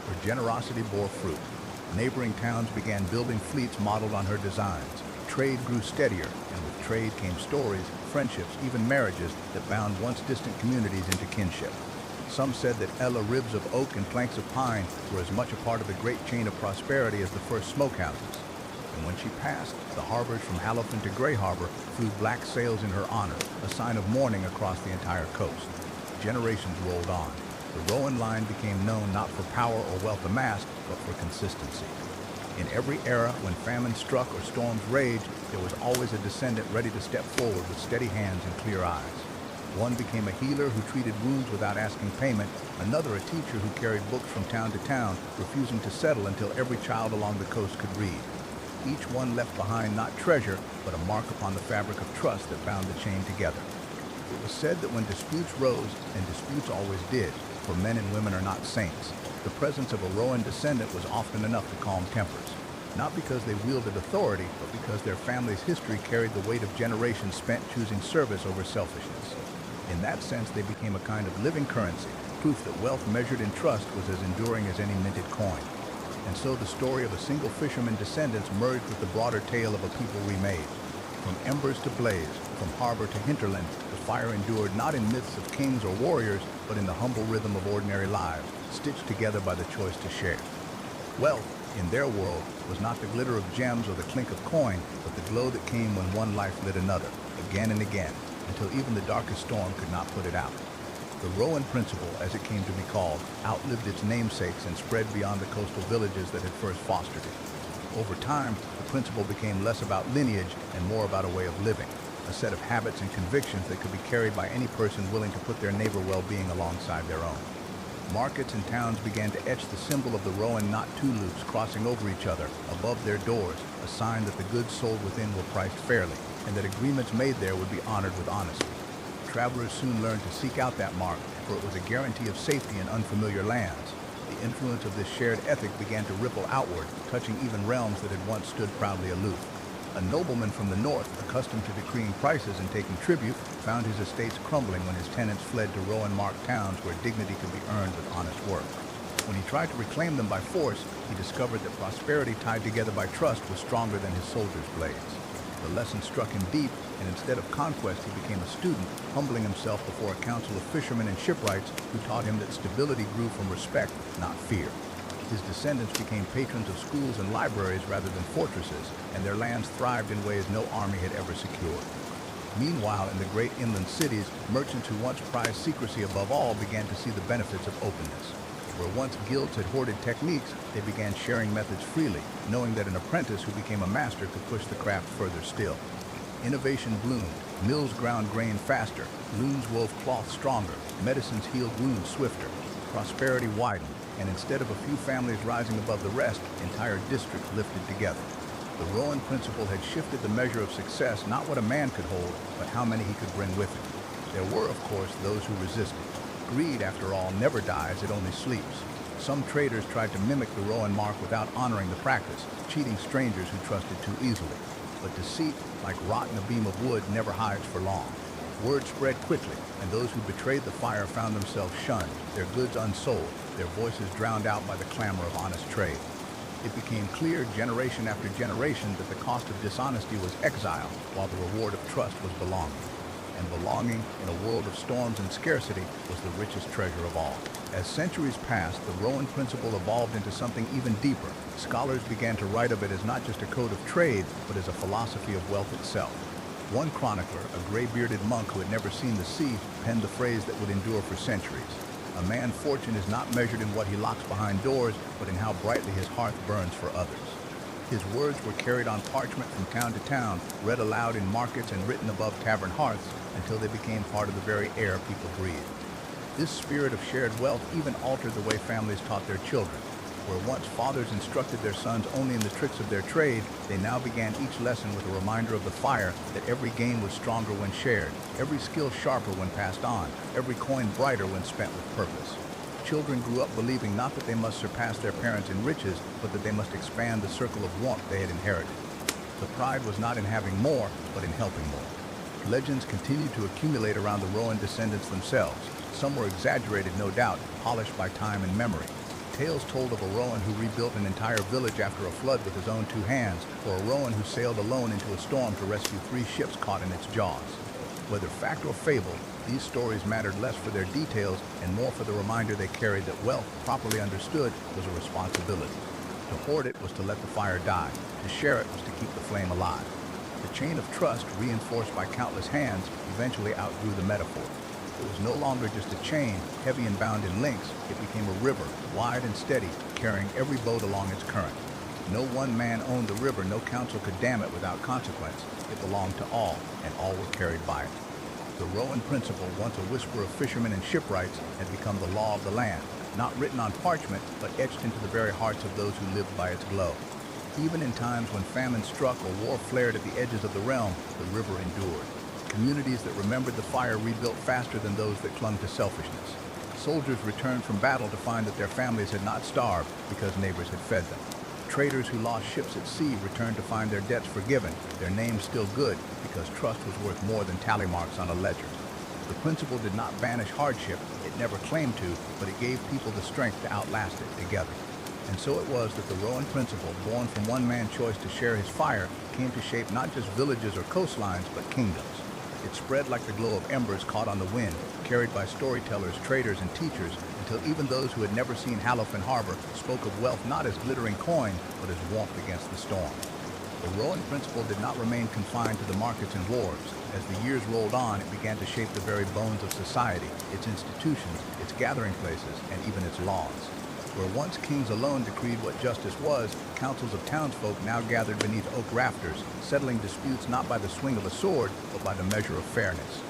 Her generosity bore fruit. Neighboring towns began building fleets modeled on her designs. Trade grew steadier, and with trade came stories, friendships, even marriages that bound once distant communities into kinship. Some said that Ella ribs of oak and planks of pine were as much a part of the great chain of prosperity as the first smokehouses. And when she passed, the harbors from Halofin to Grey Harbor flew black sails in her honor, a sign of mourning across the entire coast. Generations rolled on. The Rowan line became known not for power or wealth amassed, but for consistency. In every era, when famine struck or storms raged, there was always a descendant ready to step forward with steady hands and clear eyes. One became a healer who treated wounds without asking payment, another a teacher who carried books from town to town, refusing to settle until every child along the coast could read. Each one left behind not treasure, but a mark upon the fabric of trust that bound the chain together. It was said that when disputes rose, and disputes always did, for men and women are not saints, the presence of a Rowan descendant was often enough to calm tempers. Not because they wielded authority, but because their family's history carried the weight of generations spent choosing service over selfishness. In that sense, they became a kind of living currency, proof that wealth measured in trust was as enduring as any minted coin. And so the story of a single fisherman descendants merged with the broader tale of a people remade. From embers to blaze, from harbor to hinterland, the fire endured not in myths of kings or warriors, but in the humble rhythm of ordinary lives, stitched together by the choice to share. Wealth, in their world, was not the glitter of gems or the clink of coin, but the glow that came when one life lit another, again and again, until even the darkest storm could not put it out. The Rowan principle, as it came to be called, outlived its namesakes and spread beyond the coastal villages that had first fostered it. Over time, the principle became less about lineage and more about a way of living, a set of habits and convictions that could be carried by any person willing to put their neighbor well-being alongside their own. Markets and towns began to etch the symbol of the Rowan knot two loops crossing over each other above their doors, a sign that the goods sold within were priced fairly, and that agreements made there would be honored with honesty. Travelers soon learned to seek out that mark, for it was a guarantee of safety in unfamiliar lands. The influence of this shared ethic began to ripple outward, touching even realms that had once stood proudly aloof. A nobleman from the north, accustomed to decreeing prices and taking tribute, found his estates crumbling when his tenants fled to Rowan-marked towns where dignity could be earned with honest work. When he tried to reclaim them by force, he discovered that prosperity tied together by trust was stronger than his soldiers' blades. The lesson struck him deep, and instead of conquest, he became a student, humbling himself before a council of fishermen and shipwrights who taught him that stability grew from respect, not fear. His descendants became patrons of schools and libraries rather than fortresses, and their lands thrived in ways no army had ever secured. Meanwhile, in the great inland cities, merchants who once prized secrecy above all began to see the benefits of openness. Where once guilds had hoarded techniques, they began sharing methods freely, knowing that an apprentice who became a master could push the craft further still. Innovation bloomed, mills ground grain faster, looms wove cloth stronger, medicines healed wounds swifter. Prosperity widened, and instead of a few families rising above the rest, entire districts lifted together. The Rowan principle had shifted the measure of success, not what a man could hold, but how many he could bring with him. There were, of course, those who resisted. Greed, after all, never dies, it only sleeps. Some traders tried to mimic the Rowan mark without honoring the practice, cheating strangers who trusted too easily. But deceit, like rot in a beam of wood, never hides for long. Word spread quickly, and those who betrayed the fire found themselves shunned, their goods unsold, their voices drowned out by the clamor of honest trade. It became clear generation after generation that the cost of dishonesty was exile, while the reward of trust was belonging. And belonging, in a world of storms and scarcity, was the richest treasure of all. As centuries passed, the Rowan principle evolved into something even deeper. Scholars began to write of it as not just a code of trade, but as a philosophy of wealth itself. One chronicler, a gray-bearded monk who had never seen the sea, penned the phrase that would endure for centuries. A man's fortune is not measured in what he locks behind doors, but in how brightly his hearth burns for others. His words were carried on parchment from town to town, read aloud in markets and written above tavern hearths until they became part of the very air people breathed. This spirit of shared wealth even altered the way families taught their children. Where once fathers instructed their sons only in the tricks of their trade, they now began each lesson with a reminder of the fire that every gain was stronger when shared, every skill sharper when passed on, every coin brighter when spent with purpose. Children grew up believing not that they must surpass their parents in riches, but that they must expand the circle of warmth they had inherited. The pride was not in having more, but in helping more. Legends continued to accumulate around the Rowan descendants themselves. Some were exaggerated, no doubt, polished by time and memory. Tales told of a Rowan who rebuilt an entire village after a flood with his own two hands, or a Rowan who sailed alone into a storm to rescue 3 ships caught in its jaws. Whether fact or fable, these stories mattered less for their details and more for the reminder they carried that wealth, properly understood, was a responsibility. To hoard it was to let the fire die. To share it was to keep the flame alive. The chain of trust, reinforced by countless hands, eventually outgrew the metaphor. It was no longer just a chain, heavy and bound in links. It became a river, wide and steady, carrying every boat along its current. No one man owned the river, no council could dam it without consequence. It belonged to all, and all were carried by it. The Rowan principle, once a whisper of fishermen and shipwrights, had become the law of the land, not written on parchment, but etched into the very hearts of those who lived by its glow. Even in times when famine struck or war flared at the edges of the realm, the river endured. Communities that remembered the fire rebuilt faster than those that clung to selfishness. Soldiers returned from battle to find that their families had not starved because neighbors had fed them. Traders who lost ships at sea returned to find their debts forgiven, their names still good, because trust was worth more than tally marks on a ledger. The principle did not banish hardship, it never claimed to, but it gave people the strength to outlast it together. And so it was that the Rowan principle, born from one man's choice to share his fire, came to shape not just villages or coastlines, but kingdoms. It spread like the glow of embers caught on the wind, carried by storytellers, traders, and teachers, until even those who had never seen Hallowfin Harbor spoke of wealth not as glittering coin, but as warmth against the storm. The Rowan principle did not remain confined to the markets and wharves. As the years rolled on, it began to shape the very bones of society, its institutions, its gathering places, and even its laws. Where once kings alone decreed what justice was, councils of townsfolk now gathered beneath oak rafters, settling disputes not by the swing of a sword, but by the measure of fairness.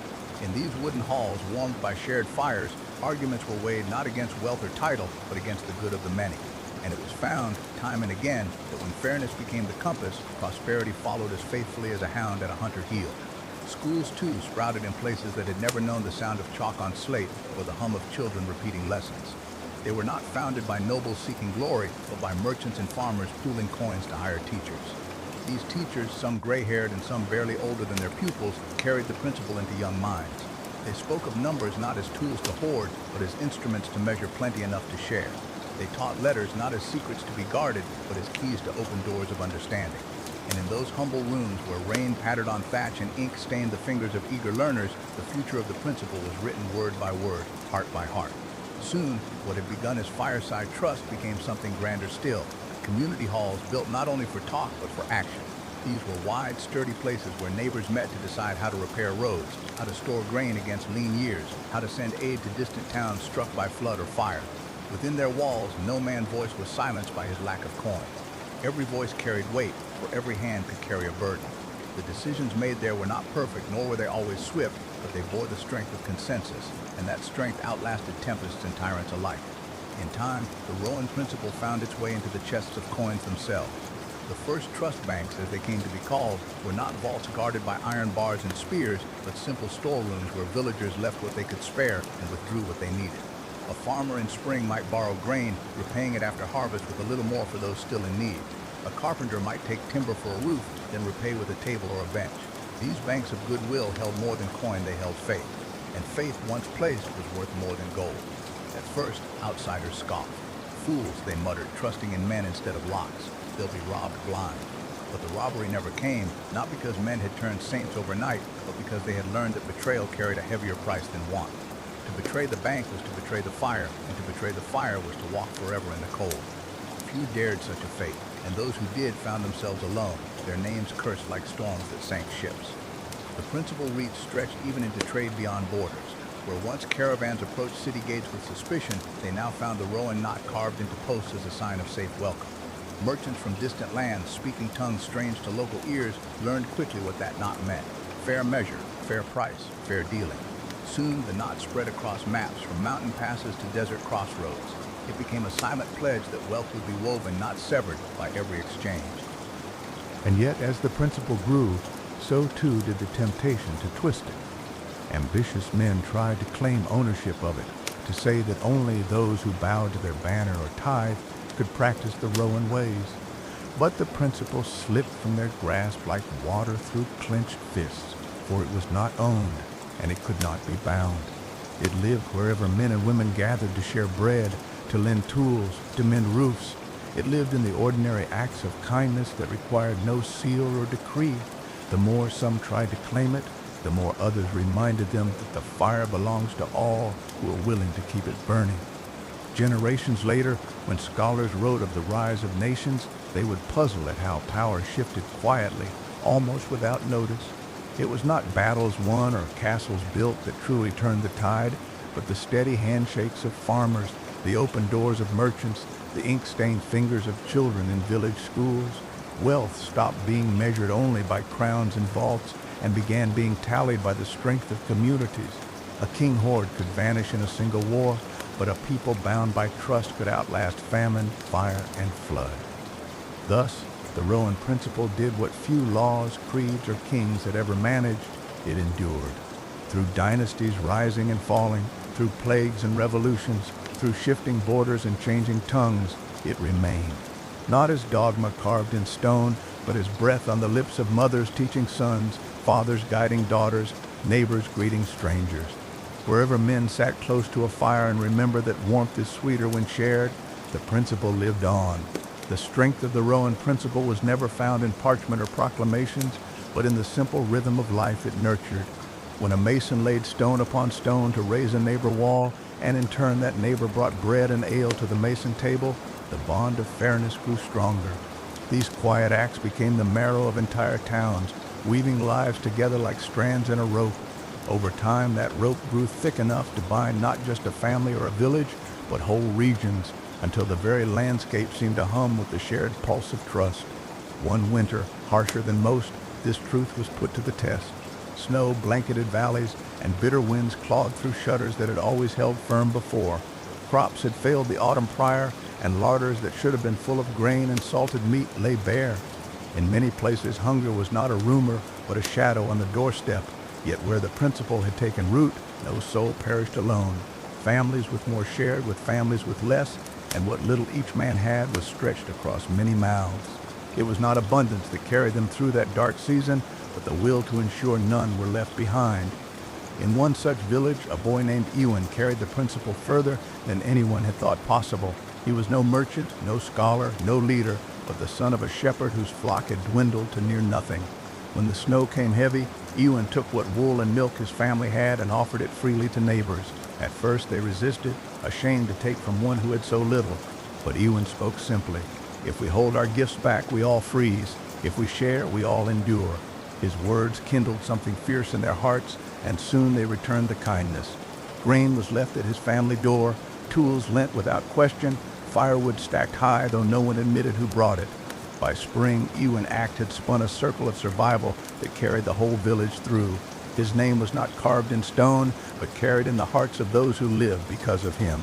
In these wooden halls, warmed by shared fires, arguments were weighed not against wealth or title, but against the good of the many. And it was found, time and again, that when fairness became the compass, prosperity followed as faithfully as a hound at a hunter heel. Schools, too, sprouted in places that had never known the sound of chalk on slate or the hum of children repeating lessons. They were not founded by nobles seeking glory, but by merchants and farmers pooling coins to hire teachers. These teachers, some gray-haired and some barely older than their pupils, carried the principle into young minds. They spoke of numbers not as tools to hoard, but as instruments to measure plenty enough to share. They taught letters not as secrets to be guarded, but as keys to open doors of understanding. And in those humble rooms where rain pattered on thatch and ink stained the fingers of eager learners, the future of the principle was written word by word, heart by heart. Soon, what had begun as fireside trust became something grander still. Community halls built not only for talk, but for action. These were wide, sturdy places where neighbors met to decide how to repair roads, how to store grain against lean years, how to send aid to distant towns struck by flood or fire. Within their walls, no man's voice was silenced by his lack of coin. Every voice carried weight, for every hand could carry a burden. The decisions made there were not perfect, nor were they always swift, but they bore the strength of consensus, and that strength outlasted tempests and tyrants alike. In time, the Rowan principle found its way into the chests of coins themselves. The first trust banks, as they came to be called, were not vaults guarded by iron bars and spears, but simple storerooms where villagers left what they could spare and withdrew what they needed. A farmer in spring might borrow grain, repaying it after harvest with a little more for those still in need. A carpenter might take timber for a roof, then repay with a table or a bench. These banks of goodwill held more than coin, they held faith. And faith once placed was worth more than gold. At first, outsiders scoffed. Fools, they muttered, trusting in men instead of locks. They'll be robbed blind. But the robbery never came, not because men had turned saints overnight, but because they had learned that betrayal carried a heavier price than want. To betray the bank was to betray the fire, and to betray the fire was to walk forever in the cold. Few dared such a fate, and those who did found themselves alone, their names cursed like storms that sank ships. The principal reach stretched even into trade beyond borders. Where once caravans approached city gates with suspicion, they now found the rowan knot carved into posts as a sign of safe welcome. Merchants from distant lands, speaking tongues strange to local ears, learned quickly what that knot meant. Fair measure, fair price, fair dealing. Soon the knot spread across maps, from mountain passes to desert crossroads. It became a silent pledge that wealth would be woven, not severed, by every exchange. And yet, as the principle grew, so too did the temptation to twist it. Ambitious men tried to claim ownership of it, to say that only those who bowed to their banner or tithe could practice the Rowan ways. But the principle slipped from their grasp like water through clenched fists, for it was not owned, and it could not be bound. It lived wherever men and women gathered to share bread, to lend tools, to mend roofs. It lived in the ordinary acts of kindness that required no seal or decree. The more some tried to claim it, the more others reminded them that the fire belongs to all who are willing to keep it burning. Generations later, when scholars wrote of the rise of nations, they would puzzle at how power shifted quietly, almost without notice. It was not battles won or castles built that truly turned the tide, but the steady handshakes of farmers, the open doors of merchants, the ink-stained fingers of children in village schools. Wealth stopped being measured only by crowns and vaults and began being tallied by the strength of communities. A king horde could vanish in a single war, but a people bound by trust could outlast famine, fire, and flood. Thus, the Rowan principle did what few laws, creeds, or kings had ever managed. It endured. Through dynasties rising and falling, through plagues and revolutions, through shifting borders and changing tongues, it remained. Not as dogma carved in stone, but as breath on the lips of mothers teaching sons, fathers guiding daughters, neighbors greeting strangers. Wherever men sat close to a fire and remembered that warmth is sweeter when shared, the principle lived on. The strength of the Rowan principle was never found in parchment or proclamations, but in the simple rhythm of life it nurtured. When a mason laid stone upon stone to raise a neighbor wall, and in turn that neighbor brought bread and ale to the mason table, the bond of fairness grew stronger. These quiet acts became the marrow of entire towns, weaving lives together like strands in a rope. Over time, that rope grew thick enough to bind not just a family or a village, but whole regions, until the very landscape seemed to hum with the shared pulse of trust. One winter, harsher than most, this truth was put to the test. Snow blanketed valleys, and bitter winds clawed through shutters that had always held firm before. Crops had failed the autumn prior, and larders that should have been full of grain and salted meat lay bare. In many places, hunger was not a rumor, but a shadow on the doorstep. Yet where the principle had taken root, no soul perished alone. Families with more shared with families with less, and what little each man had was stretched across many mouths. It was not abundance that carried them through that dark season, but the will to ensure none were left behind. In one such village, a boy named Ewan carried the principle further than anyone had thought possible. He was no merchant, no scholar, no leader, but the son of a shepherd whose flock had dwindled to near nothing. When the snow came heavy, Ewan took what wool and milk his family had and offered it freely to neighbors. At first they resisted, ashamed to take from one who had so little. But Ewan spoke simply. If we hold our gifts back, we all freeze. If we share, we all endure. His words kindled something fierce in their hearts, and soon they returned the kindness. Grain was left at his family door, tools lent without question, firewood stacked high though no one admitted who brought it. By spring, Ewan Act had spun a circle of survival that carried the whole village through. His name was not carved in stone, but carried in the hearts of those who lived because of him.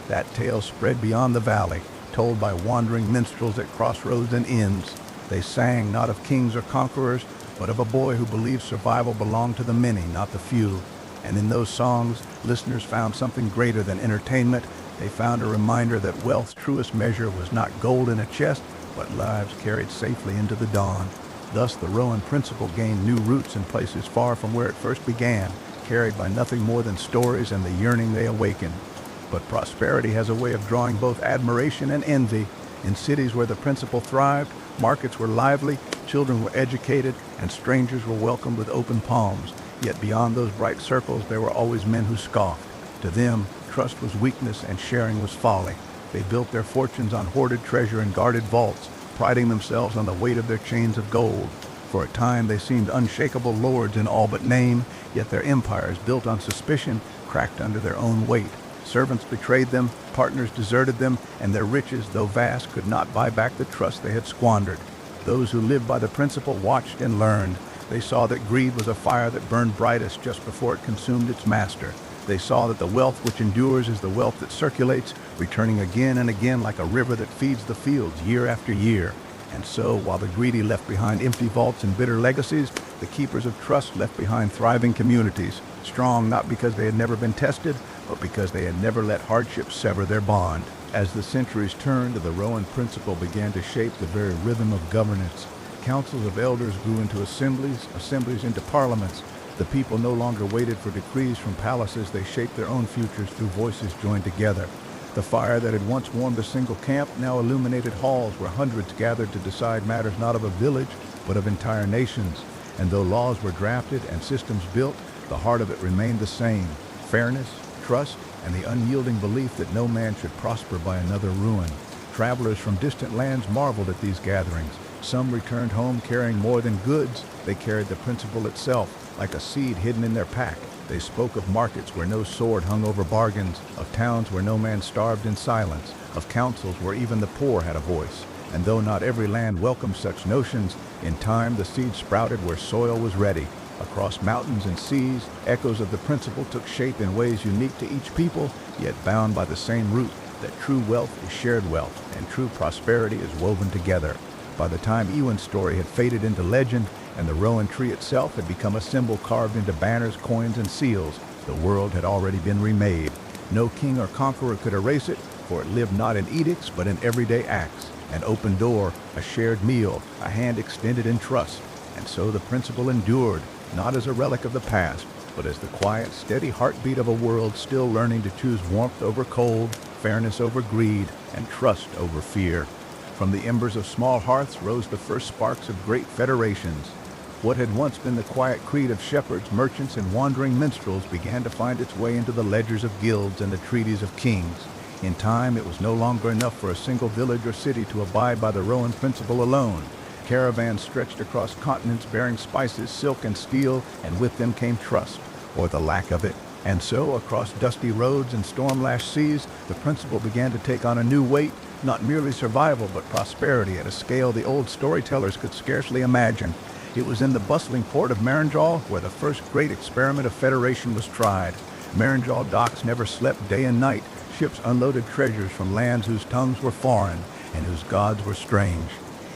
That tale spread beyond the valley, told by wandering minstrels at crossroads and inns. They sang not of kings or conquerors, but of a boy who believed survival belonged to the many, not the few. And in those songs, listeners found something greater than entertainment. They found a reminder that wealth's truest measure was not gold in a chest, but lives carried safely into the dawn. Thus, the Rowan principle gained new roots in places far from where it first began, carried by nothing more than stories and the yearning they awakened. But prosperity has a way of drawing both admiration and envy. In cities where the principle thrived, markets were lively, children were educated, and strangers were welcomed with open palms. Yet beyond those bright circles, there were always men who scoffed. To them, trust was weakness and sharing was folly. They built their fortunes on hoarded treasure and guarded vaults, priding themselves on the weight of their chains of gold. For a time, they seemed unshakable lords in all but name, yet their empires, built on suspicion, cracked under their own weight. Servants betrayed them, partners deserted them, and their riches, though vast, could not buy back the trust they had squandered. Those who lived by the principle watched and learned. They saw that greed was a fire that burned brightest just before it consumed its master. They saw that the wealth which endures is the wealth that circulates, returning again and again like a river that feeds the fields year after year. And so, while the greedy left behind empty vaults and bitter legacies, the keepers of trust left behind thriving communities, strong not because they had never been tested, but because they had never let hardship sever their bond. As the centuries turned, the Rowan principle began to shape the very rhythm of governance. Councils of elders grew into assemblies, assemblies into parliaments. The people no longer waited for decrees from palaces. They shaped their own futures through voices joined together. The fire that had once warmed a single camp now illuminated halls where hundreds gathered to decide matters not of a village, but of entire nations. And though laws were drafted and systems built, the heart of it remained the same: fairness, trust, and the unyielding belief that no man should prosper by another ruin. Travelers from distant lands marveled at these gatherings. Some returned home carrying more than goods. They carried the principle itself, like a seed hidden in their pack. They spoke of markets where no sword hung over bargains, of towns where no man starved in silence, of councils where even the poor had a voice. And though not every land welcomed such notions, in time the seed sprouted where soil was ready. Across mountains and seas, echoes of the principle took shape in ways unique to each people, yet bound by the same root, that true wealth is shared wealth, and true prosperity is woven together. By the time Ewan's story had faded into legend, and the rowan tree itself had become a symbol carved into banners, coins, and seals, the world had already been remade. No king or conqueror could erase it, for it lived not in edicts, but in everyday acts. An open door, a shared meal, a hand extended in trust. And so the principle endured, not as a relic of the past, but as the quiet, steady heartbeat of a world still learning to choose warmth over cold, fairness over greed, and trust over fear. From the embers of small hearths rose the first sparks of great federations. What had once been the quiet creed of shepherds, merchants, and wandering minstrels began to find its way into the ledgers of guilds and the treaties of kings. In time, it was no longer enough for a single village or city to abide by the Rowan principle alone. Caravans stretched across continents bearing spices, silk, and steel, and with them came trust, or the lack of it. And so, across dusty roads and storm-lashed seas, the principle began to take on a new weight, not merely survival, but prosperity at a scale the old storytellers could scarcely imagine. It was in the bustling port of Maranjal where the first great experiment of federation was tried. Maranjal docks never slept day and night. Ships unloaded treasures from lands whose tongues were foreign and whose gods were strange.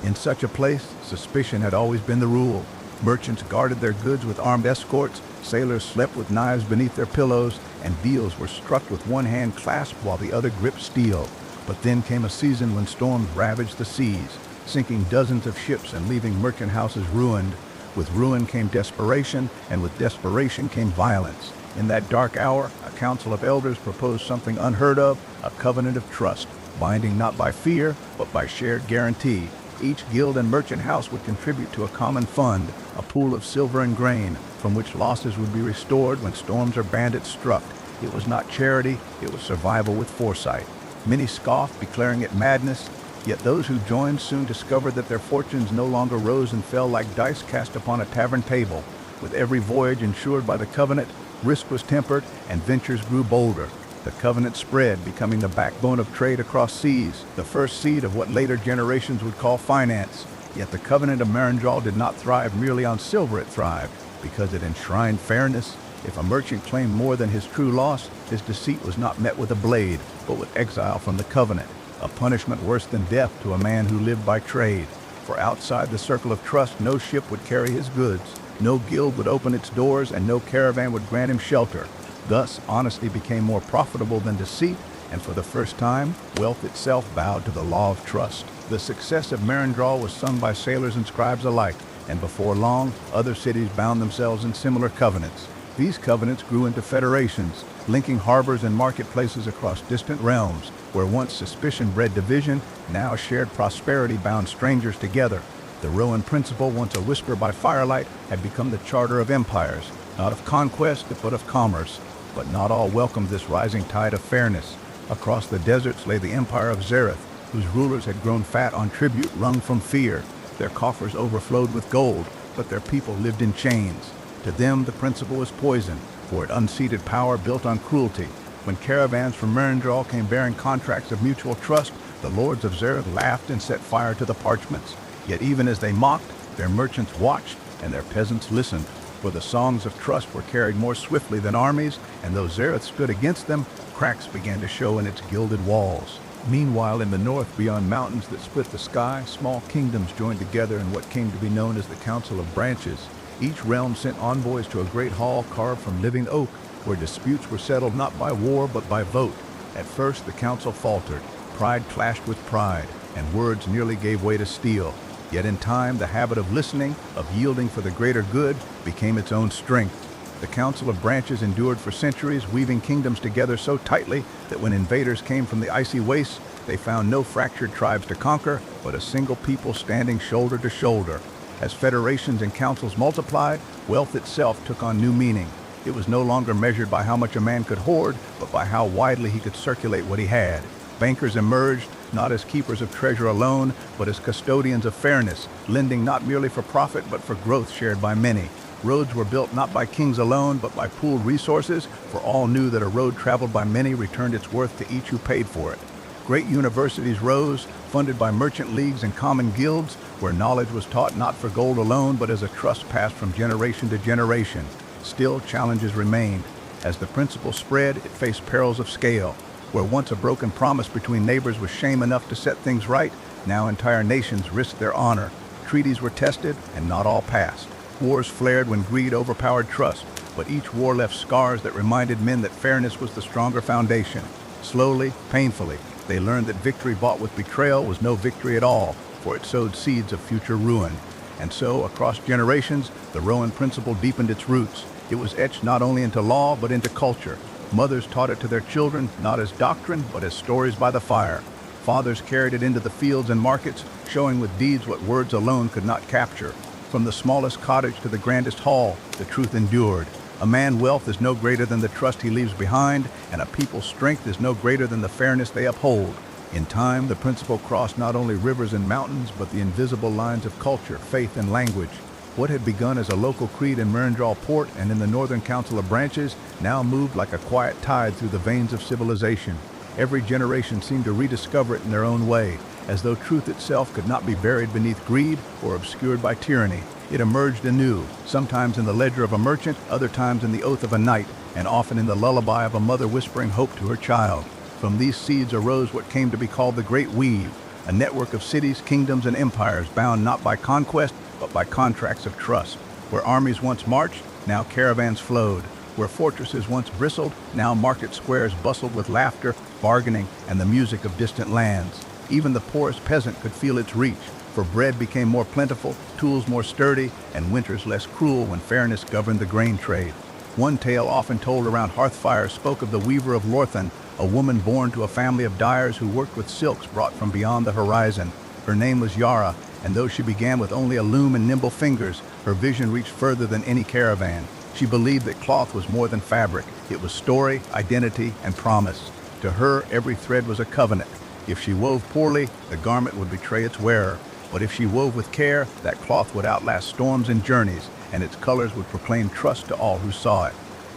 In such a place, suspicion had always been the rule. Merchants guarded their goods with armed escorts, sailors slept with knives beneath their pillows, and deals were struck with one hand clasped while the other gripped steel. But then came a season when storms ravaged the seas, sinking dozens of ships and leaving merchant houses ruined. With ruin came desperation, and with desperation came violence. In that dark hour, a council of elders proposed something unheard of, a covenant of trust, binding not by fear, but by shared guarantee. Each guild and merchant house would contribute to a common fund, a pool of silver and grain, from which losses would be restored when storms or bandits struck. It was not charity, it was survival with foresight. Many scoffed, declaring it madness, yet those who joined soon discovered that their fortunes no longer rose and fell like dice cast upon a tavern table. With every voyage insured by the covenant, risk was tempered and ventures grew bolder. The covenant spread, becoming the backbone of trade across seas, the first seed of what later generations would call finance. Yet the covenant of Maranjal did not thrive merely on silver, it thrived because it enshrined fairness. If a merchant claimed more than his true loss, his deceit was not met with a blade, but with exile from the covenant, a punishment worse than death to a man who lived by trade. For outside the circle of trust, no ship would carry his goods. No guild would open its doors, and no caravan would grant him shelter. Thus, honesty became more profitable than deceit, and for the first time, wealth itself bowed to the law of trust. The success of Marindral was sung by sailors and scribes alike, and before long, other cities bound themselves in similar covenants. These covenants grew into federations, linking harbors and marketplaces across distant realms, where once suspicion bred division, now shared prosperity bound strangers together. The Rowan principle, once a whisper by firelight, had become the charter of empires, not of conquest, but of commerce. But not all welcomed this rising tide of fairness. Across the deserts lay the empire of Zareth, whose rulers had grown fat on tribute wrung from fear. Their coffers overflowed with gold, but their people lived in chains. To them, the principle was poison, for it unseated power built on cruelty. When caravans from Marindral came bearing contracts of mutual trust, the lords of Zareth laughed and set fire to the parchments. Yet even as they mocked, their merchants watched and their peasants listened. For the songs of trust were carried more swiftly than armies, and though Zareth stood against them, cracks began to show in its gilded walls. Meanwhile, in the north, beyond mountains that split the sky, small kingdoms joined together in what came to be known as the Council of Branches. Each realm sent envoys to a great hall carved from living oak, where disputes were settled not by war but by vote. At first, the council faltered. Pride clashed with pride, and words nearly gave way to steel. Yet in time, the habit of listening, of yielding for the greater good, became its own strength. The Council of Branches endured for centuries, weaving kingdoms together so tightly that when invaders came from the icy wastes, they found no fractured tribes to conquer, but a single people standing shoulder to shoulder. As federations and councils multiplied, wealth itself took on new meaning. It was no longer measured by how much a man could hoard, but by how widely he could circulate what he had. Bankers emerged, not as keepers of treasure alone, but as custodians of fairness, lending not merely for profit, but for growth shared by many. Roads were built not by kings alone, but by pooled resources, for all knew that a road traveled by many returned its worth to each who paid for it. Great universities rose, funded by merchant leagues and common guilds, where knowledge was taught not for gold alone, but as a trust passed from generation to generation. Still, challenges remained. As the principle spread, it faced perils of scale. Where once a broken promise between neighbors was shame enough to set things right, now entire nations risked their honor. Treaties were tested, and not all passed. Wars flared when greed overpowered trust, but each war left scars that reminded men that fairness was the stronger foundation. Slowly, painfully, they learned that victory bought with betrayal was no victory at all, for it sowed seeds of future ruin. And so, across generations, the Rowan principle deepened its roots. It was etched not only into law, but into culture. Mothers taught it to their children, not as doctrine, but as stories by the fire. Fathers carried it into the fields and markets, showing with deeds what words alone could not capture. From the smallest cottage to the grandest hall, the truth endured. A man's wealth is no greater than the trust he leaves behind, and a people's strength is no greater than the fairness they uphold. In time, the principle crossed not only rivers and mountains, but the invisible lines of culture, faith, and language. What had begun as a local creed in Marindral Port and in the Northern Council of Branches now moved like a quiet tide through the veins of civilization. Every generation seemed to rediscover it in their own way, as though truth itself could not be buried beneath greed or obscured by tyranny. It emerged anew, sometimes in the ledger of a merchant, other times in the oath of a knight, and often in the lullaby of a mother whispering hope to her child. From these seeds arose what came to be called the Great Weave, a network of cities, kingdoms, and empires bound not by conquest, but by contracts of trust. Where armies once marched, now caravans flowed. Where fortresses once bristled, now market squares bustled with laughter, bargaining, and the music of distant lands. Even the poorest peasant could feel its reach, for bread became more plentiful, tools more sturdy, and winters less cruel when fairness governed the grain trade. One tale often told around hearth fires spoke of the weaver of Lorthan, a woman born to a family of dyers who worked with silks brought from beyond the horizon. Her name was Yara, and though she began with only a loom and nimble fingers, her vision reached further than any caravan. She believed that cloth was more than fabric. It was story, identity, and promise. To her, every thread was a covenant. If she wove poorly, the garment would betray its wearer. But if she wove with care, that cloth would outlast storms and journeys, and its colors would proclaim trust to all who saw it.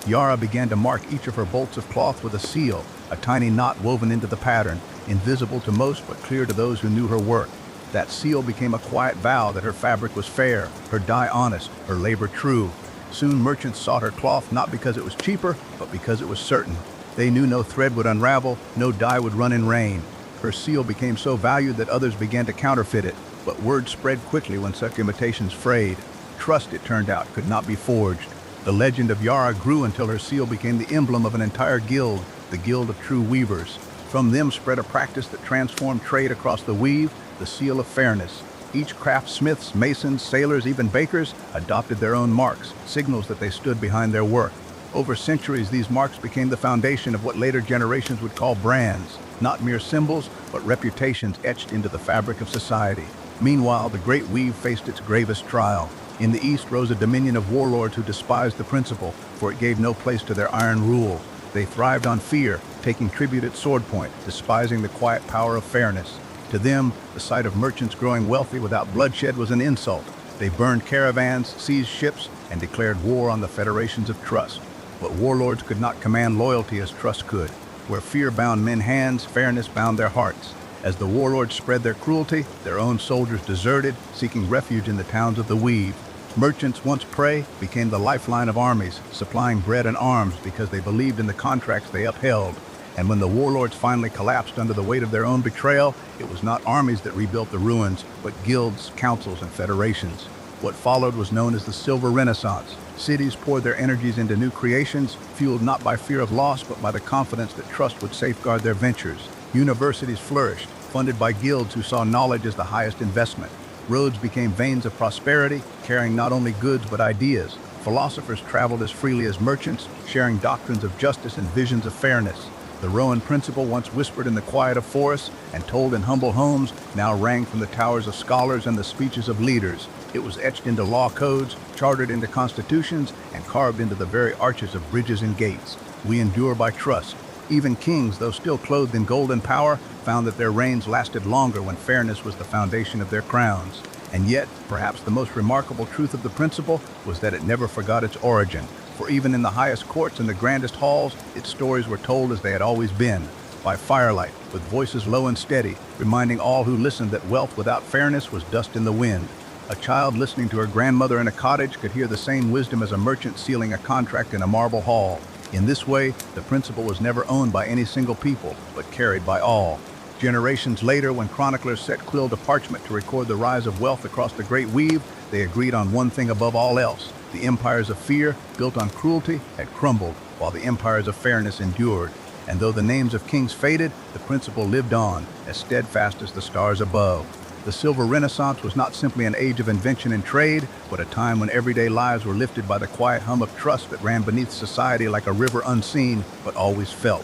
Yara began to mark each of her bolts of cloth with a seal, a tiny knot woven into the pattern, invisible to most but clear to those who knew her work. That seal became a quiet vow that her fabric was fair, her dye honest, her labor true. Soon merchants sought her cloth not because it was cheaper, but because it was certain. They knew no thread would unravel, no dye would run in rain. Her seal became so valued that others began to counterfeit it, but word spread quickly when such imitations frayed. trust, it turned out, could not be forged. The legend of Yara grew until her seal became the emblem of an entire guild, the Guild of True Weavers. From them spread a practice that transformed trade across the weave, the seal of fairness. Each craftsmiths, masons, sailors, even bakers adopted their own marks, signals that they stood behind their work. Over centuries, these marks became the foundation of what later generations would call brands, not mere symbols, but reputations etched into the fabric of society. Meanwhile, the Great Weave faced its gravest trial. In the east rose a dominion of warlords who despised the principle, for it gave no place to their iron rule. They thrived on fear, taking tribute at sword point, despising the quiet power of fairness. To them, the sight of merchants growing wealthy without bloodshed was an insult. They burned caravans, seized ships, and declared war on the federations of trust. But warlords could not command loyalty as trust could. Where fear bound men's hands, fairness bound their hearts. As the warlords spread their cruelty, their own soldiers deserted, seeking refuge in the towns of the weave. Merchants, once prey, became the lifeline of armies, supplying bread and arms because they believed in the contracts they upheld. And when the warlords finally collapsed under the weight of their own betrayal, it was not armies that rebuilt the ruins, but guilds, councils, and federations. What followed was known as the Silver Renaissance. Cities poured their energies into new creations, fueled not by fear of loss, but by the confidence that trust would safeguard their ventures. Universities flourished, funded by guilds who saw knowledge as the highest investment. Roads became veins of prosperity, carrying not only goods but ideas. Philosophers traveled as freely as merchants, sharing doctrines of justice and visions of fairness. The Rowan principle, once whispered in the quiet of forests and told in humble homes, now rang from the towers of scholars and the speeches of leaders. It was etched into law codes, chartered into constitutions, and carved into the very arches of bridges and gates. We endure by trust. Even kings, though still clothed in golden power, found that their reigns lasted longer when fairness was the foundation of their crowns. And yet, perhaps the most remarkable truth of the principle was that it never forgot its origin. For even in the highest courts and the grandest halls, its stories were told as they had always been, by firelight, with voices low and steady, reminding all who listened that wealth without fairness was dust in the wind. A child listening to her grandmother in a cottage could hear the same wisdom as a merchant sealing a contract in a marble hall. In this way, the principle was never owned by any single people, but carried by all. Generations later, when chroniclers set quill to parchment to record the rise of wealth across the Great Weave, they agreed on one thing above all else. The empires of fear, built on cruelty, had crumbled, while the empires of fairness endured. And though the names of kings faded, the principle lived on, as steadfast as the stars above. The Silver Renaissance was not simply an age of invention and trade, but a time when everyday lives were lifted by the quiet hum of trust that ran beneath society like a river unseen, but always felt.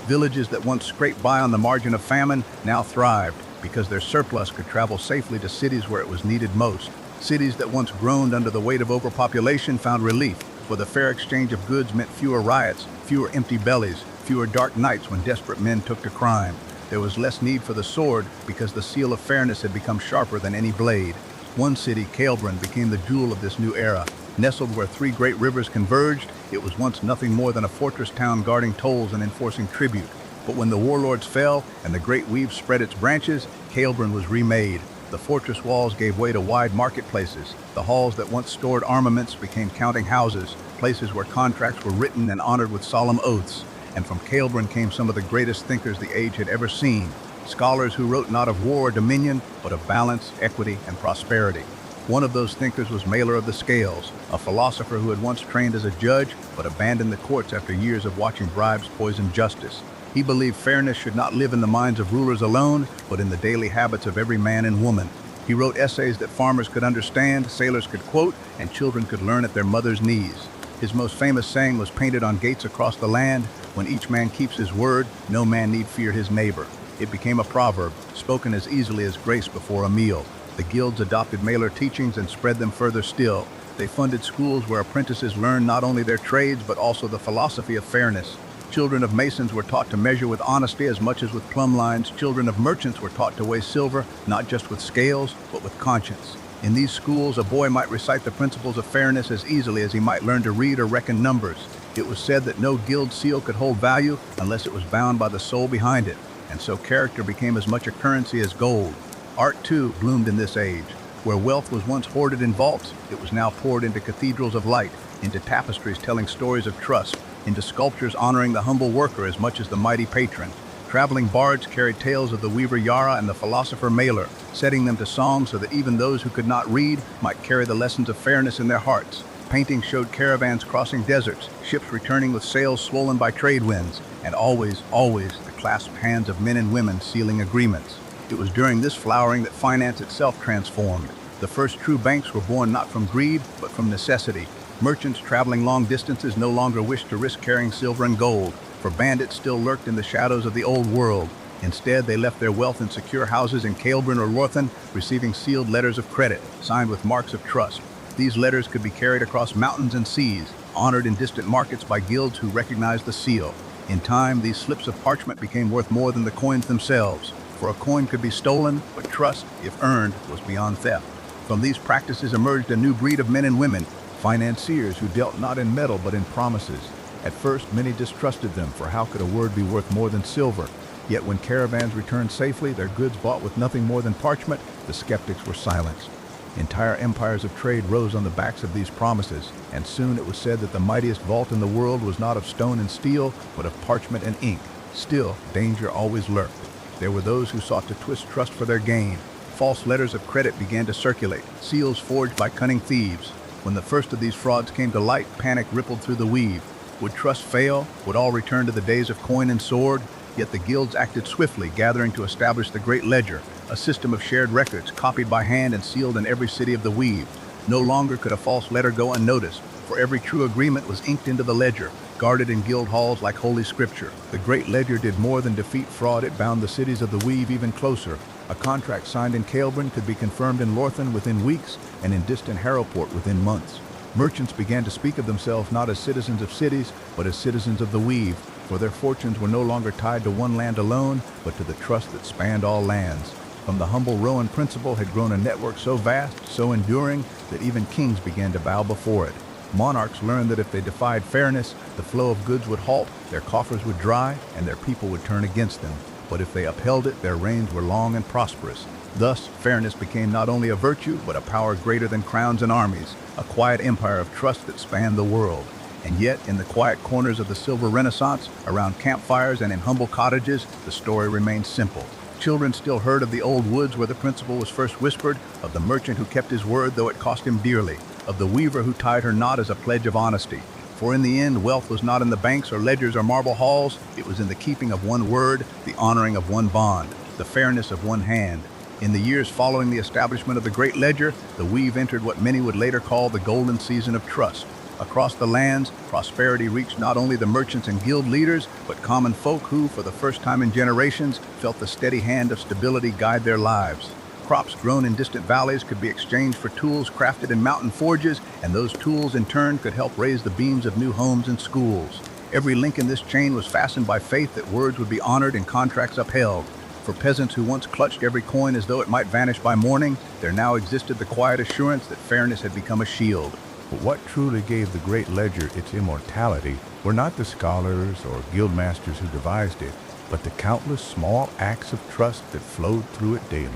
Villages that once scraped by on the margin of famine now thrived, because their surplus could travel safely to cities where it was needed most. Cities that once groaned under the weight of overpopulation found relief, for the fair exchange of goods meant fewer riots, fewer empty bellies, fewer dark nights when desperate men took to crime. There was less need for the sword because the seal of fairness had become sharper than any blade. One city, Caelbren, became the jewel of this new era. Nestled where three great rivers converged, it was once nothing more than a fortress town guarding tolls and enforcing tribute. But when the warlords fell and the Great Weave spread its branches, Caelbren was remade. The fortress walls gave way to wide marketplaces. The halls that once stored armaments became counting houses, places where contracts were written and honored with solemn oaths. And from Caelbren came some of the greatest thinkers the age had ever seen. Scholars who wrote not of war or dominion, but of balance, equity, and prosperity. One of those thinkers was Maler of the Scales, a philosopher who had once trained as a judge, but abandoned the courts after years of watching bribes poison justice. He believed fairness should not live in the minds of rulers alone, but in the daily habits of every man and woman. He wrote essays that farmers could understand, sailors could quote, and children could learn at their mother's knees. His most famous saying was painted on gates across the land, "When each man keeps his word, no man need fear his neighbor." It became a proverb, spoken as easily as grace before a meal. The guilds adopted Maler teachings and spread them further still. They funded schools where apprentices learned not only their trades, but also the philosophy of fairness. Children of masons were taught to measure with honesty as much as with plumb lines. Children of merchants were taught to weigh silver, not just with scales, but with conscience. In these schools, a boy might recite the principles of fairness as easily as he might learn to read or reckon numbers. It was said that no guild seal could hold value unless it was bound by the soul behind it, and so character became as much a currency as gold. Art, too, bloomed in this age. Where wealth was once hoarded in vaults, it was now poured into cathedrals of light, into tapestries telling stories of trust, into sculptures honoring the humble worker as much as the mighty patron. Traveling bards carried tales of the weaver Yara and the philosopher Malur, setting them to song so that even those who could not read might carry the lessons of fairness in their hearts. Paintings showed caravans crossing deserts, ships returning with sails swollen by trade winds, and always the clasped hands of men and women sealing agreements. It was during this flowering that finance itself transformed. The first true banks were born not from greed, but from necessity. Merchants traveling long distances no longer wished to risk carrying silver and gold, for bandits still lurked in the shadows of the old world. Instead, they left their wealth in secure houses in Caelbren or Lorthan, receiving sealed letters of credit, signed with marks of trust. These letters could be carried across mountains and seas, honored in distant markets by guilds who recognized the seal. In time, these slips of parchment became worth more than the coins themselves, for a coin could be stolen, but trust, if earned, was beyond theft. From these practices emerged a new breed of men and women, financiers who dealt not in metal but in promises. At first, many distrusted them, for how could a word be worth more than silver? Yet when caravans returned safely, their goods bought with nothing more than parchment, the skeptics were silenced. Entire empires of trade rose on the backs of these promises, and soon it was said that the mightiest vault in the world was not of stone and steel, but of parchment and ink. Still, danger always lurked. There were those who sought to twist trust for their gain. False letters of credit began to circulate, seals forged by cunning thieves. When the first of these frauds came to light, panic rippled through the weave. Would trust fail? Would all return to the days of coin and sword? Yet the guilds acted swiftly, gathering to establish the Great Ledger, a system of shared records, copied by hand and sealed in every city of the weave. No longer could a false letter go unnoticed, for every true agreement was inked into the ledger, guarded in guild halls like holy scripture. The Great Ledger did more than defeat fraud, it bound the cities of the weave even closer. A contract signed in Caelbren could be confirmed in Lorthan within weeks, and in distant Harrowport within months. Merchants began to speak of themselves not as citizens of cities, but as citizens of the weave, for their fortunes were no longer tied to one land alone, but to the trust that spanned all lands. From the humble Rowan principle had grown a network so vast, so enduring, that even kings began to bow before it. Monarchs learned that if they defied fairness, the flow of goods would halt, their coffers would dry, and their people would turn against them. But if they upheld it, their reigns were long and prosperous. Thus, fairness became not only a virtue, but a power greater than crowns and armies, a quiet empire of trust that spanned the world. And yet, in the quiet corners of the Silver Renaissance, around campfires and in humble cottages, the story remained simple. Children still heard of the old woods where the principle was first whispered, of the merchant who kept his word though it cost him dearly, of the weaver who tied her knot as a pledge of honesty. For in the end, wealth was not in the banks or ledgers or marble halls, it was in the keeping of one word, the honoring of one bond, the fairness of one hand. In the years following the establishment of the Great Ledger, the weave entered what many would later call the golden season of trust. Across the lands, prosperity reached not only the merchants and guild leaders, but common folk who, for the first time in generations, felt the steady hand of stability guide their lives. Crops grown in distant valleys could be exchanged for tools crafted in mountain forges, and those tools in turn could help raise the beams of new homes and schools. Every link in this chain was fastened by faith that words would be honored and contracts upheld. For peasants who once clutched every coin as though it might vanish by morning, there now existed the quiet assurance that fairness had become a shield. But what truly gave the Great Ledger its immortality were not the scholars or guild masters who devised it, but the countless small acts of trust that flowed through it daily.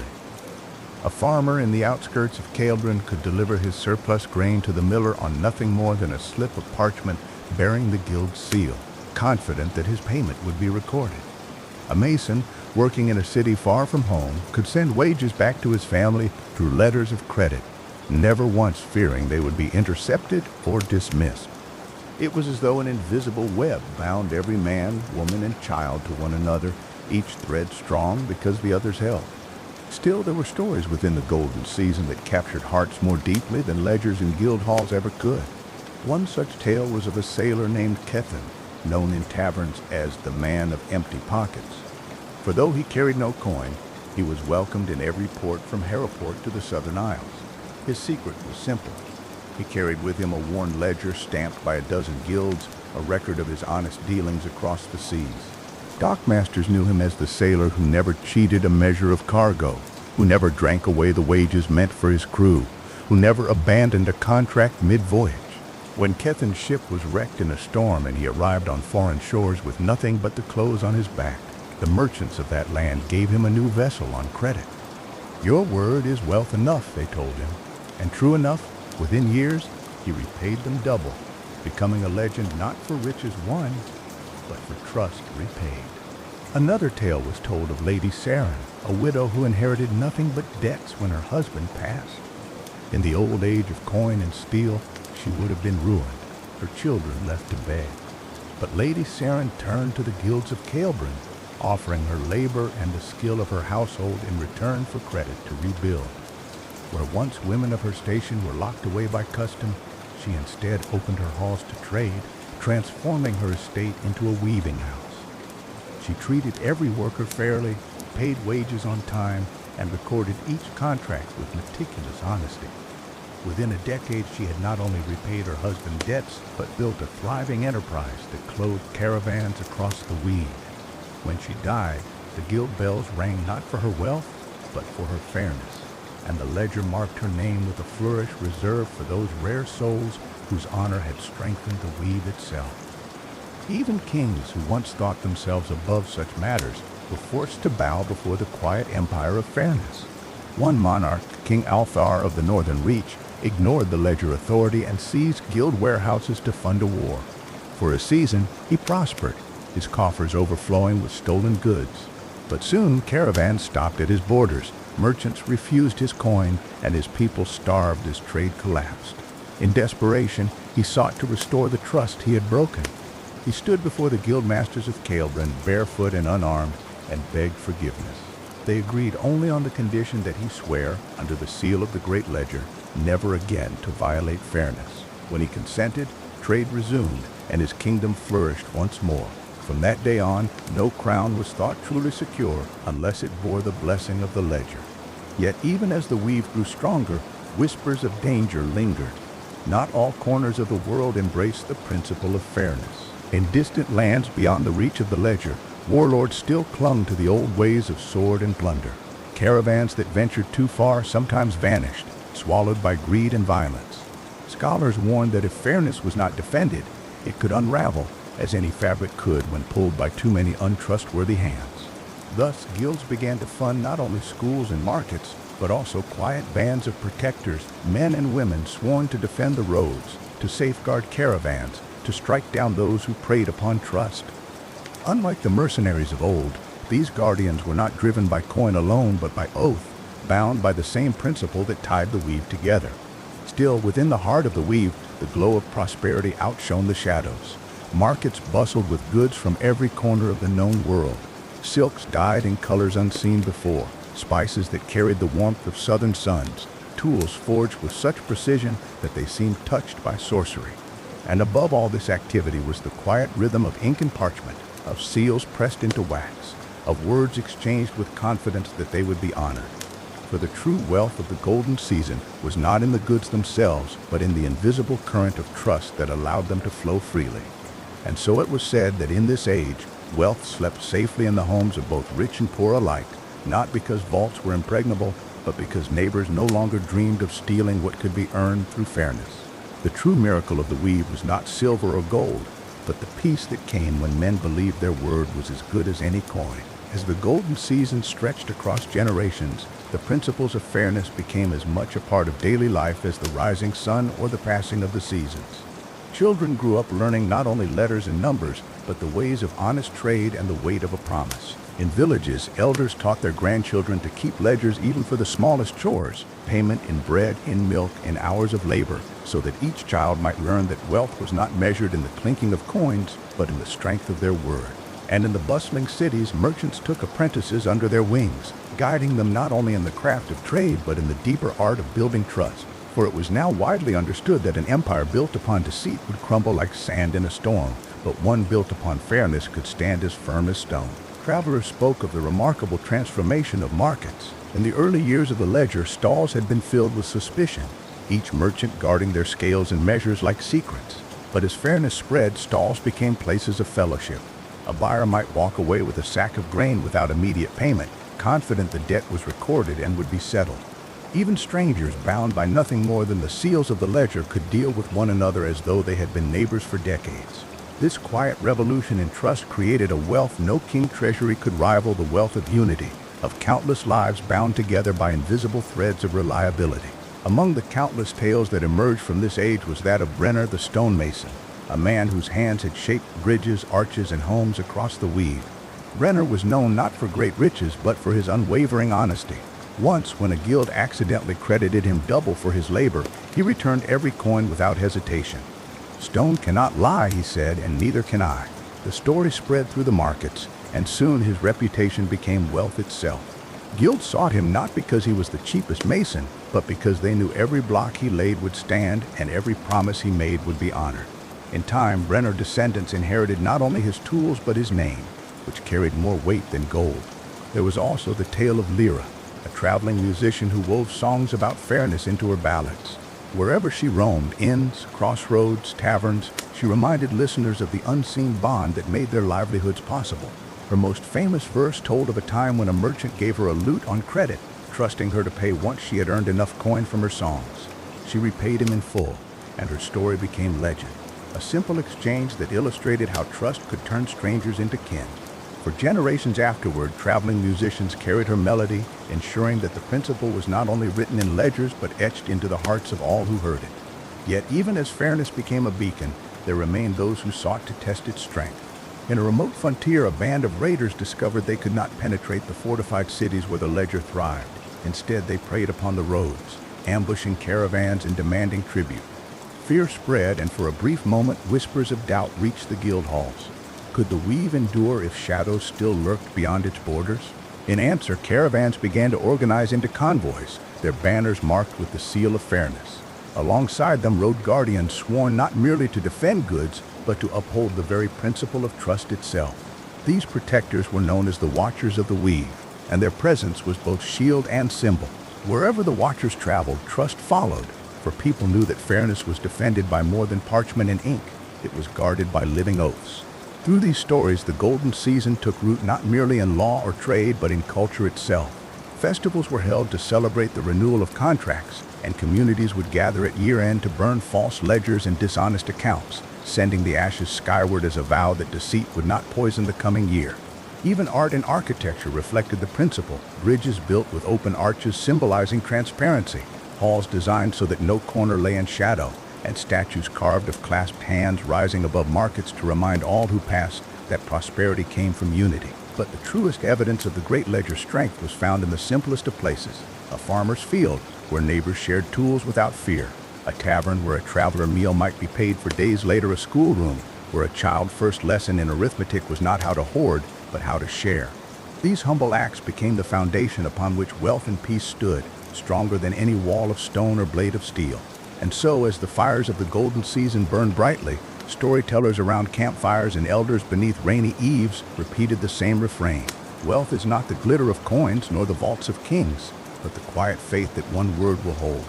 A farmer in the outskirts of Caelbren could deliver his surplus grain to the miller on nothing more than a slip of parchment bearing the guild's seal, confident that his payment would be recorded. A mason, working in a city far from home, could send wages back to his family through letters of credit, never once fearing they would be intercepted or dismissed. It was as though an invisible web bound every man, woman, and child to one another, each thread strong because the others held. Still, there were stories within the golden season that captured hearts more deeply than ledgers and guild halls ever could. One such tale was of a sailor named Kethin, known in taverns as the man of empty pockets. For though he carried no coin, he was welcomed in every port from Harrowport to the Southern Isles. His secret was simple. He carried with him a worn ledger stamped by a dozen guilds, a record of his honest dealings across the seas. Dockmasters knew him as the sailor who never cheated a measure of cargo, who never drank away the wages meant for his crew, who never abandoned a contract mid-voyage. When Kethin's ship was wrecked in a storm and he arrived on foreign shores with nothing but the clothes on his back, the merchants of that land gave him a new vessel on credit. Your word is wealth enough, they told him, and true enough, within years, he repaid them double, becoming a legend not for riches won, but for trust repaid. Another tale was told of Lady Sarin, a widow who inherited nothing but debts when her husband passed. In the old age of coin and steel, she would have been ruined, her children left to beg. But Lady Sarin turned to the guilds of Caelbren, offering her labor and the skill of her household in return for credit to rebuild. Where once women of her station were locked away by custom, she instead opened her halls to trade, transforming her estate into a weaving house. She treated every worker fairly, paid wages on time, and recorded each contract with meticulous honesty. Within a decade, she had not only repaid her husband's debts, but built a thriving enterprise that clothed caravans across the weave. When she died, the guild bells rang not for her wealth, but for her fairness, and the ledger marked her name with a flourish reserved for those rare souls whose honor had strengthened the weave itself. Even kings who once thought themselves above such matters were forced to bow before the quiet empire of fairness. One monarch, King Althar of the Northern Reach, ignored the ledger authority and seized guild warehouses to fund a war. For a season, he prospered, his coffers overflowing with stolen goods. But soon caravans stopped at his borders, merchants refused his coin, and his people starved as trade collapsed. In desperation, he sought to restore the trust he had broken. He stood before the guildmasters of Caelbren, barefoot and unarmed, and begged forgiveness. They agreed only on the condition that he swear, under the seal of the Great Ledger, never again to violate fairness. When he consented, trade resumed, and his kingdom flourished once more. From that day on, no crown was thought truly secure unless it bore the blessing of the ledger. Yet even as the weave grew stronger, whispers of danger lingered. Not all corners of the world embraced the principle of fairness. In distant lands beyond the reach of the ledger, warlords still clung to the old ways of sword and plunder. Caravans that ventured too far sometimes vanished, swallowed by greed and violence. Scholars warned that if fairness was not defended, it could unravel, as any fabric could when pulled by too many untrustworthy hands. Thus, guilds began to fund not only schools and markets, but also quiet bands of protectors, men and women sworn to defend the roads, to safeguard caravans, to strike down those who preyed upon trust. Unlike the mercenaries of old, these guardians were not driven by coin alone, but by oath, bound by the same principle that tied the weave together. Still, within the heart of the weave, the glow of prosperity outshone the shadows. Markets bustled with goods from every corner of the known world. Silks dyed in colors unseen before, spices that carried the warmth of southern suns, tools forged with such precision that they seemed touched by sorcery. And above all this activity was the quiet rhythm of ink and parchment, of seals pressed into wax, of words exchanged with confidence that they would be honored. For the true wealth of the golden season was not in the goods themselves, but in the invisible current of trust that allowed them to flow freely. And so it was said that in this age, wealth slept safely in the homes of both rich and poor alike, not because vaults were impregnable, but because neighbors no longer dreamed of stealing what could be earned through fairness. The true miracle of the weave was not silver or gold, but the peace that came when men believed their word was as good as any coin. As the golden season stretched across generations, the principles of fairness became as much a part of daily life as the rising sun or the passing of the seasons. Children grew up learning not only letters and numbers, but the ways of honest trade and the weight of a promise. In villages, elders taught their grandchildren to keep ledgers even for the smallest chores, payment in bread, in milk, in hours of labor, so that each child might learn that wealth was not measured in the clinking of coins, but in the strength of their word. And in the bustling cities, merchants took apprentices under their wings, guiding them not only in the craft of trade, but in the deeper art of building trust. For it was now widely understood that an empire built upon deceit would crumble like sand in a storm, but one built upon fairness could stand as firm as stone. Travelers spoke of the remarkable transformation of markets. In the early years of the ledger, stalls had been filled with suspicion, each merchant guarding their scales and measures like secrets. But as fairness spread, stalls became places of fellowship. A buyer might walk away with a sack of grain without immediate payment, confident the debt was recorded and would be settled. Even strangers, bound by nothing more than the seals of the ledger, could deal with one another as though they had been neighbors for decades. This quiet revolution in trust created a wealth no king treasury could rival, the wealth of unity, of countless lives bound together by invisible threads of reliability. Among the countless tales that emerged from this age was that of Brenner the stonemason, a man whose hands had shaped bridges, arches, and homes across the weave. Brenner was known not for great riches, but for his unwavering honesty. Once, when a guild accidentally credited him double for his labor, he returned every coin without hesitation. "Stone cannot lie," he said, "and neither can I." The story spread through the markets, and soon his reputation became wealth itself. Guilds sought him not because he was the cheapest mason, but because they knew every block he laid would stand and every promise he made would be honored. In time, Brenner descendants inherited not only his tools but his name, which carried more weight than gold. There was also the tale of Lyra, a traveling musician who wove songs about fairness into her ballads. Wherever she roamed, inns, crossroads, taverns, she reminded listeners of the unseen bond that made their livelihoods possible. Her most famous verse told of a time when a merchant gave her a lute on credit, trusting her to pay once she had earned enough coin from her songs. She repaid him in full, and her story became legend, a simple exchange that illustrated how trust could turn strangers into kin. For generations afterward, traveling musicians carried her melody, ensuring that the principle was not only written in ledgers but etched into the hearts of all who heard it. Yet even as fairness became a beacon, there remained those who sought to test its strength. In a remote frontier, a band of raiders discovered they could not penetrate the fortified cities where the ledger thrived. Instead, they preyed upon the roads, ambushing caravans and demanding tribute. Fear spread, and for a brief moment, whispers of doubt reached the guild halls. Could the weave endure if shadows still lurked beyond its borders? In answer, caravans began to organize into convoys, their banners marked with the seal of fairness. Alongside them rode guardians sworn not merely to defend goods, but to uphold the very principle of trust itself. These protectors were known as the Watchers of the Weave, and their presence was both shield and symbol. Wherever the Watchers traveled, trust followed, for people knew that fairness was defended by more than parchment and ink. It was guarded by living oaths. Through these stories, the Golden Season took root not merely in law or trade, but in culture itself. Festivals were held to celebrate the renewal of contracts, and communities would gather at year-end to burn false ledgers and dishonest accounts, sending the ashes skyward as a vow that deceit would not poison the coming year. Even art and architecture reflected the principle, bridges built with open arches symbolizing transparency, halls designed so that no corner lay in shadow, and statues carved of clasped hands rising above markets to remind all who passed that prosperity came from unity. But the truest evidence of the great ledger's strength was found in the simplest of places, a farmer's field where neighbors shared tools without fear, a tavern where a traveler meal might be paid for days later, a schoolroom where a child's first lesson in arithmetic was not how to hoard, but how to share. These humble acts became the foundation upon which wealth and peace stood, stronger than any wall of stone or blade of steel. And so, as the fires of the Golden Season burned brightly, storytellers around campfires and elders beneath rainy eaves repeated the same refrain. Wealth is not the glitter of coins nor the vaults of kings, but the quiet faith that one word will hold.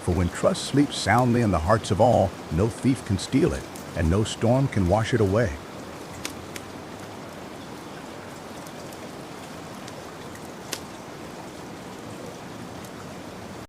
For when trust sleeps soundly in the hearts of all, no thief can steal it, and no storm can wash it away.